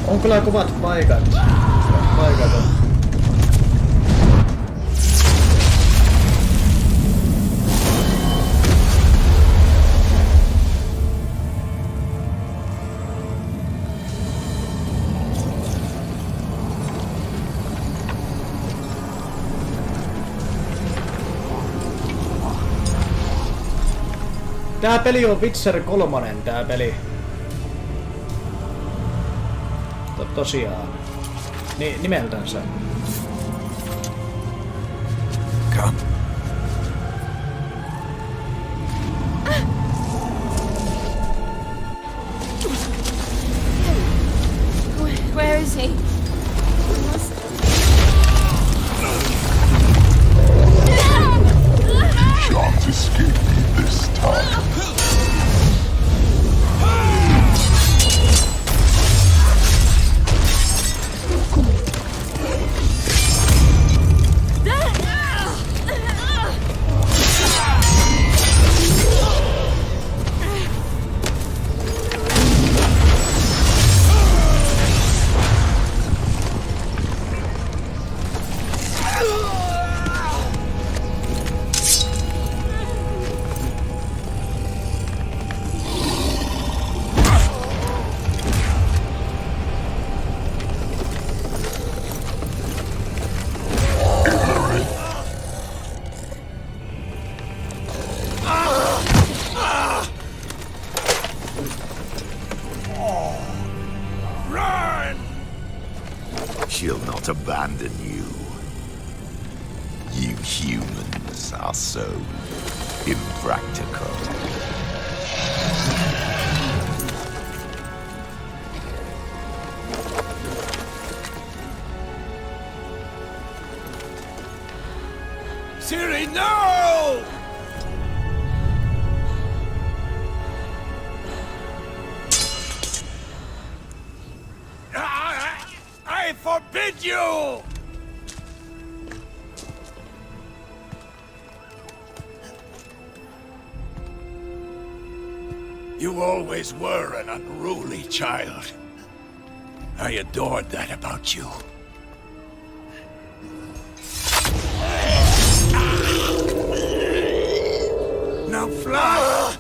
On kyllä kovat paikat. Paikat on. Tää peli on Witcher 3, tää peli. Tosiaan. Nimeltänsä. Come. Where is he? Shan't escape me this time. She'll not abandon you. You humans are so impractical. Ciri, no! I forbid you! You always were an unruly child. I adored that about you. Now fly!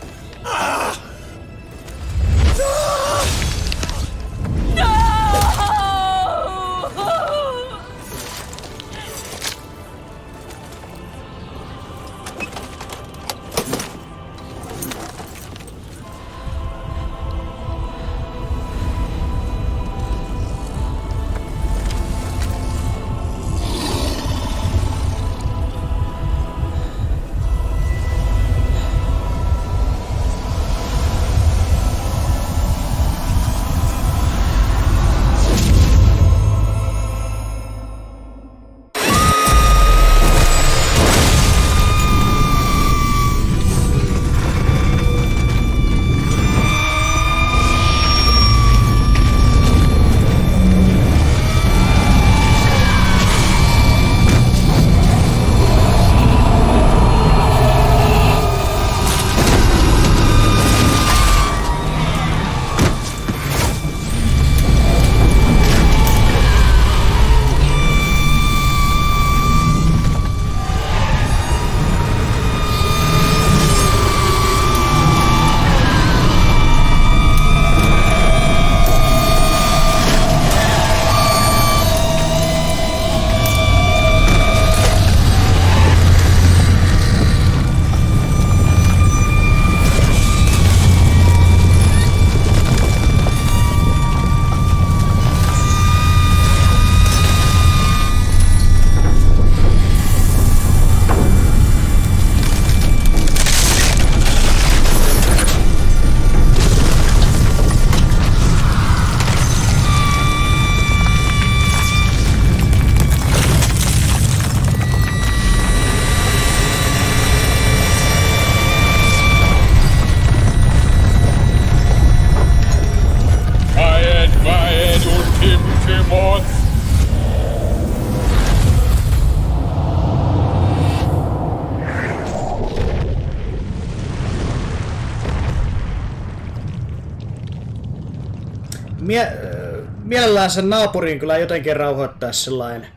Mielellään sen naapurin kyllä jotenkin rauhoittaisi sellainen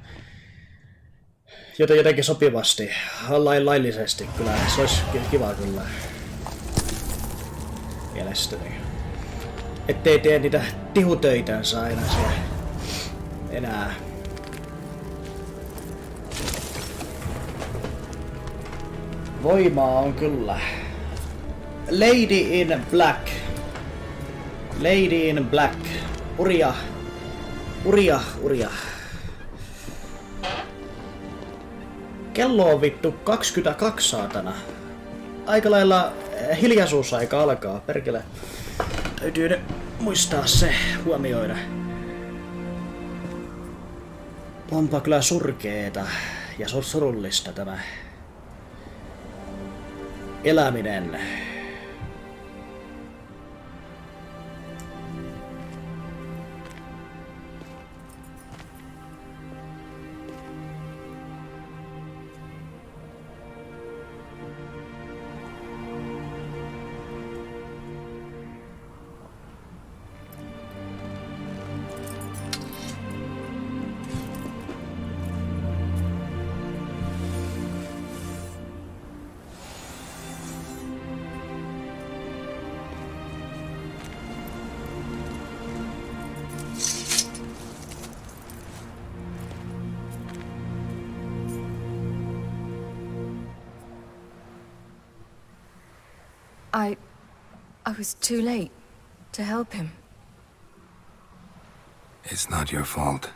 jotenkin sopivasti, laillisesti kyllä, se olisi kiva kyllä. Mielestäni. Ettei tee niitä tihutöitänsä aina siellä enää. Voimaa on kyllä. Lady in Black. Lady in Black. Uria. Kello on vittu 22 saatana. Aika lailla hiljaisuusaika alkaa, perkele. Täytyy nyt muistaa se, huomioida. Onpa kyllä surkeeta ja surullista tämä eläminen. I was too late to help him. It's not your fault.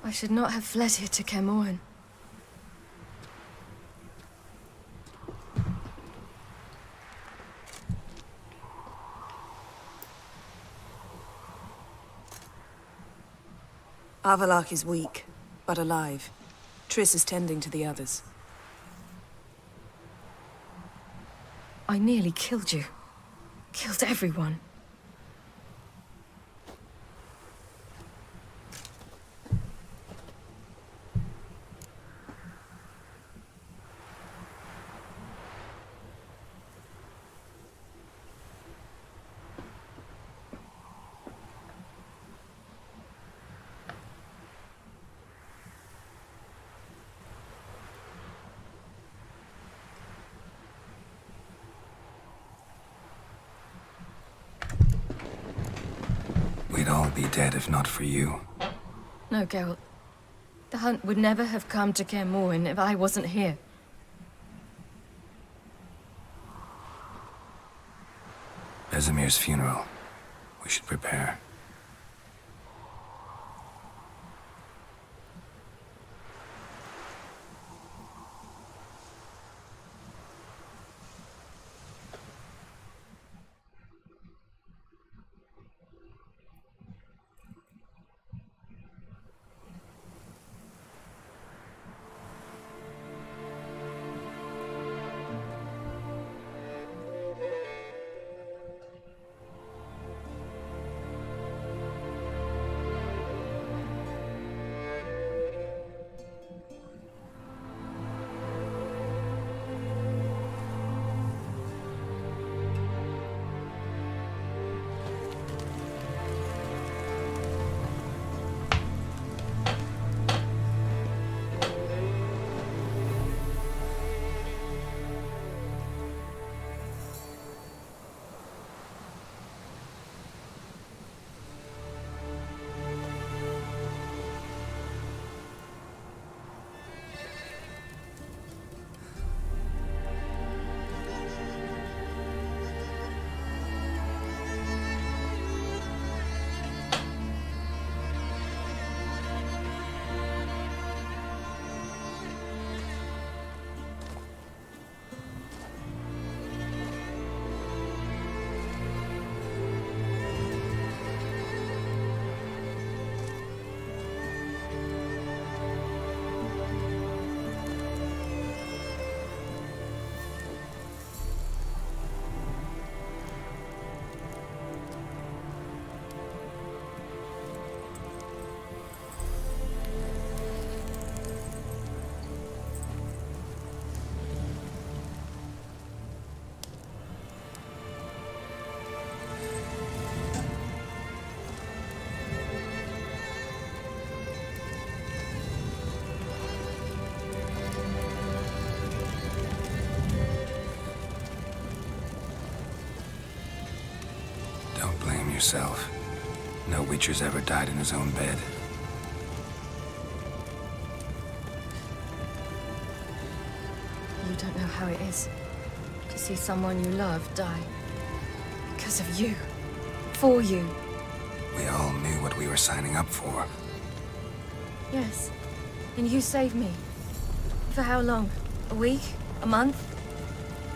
I should not have fled here to Caermorhen. Avallac'h is weak, but alive. Triss is tending to the others. I nearly killed you. Killed everyone. We'd all be dead if not for you. No, Geralt. The hunt would never have come to Caermorhen if I wasn't here. Vesemir's funeral. We should prepare. Don't blame yourself. No Witcher's ever died in his own bed. You don't know how it is to see someone you love die. Because of you. For you. We all knew what we were signing up for. Yes. And you saved me. For how long? A week? A month?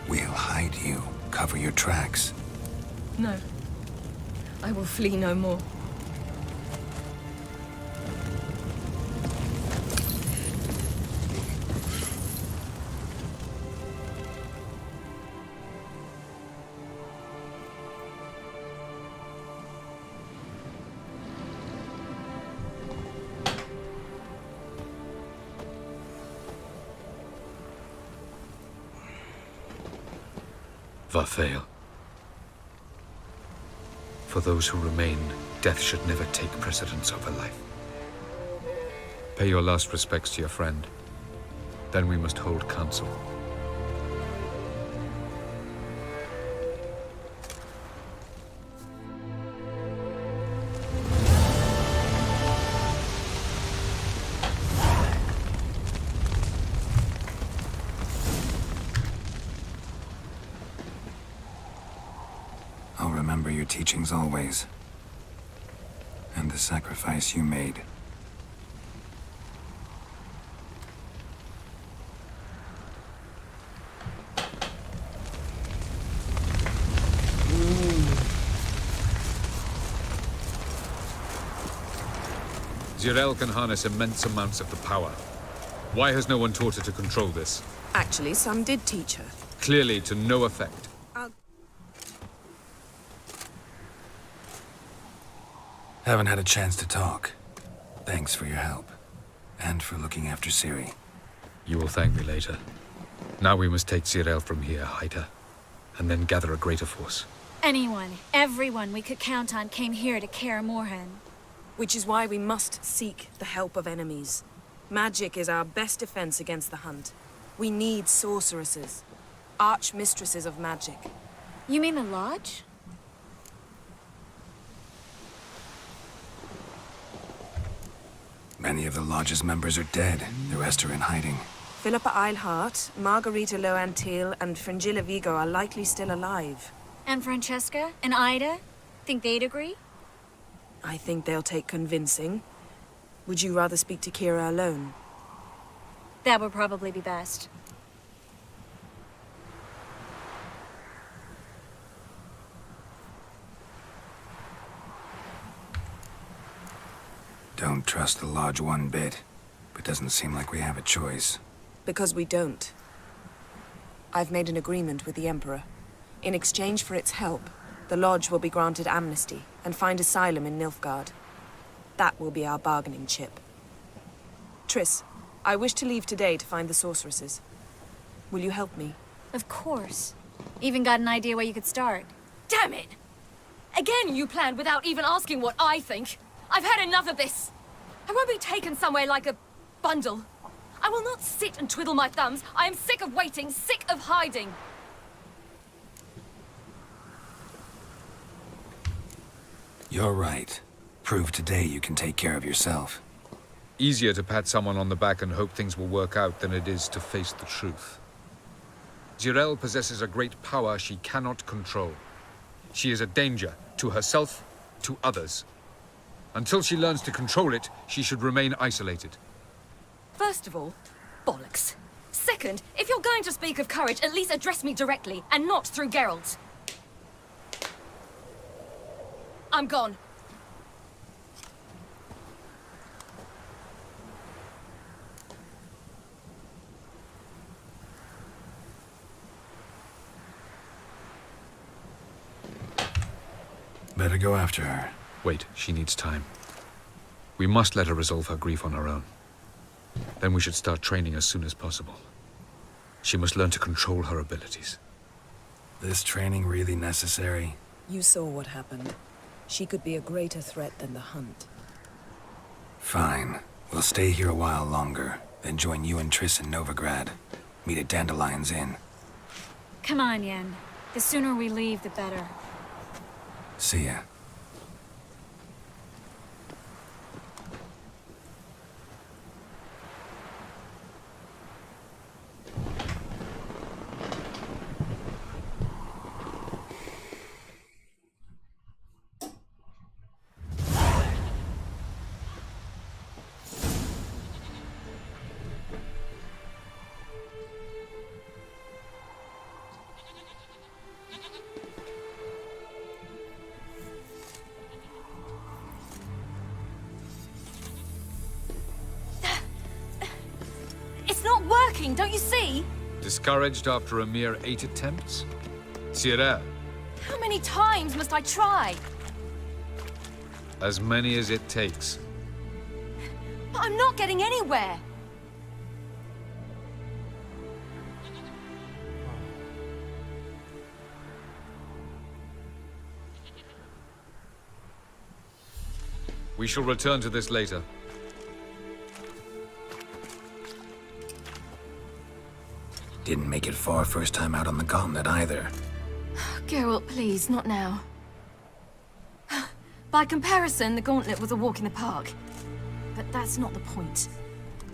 We'll hide you. Cover your tracks. No. I will flee no more. Varthael. For those who remain, death should never take precedence over life. Pay your last respects to your friend. Then we must hold council. I'll remember your teachings always. And the sacrifice you made. Zirel can harness immense amounts of the power. Why has no one taught her to control this? Actually, some did teach her. Clearly to no effect. Haven't had a chance to talk. Thanks for your help. And for looking after Ciri. You will thank me later. Now we must take Zirel from here, hide her, and then gather a greater force. Anyone, everyone we could count on came here to Kaer Morhen. Which is why we must seek the help of enemies. Magic is our best defense against the hunt. We need sorceresses. Archmistresses of magic. You mean the Lodge? Many of the Lodge's members are dead. The rest are in hiding. Philippa Eilhart, Margarita Loantil, and Fringilla Vigo are likely still alive. And Francesca and Ida? Think they'd agree? I think they'll take convincing. Would you rather speak to Kira alone? That would probably be best. Don't trust the Lodge one bit, but doesn't seem like we have a choice. Because we don't. I've made an agreement with the Emperor. In exchange for its help, the Lodge will be granted amnesty and find asylum in Nilfgaard. That will be our bargaining chip. Triss, I wish to leave today to find the sorceresses. Will you help me? Of course. Even got an idea where you could start. Damn it! Again you planned without even asking what I think. I've had enough of this. I won't be taken somewhere like a bundle. I will not sit and twiddle my thumbs. I am sick of waiting, sick of hiding. You're right. Prove today you can take care of yourself. Easier to pat someone on the back and hope things will work out than it is to face the truth. Zirel possesses a great power she cannot control. She is a danger to herself, to others. Until she learns to control it, she should remain isolated. First of all, bollocks. Second, if you're going to speak of courage, at least address me directly, and not through Geralt. I'm gone. Better go after her. Wait, she needs time. We must let her resolve her grief on her own. Then we should start training as soon as possible. She must learn to control her abilities. This training really necessary? You saw what happened. She could be a greater threat than the hunt. Fine. We'll stay here a while longer, then join you and Triss in Novigrad. Meet at Dandelion's Inn. Come on, Yen. The sooner we leave, the better. See ya. Don't you see? Discouraged after a mere 8 attempts? Zirel. How many times must I try? As many as it takes. But I'm not getting anywhere. We shall return to this later. Didn't make it far first time out on the gauntlet either. Geralt, please, not now. By comparison, the gauntlet was a walk in the park. But that's not the point.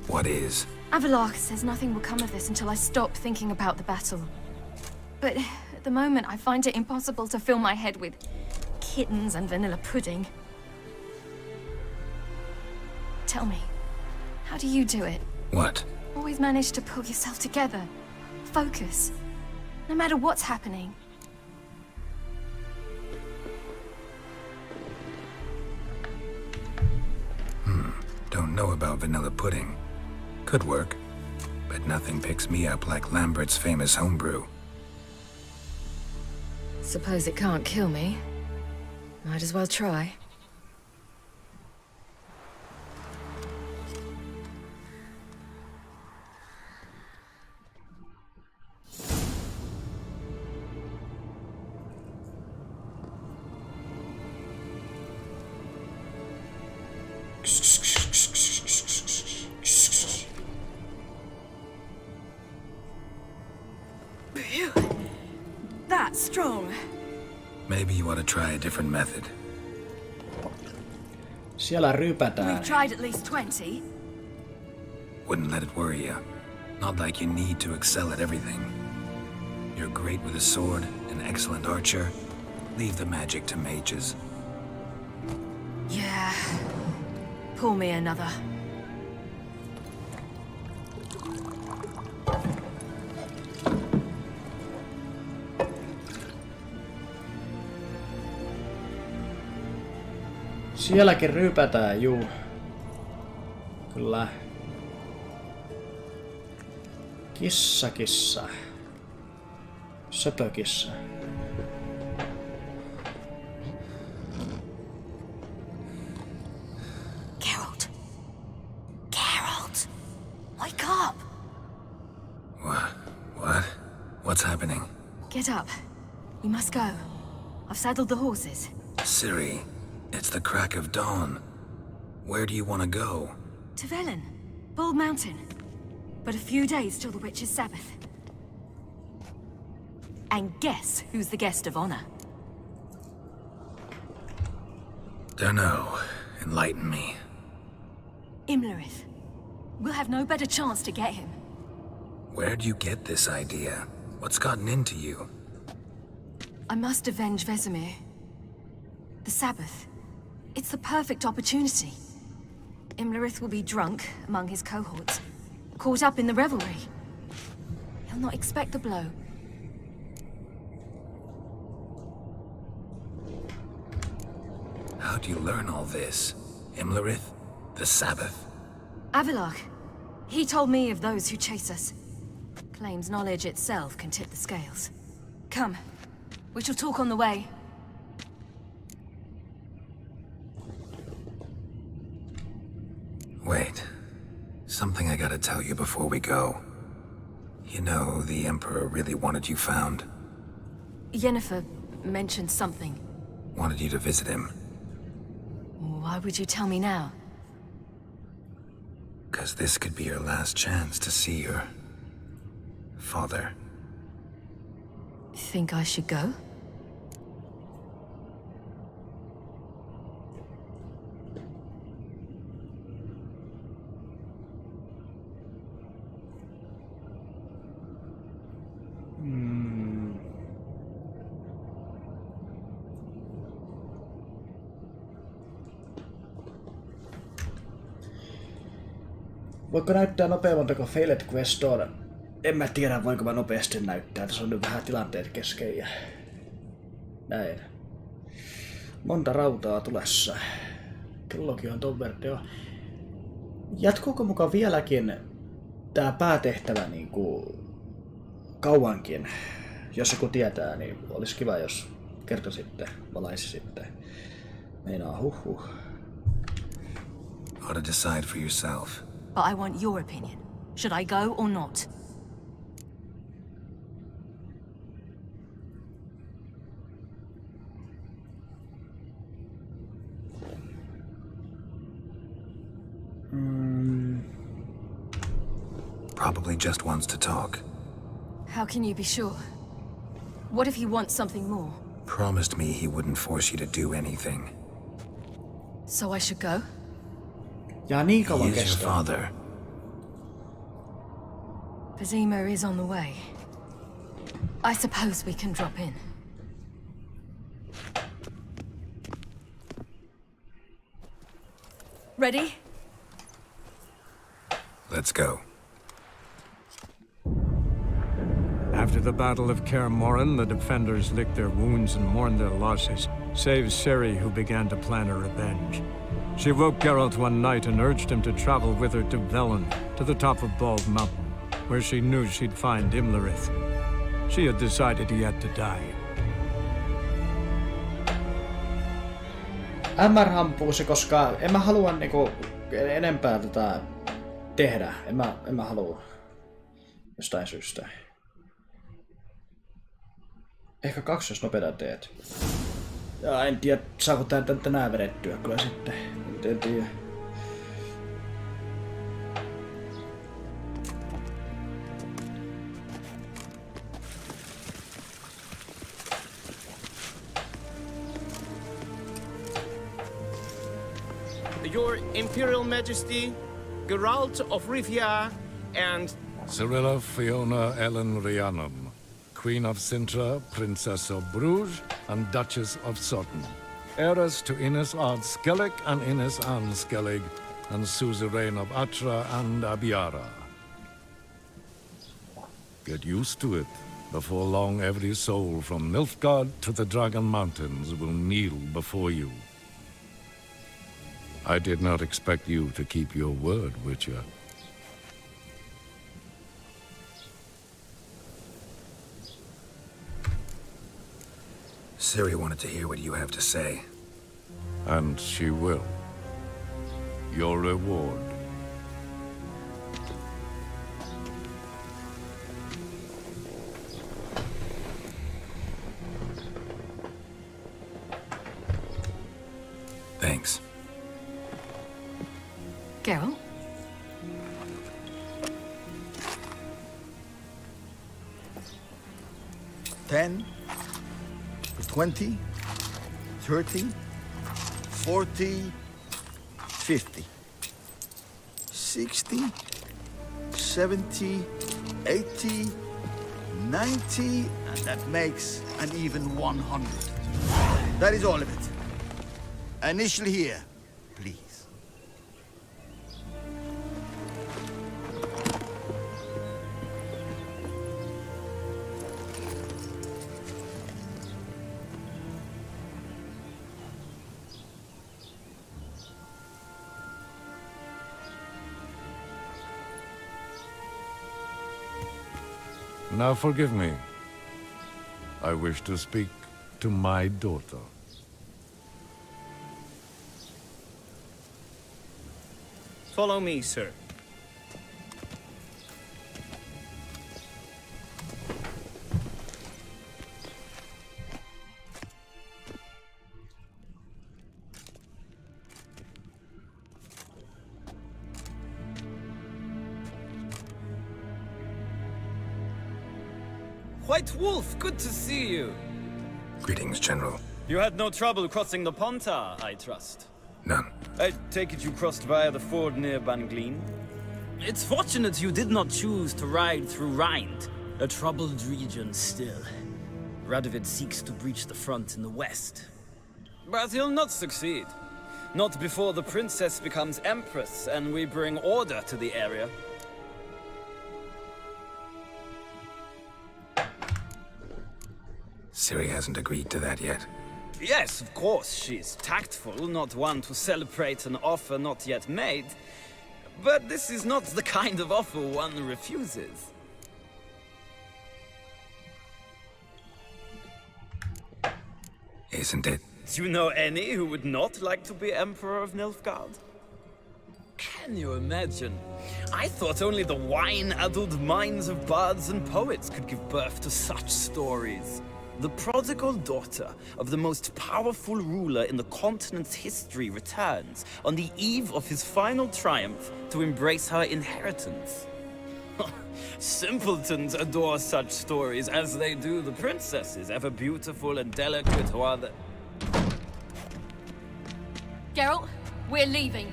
What is? Avallac'h says nothing will come of this until I stop thinking about the battle. But at the moment, I find it impossible to fill my head with kittens and vanilla pudding. Tell me, how do you do it? What? Always manage to pull yourself together. Focus. No matter what's happening. know about vanilla pudding. Could work, but nothing picks me up like Lambert's famous homebrew. Suppose it can't kill me. Might as well try. That's strong. Maybe you ought to try a different method. Siellä rypätään. We've tried at least 20. Wouldn't let it worry you. Not like you need to excel at everything. You're great with a sword, an excellent archer. Leave the magic to mages. Yeah. Pull me another. Sielläkin rypätään, juu. Kyllä. Kissa. Söpökissa. Geralt. Wake up. What? What's happening? Get up. We must go. I've saddled the horses. Ciri, it's the crack of dawn. Where do you want to go? To Velen. Bald Mountain. But a few days till the Witcher's Sabbath. And guess who's the guest of honor? Dunno. Enlighten me. Imlerith. We'll have no better chance to get him. Where'd you get this idea? What's gotten into you? I must avenge Vesemir. The Sabbath. It's the perfect opportunity. Imlerith will be drunk among his cohorts, caught up in the revelry. He'll not expect the blow. How'd you learn all this? Imlerith? The Sabbath? Avilark. He told me of those who chase us. Claims knowledge itself can tip the scales. Come. We shall talk on the way. Wait. Something I gotta tell you before we go. You know, the Emperor really wanted you found. Yennefer mentioned something. Wanted you to visit him. Why would you tell me now? 'Cause this could be your last chance to see your father. Think I should go? Voiko näyttää nopeammalta kuin Failed Quest on? En mä tiedä, voinko mä nopeasti näyttää. Tässä on nyt vähän tilanteet kesken ja näin. Monta rautaa tulessa. Kellokin on ton verran jo. Jatkuuko mukaan vieläkin tää päätehtävä niinku kauankin? Jos joku tietää, niin olisi kiva, jos kertoisitte, valaisisitte. Meinaa huhhuh. Ought to decide for yourself. But I want your opinion. Should I go or not? Probably just wants to talk. How can you be sure? What if he wants something more? Promised me he wouldn't force you to do anything. So I should go? Ja niin kauan He is your father. Vesemir is on the way. I suppose we can drop in. Ready? Let's go. After the Battle of Kaer Morhen, the defenders licked their wounds and mourned their losses, save Ciri, who began to plan a revenge. She woke Geralt one night and urged him to travel with her to Velen, to the top of Bald Mountain, where she knew she'd find Imlerith. She had decided he had to die. MR hampuusi, koska en mä halua niinku enempää tätä tehdä. En mä halua jostain syystä. Ehkä 2 jos nopeita teet. Ja en tiedä, saako tänään vedettyä kyllä sitten. En tiedä. Your Imperial Majesty, Geralt of Rivia, and Cyrilla Fiona Ellen Rhiannon, Queen of Sintra, Princess of Bruges, and Duchess of Sutton. Heiress to Innes Ard Skellig and Innes Anne Skellig, and suzerain of Atra and Abiara. Get used to it. Before long, every soul from Nilfgaard to the Dragon Mountains will kneel before you. I did not expect you to keep your word, Witcher. Ciri wanted to hear what you have to say. And she will. Your reward. Thanks. Geralt? $10, $20, $30, $40, $50, $60, $70, $80, $90, and that makes an even $100. That is all of it. Initial here, please. Now forgive me. I wish to speak to my daughter. follow me, sir. White Wolf, good to see you. Greetings, General. You had no trouble crossing the Ponta, I trust. None. I take it you crossed via the ford near Banglin? It's fortunate you did not choose to ride through Rind, a troubled region still. Radovid seeks to breach the front in the west. But he'll not succeed. Not before the princess becomes empress and we bring order to the area. Ciri hasn't agreed to that yet. Yes, of course, she's tactful, not one to celebrate an offer not yet made. But this is not the kind of offer one refuses. Isn't it? Do you know any who would not like to be Emperor of Nilfgaard? Can you imagine? I thought only the wine-addled minds of bards and poets could give birth to such stories. The prodigal daughter of the most powerful ruler in the continent's history returns on the eve of his final triumph to embrace her inheritance. Simpletons adore such stories as they do the princesses, ever beautiful and delicate who are the... Geralt, we're leaving.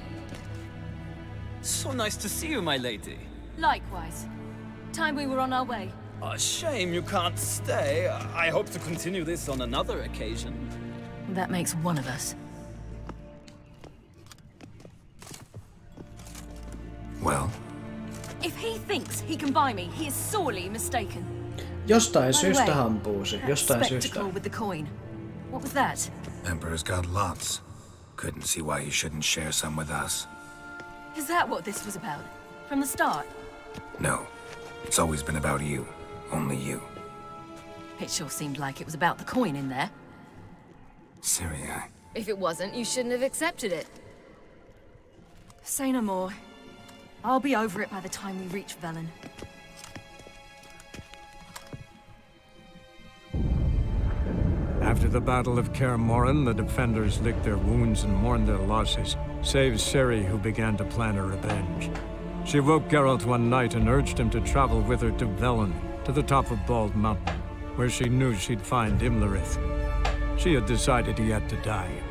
So nice to see you, my lady. Likewise. Time we were on our way. A shame you can't stay. I hope to continue this on another occasion. That makes one of us. Well? If he thinks he can buy me, he is sorely mistaken. Jostain syystä hampuusi. That Jostain syystä. spectacle with the coin. What was that? Emperor's got lots. Couldn't see why you shouldn't share some with us. Is that what this was about? From the start? No. It's always been about you. Only you. It sure seemed like it was about the coin in there. Ciri, If it wasn't, you shouldn't have accepted it. Say no more. I'll be over it by the time we reach Velen. After the Battle of Kaer Morhen, the defenders licked their wounds and mourned their losses, save Ciri, who began to plan her revenge. She woke Geralt one night and urged him to travel with her to Velen, to the top of Bald Mountain, where she knew she'd find Imlerith. She had decided he had to die.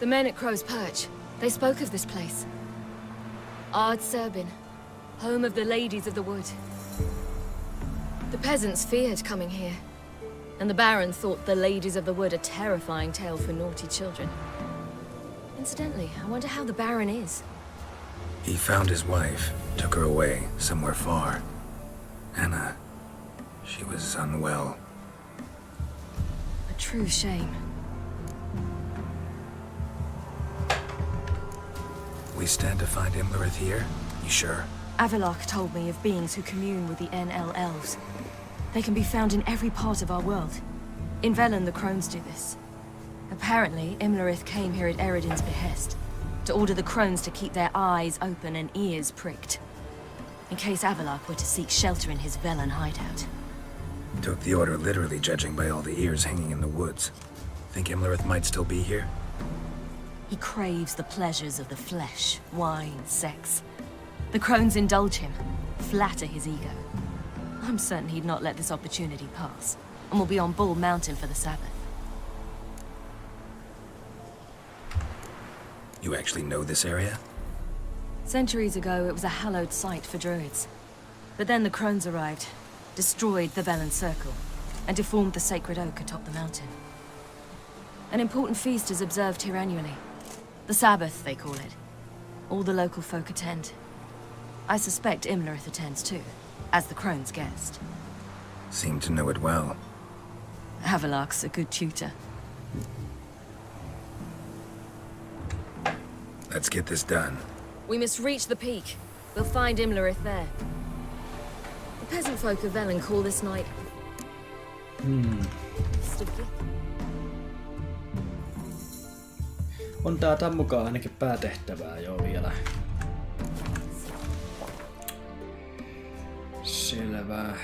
The men at Crow's Perch, they spoke of this place. Ard Serbin, home of the Ladies of the Wood. The peasants feared coming here, and the Baron thought the Ladies of the Wood a terrifying tale for naughty children. Incidentally, I wonder how the Baron is. He found his wife, took her away, somewhere far. Anna, she was unwell. A true shame. We stand to find Imlerith here? You sure? Avalok told me of beings who commune with the NL elves. They can be found in every part of our world. In Velen, the crones do this. Apparently, Imlerith came here at Eredin's behest, to order the crones to keep their eyes open and ears pricked, in case Avalok were to seek shelter in his Velen hideout. Took the order literally, judging by all the ears hanging in the woods. Think Imlerith might still be here? He craves the pleasures of the flesh, wine, sex. The crones indulge him, flatter his ego. I'm certain he'd not let this opportunity pass, and will be on Bull Mountain for the Sabbath. You actually know this area? Centuries ago, it was a hallowed site for druids. But then the crones arrived, destroyed the Velen Circle, and deformed the sacred oak atop the mountain. An important feast is observed here annually. The Sabbath, they call it. All the local folk attend. I suspect Imlerith attends too, as the crone's guest. Seem to know it well. Avalok's a good tutor. Let's get this done. We must reach the peak. We'll find Imlerith there. The peasant folk of Velen call this night... Stupid. On tää mukaan ainakin päätehtävää jo vielä. Selvä.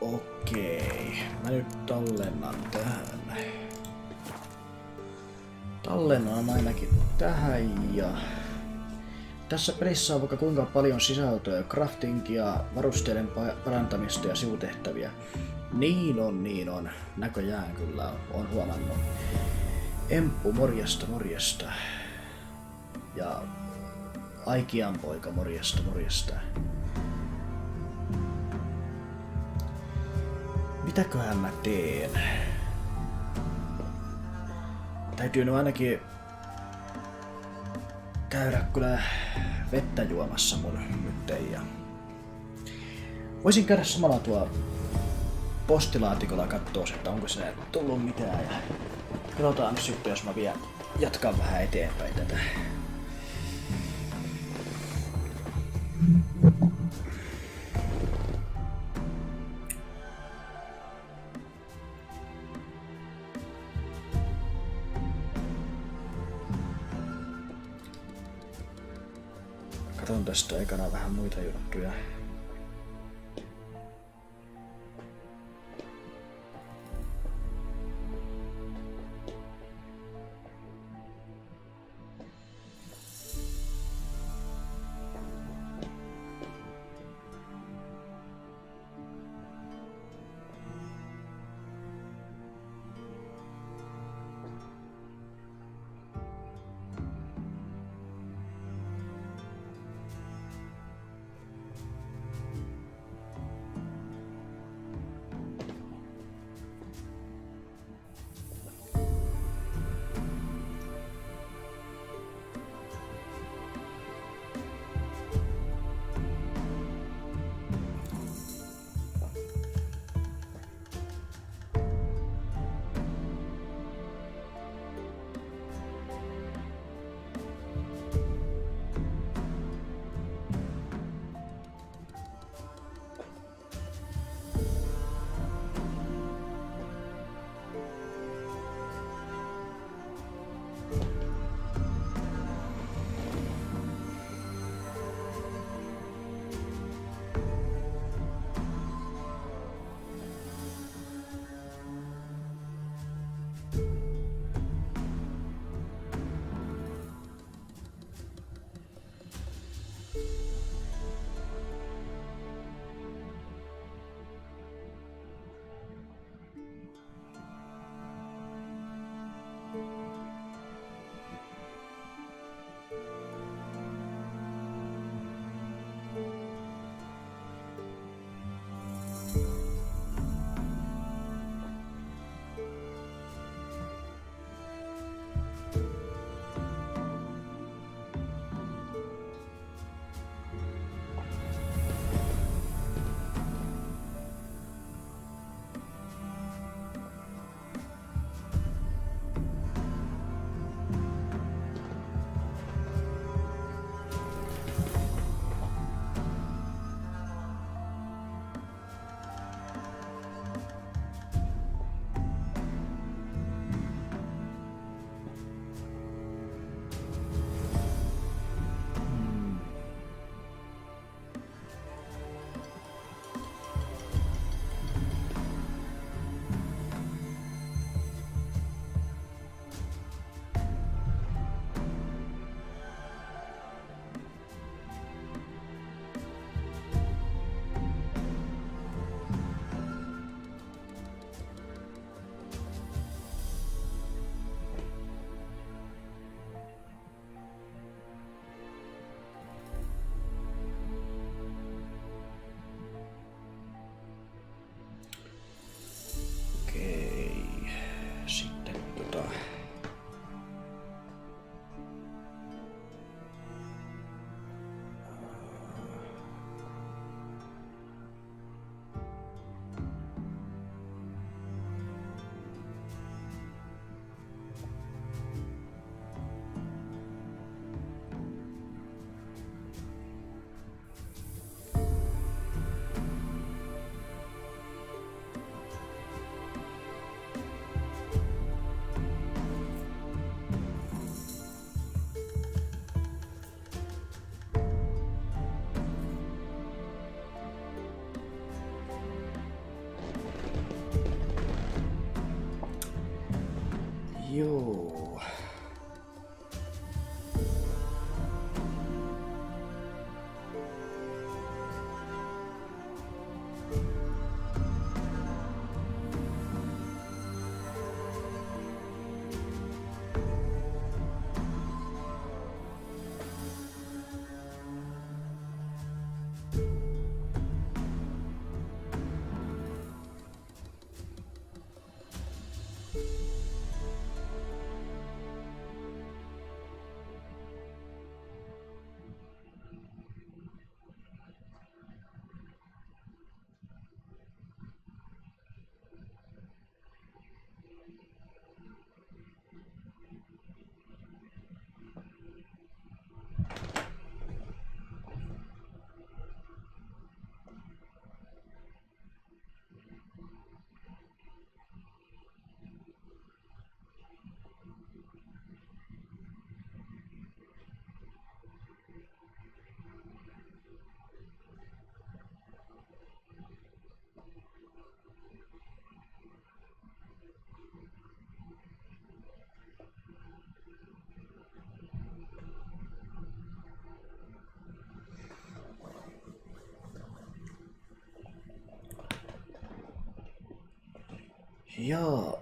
Okei, mä nyt tallennan tähän. Tallennan ainakin tähän ja... Tässä pelissä on vaikka kuinka paljon sisältöä, craftingia, varusteiden parantamista ja sivutehtäviä. Niin on. Näköjään kyllä on huomannut. Emppu, morjesta. Ja Aikian poika, morjesta. Mitäköhän mä teen? Täytyy nyt ainakin käydä kyllä vettä juomassa mun nyt ja voisin käydä samalla tuo postilaatikolla kattoo, että onko sinne tullut mitään ja katsotaan nyt sitten, jos mä vielä jatkan vähän eteenpäin tätä. Katon tästä ekana vähän muita juttuja. Joo. Joo.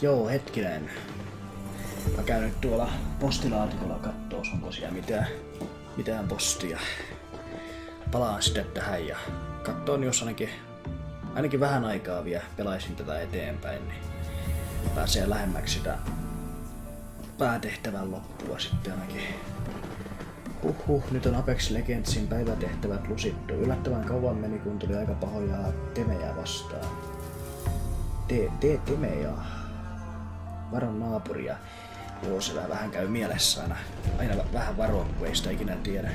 Joo, hetkinen. Mä käyn nyt tuolla postilaatikolla kattoo, onko siellä mitään postia. Palaan sitten tähän ja katsoin, jos ainakin vähän aikaa vielä pelaisin tätä eteenpäin, niin pääsee lähemmäksi sitä päätehtävän loppua sitten ainakin. Nyt on Apex Legendsin päivätehtävät lusittu. Yllättävän kauan meni, kun tuli aika pahoja temejä vastaan. Temejä. Varon naapuria. Joo, se vähän käy mielessä aina vähän varoa, kun ei sitä ikinä tiedä.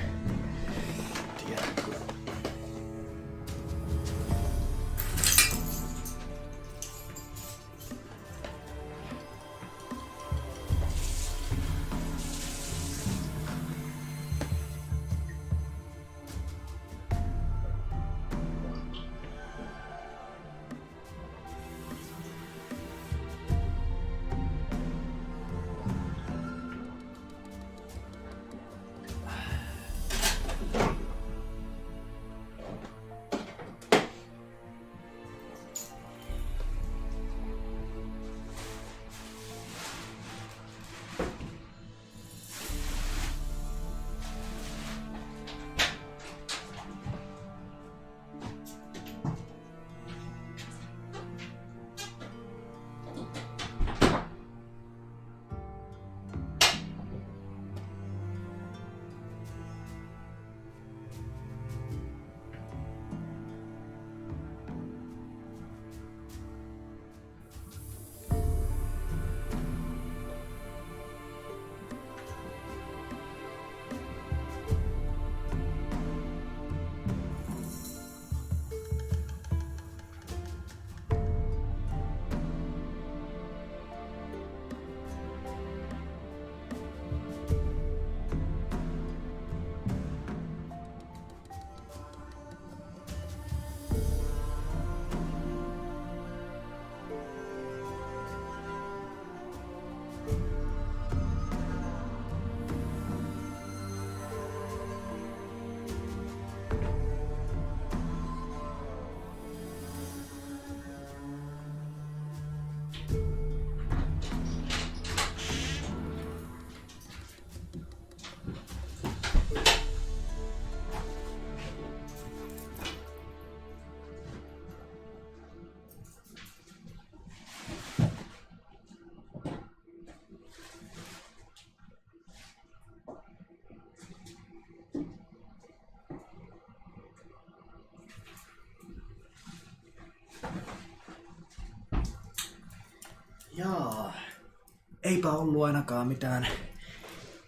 Jaa, eipä ollut ainakaan mitään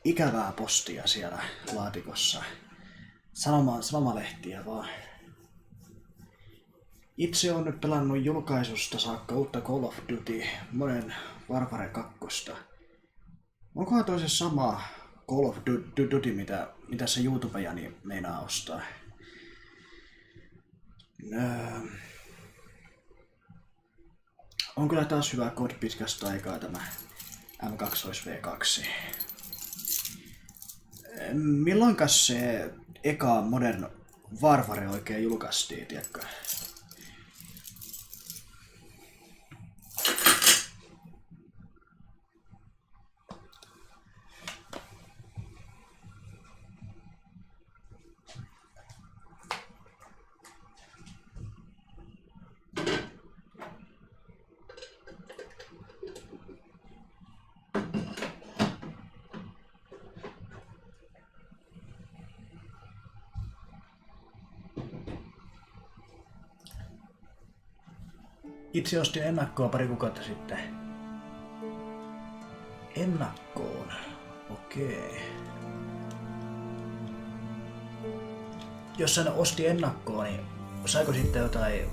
ikävää postia siellä laatikossa. Sanomalehtiä vaan. Itse on nyt pelannut julkaisusta saakka uutta Call of Duty, Modern Warfare 2. Onkohan toi se sama Call of Duty, mitä se YouTubejani meinaa ostaa? On kyllä taas hyvä kod pitkästä aikaa tämä M2V2. Milloinkas se eka Modern Warfare oikein julkaistiin, tiedätkö? Itse ostin ennakkoa pari kuukautta sitten. Ennakkoon? Okei. Jos hän osti ennakkoon, niin saiko sitten jotain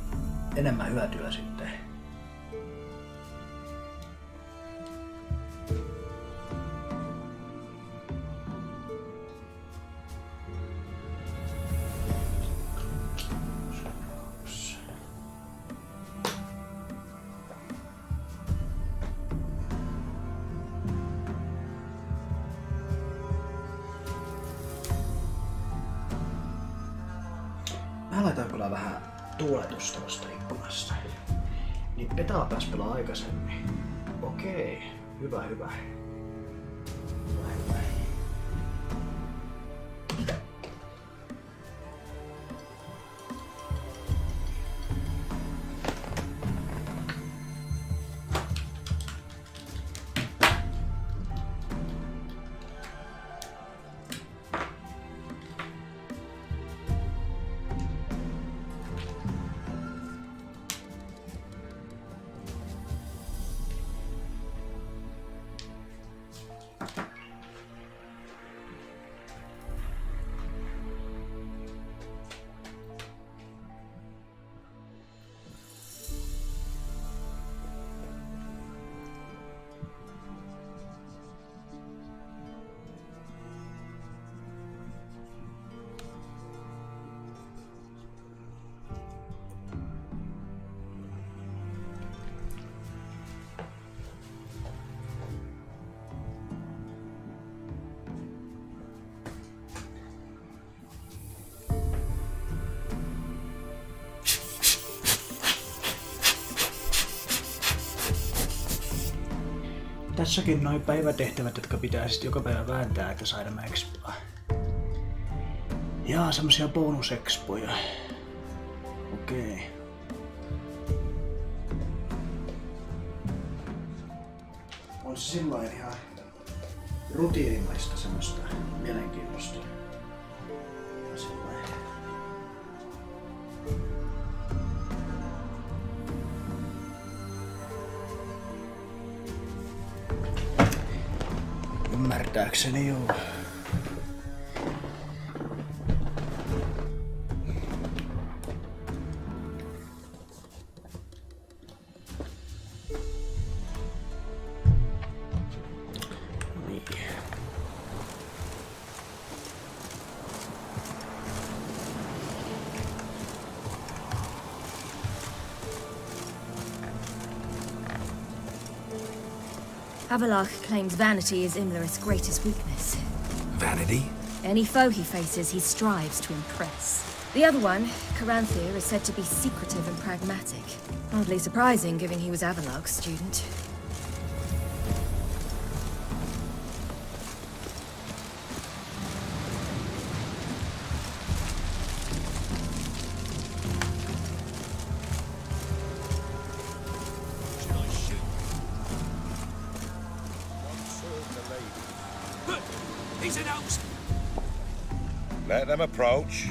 enemmän hyötyä sitten? Laitan kyllä vähän tuuletusta tuosta ikkunasta. Niin petaa pääs pelaa aikaisemmin. Okei, hyvä. Tässäkin noin päivätehtävät, jotka pitää sitten joka päivä vääntää, että saadaan expoa. Jaa, semmosia bonusexpoja. Okei. On se sillain ihan rutiinimaista semmoista mielenkiintoista. Ymmärtääkseni joo. Avallac'h claims vanity is Imlerith's greatest weakness. Vanity? Any foe he faces, he strives to impress. The other one, Caranthir, is said to be secretive and pragmatic. Hardly surprising, given he was Avallac'h's student. Let them approach.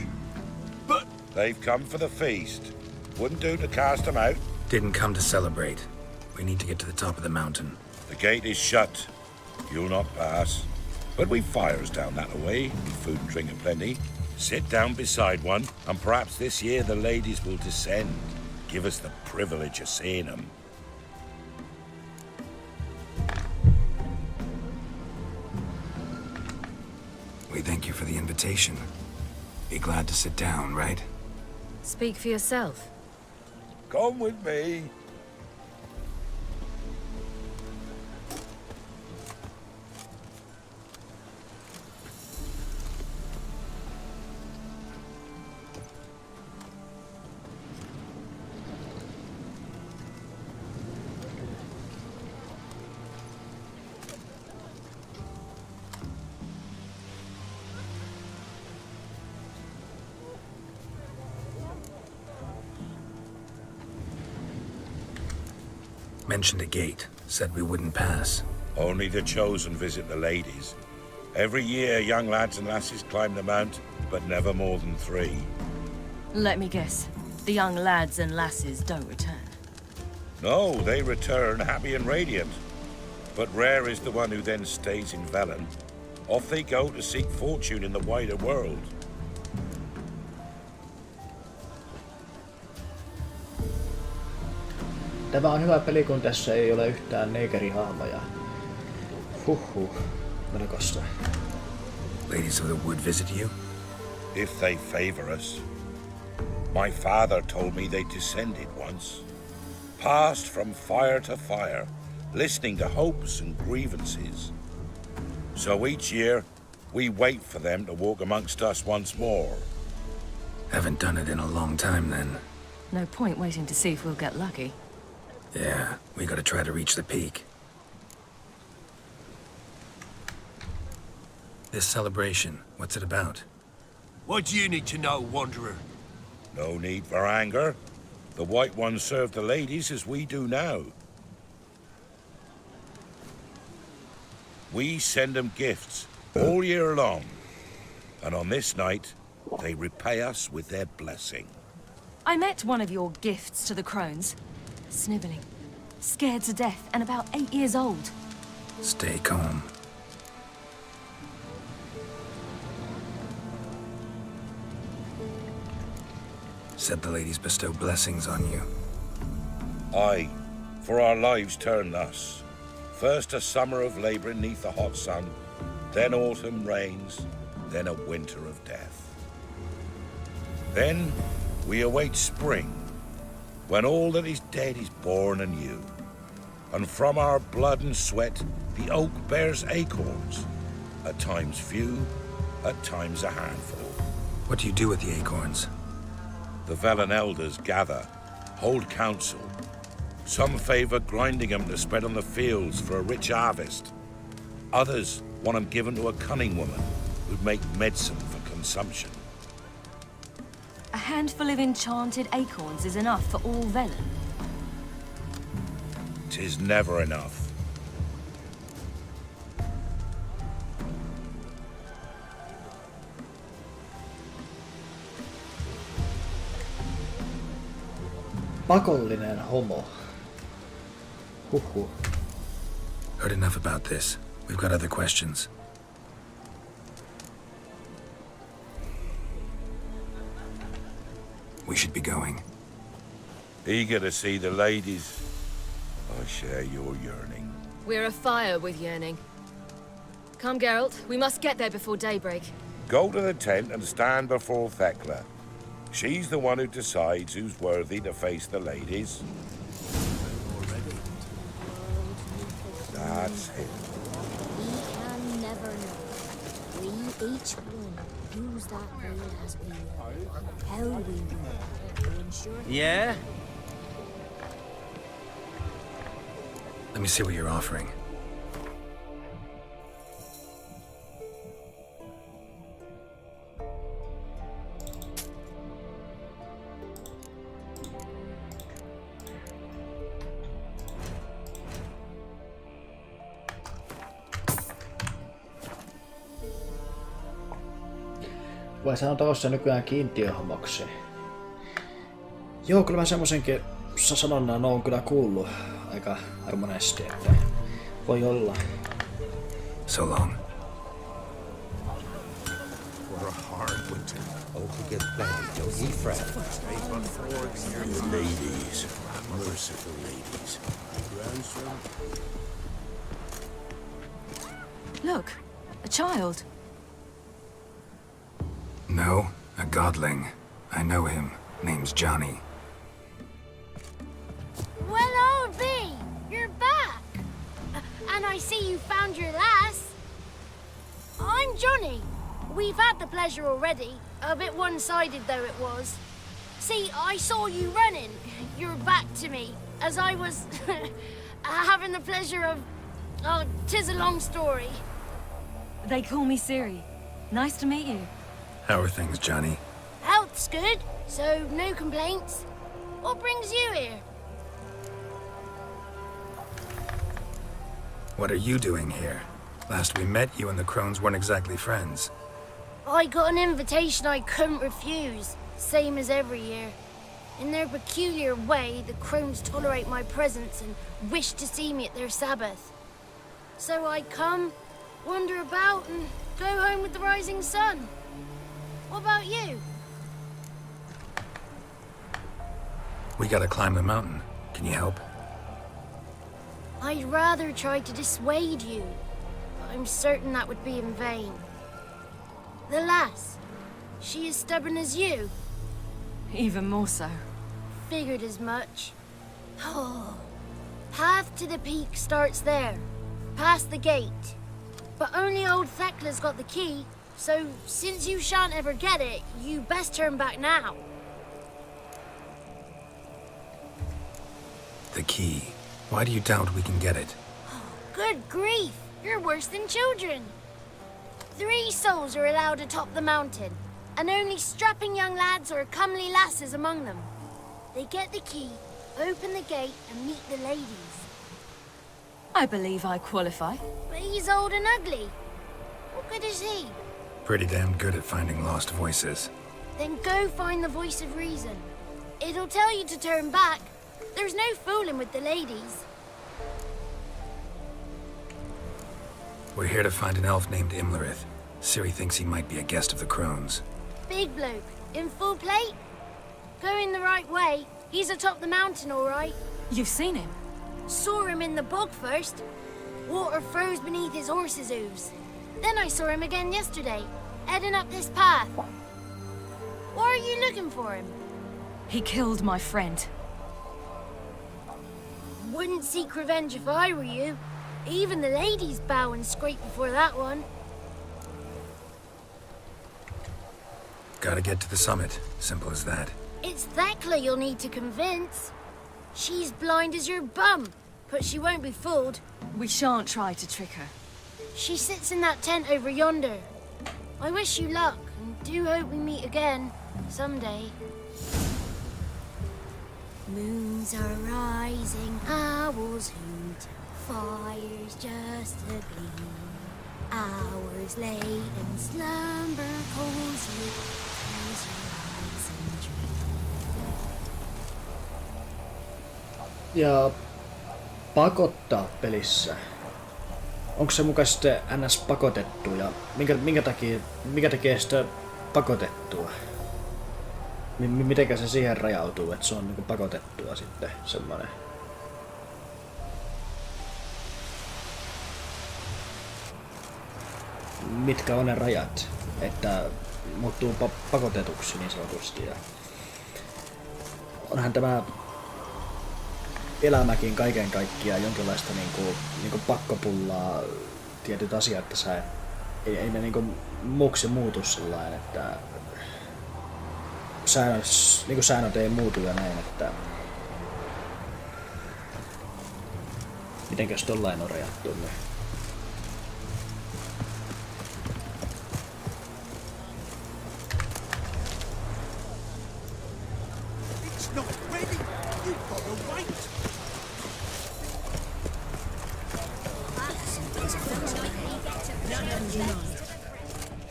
But they've come for the feast. Wouldn't do to cast them out. Didn't come to celebrate. We need to get to the top of the mountain. The gate is shut. You'll not pass. But we've fires down that way, with food and drink aplenty. Sit down beside one, and perhaps this year the ladies will descend. give us the privilege of seeing them. We thank you for the invitation. Be glad to sit down, right? Speak for yourself. Come with me. Mentioned a gate. Said we wouldn't pass. Only the chosen visit the ladies. Every year, young lads and lasses climb the mount, but never more than 3. Let me guess. The young lads and lasses don't return. No, they return happy and radiant. But rare is the one who then stays in Velen. Off they go to seek fortune in the wider world. Tämä on hyvä peli, kun tässä ei ole yhtään neigerihahmoja. Huhhuh. Melkoista. Ladies of the wood visit you? If they favor us. My father told me they descended once. Passed from fire to fire, listening to hopes and grievances. So each year, we wait for them to walk amongst us once more. Haven't done it in a long time, then. No point waiting to see if we'll get lucky. Yeah, we gotta try to reach the peak. This celebration, what's it about? What do you need to know, Wanderer? No need for anger. The White Ones serve the ladies as we do now. We send them gifts all year long. And on this night, they repay us with their blessing. I met one of your gifts to the crones. Sniveling. Scared to death and about 8 years old. Stay calm. Said the ladies bestow blessings on you. Aye, for our lives turn thus. First a summer of labouring neath the hot sun, then autumn rains, then a winter of death. Then we await spring, when all that is dead is born anew. And from our blood and sweat, the oak bears acorns, at times few, at times a handful. What do you do with the acorns? The Velen elders gather, hold council. Some favor grinding them to spread on the fields for a rich harvest. Others want them given to a cunning woman who'd make medicine for consumption. A handful of enchanted acorns is enough for all Velen. 'Tis never enough. Pakollinen homo. Huhhuh. Heard enough about this. We've got other questions. We should be going. Eager to see the ladies. I share your yearning. We're afire with yearning. Come, Geralt. We must get there before daybreak. Go to the tent and stand before Thekla. She's the one who decides who's worthy to face the ladies. That's it. We can never know. We each one whose that veil has been. How we will to ensure. Yeah? Let me see what you're offering. Vai sanoa tossa nykyään kiintiöhomoksi? Joo, kyllä mä semmosenkin sanonnan oon kyllä kuullut aika monesti, että voi olla. So long. for a hard winter. Hope we get plenty, don't ye fret. Ladies, merciful ladies. Grandson? Look, a child. No, a godling. I know him. Name's Johnny. Well, old B, you're back. And I see you found your lass. I'm Johnny. We've had the pleasure already. A bit one-sided though it was. See, I saw you running. Your back to me. As I was having the pleasure of... Oh, 'tis a long story. They call me Siri. Nice to meet you. How are things, Johnny? Health's good, so no complaints. What brings you here? What are you doing here? Last we met, you and the crones weren't exactly friends. I got an invitation I couldn't refuse, same as every year. In their peculiar way, the crones tolerate my presence and wish to see me at their Sabbath. So I come, wander about, and go home with the rising sun. What about you? We gotta climb the mountain. Can you help? I'd rather try to dissuade you, but I'm certain that would be in vain. The lass, she as stubborn as you? Even more so. Figured as much. Oh, path to the peak starts there, past the gate. But only old Thekla's got the key, so since you shan't ever get it, you best turn back now. The key. Why do you doubt we can get it? Good grief, you're worse than children. 3 souls are allowed atop the mountain, and only strapping young lads or comely lasses among them. They get the key, open the gate, and meet the ladies. I believe I qualify. But he's old and ugly. What good is he? Pretty damn good at finding lost voices. Then go find the voice of reason. It'll tell you to turn back. There's no fooling with the ladies. We're here to find an elf named Imlerith. Ciri thinks he might be a guest of the crones. Big bloke, in full plate? Going the right way. He's atop the mountain, all right. You've seen him? Saw him in the bog first. Water froze beneath his horse's hooves. Then I saw him again yesterday, heading up this path. Why are you looking for him? He killed my friend. Wouldn't seek revenge if I were you. Even the ladies bow and scrape before that one. Gotta get to the summit. Simple as that. It's Thekla you'll need to convince. She's blind as your bum, but she won't be fooled. We shan't try to trick her. She sits in that tent over yonder. I wish you luck, and do hope we meet again, someday. Moons are rising, owls hoot, fires just a gleam. Hours late and slumber cozy, close your eyes and dream. Ja pakottaa pelissä. Onko se muka sitten NS pakotettu ja mikä tekee sitä pakotettua? Mitenkä se siihen rajautuu, että se on niinku pakotettua sitten semmoinen? Mitkä on ne rajat, että muuttuu pakotetuksi niin sanotusti? Ja onhan tämä elämäkin kaiken kaikkiaan jonkinlaista niinku pakkopullaa tietyt asiat, että ei ne niinku muuksi muutu sellainen, että säännöt ei muutu ja näin, että mitenkäs tollain on rajattu ne?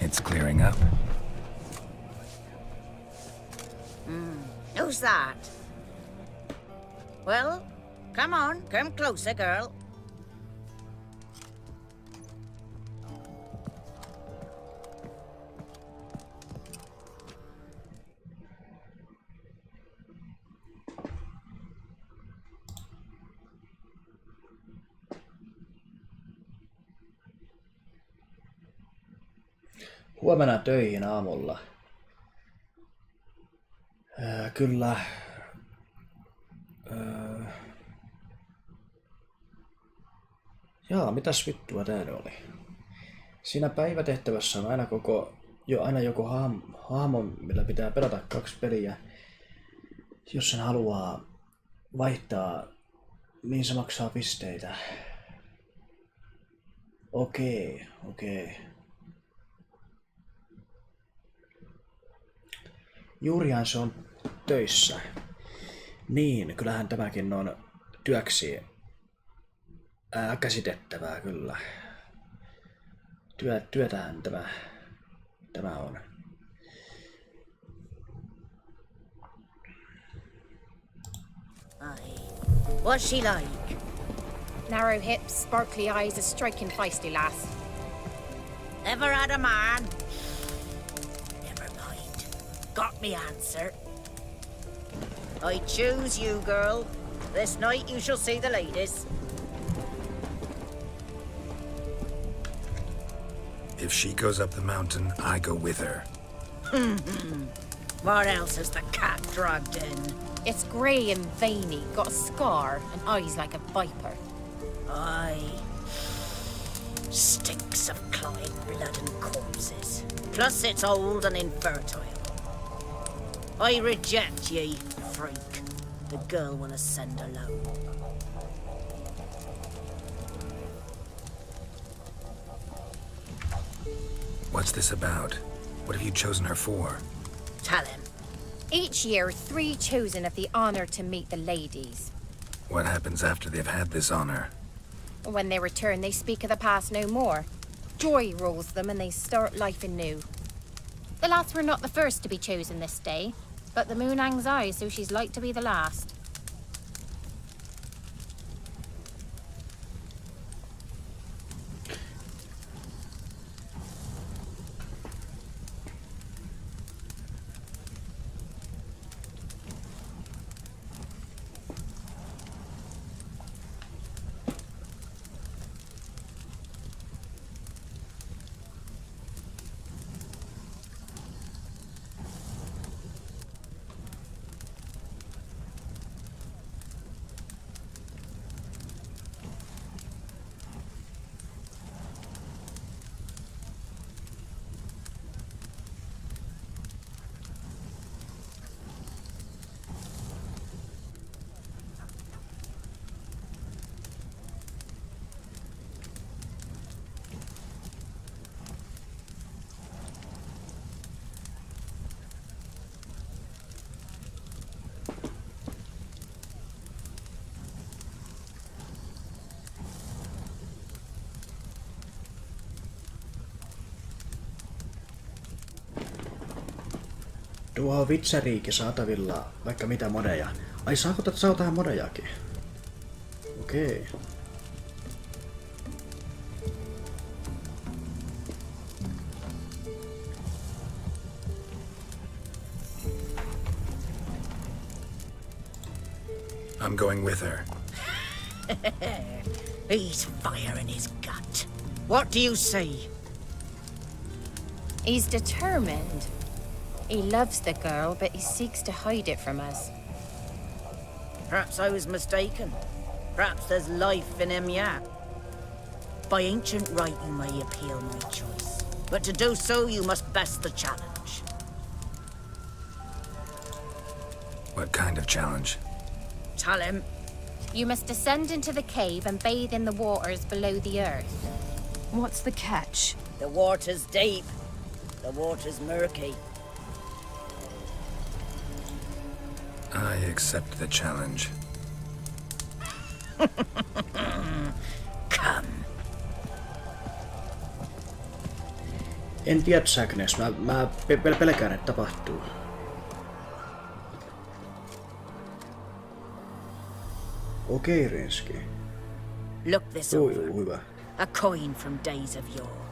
It's clearing up. Who's that? Well, come on, come closer, girl. Huomenna töihin aamulla. Kyllä. Mitäs vittua tää oli? Siinä päivätehtävässä on aina joku hahmo, millä pitää pelata 2 peliä. Jos sen haluaa vaihtaa, niin se maksaa pisteitä. Okei. Juurihan se on töissä. Niin, kyllähän tämäkin on työksi käsitettävää kyllä. Työtähän tämä on. What's she like? Narrow hips, sparkly eyes, a striking feisty lass. Ever had a man? Never mind. Got me answer. I choose you, girl. This night you shall see the ladies. If she goes up the mountain, I go with her. What else has the cat dragged in? It's grey and veiny, got a scar, and eyes like a viper. Aye. Stinks of clotting blood and corpses. Plus it's old and infertile. I reject ye, freak. The girl wanna send alone. What's this about? What have you chosen her for? Tell him. Each year, 3 chosen of the honour to meet the ladies. What happens after they've had this honor? When they return, they speak of the past no more. Joy rules them and they start life anew. The lads were not the first to be chosen this day, but the moon hangs high, so she's like to be the last. Tuo on Witcheriikin saatavilla vaikka mitä modeja. Ai saa tähän modejakin? Okei. I'm going with her. He's fire in his gut. What do you say? He's determined. He loves the girl, but he seeks to hide it from us. Perhaps I was mistaken. Perhaps there's life in him yet. By ancient right you may appeal my choice. But to do so you must best the challenge. What kind of challenge? Tell him. You must descend into the cave and bathe in the waters below the earth. What's the catch? The water's deep. The water's murky. I accept the challenge. Come. En tiedä, Säknes. Mä pelkään, että tapahtuu. Okei, Rinski. Look this over. Hyvä. A coin from days of yore.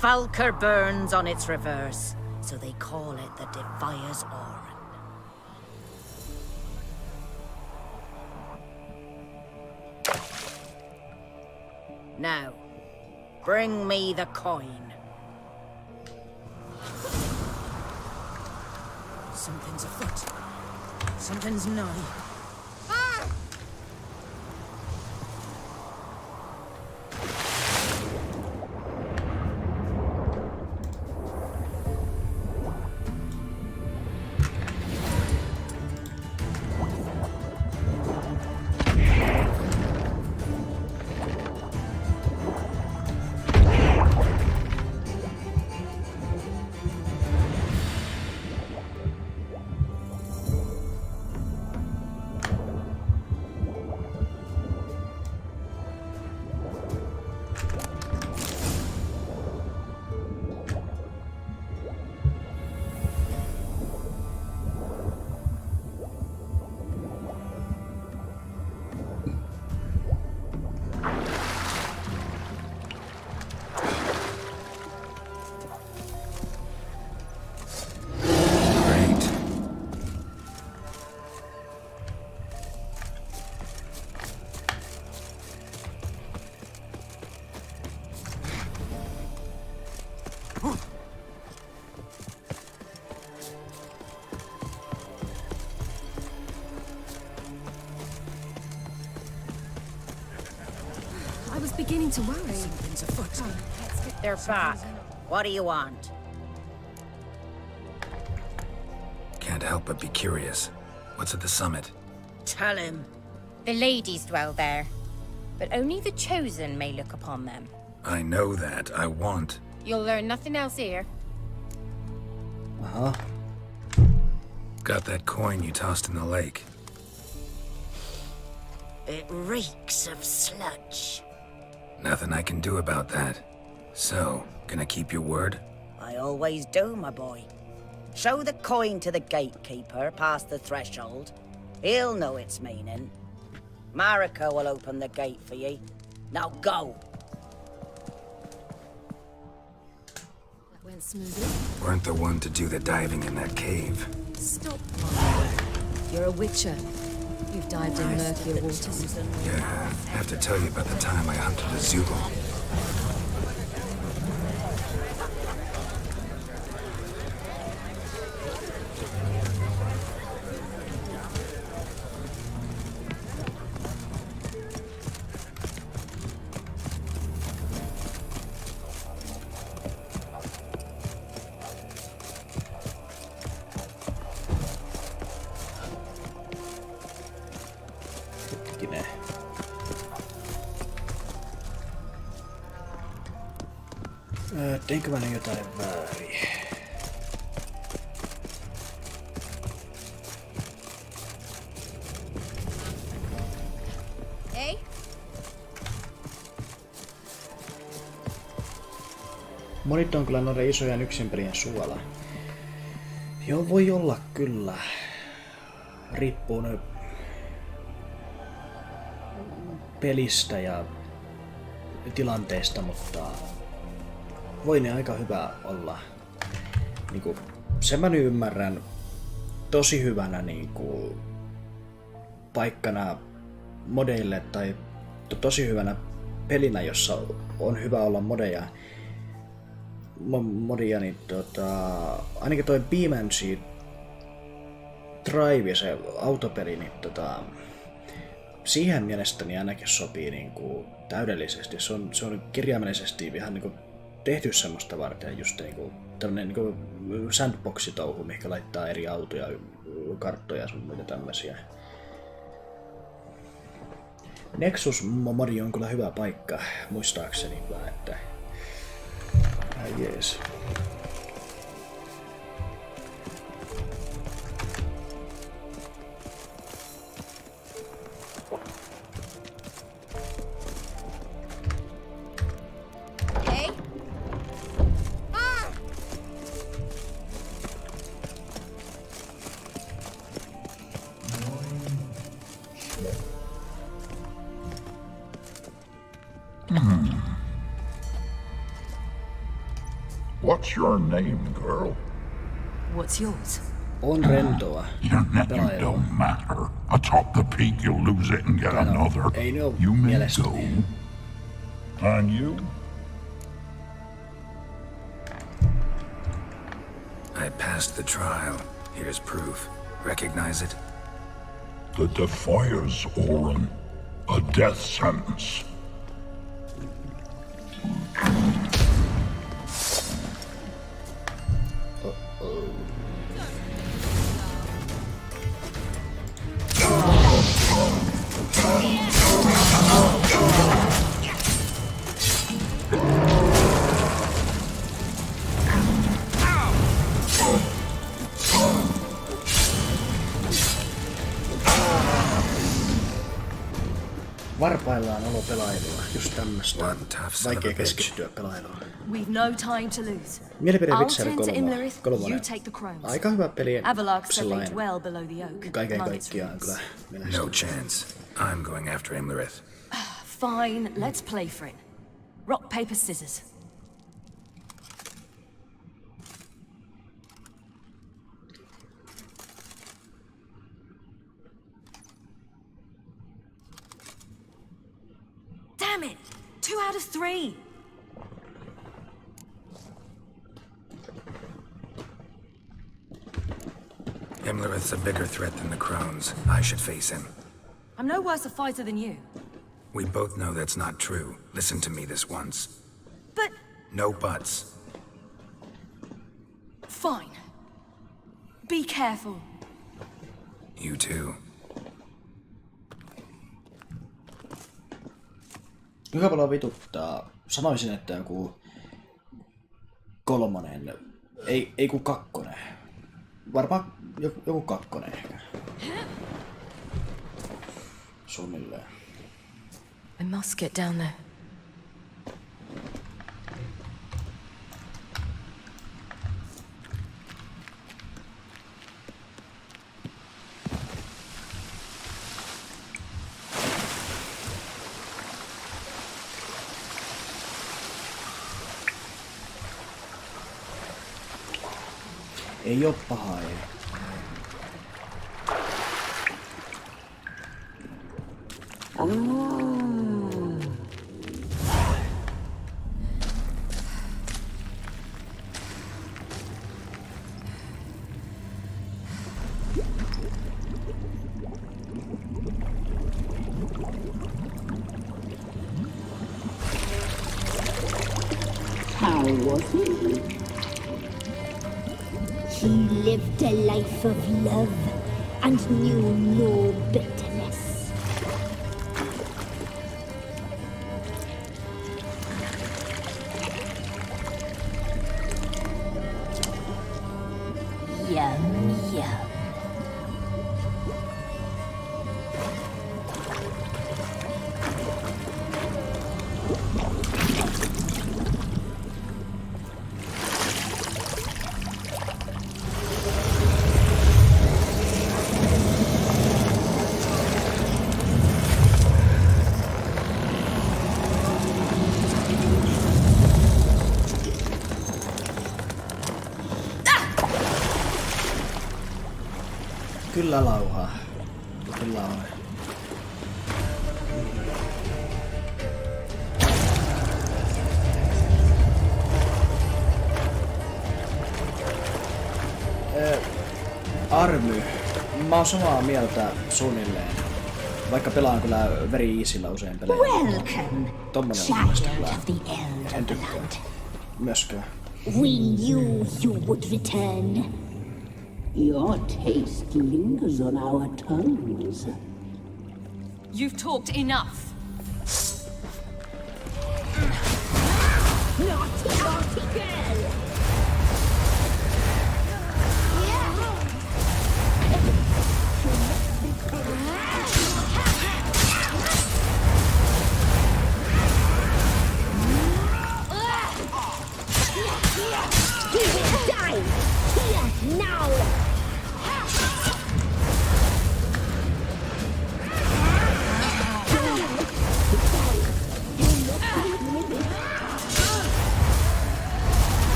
Falker burns on its reverse, so they call it the Defier's Oran. Now, bring me the coin. Something's afoot. Something's nigh. I was beginning to worry. Something's afoot. They're back. What do you want? Can't help but be curious. What's at the summit? Tell him. The ladies dwell there, but only the chosen may look upon them. I know that. I want. You'll learn nothing else here. Aha. Got that coin you tossed in the lake. It reeks of sludge. Nothing I can do about that. So, gonna keep your word? I always do, my boy. Show the coin to the gatekeeper past the threshold. He'll know its meaning. Marika will open the gate for ye. Now go. That went smoothly. Weren't the one to do the diving in that cave. Stop. You're a witcher. You've dived in murkier waters. Yeah, I have to tell you about the time I hunted a Zoogle. Teinkö mä jotain väärin? Ei? Monit on kyllä noiden isojen yksinpelien suola. Joo, voi olla kyllä. Riippuu ne pelistä ja tilanteesta, mutta voi ne aika hyvä olla. Niinku, sen mä nyt ymmärrän tosi hyvänä niinku, paikkana modeille tai tosi hyvänä pelinä, jossa on hyvä olla modia, niin ainakin toi Beamancy Drive, se autopeli, niin siihen mielestäni ainakin sopii niinku täydellisesti. Se on kirjaimellisesti ihan niinku tehty semmoista varten, just niinku tämmönen niinku sandbox-touhu, mikä laittaa eri autoja, karttoja ja sun muita tämmösiä. Nexus-modi on kyllä hyvä paikka, muistaakseni vaan, että jees. What's your name, girl? What's yours? On rentoa. Your name don't matter. Atop the peak, you'll lose it and get another. You may go. And you? I passed the trial. Here's proof. Recognize it? The Defier's Orin. A death sentence. Varpaillaan olo pelailua, just tämmöstä. Vaikea keskittyä pelailuun. We've no time to lose. Mielipide I'll Witcher tend to 3. Imlerith, you Kolmonen. take the crones. Aika hyvä peli. Avalok said Sellainen they dwell below the oak. kaiken among its kaikkiaan ruins. kyllä No menestyy. chance. I'm going after Imlerith. Fine, let's play for it. Rock, paper, scissors. Damn it! 2 out of 3! Imlerith's a bigger threat than the crones. I should face him. I'm no worse a fighter than you. We both know that's not true. Listen to me this once. But... No buts. Fine. Be careful. You too. Kuinka paljon vituttaa? Sanoisin, että joku 3. Ei ku 2. Varmaan joku 2 ehkä. Suunnilleen. I must get down there. Ei oo paha, ei. How was he? He lived a life of love and knew no bitterness. Yum, yum. Kyllä lauhaa. Kyllä on. Army. Mä oon samaa mieltä suunnilleen. Vaikka pelaan kyllä very easyllä usein pelejä. Welcome, Tommonen on child kyllä. of the Elder En tykkää. Blood. Myöskään. We knew you would return. Your taste lingers on our tongues. You've talked enough. Naughty, naughty girl! He will die! Here, now!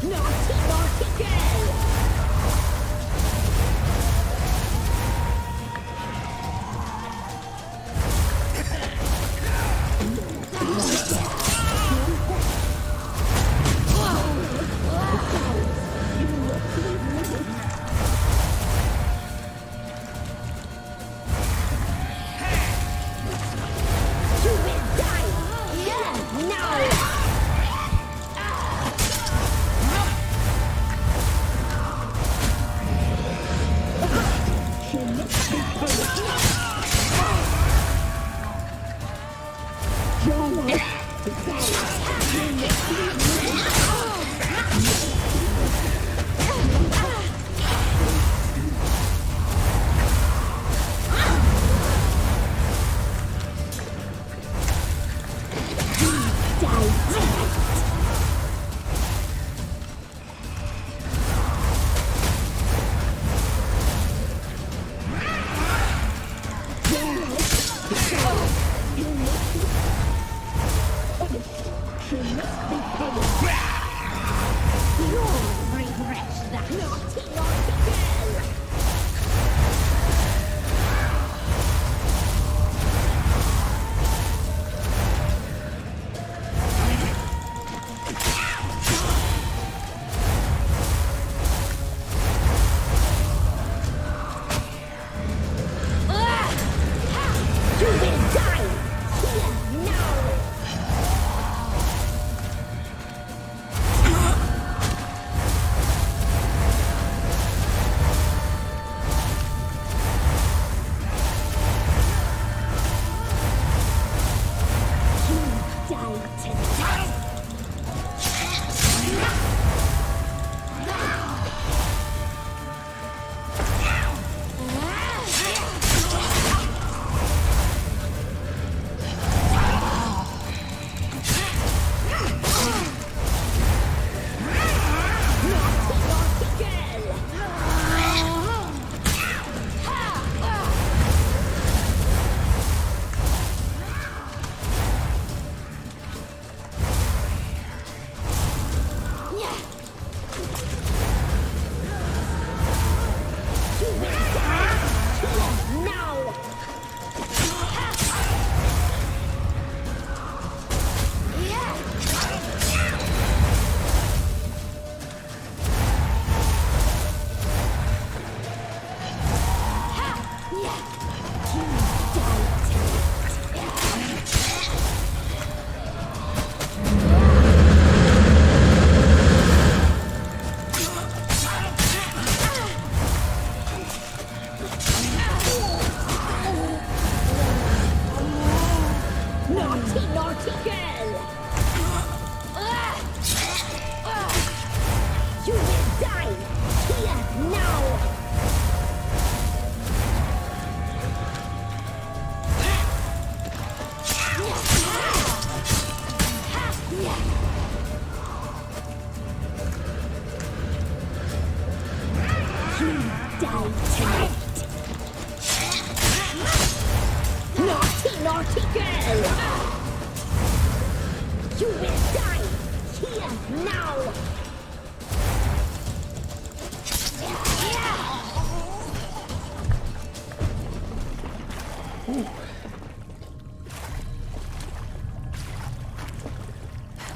Naughty, naughty girl!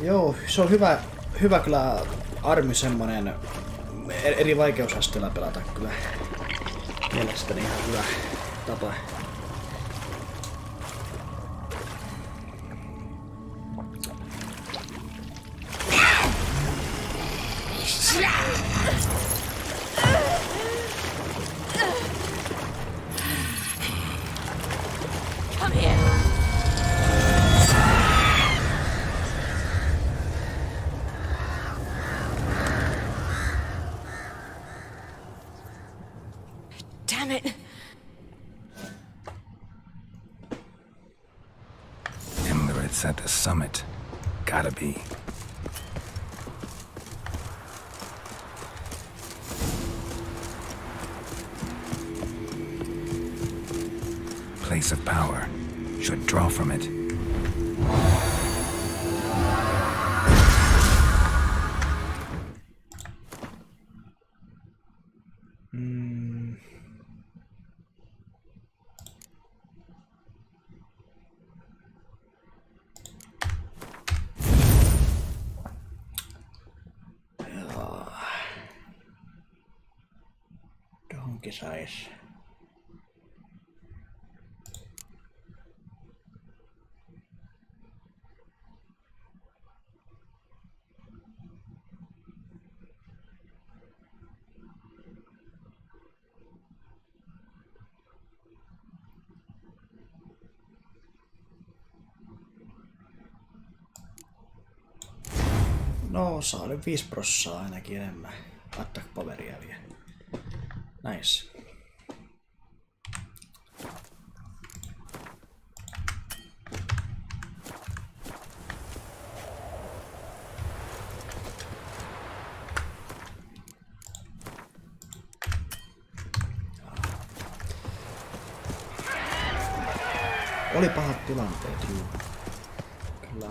Joo, se on hyvä kyllä armi semmonen eri vaikeusasteella pelata kyllä. Mielestäni ihan hyvä tapa. At the summit. Gotta be. Place of power. Should draw from it. Sais. No, saa nyt 5% ainakin enemmän. Attack poweria vielä. Nice. Oli pahat tilanteet, juu. Kyllä.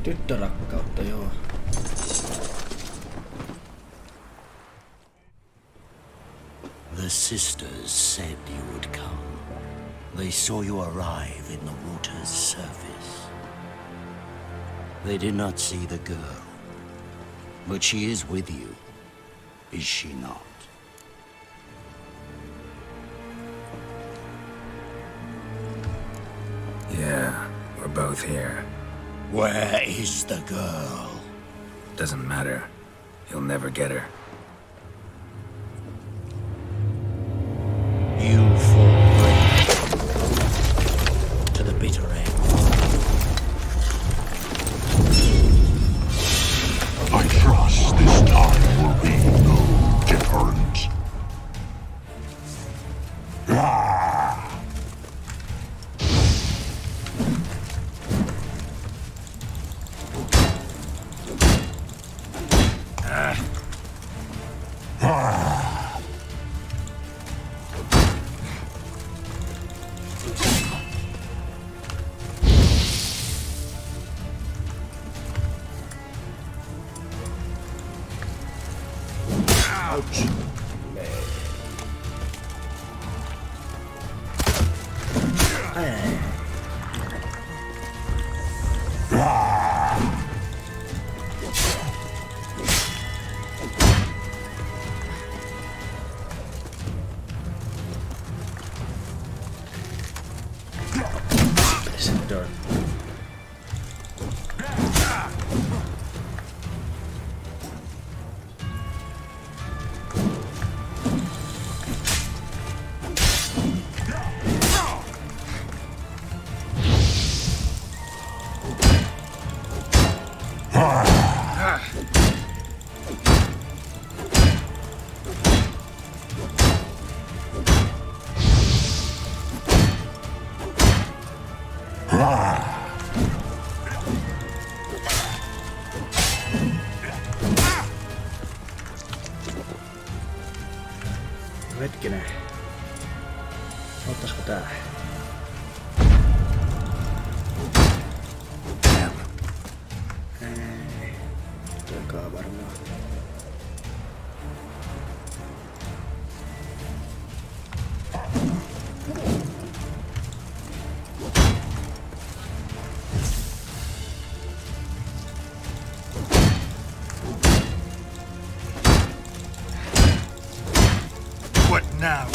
Tyttörakkautta, joo. The sisters said you would come. They saw you arrive in the water's surface. They did not see the girl, but she is with you, is she not? Yeah, we're both here. Where is the girl? Doesn't matter. You'll never get her. You fall prey to the bitter end. I trust this time will be no different. Hetkinen. Ottaisiko tää? Ei. Toikaa varmaan. What now?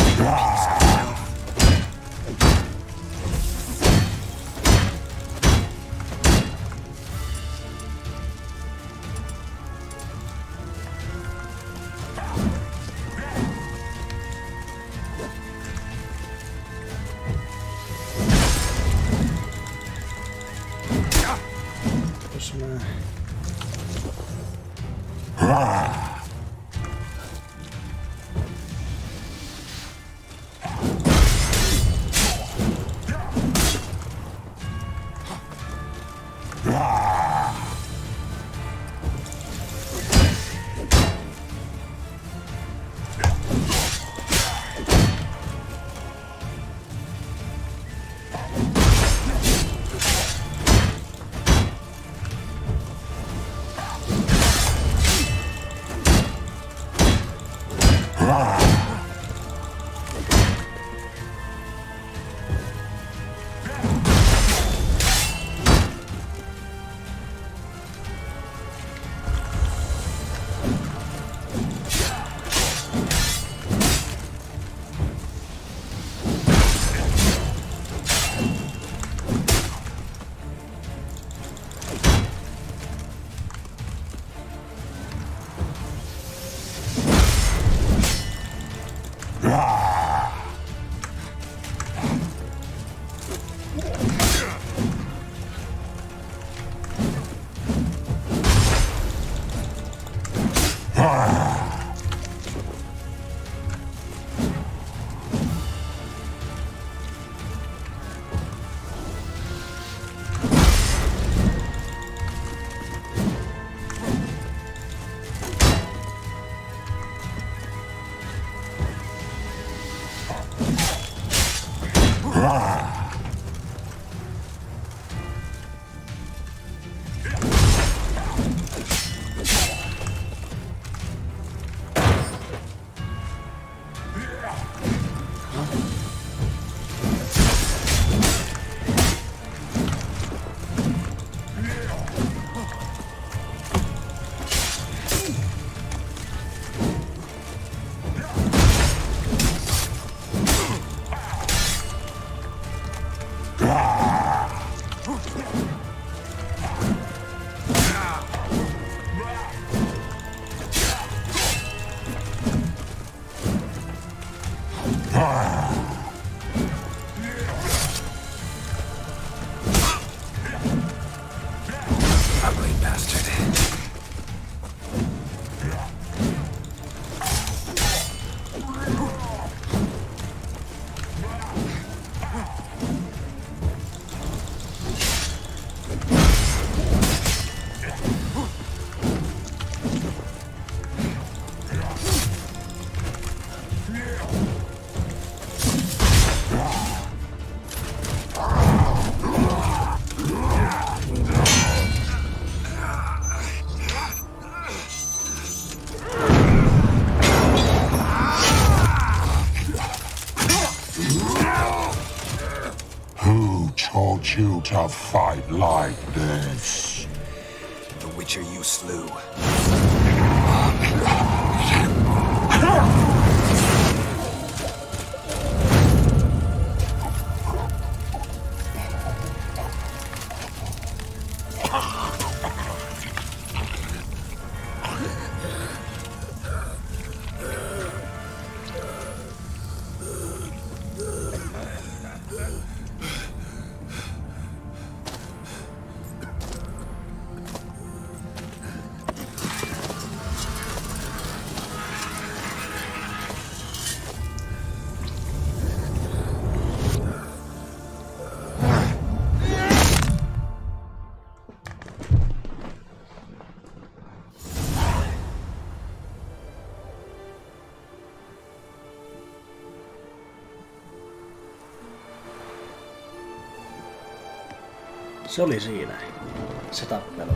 You to fight like this? The Witcher you slew. Se oli siinä. Se tappelu.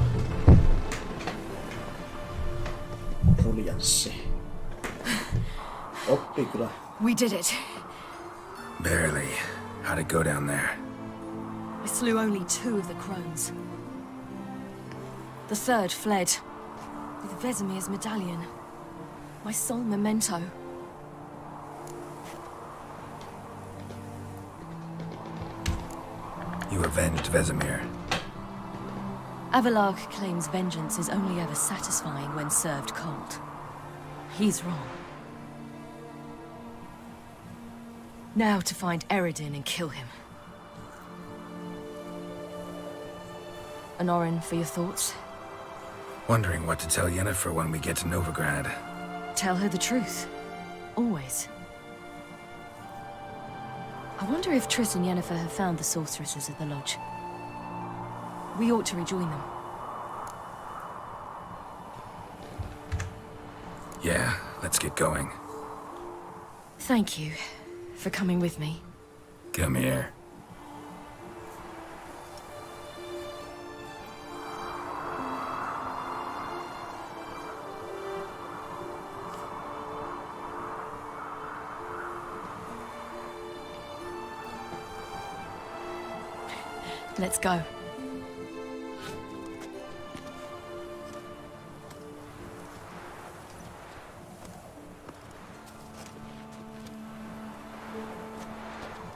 Ruljanssi. Oppi kyllä. We did it. Barely. How'd it go down there? I slew only 2 of the crones. The third fled with Vesemir's medallion. My sole memento. You avenged Vesemir. Avalark claims vengeance is only ever satisfying when served cold. He's wrong. Now to find Eredin and kill him. Anorin, for your thoughts? Wondering what to tell Yennefer when we get to Novigrad. Tell her the truth. Always. I wonder if Triss and Yennefer have found the sorceresses at the lodge. We ought to rejoin them. Yeah, let's get going. Thank you for coming with me. Come here. Let's go.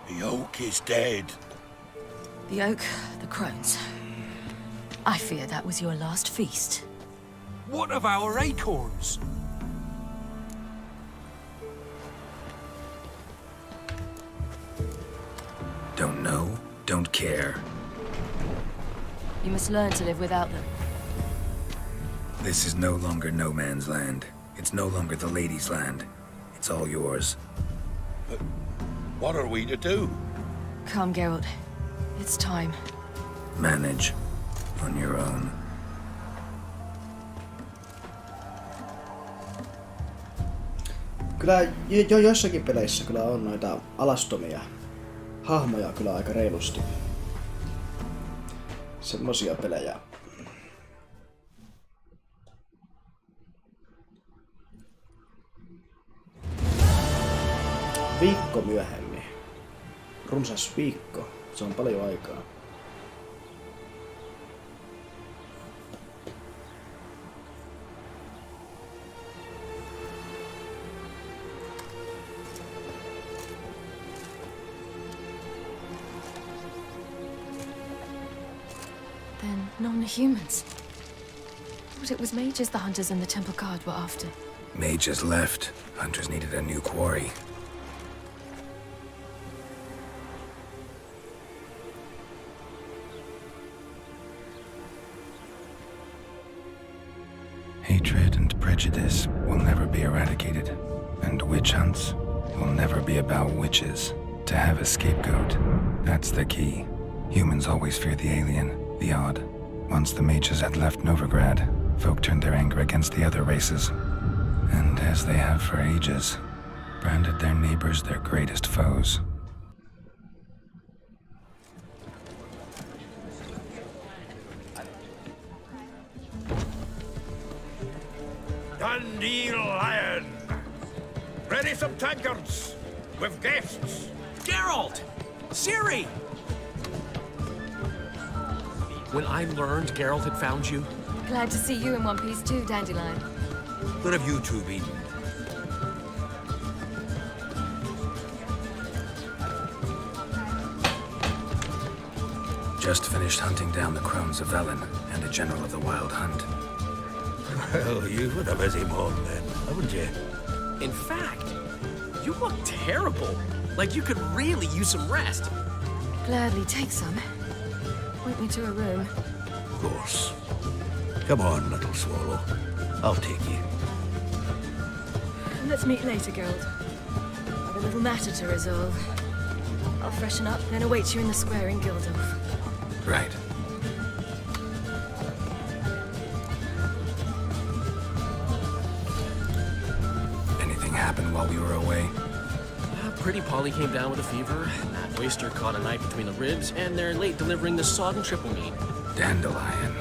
The oak is dead. The oak, the crones. I fear that was your last feast. What of our acorns? Don't know, don't care. You must learn to live without them. This is no longer no man's land. It's no longer the lady's land. It's all yours. But what are we to do? Come, Geralt. It's time. Manage. On your own. Kyllä jo joissakin peleissä kyllä on noita alastomia hahmoja kyllä aika reilusti. Semmosia pelejä. Viikko myöhemmin. Runsas viikko. Se on paljon aikaa. Then non-humans. Thought it was mages the hunters and the temple guard were after. Mages left. Hunters needed a new quarry. Hatred and prejudice will never be eradicated, and witch hunts will never be about witches. To have a scapegoat, that's the key. Humans always fear the alien, the odd. Once the mages had left Novigrad, folk turned their anger against the other races, and as they have for ages, branded their neighbors their greatest foes. Dandelion! Ready some tankards! With guests! Geralt! Ciri! When I learned Geralt had found you... Glad to see you in one piece too, Dandelion. Where have you two been? Just finished hunting down the crones of Velen and a general of the Wild Hunt. Well, you've had a busy morning then, haven't you? In fact, you look terrible. Like you could really use some rest. Gladly take some. Point me to a room. Of course. Come on, little swallow. I'll take you. Let's meet later, Geralt. I've a little matter to resolve. I'll freshen up, then await you in the square in Gildorf. Right. Anything happened while we were away? Pretty Polly came down with a fever. That waster caught a knife between the ribs, and they're late delivering the sodden triple meat. Dandelion.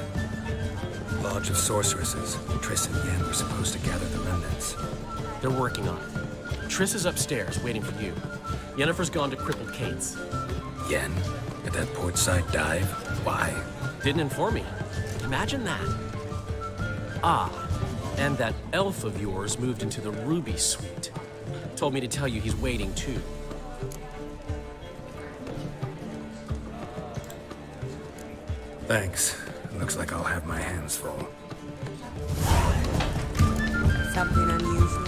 Lodge of Sorceresses. Triss and Yen were supposed to gather the remnants. They're working on it. Triss is upstairs, waiting for you. Yennefer's gone to cripple Kate's. Yen? At that portside dive? Why? Didn't inform me. Imagine that. Ah, and that elf of yours moved into the Ruby Suite. Told me to tell you he's waiting too. Thanks. Looks like I'll have my hands full. Something unusual?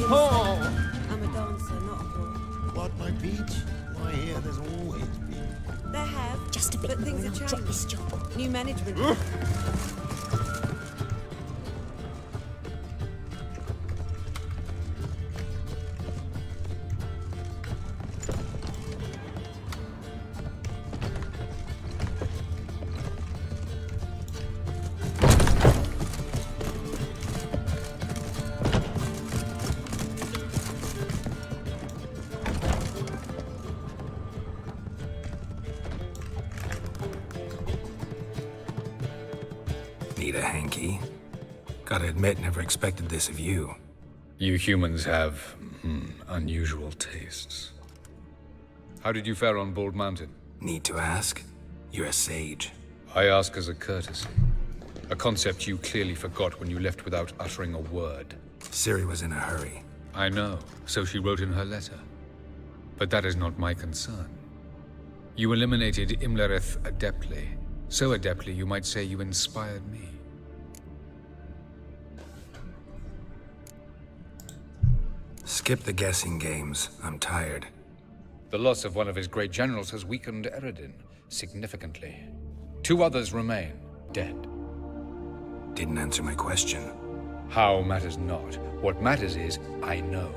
I'm a dancer, not a whore. What, my peach? Why, here there's always been. They have, Just a bit but more things and have I'll drop this changed. job. New management. Need a hanky? Gotta admit, never expected this of you. You humans have, unusual tastes. How did you fare on Bald Mountain? Need to ask? You're a sage. I ask as a courtesy. A concept you clearly forgot when you left without uttering a word. Ciri was in a hurry. I know, so she wrote in her letter. But that is not my concern. You eliminated Imlerith adeptly. So adeptly, you might say you inspired me. Skip the guessing games. I'm tired. The loss of one of his great generals has weakened Eredin significantly. 2 others remain, dead. didn't answer my question. How matters not. What matters is, I know.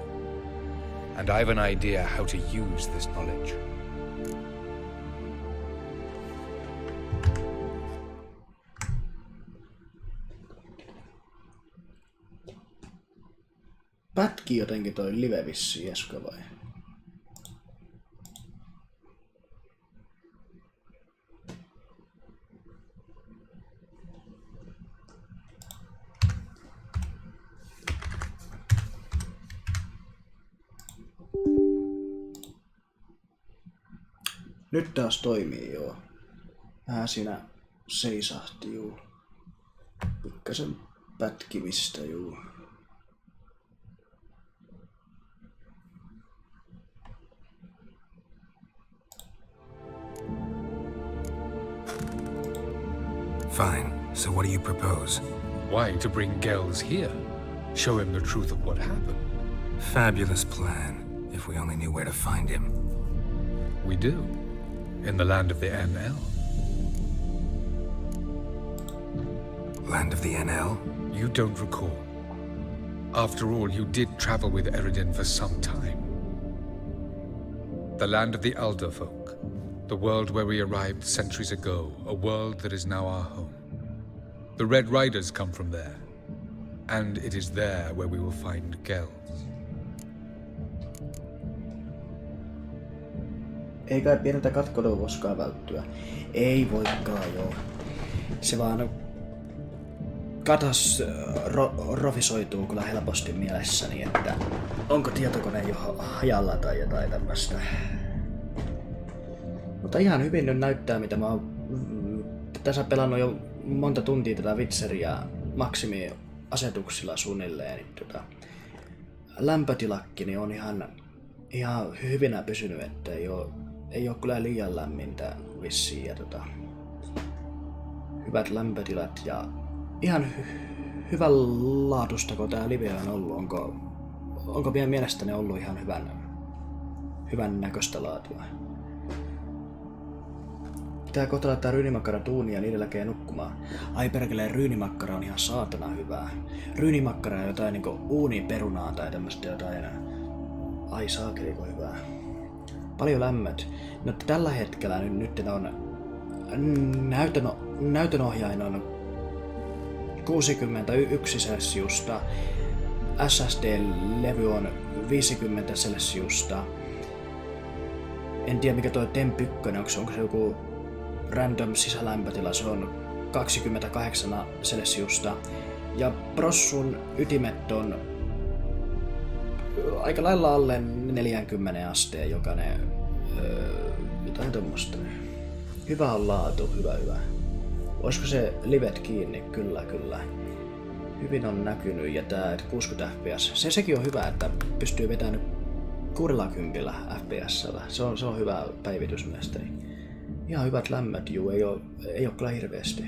And I've an idea how to use this knowledge. Pätki jotenkin toi live vissiin, Jesko vai? Nyt taas toimii joo. Vähän siinä seisahti juu. Pikkasen pätkimistä juu. Fine. So what do you propose? Why, to bring Gels here. Show him the truth of what happened. Fabulous plan, if we only knew where to find him. We do. In the land of the NL. Land of the NL? You don't recall. After all, you did travel with Eredin for some time. The land of the Elder folk. The world where we arrived centuries ago. A world that is now our home. The Red Riders come from there. And it is there where we will find Gels. Ei kai pieneltä katkoilua koskaan välttyä. Ei voikaan joo. Se vaan rofisoituu kyllä helposti mielessäni, että onko tietokone jo hajalla tai jotain tämmöstä. Mutta ihan hyvin nyt näyttää, mitä mä oon tässä pelannut jo monta tuntia tätä Witcheria maksimiasetuksilla suunnilleen. Lämpötilakki niin on ihan hyvinä pysynyt, että ei oo kyllä liian lämmintä vissiin. Ja hyvät lämpötilat ja ihan hyvän laatusta, kun tää live on ollut. Onko vielä mielestäni ollut ihan hyvän näköistä laatua? Pitää kohta laittaa ryynimakkara tuunia ja niiden jälkeen nukkumaan. Ai perkele, ryynimakkara on ihan saatana hyvää. Ryynimakkara ja jotain niinku uuniperunaa tai tämmöstä jotain. Ai saakeli, kun hyvää. Paljon lämmöt. No tällä hetkellä nyt on näytönohjain on 61 celsiusta. SSD-levy on 50 celsiusta. En tiedä mikä toi temp 1, onko se joku random sisälämpötila, se on 28 celsiusta. Ja prossun ytimet on aika lailla alle 40 asteen jokainen. Jotain tommoista. Hyvä on laatu, hyvä. Olisiko se livet kiinni? Kyllä. Hyvin on näkynyt ja tää 60 fps. Sekin on hyvä, että pystyy vetämään 60 fps:llä. Se on hyvä päivitys mielestäni. Ihan hyvät lämmöt, ei oo kyllä hirveesti.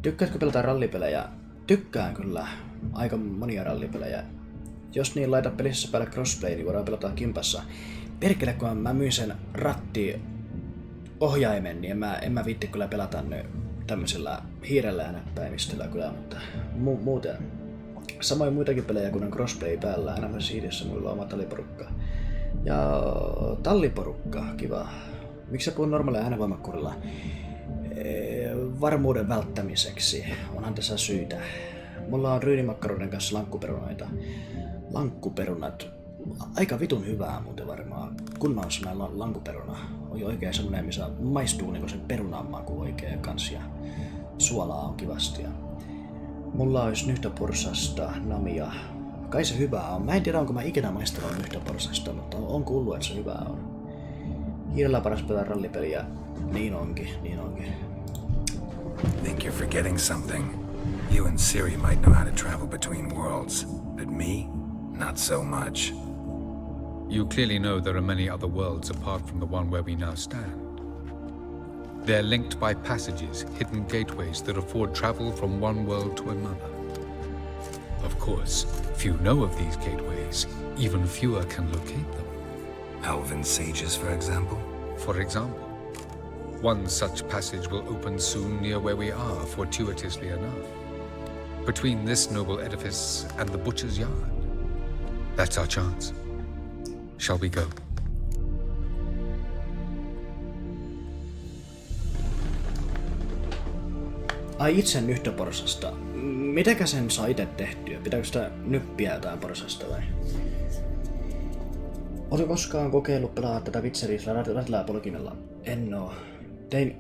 Tykkäätkö pelata rallipelejä? Tykkään kyllä aika monia rallipelejä. Jos niin laita pelissä päälle crossplay, niin voidaan pelata kimpassa. Perkele, kun mä myin sen rattiohjaimen, niin en mä viitti kyllä pelata nyt tämmöisellä hiirellä ja näppäimistöllä kyllä, mutta muuten. Samoin muitakin pelejä, kun on crossplay päällä, enemmän siidissä muilla on oma talliporukka. Ja talliporukka, kiva. Miksi sä puhun normaalia äänenvoimakkuudella? Varmuuden välttämiseksi. Onhan tässä syytä. Mulla on ryynimakkaroiden kanssa lankkuperunoita. Lankkuperunat. Aika vitun hyvää muuten varmaan. Kunnon semmoinen lankkuperuna. On oikein semmoinen, missä maistuu niinku sen perunan maku oikein kans. Ja suolaa on kivasti. Mulla olisi nyhtöporsasta, namia. Kai se hyvää on. Mä en tiedä, onko mä ikinä maistanut nyhtöporsasta, mutta on kuullut, että se hyvää on. Hiirellä paras pelaa rallipeliä. Niin onkin. Think you're forgetting something. You and Ciri might know how to travel between worlds, but me, not so much. You clearly know there are many other worlds apart from the one where we now stand. They're linked by passages, hidden gateways that afford travel from one world to another. Of course, few know of these gateways, even fewer can locate them. Elven sages, for example? For example. One such passage will open soon near where we are, fortuitously enough. between this noble edifice and the butcher's yard. That's our chance. Shall we go? Ai itse nyhtöporsasta. Mitäkä sen saa itse tehtyä? Pitääkö sitä nyppiä jotain porsasta vai? Oletko koskaan kokeillut pelaa tätä Witcheria rätillä polkimella? En oo. Tein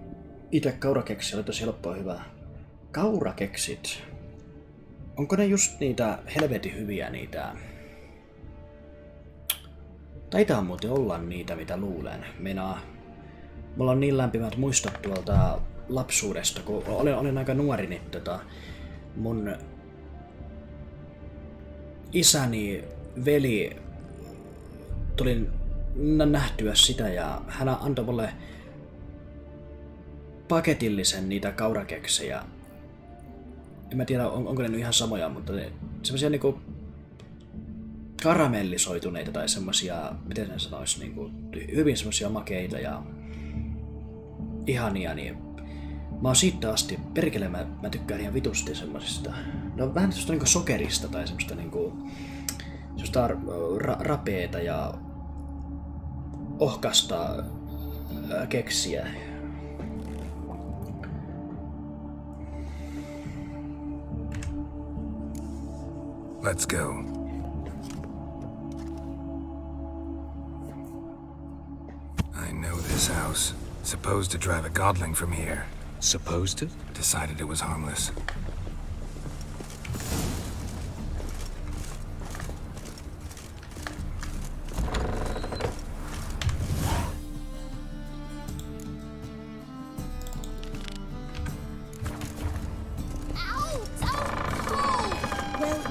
itse kaurakeksiä, oli tosi helppoa hyvää. Kaurakeksit? Onko ne just niitä helvetin hyviä niitä? Taitaa muuten olla niitä, mitä luulen. Mulla on niin lämpimät muistot tuolta lapsuudesta, kun olin aika nuori, niin mun isäni veli tuli nähtyä sitä ja hän antoi mulle paketillisen niitä kaurakeksejä. En mä tiedä, onko ne nyt ihan samoja, mutta semmosia niinku karamellisoituneita tai semmosia, miten sen sanois, niinku hyvin semmosia makeita ja ihania, niin mä oon siitä asti, perkele mä tykkään ihan vitusti semmosista. Ne on vähän semmoista niinku sokerista tai semmoista niinku semmoista rapeeta ja ohkasta keksiä. Let's go. I know this house. Supposed to drive a godling from here. Supposed to? Decided it was harmless.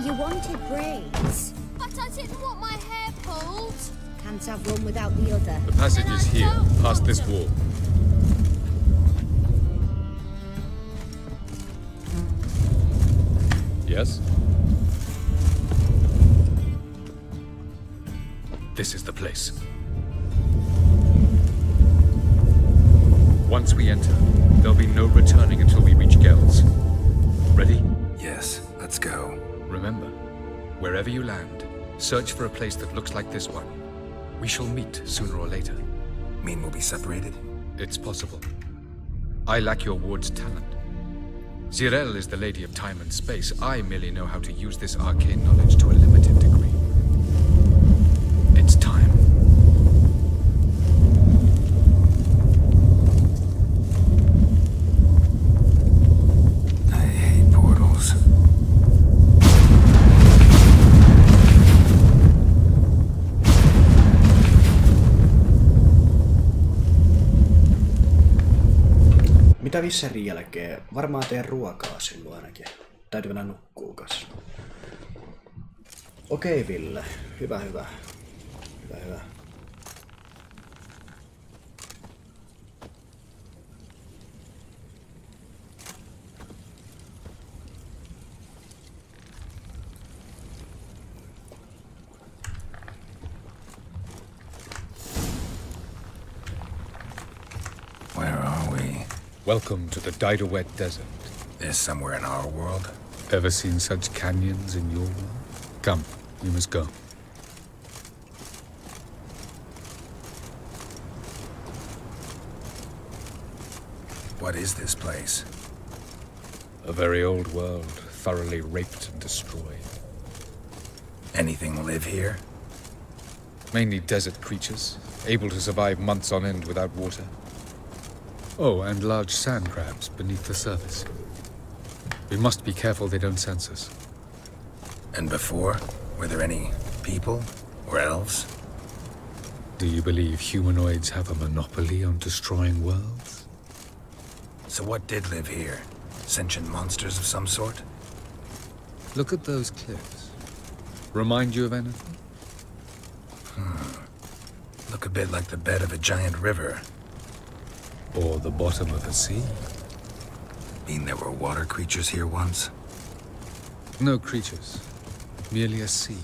You wanted braids. But I didn't want my hair pulled. Can't have one without the other. The passage is here, past this wall. Yes? This is the place. Once we enter, there'll be no returning until we reach Gel's. Ready? Yes, let's go. Remember, wherever you land, search for a place that looks like this one. We shall meet sooner or later. Mean we'll be separated? It's possible. I lack your ward's talent. Zirel is the lady of time and space. I merely know how to use this arcane knowledge to a limited degree. It's time. I hate portals. Mitä Witcherin jälkeen? Varmaan teen ruokaa silloin ainakin. Täytyy mennä nukkuu kanssa. Okei, Ville. Hyvä. Where are we? Welcome to the Dyed-a-Wet Desert. This somewhere in our world? Ever seen such canyons in your world? Come, we must go. What is this place? A very old world, thoroughly raped and destroyed. Anything live here? Mainly desert creatures, able to survive months on end without water. Oh, and large sand crabs beneath the surface. We must be careful they don't sense us. And before, were there any people or elves? Do you believe humanoids have a monopoly on destroying worlds? So what did live here? Sentient monsters of some sort? Look at those cliffs. Remind you of anything? Look a bit like the bed of a giant river. Or the bottom of a sea. Mean there were water creatures here once? No creatures. Merely a sea.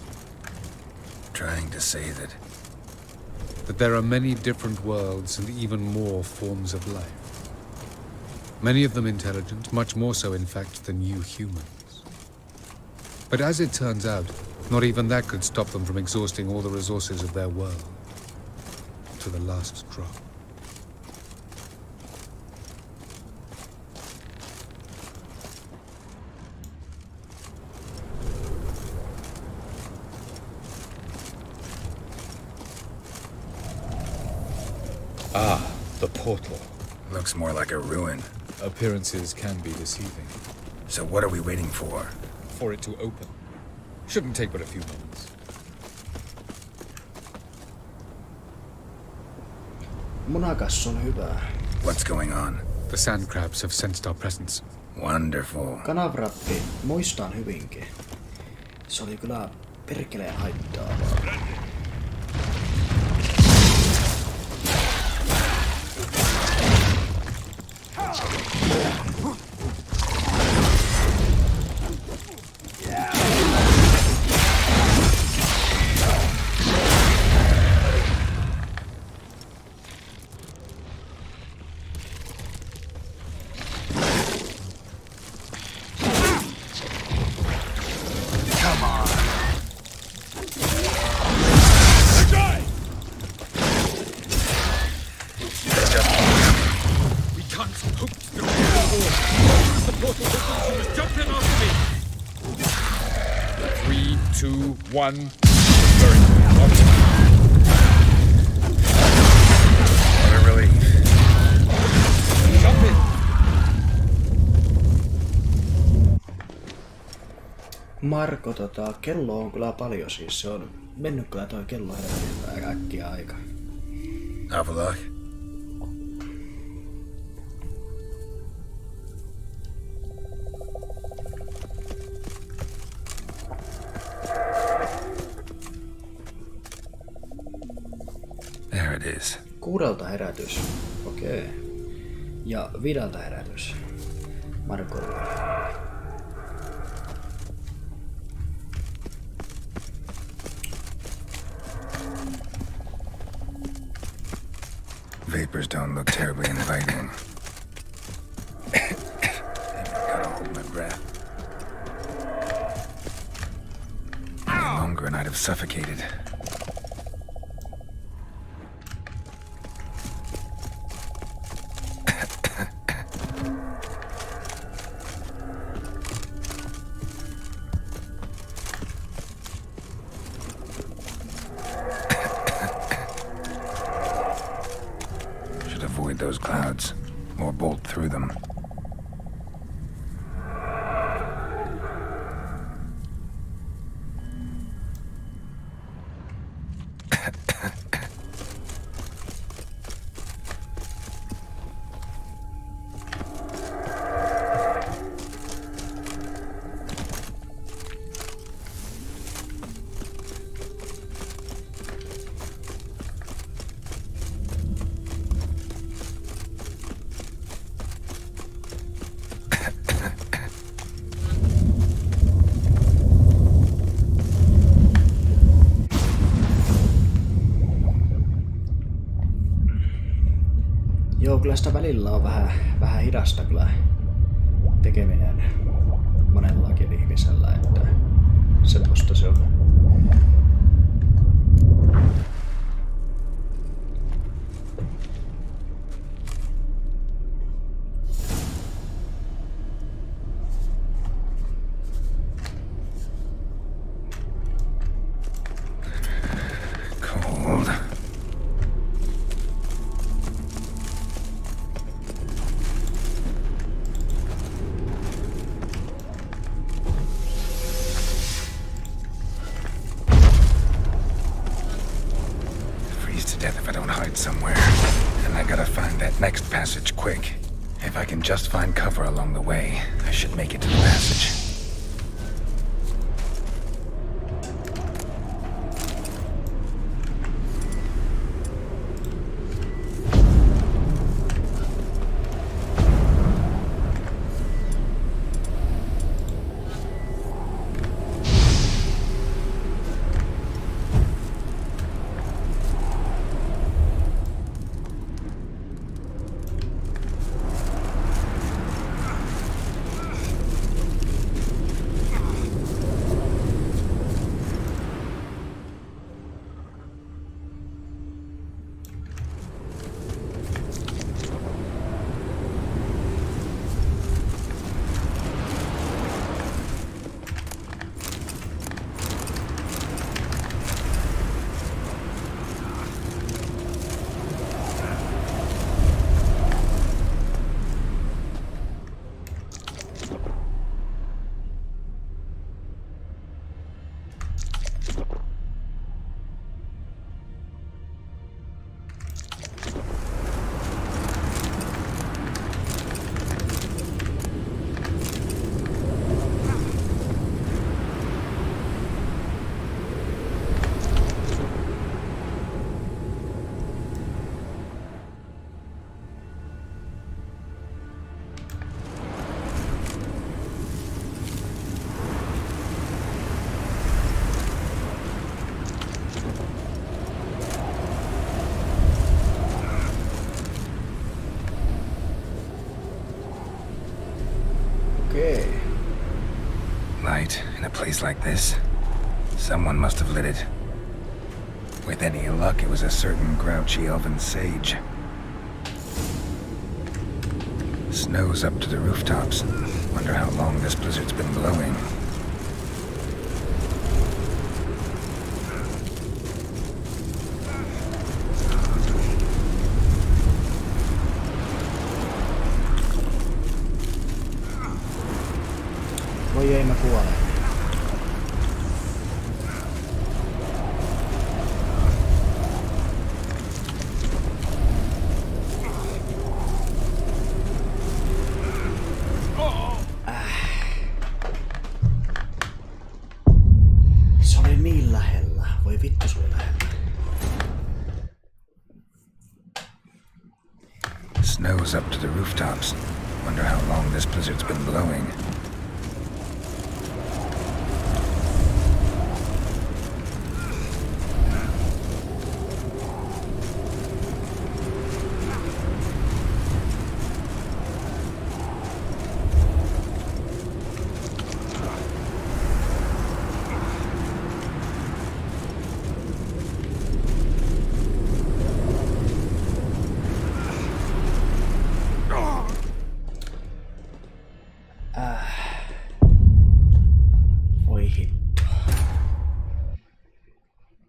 Trying to say that there are many different worlds and even more forms of life. Many of them intelligent, much more so in fact than you humans. But as it turns out, not even that could stop them from exhausting all the resources of their world. To the last drop. Ah, the portal. Looks more like a ruin. Appearances can be deceiving. So what are we waiting for? For it to open. Shouldn't take but a few moments. Munakas on hyvää. What's going on? The sand crabs have sensed our presence. Wonderful. Kanavrappi muistan hyvinkin. Se oli kyllä perkeleen haittaavaa. One. What a relief. Jump in. Marko, kello on kyllä paljon siis. Se on mennyt kyllä toi kello helvetin äkkiä aika. Avalok. There it is. 6 herätys. Okei. Ja 5 herätys. Markolla. Vapors don't look terribly inviting. Gotta hold my breath. Any longer and I'd have suffocated. Those clouds, or bolt through them. Joo, kyllä sitä välillä on vähän hidasta kyllä tekeminen monellakin ihmisellä, että semmoista se on. If I can just find cover along the way, I should make it to the passage. Okei. Light in a place like this. Someone must have lit it. With any luck, it was a certain grouchy elven sage. Snow's up to the rooftops. Wonder how long this blizzard's been blowing. Voi ei, mä kuolen. Se oli niin lähellä. Voi vittu, se oli lähellä. Snow's up to the rooftops. Wonder how long this blizzard's been blowing.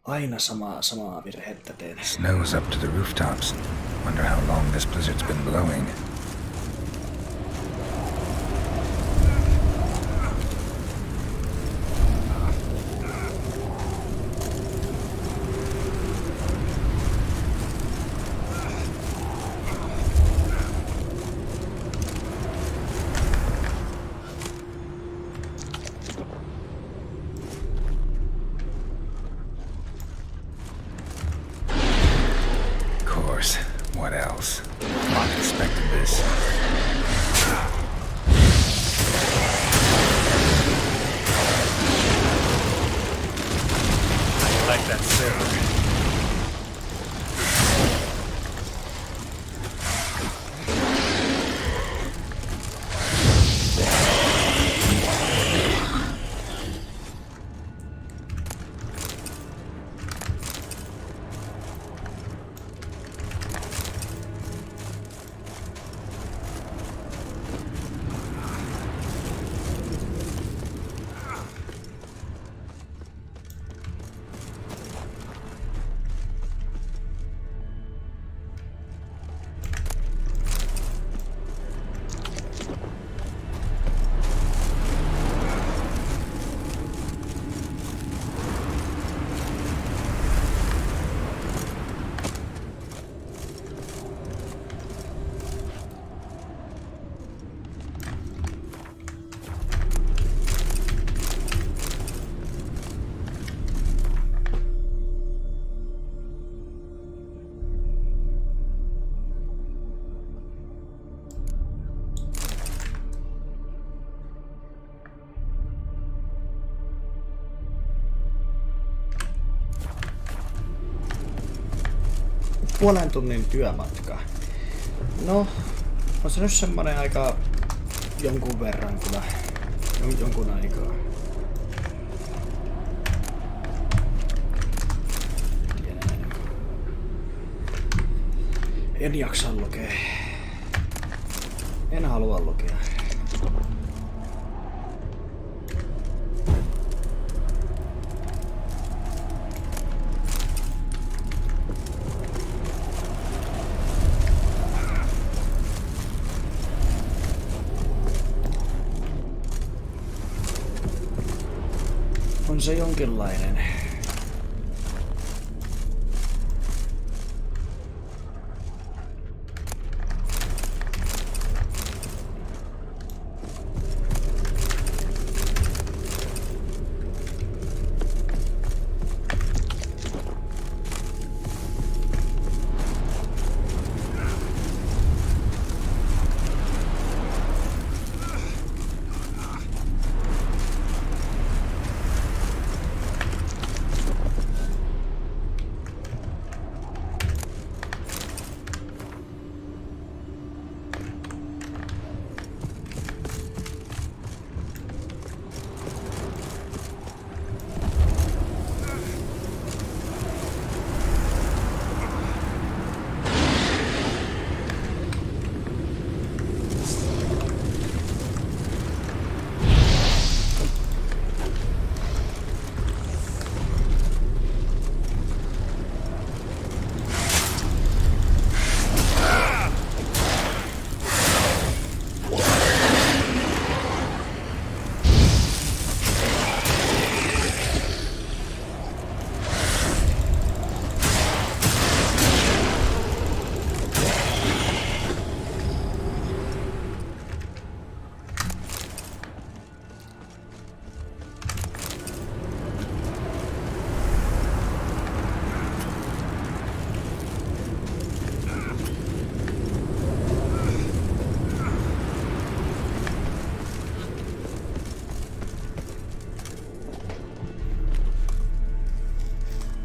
Aina samaa virhettä teen. Snow's up to the rooftops. Wonder how long this blizzard's been blowing. What else? Not expecting this. I like that sound. Puolen tunnin työmatka. No, on se nyt semmonen aika jonkun verran kyllä. Jonkun aikaa. En jaksa lukea. En halua lukea. On se jonkinlainen.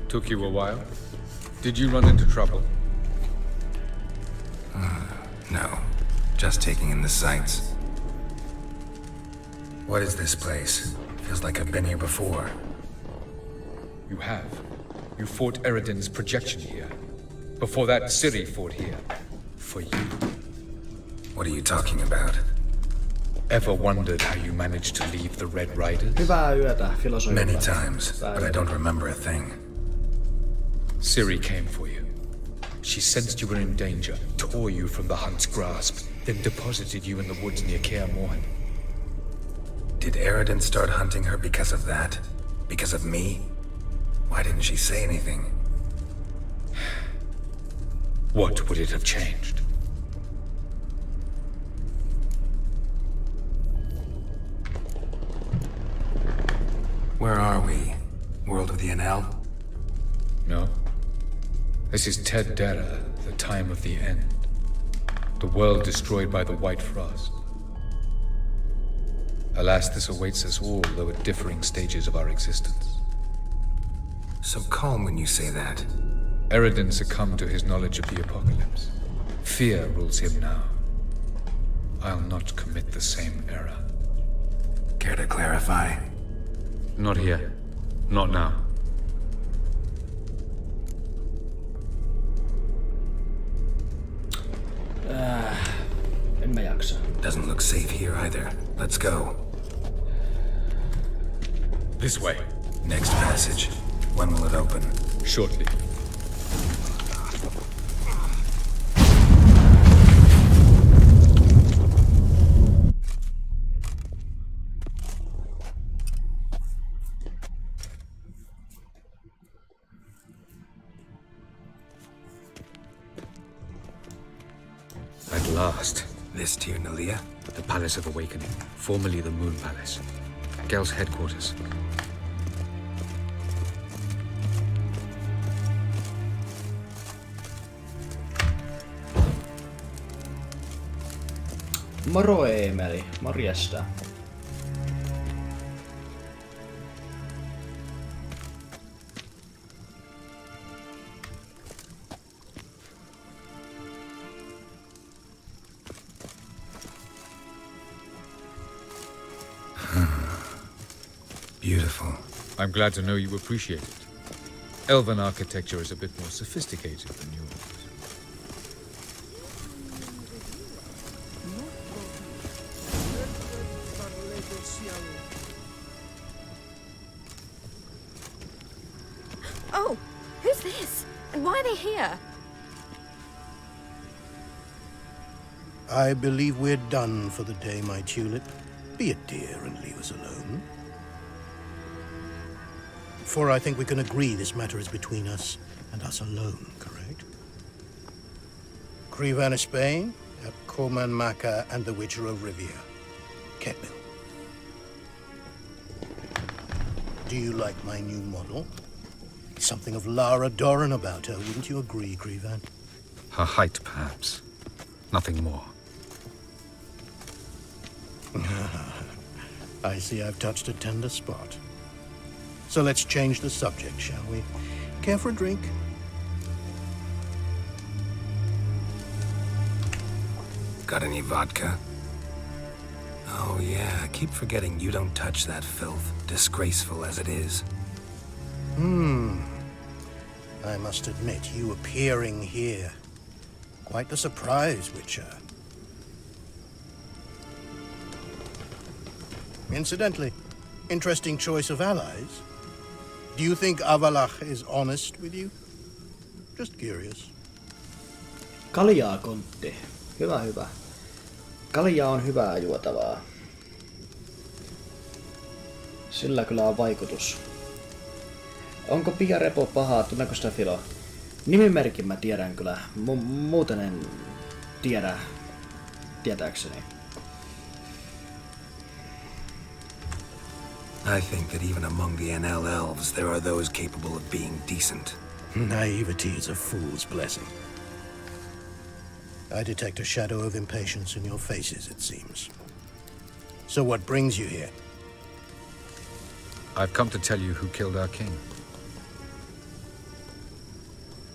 Took you a while? Did you run into trouble? No. Just taking in the sights. What is this place? Feels like I've been here before. You have. You fought Eridan's projection here. Before that, Ciri fought here. For you. What are you talking about? Ever wondered how you managed to leave the Red Riders? Hyvää yötä, Filosofin. Many times, but I don't remember a thing. Ciri came for you. She sensed you were in danger, tore you from the hunt's grasp, then deposited you in the woods near Kaer Morhen. Did Eridan start hunting her because of that? Because of me? Why didn't she say anything? What would it have changed? Where are we? World of the NL? No. This is Ted Dara, the time of the end. The world destroyed by the White Frost. Alas, this awaits us all, though at differing stages of our existence. So calm when you say that. Eridan succumbed to his knowledge of the apocalypse. Fear rules him now. I'll not commit the same error. Care to clarify? Not here. Not now. En mä jaksa. Doesn't look safe here either. Let's go. This way. Next passage. When will it open? Shortly. At last. This to you, Nalia? The Palace of Awakening, formerly the Moon Palace. Gel's headquarters. Moro Eemeli, morjesta. Beautiful. I'm glad to know you appreciate it. Elven architecture is a bit more sophisticated than yours. Oh, who's this? And why are they here? I believe we're done for the day, my tulip. Be a dear and leave us alone. For I think we can agree this matter is between us and us alone, correct? Krivan of Spain, Coman Maka, and the Witcher of Rivia. Ketmill. Do you like my new model? Something of Lara Doran about her, wouldn't you agree, Krivan? Her height, perhaps. Nothing more. I see I've touched a tender spot. So let's change the subject, shall we? Care for a drink? Got any vodka? Oh yeah, I keep forgetting you don't touch that filth, disgraceful as it is. I must admit, you appearing here. Quite the surprise, Witcher. Incidentally, interesting choice of allies. Do you think Avalach is honest with you? Just curious. Kaljaa, kontti. Hyvä, hyvä. Kaljaa on hyvää juotavaa. Sillä kyllä on vaikutus. Onko Piarepo pahaa? Tunneeko sitä Filo? Nimimerkin mä tiedän kyllä. Muuten en tiedä. Tietääkseni. I think that even among the NL elves, there are those capable of being decent. Naivety is a fool's blessing. I detect a shadow of impatience in your faces, it seems. So what brings you here? I've come to tell you who killed our king.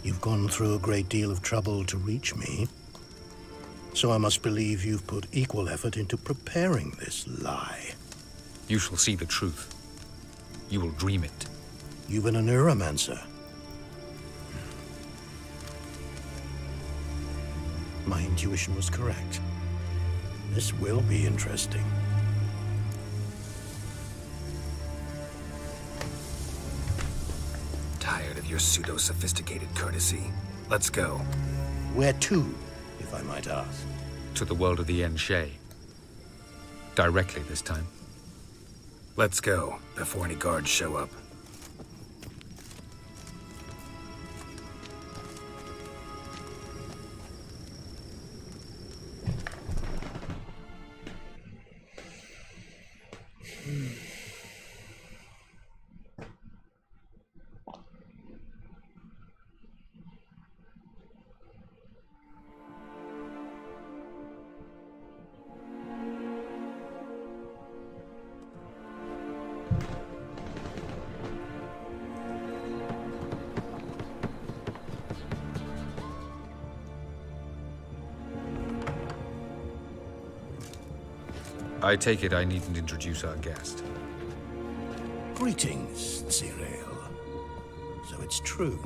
You've gone through a great deal of trouble to reach me, so I must believe you've put equal effort into preparing this lie. You shall see the truth. You will dream it. You've been a neuromancer. My intuition was correct. This will be interesting. Tired of your pseudo-sophisticated courtesy. Let's go. Where to, if I might ask? To the world of the Enshe. Directly this time. Let's go, before any guards show up. I take it I needn't introduce our guest. Greetings, Cyril. So it's true.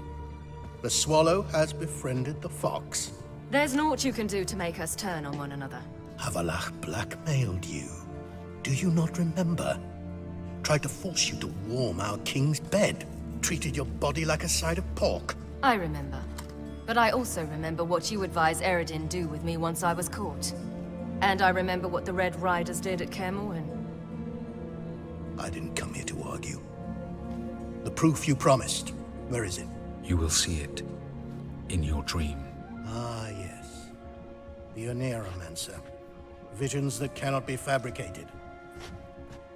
The swallow has befriended the fox. There's naught you can do to make us turn on one another. Havalach blackmailed you. Do you not remember? Tried to force you to warm our king's bed. Treated your body like a side of pork. I remember. But I also remember what you advised Eredin do with me once I was caught. And I remember what the Red Riders did at Kaer Morhen. I didn't come here to argue. The proof you promised, where is it? You will see it in your dream. Ah, yes. The Oneiromancer. Visions that cannot be fabricated.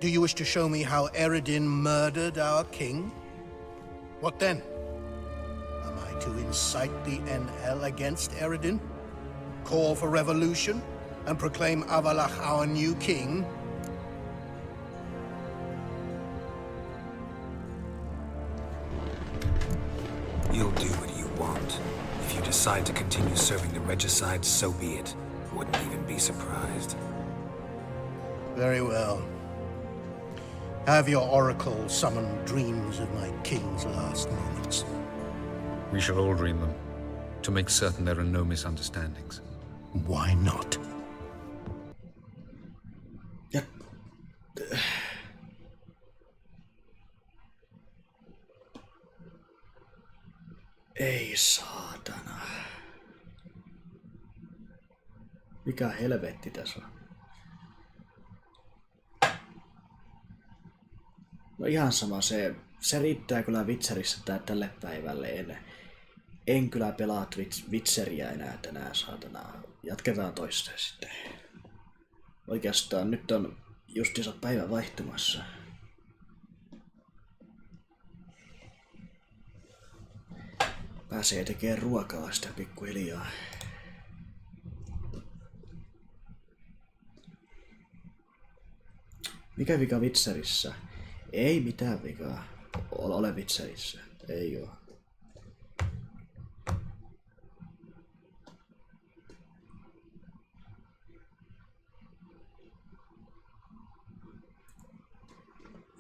Do you wish to show me how Eredin murdered our king? What then? Am I to incite the NL against Eredin? Call for revolution? And proclaim Avalach our new king? You'll do what you want. If you decide to continue serving the regicide, so be it. Wouldn't even be surprised. Very well. Have your oracle summon dreams of my king's last moments. We shall all dream them, to make certain there are no misunderstandings. Why not? Ei saatana. Mikä helvetti tässä on? No ihan sama, se riittää kyllä Witcherissä tälle päivälle. En kyllä pelaa Witcheria enää tänään, saatana. Jatketaan toista sitten. Oikeastaan nyt on justiinsa päivä vaihtumassa. Pääsee tekemään ruokaa sitä pikkuhiljaa. Mikä vika Witcherissä? Ei mitään vikaa ole Witcherissä. Ei oo.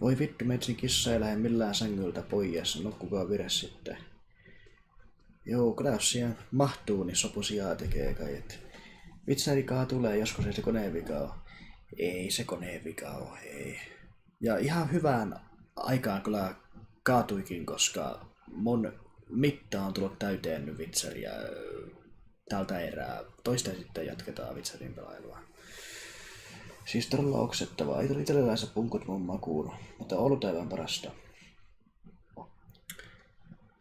Voi vittu, metsin kissa ei lähde millään sängyltä pois, nukkukaa vire sitten. Joo, kyllä jos siihen mahtuu, niin sopusiaa tekee kai, että Witcherikaa tulee, joskus ei se koneen vika ole. Ei se koneen vika ole, ei. Ja ihan hyvään aikaan kyllä kaatuikin, koska mun mitta on tullut täyteen nyt Witcheria tältä erää. Toista sitten jatketaan Witcherin pelailua. Siis todella oksettavaa. Ei tule itsellänsä punkut mun makuun, mutta ollut aivan parasta.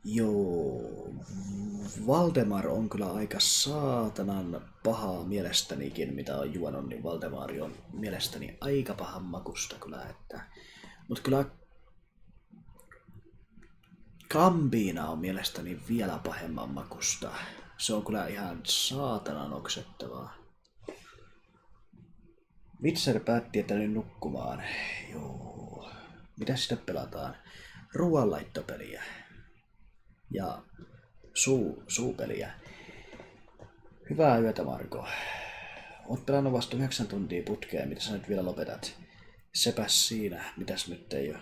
Joo, Valdemar on kyllä aika saatanan pahaa mielestänikin, mitä on juonut, niin Valdemar on mielestäni aika pahan makusta kyllä, että... Mut kyllä Gambina on mielestäni vielä pahemman makusta. Se on kyllä ihan saatanan oksettavaa. Witcher päätti, että nyt nukkumaan. Joo. Mitä sitten pelataan? Ruoanlaittopeliä. Ja suupeliä. Hyvää yötä, Marko. Oot pelannut vasta 9 tuntia putkeen, mitä sä nyt vielä lopetat? Sepäs siinä, mitäs nyt ei oo.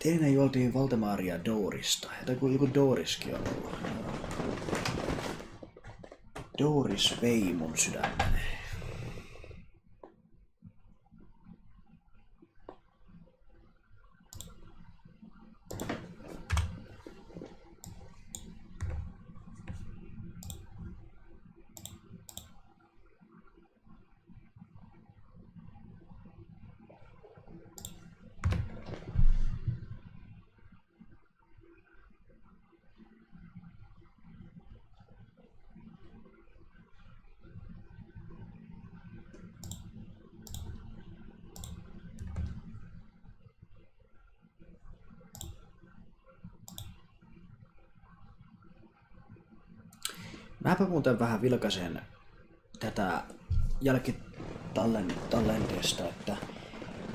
Eilen juoltiin Valdemaria Doorista. Joku Dooriskin on ollut. Dooris vei mun sydämen. Mäpä muuten vähän vilkaisen tätä jälkitallenteesta, että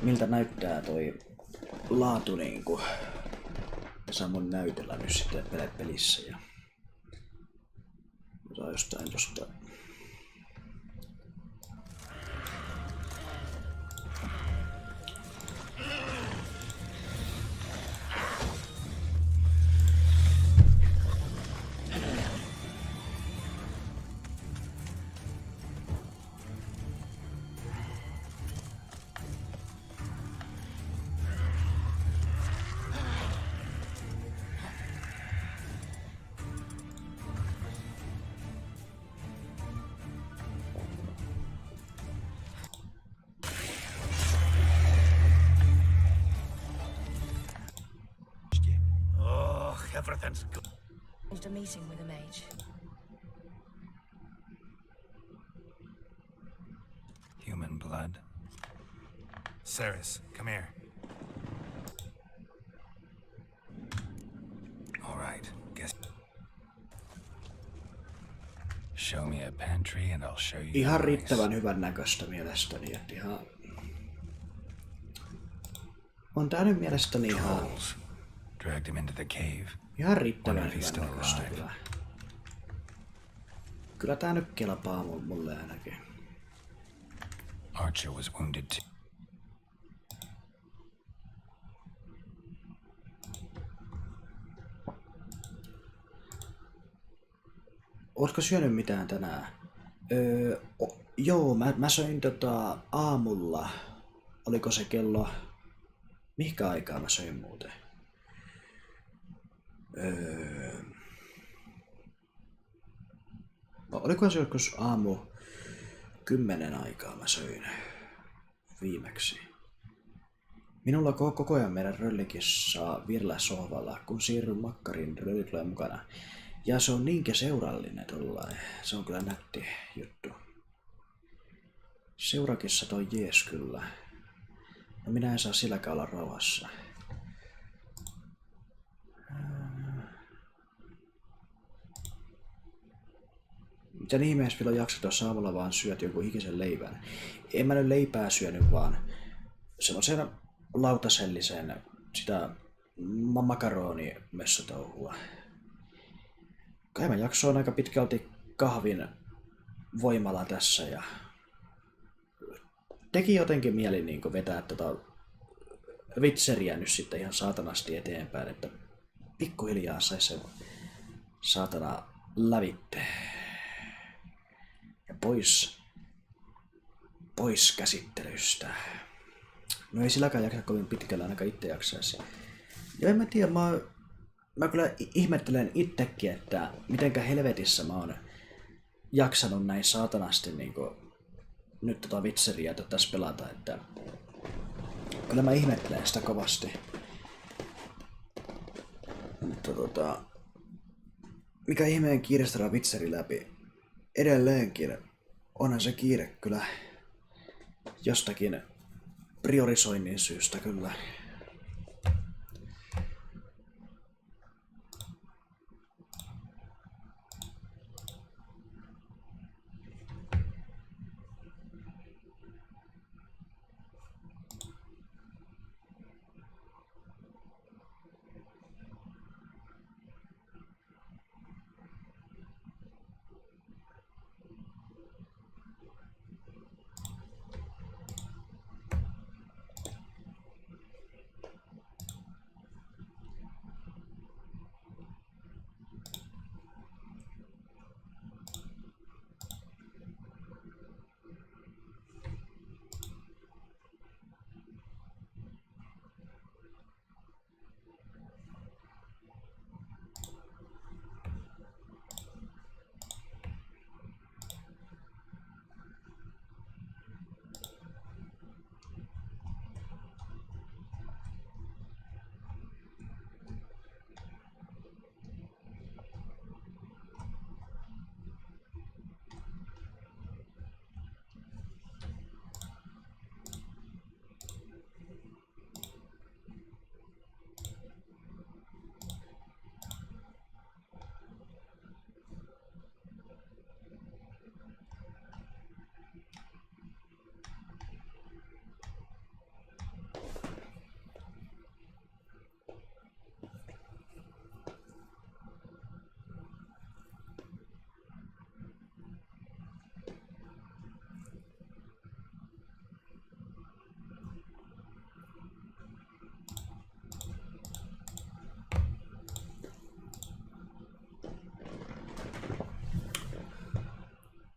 miltä näyttää toi laatu niinku saa mun näytellä nyt sitten pelissä ja jostain Everything's good. A meeting with a mage. Human blood. Ceres, come here. All right, guess. Show me a pantry and I'll show you. Ihan riittävän hyvän näköistä mielestäni, että ihan... On tää nyt mielestäni ihan... Dragged him into the cave. Ihan riittävän hyvän näköistä kyllä. Kyllä tää nyt kelpaa mulle ainakin. Archer was wounded too. Ootko syönyt mitään tänään? Joo, mä söin aamulla. Oliko se kello... Mihinkä aikaa mä söin muuten? Oliko se joskus aamu 10 aikaa mä söin viimeksi. Minulla koko ajan meidän röllikissa virllä sohvalla, kun siirryn makkarin, rölli tulee mukana. Ja se on niinkä seurallinen tollain. Se on kyllä nätti juttu. Seurakissa toi jees kyllä. No minä en saa silläkään olla rauhassa. Miten ihmeessä vielä jaksa tuossa aamulla vaan syöt joku hikisen leivän? En mä nyt leipää syönyt, vaan semmoisen lautasellisen sitä makaronimessatouhua. Kai mä jaksoin aika pitkälti kahvin voimalla tässä ja teki jotenkin mieli niin vetää Witcheriä nyt sitten ihan saatanasti eteenpäin, että pikkuhiljaa saisi sen saatana lävitte. Ja pois käsittelystä. No ei silläkään jaksa kovin pitkällä, ainakaan itse jaksaisi. Ja en mä tiedä, mä kyllä ihmettelen itsekin, että mitenkä helvetissä mä oon jaksanut näin saatanasti niinku nyt Witcheria tässä pelata, että kyllä mä ihmettelen sitä kovasti. Mutta mikä ihmeen kiirestä Witcheri läpi? Edelleenkin onhan se kiire kyllä jostakin priorisoinnin syystä kyllä.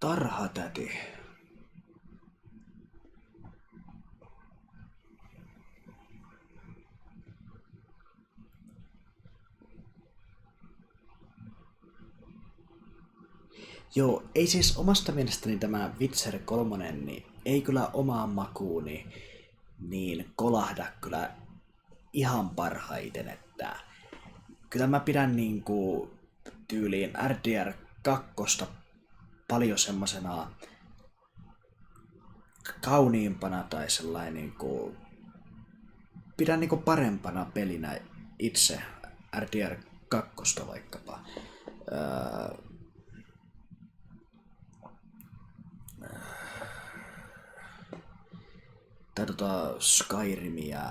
Tarhatäti. Joo, ei siis omasta mielestäni tämä Witcher 3, niin ei kyllä omaan makuuni niin kolahda kyllä ihan parhaiten, että kyllä mä pidän niinku tyyliin RDR 2 paljon semmosena kauniimpana tai sellainen niinku, pidän niinku parempana pelinä itse RDR 2 vaikkapa. Tai Skyrimia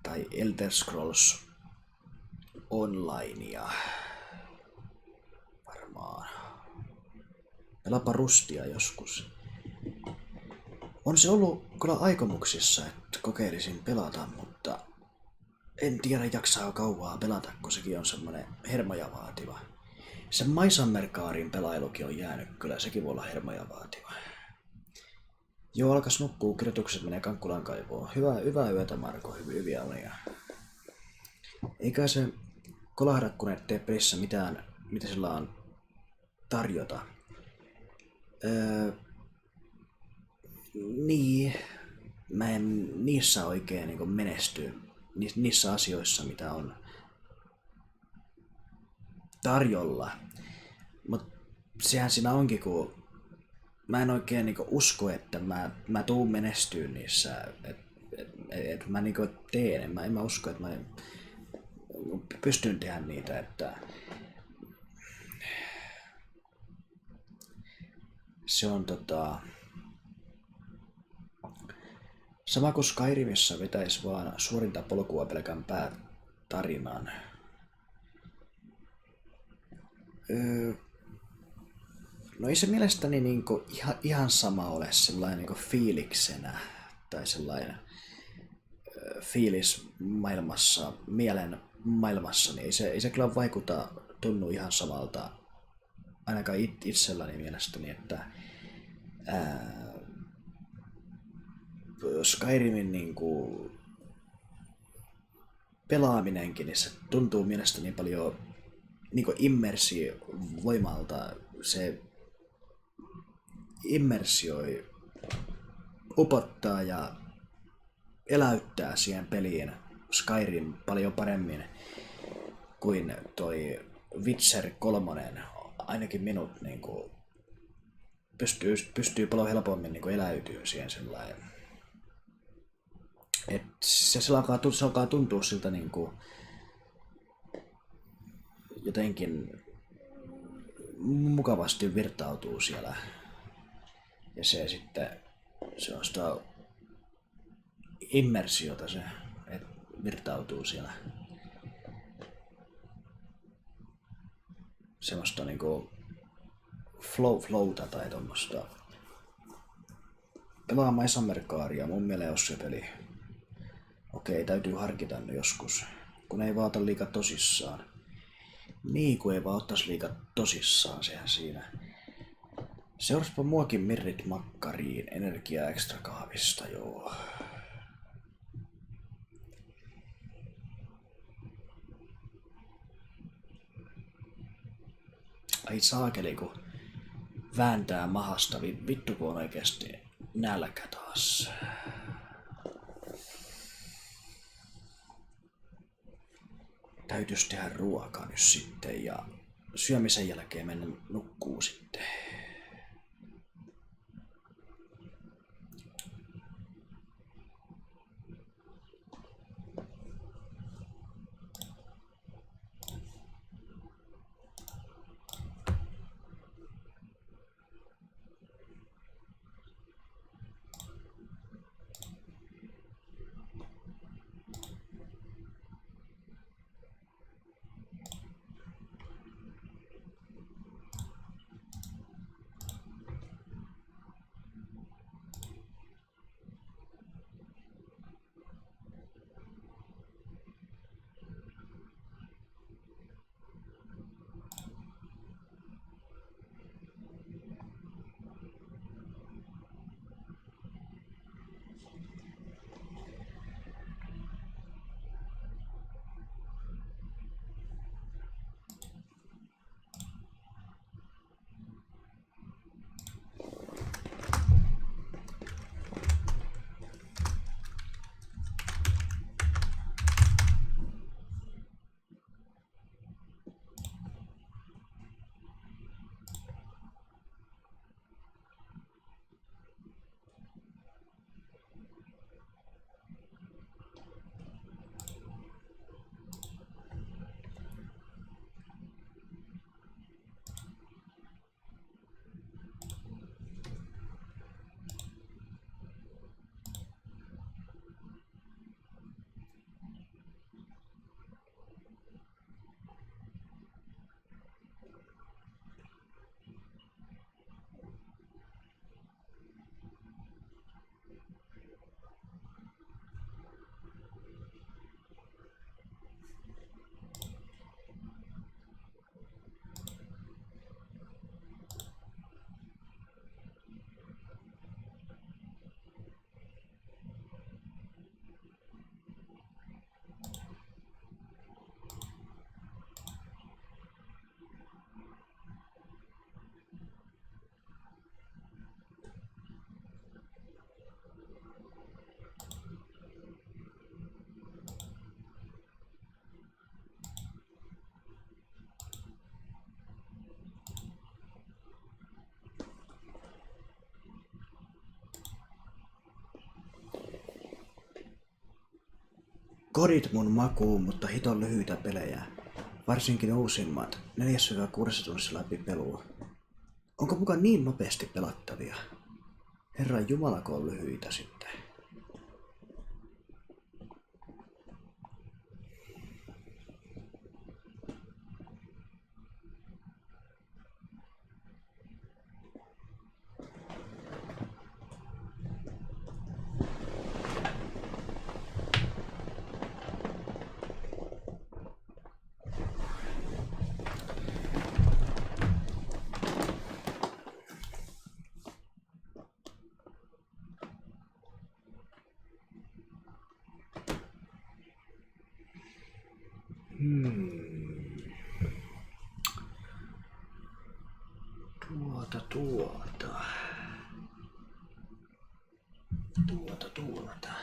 tai Elder Scrolls Onlinea varmaan. Pelapa Rustia joskus. On se ollut kyllä aikomuksissa, että kokeilisin pelata, mutta en tiedä jaksaa kauaa pelata, kun sekin on semmonen hermoja vaativa. Se Maisammerkaarin pelailukin on jäänyt kyllä, sekin voi olla hermoja vaativa. Joo, alkas nukkuu, kirjoitukset menee Kankkulan kaivoon. Hyvää yötä, Marko, hyviä unia. Eikä se kolahda, kun et tee pelissä mitään, mitä sillä on tarjota. Niin, mä en niissä oikein niin menesty. Niissä asioissa, mitä on tarjolla. Mut sehän siinä onkin, kun mä en oikein niinku usko, että mä tuun menestyyn niissä, että mä niinku teen. En mä usko, että mä pystyn tehdä niitä, että se on sama kuin Skyrimissä vetäis vaan suorinta polkua pelkän päätarinan. No ei se mielestäni niinku ihan sama ole sellainen niinku fiiliksenä tai sellainen fiilis maailmassa, mielen maailmassa, niin ei se kyllä vaikuta, tunnu ihan samalta ainakaan itselläni mielestäni, että Skyrimin niinku pelaaminenkin, niin se tuntuu mielestäni paljon niinku immersivoimalta. Se immersioi, upottaa ja eläyttää siihen peliin Skyrim paljon paremmin kuin toi Witcher 3. Ainakin minut niinku pystyy paljon helpommin niinku eläytyä siihen sellainen. Et se alkaa tuntua siltä niinku jotenkin mukavasti virtautuu siellä. Ja se sitten, se on sitä immersiota se, että virtautuu siellä. Semmoista niinku flowta tai tommoista. Pelaa Maisammerkaaria, mun mielestä on se peli. Okei, täytyy harkita ne joskus, kun ei vaata liikaa tosissaan. Niin, kun ei vaan ottais liikaa tosissaan, sehän siinä. Seuraspa muakin mirrit makkariin, energiaa ekstra kahvista, joo. Ai saakeli, kun vääntää mahasta, vittu kun on oikeesti nälkä taas. Täytyis tehdä ruokaa nyt sitten ja syömisen jälkeen mennä nukkuu sitten. Kodit mun makuun, mutta hiton lyhyitä pelejä. Varsinkin uusimmat, 4-6 tunnissa läpi pelua. Onko mukaan niin nopeasti pelattavia? Herran jumalako on lyhyitä sitten. Tuota.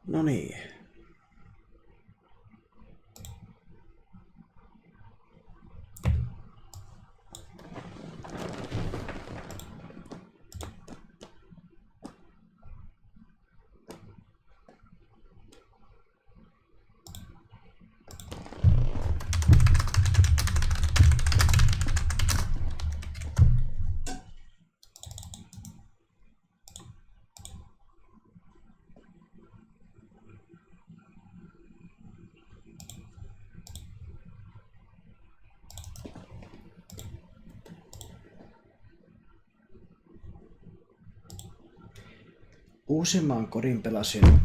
No niin. Uusimman kodin pelasin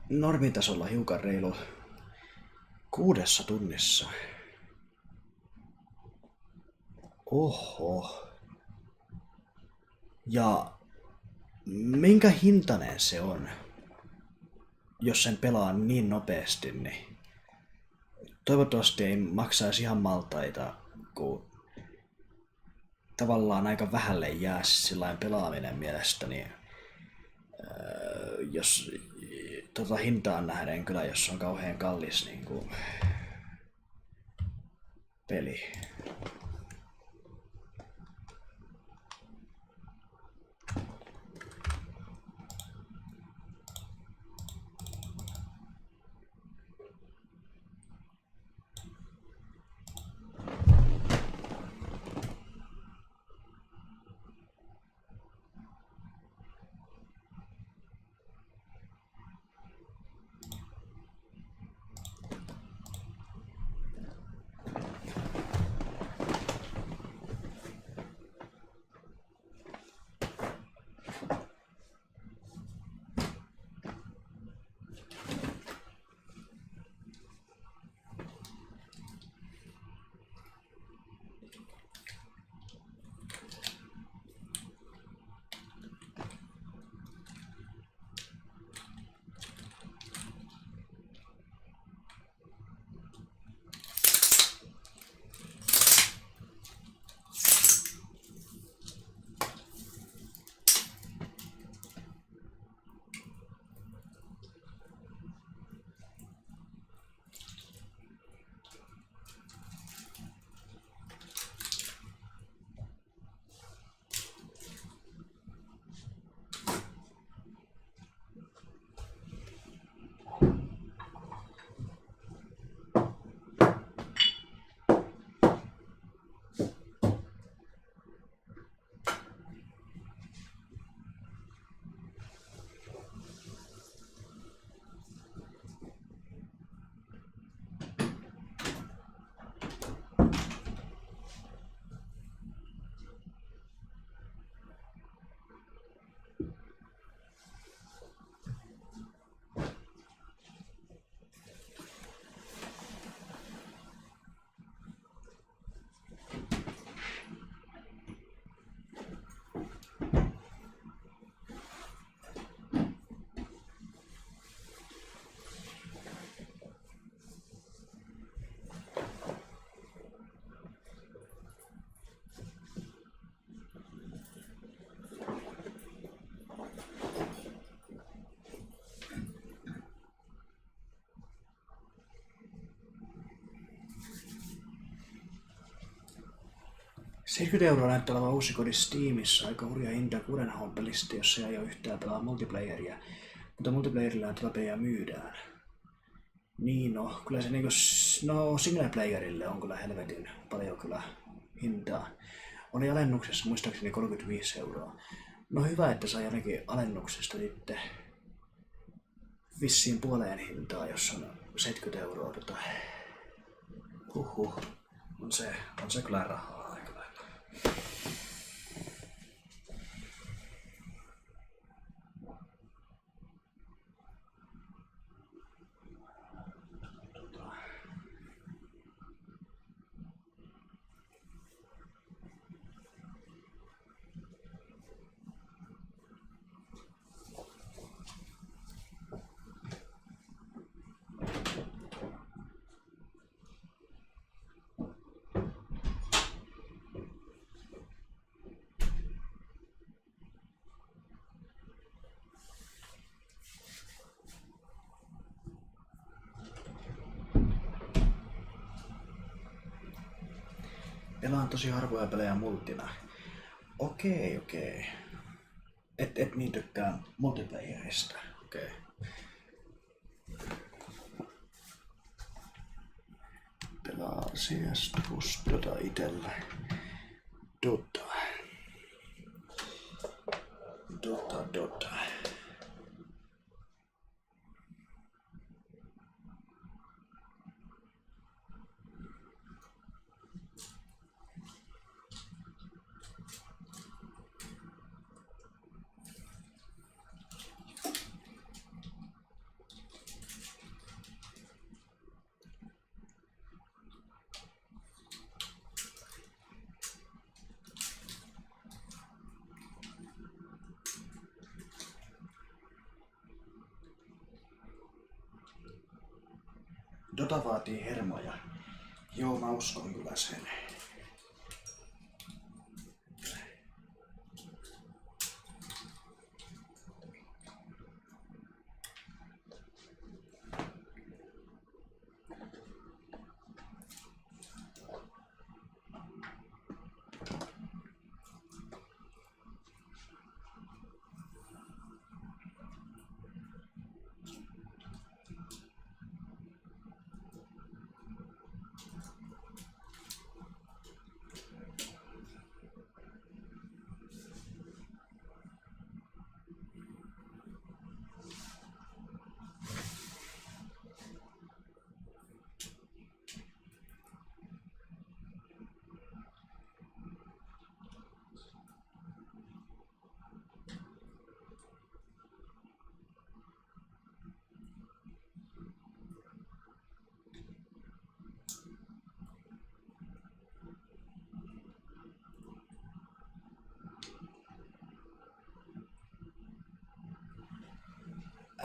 normitasolla hiukan reilu 6 tunnissa. Oho. Ja minkä hintainen se on, jos sen pelaa niin nopeasti, niin toivottavasti ei maksaisi ihan maltaita, kun tavallaan aika vähälle jää sillain pelaaminen mielestäni. Jos hintaan nähden kyllä, jos on kauhean kallis niin kuin peli. €70 näyttää olevan uusi kodi Steamissa, aika hurja hinta 6 hahmon pelistä, jos se ei ole yhtään pelaa multiplayeria, mutta multiplayerilla tätä peliä myydään. Niin no, kyllä se niinku, no singleplayerille on kyllä helvetin paljon kyllä hintaa. Oli alennuksessa muistaakseni €35. No hyvä, että sai ainakin alennuksesta sitten vissiin puoleen hintaa, jos on €70. Huhhuh, on se kyllä rahaa aika lailla. Pelaan tosi harvoja pelejä multina. Okei. Et niin tykkää multiplayerista. Okei. Pelaa CS plus itellä. Dota. Dota vaatii hermoja. Joo, mä uskon kyllä sen.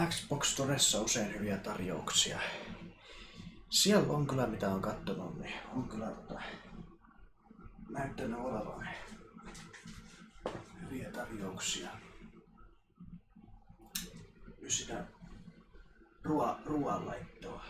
Xbox Storessa usein hyviä tarjouksia. Siellä on kyllä mitä on kattonut, niin on kyllä näyttänyt olevan hyviä tarjouksia. Myös sitä ruoanlaittoa.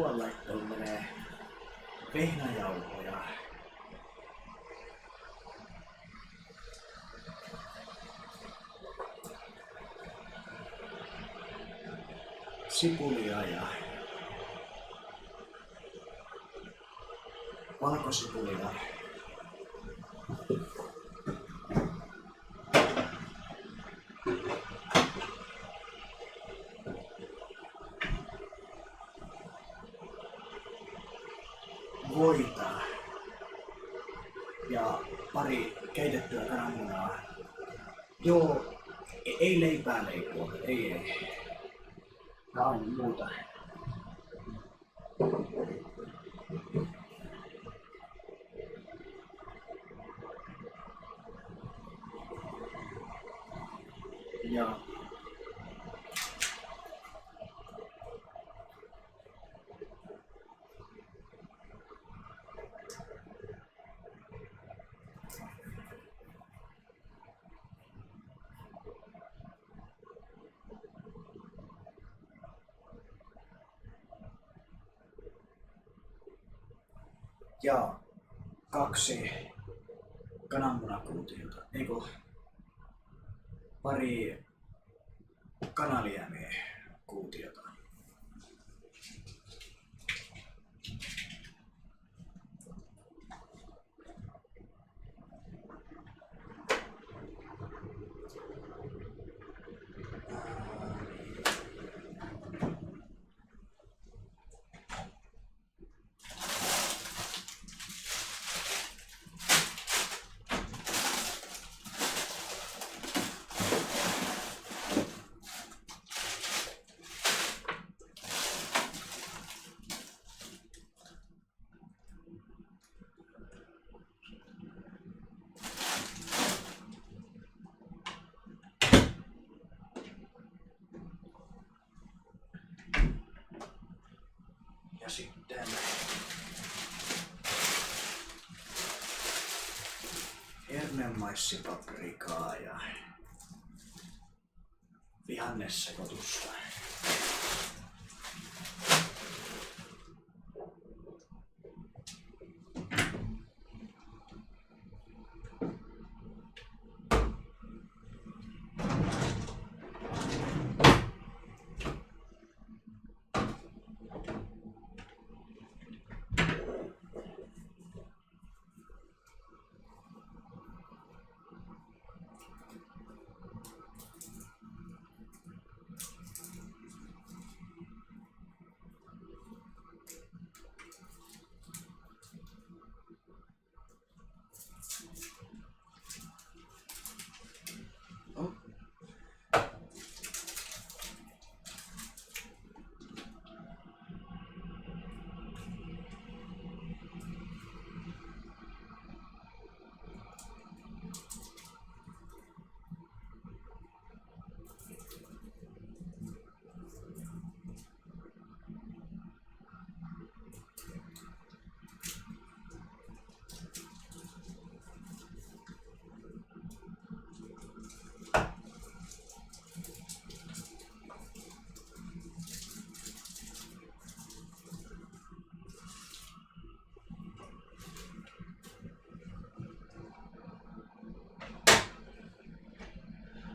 ruoanlaittoon menee vehnäjauhoja. Sipulia ja valkosipulia. Voita ja pari keitettyä kananmunaa. Joo, ei leipää leipua, ei. Tää on muuta. Ja ja 2 kananmunakuutiota, eiku pari kanaliemie kuutiota. Ja sitten hernemaisipaprikaa ja vihannesekoitusta.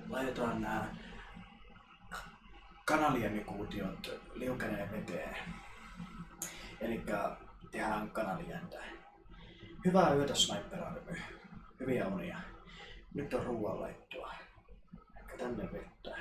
Laitetaan nämä kanaliemikuutiot liukeneen veteen. Elikkä tehdään kanalientä. Hyvää yötä, sniper-army. Hyviä unia. Nyt on ruoanlaittoa. Ehkä tänne vettä.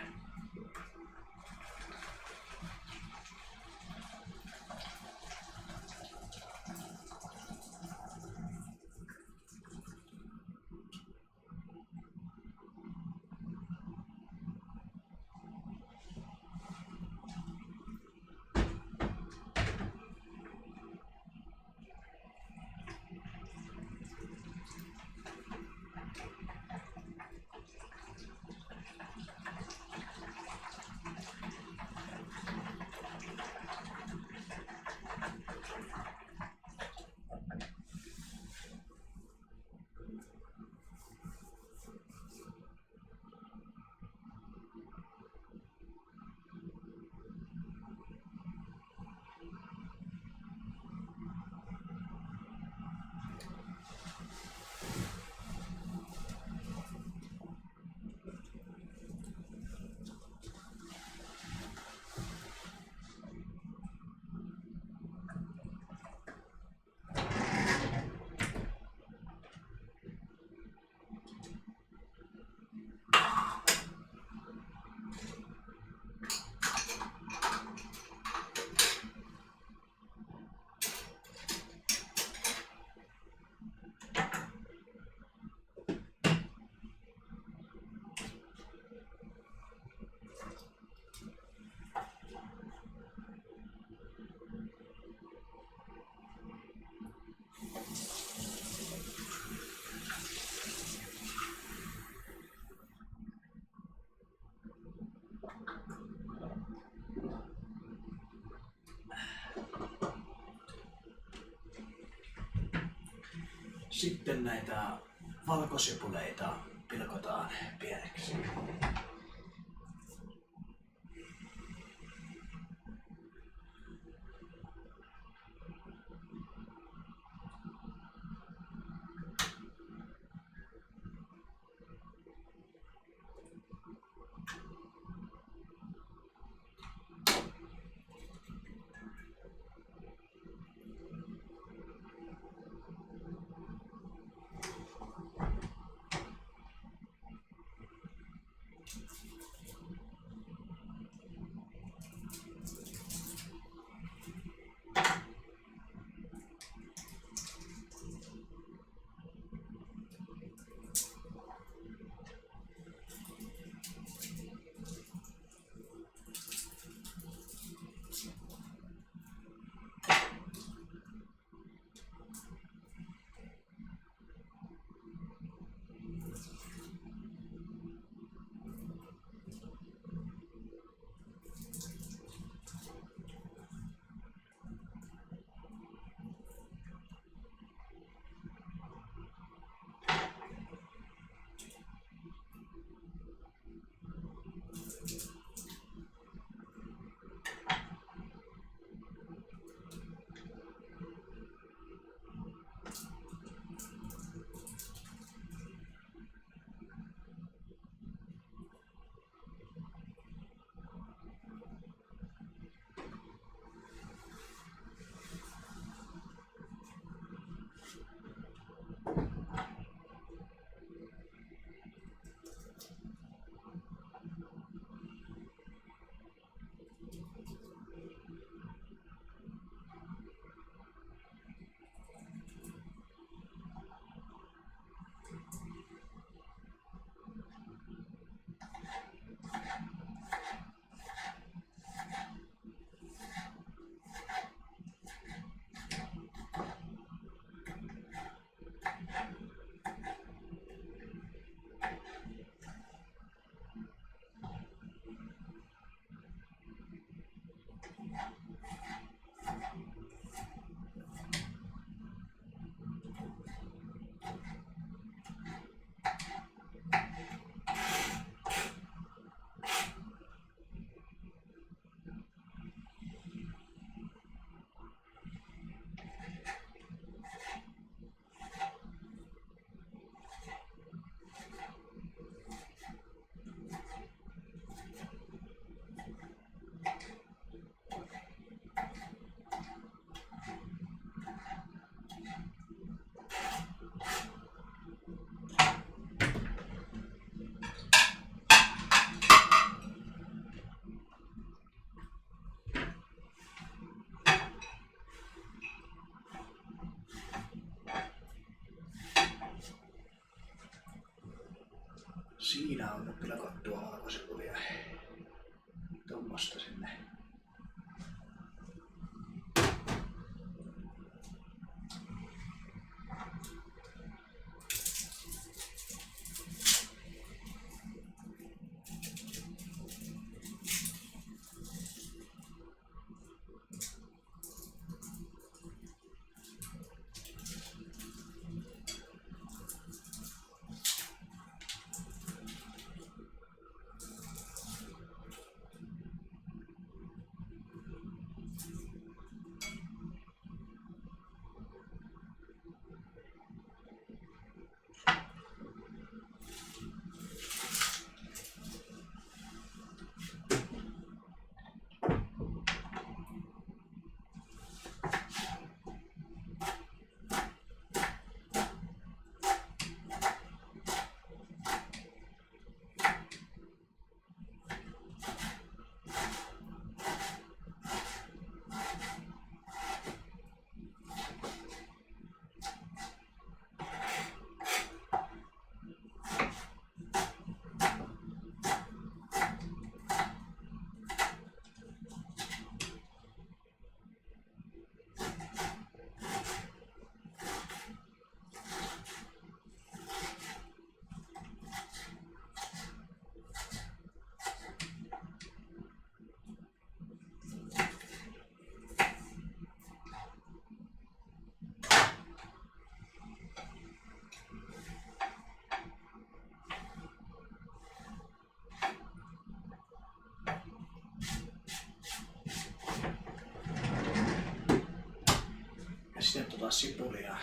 Sitten näitä valkosipuleita pilkotaan pieneksi. Siinä on nyt pilkottua valkosipulia. Tuommoista sinne. Polttaa sipulia.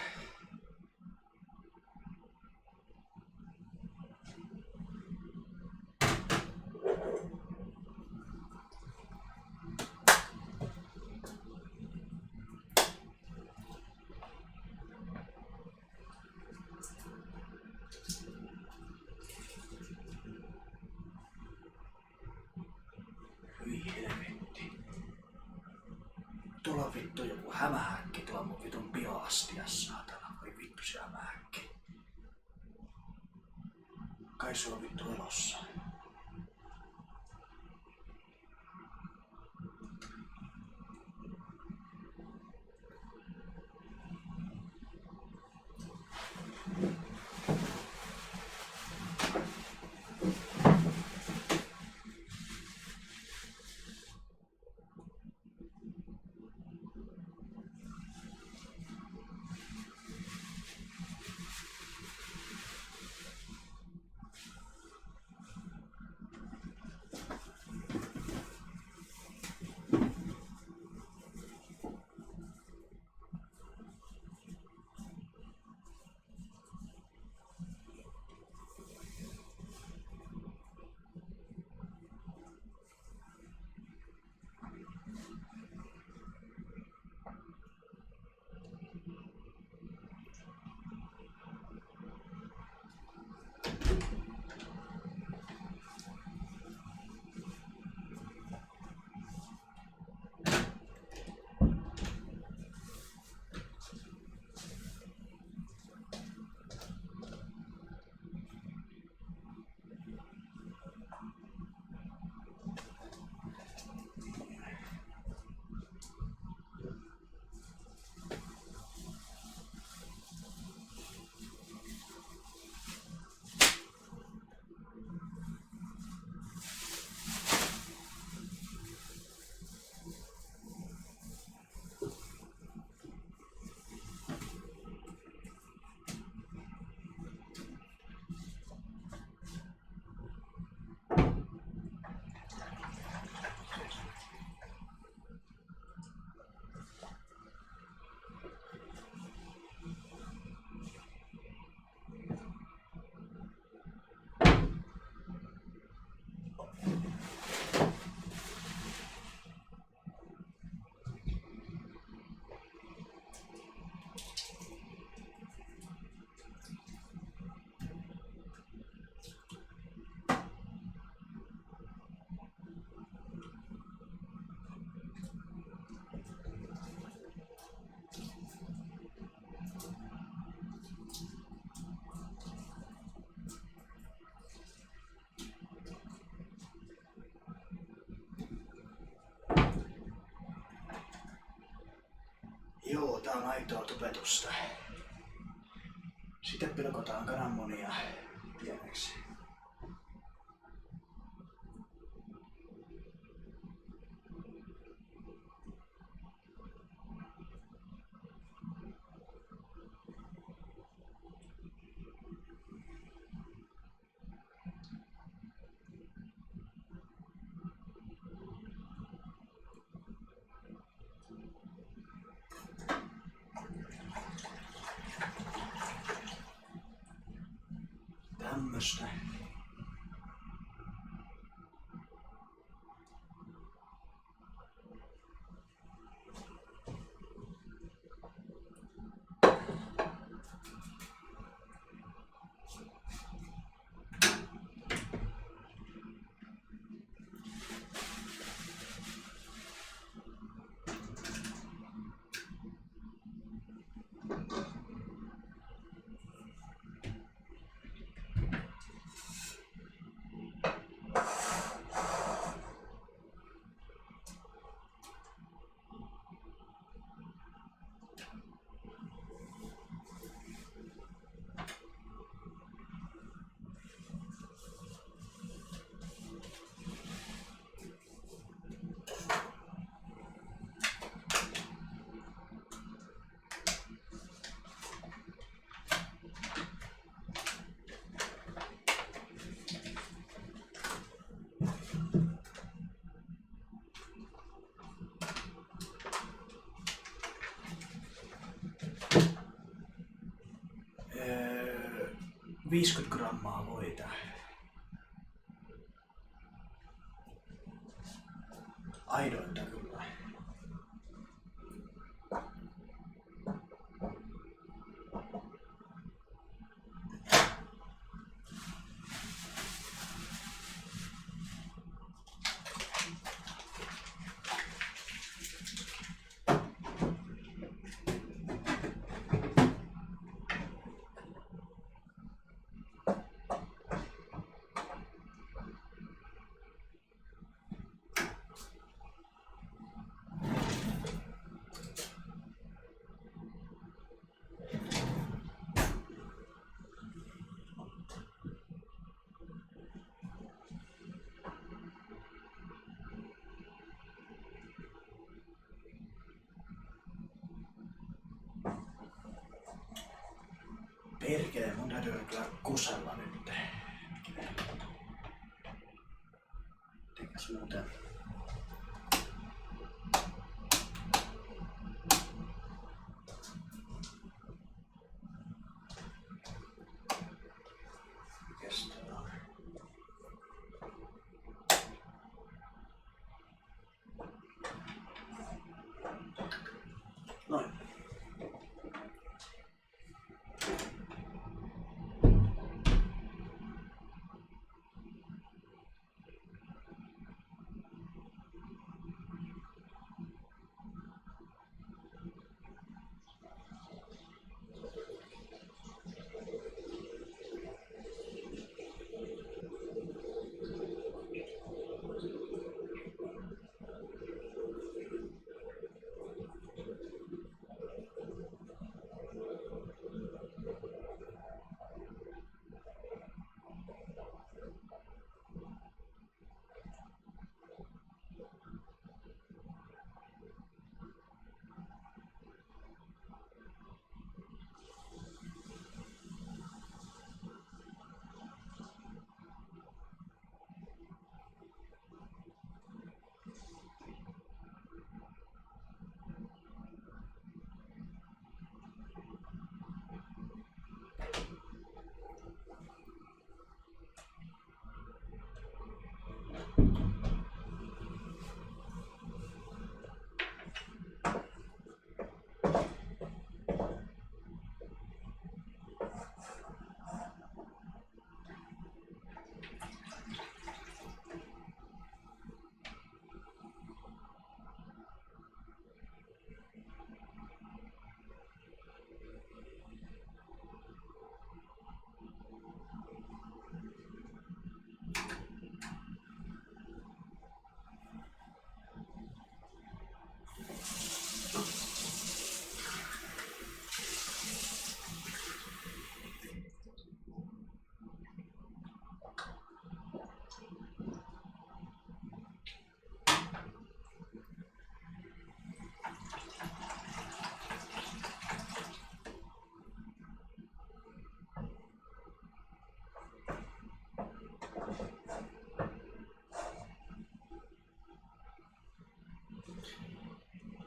Hyi helvetti. Tuolla on vittu joku hämähäkki tuolla mun vitun bioastiassa, saatana. Voi vittu se hämähäkki. Kai se on vittu elossa. Joo, tää on aitoa tupetusta. Sitten pilkotaan kananmunia pieneksi. Tämmöstä. 50 grammaa voita. Aidointa kyllä. Perkele, mun täytyy kyllä kusella nyt. Mitenkäs muuten? Kestävää. Noin.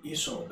Iso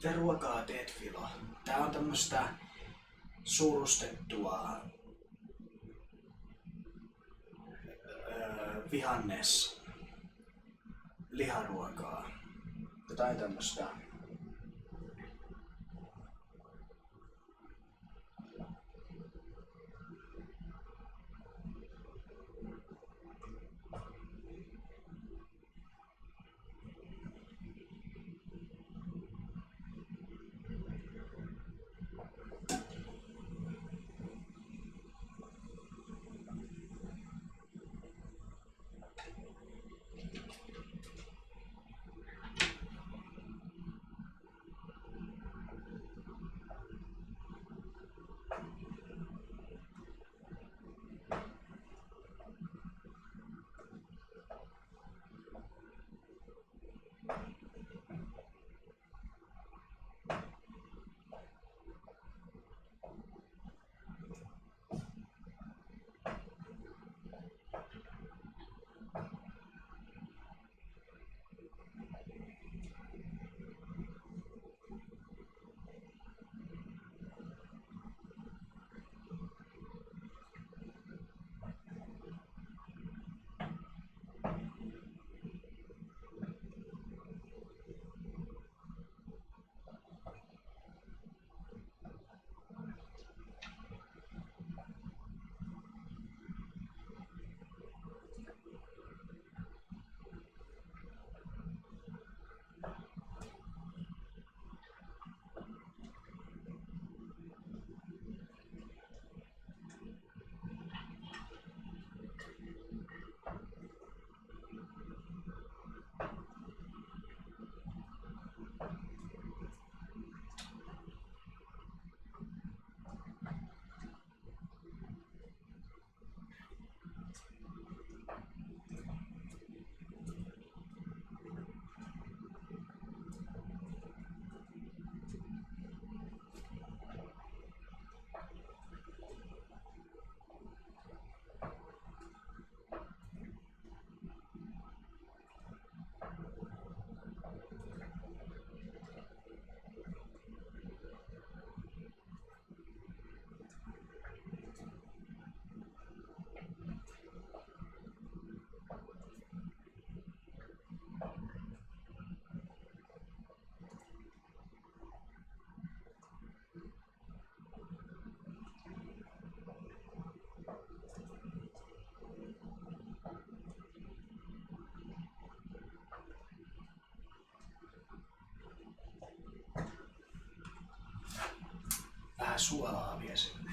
Mitä ruokaa teet, Filo? Tää on tämmöstä surustettua vihannes liharuokaa. Jotain tämmöstä. Vähän suolaa vielä sinne.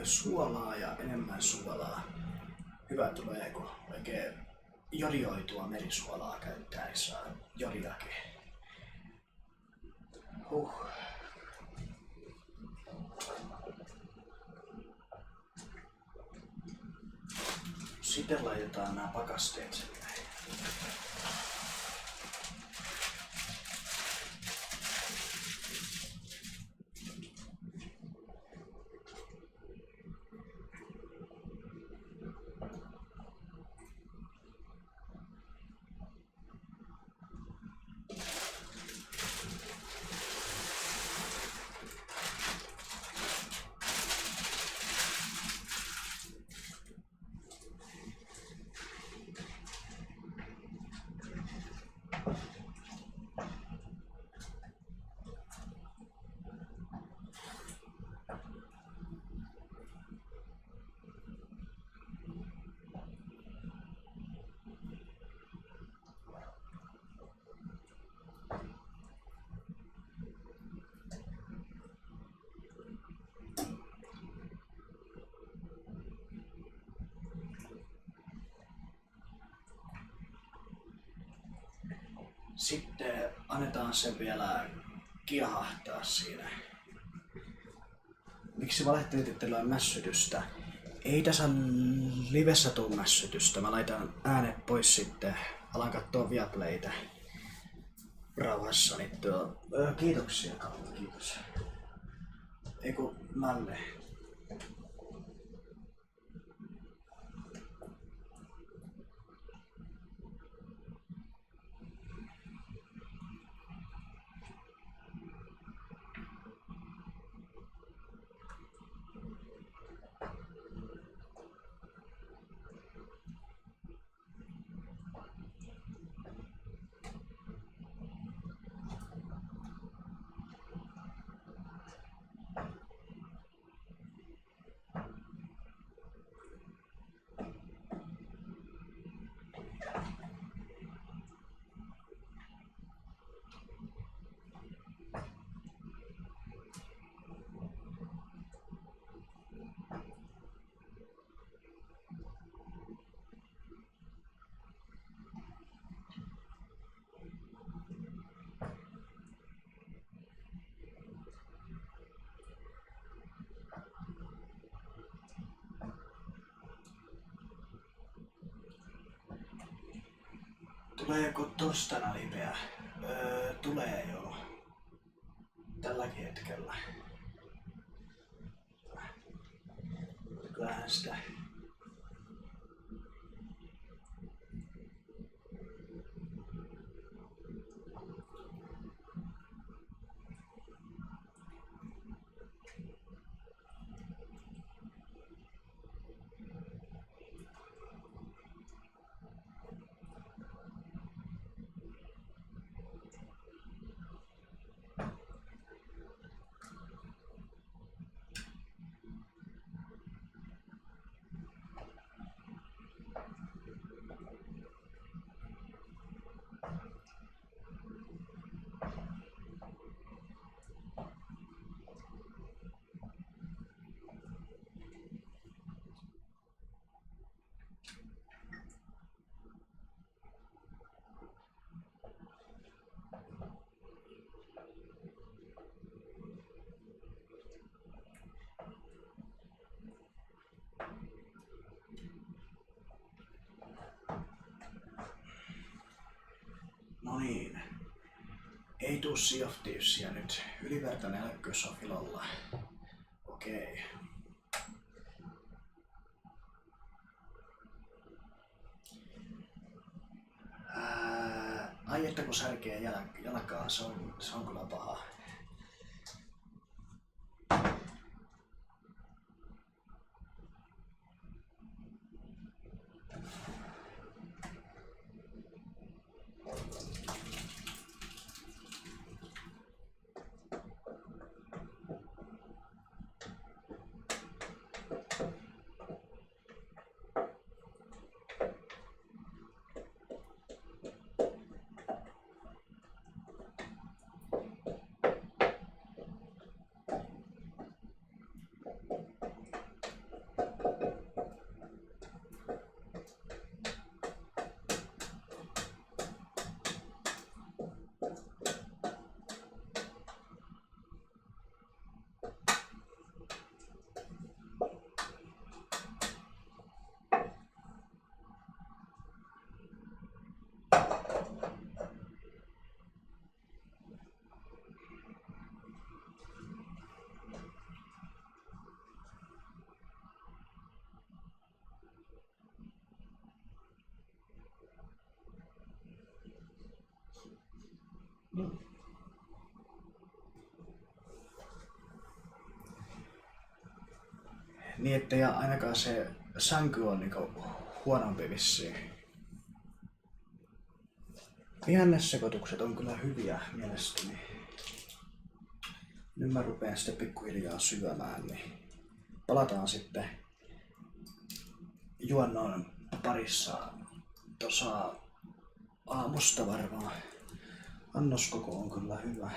Suolaa ja enemmän suolaa. Hyvä tulee, kun oikein jodioitua merisuolaa käyttää, niin saa jodiakin. Sitten laitetaan nämä pakasteet sinne. Sitten annetaan sen vielä kiahahtaa siinä. Miksi valehtelit, että ei ole mässytystä? Ei tässä livessä tuu mässytystä. Mä laitan äänet pois sitten. Alan kattoo Viaplaytä rauhassa. Niin kiitoksia, Kalle. Kiitos. Eiku Mälle. Tuleeko tosta liveä? Tulee joo. Tälläkin hetkellä. Kyllähän sitä. No niin. Ei tuu Sea of Thievesiä nyt. Ylivertainen älykkyys on Filolla. Okei. Ai että kun särkee jalkaa, se on kyllä paha. Niin ettei ainakaan se sänky on niinku huonompi vissiin. Vihannessekoitukset on kyllä hyviä mielestäni. Nyt mä rupeen sitten pikkuhiljaa syömään, niin palataan sitten juonnon parissa tuossa aamusta varmaan. Annoskoko on kyllä hyvä.